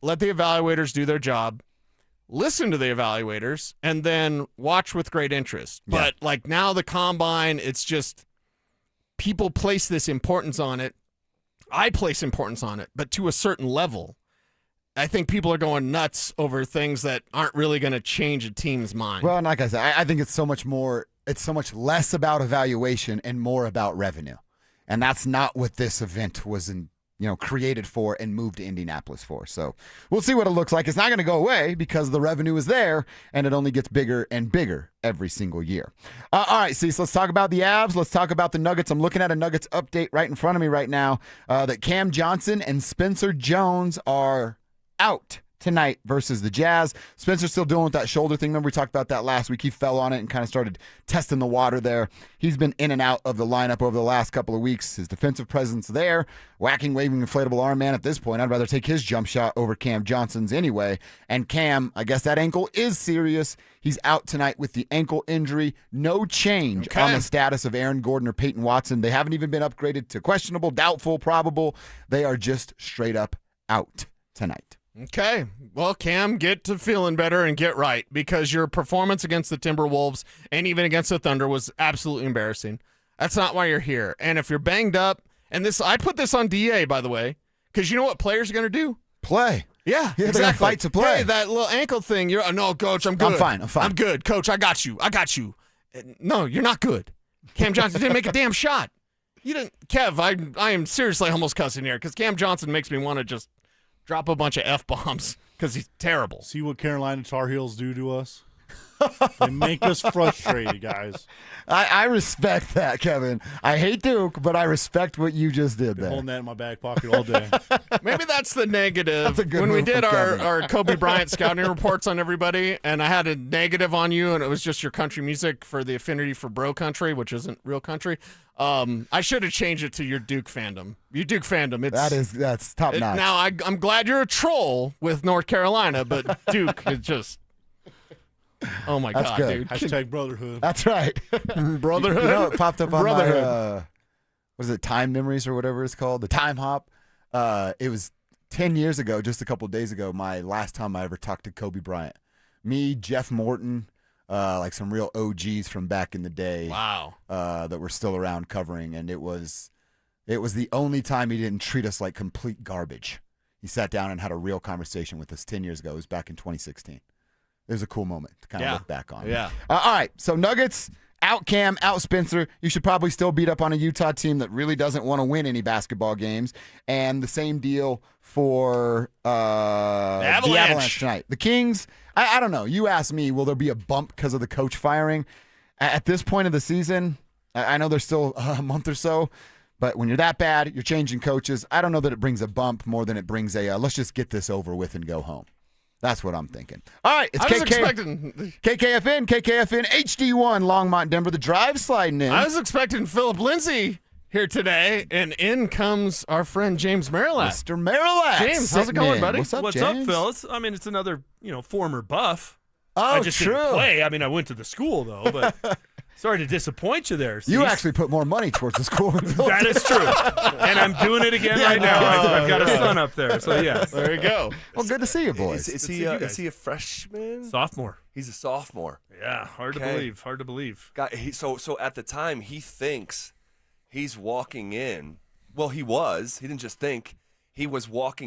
Let the evaluators do their job. listen to the evaluators, and then watch with great interest. Yeah. But like now the combine, it's just people place this importance on it. I place importance on it, but to a certain level. I think people are going nuts over things that aren't really going to change a team's mind. Well, like I said, I think it's so much more. It's so much less about evaluation and more about revenue, and that's not what this event was created for and moved to Indianapolis for. So we'll see what it looks like. It's not going to go away because the revenue is there, and it only gets bigger and bigger every single year. All right, Cecil, let's talk about the Avs. Let's talk about the Nuggets. I'm looking at a Nuggets update right in front of me right now that Cam Johnson and Spencer Jones are out tonight versus the Jazz. Spencer's still dealing with that shoulder thing. Remember we talked about that last week. He fell on it and kind of started testing the water there. He's been in and out of the lineup over the last couple of weeks. His defensive presence there, whacking, waving, inflatable arm man at this point. I'd rather take his jump shot over Cam Johnson's anyway. And Cam, I guess that ankle is serious. He's out tonight with the ankle injury. No change on the status of Aaron Gordon or Peyton Watson. They haven't even been upgraded to questionable, doubtful, probable. They are just straight up out tonight. Okay. Well, Cam, get to feeling better and get right, because your performance against the Timberwolves and even against the Thunder was absolutely embarrassing. That's not why you're here. And if you're banged up, and I put this on DA, by the way, because you know what players are going to do? Play. Yeah, They're exactly. gonna fight to play. Hey, that little ankle thing. No, Coach, I'm good. I'm fine. I'm good, Coach. I got you. No, you're not good. Cam Johnson didn't make a damn shot. You didn't, Kev. I am seriously almost cussing here because Cam Johnson makes me want to just drop a bunch of F-bombs because he's terrible. See what Carolina Tar Heels do to us? They make us frustrated, guys. I respect that, Kevin. I hate Duke, but I respect what you just did there. Holding that in my back pocket all day. Maybe that's the negative. That's a good when we move did from Kevin. our Kobe Bryant scouting reports on everybody, and I had a negative on you, and it was just your country music for the affinity for bro country, which isn't real country. I should have changed it to your Duke fandom. Your Duke fandom. That's top notch. Now I'm glad you're a troll with North Carolina, but Duke is just. Oh my That's God, good. dude! Hashtag brotherhood. That's right. Brotherhood. You know, it popped up on Brotherhood. my, what is it, Time Memories or whatever it's called? The Time Hop. It was 10 years ago, just a couple days ago, my last time I ever talked to Kobe Bryant. Me, Jeff Morton, like some real OGs from back in the day. Wow. That were still around covering, and it was the only time he didn't treat us like complete garbage. He sat down and had a real conversation with us 10 years ago. It was back in 2016. It was a cool moment to kind of look back on. Yeah. All right. So Nuggets, out Cam, out Spencer. You should probably still beat up on a Utah team that really doesn't want to win any basketball games. And the same deal for the Avalanche tonight. The Kings, I don't know. You asked me, will there be a bump because of the coach firing? At this point of the season, I know there's still a month or so. But when you're that bad, you're changing coaches. I don't know that it brings a bump more than it brings a let's just get this over with and go home. That's what I'm thinking. All right, it's KKFN, HD1, Longmont, Denver. The drive sliding in. I was expecting Philip Lindsay here today, and in comes our friend James Marillac. Mr. Marillac. James, how's it going, buddy? What's up, What's James? up, fellas? I mean, it's another, former Buff. Oh, I just true. didn't play. I mean, I went to the school, though, but sorry to disappoint you there. You Cease. actually put more money towards the school. That is true. And I'm doing it again right now. I've got a son up there, so yes. There you go. Well, good to see you, boys. Is he a freshman? Sophomore. He's a sophomore. Yeah, hard to believe. Hard to believe. So at the time, he thinks he's walking in. Well, he was. He didn't just think. He was walking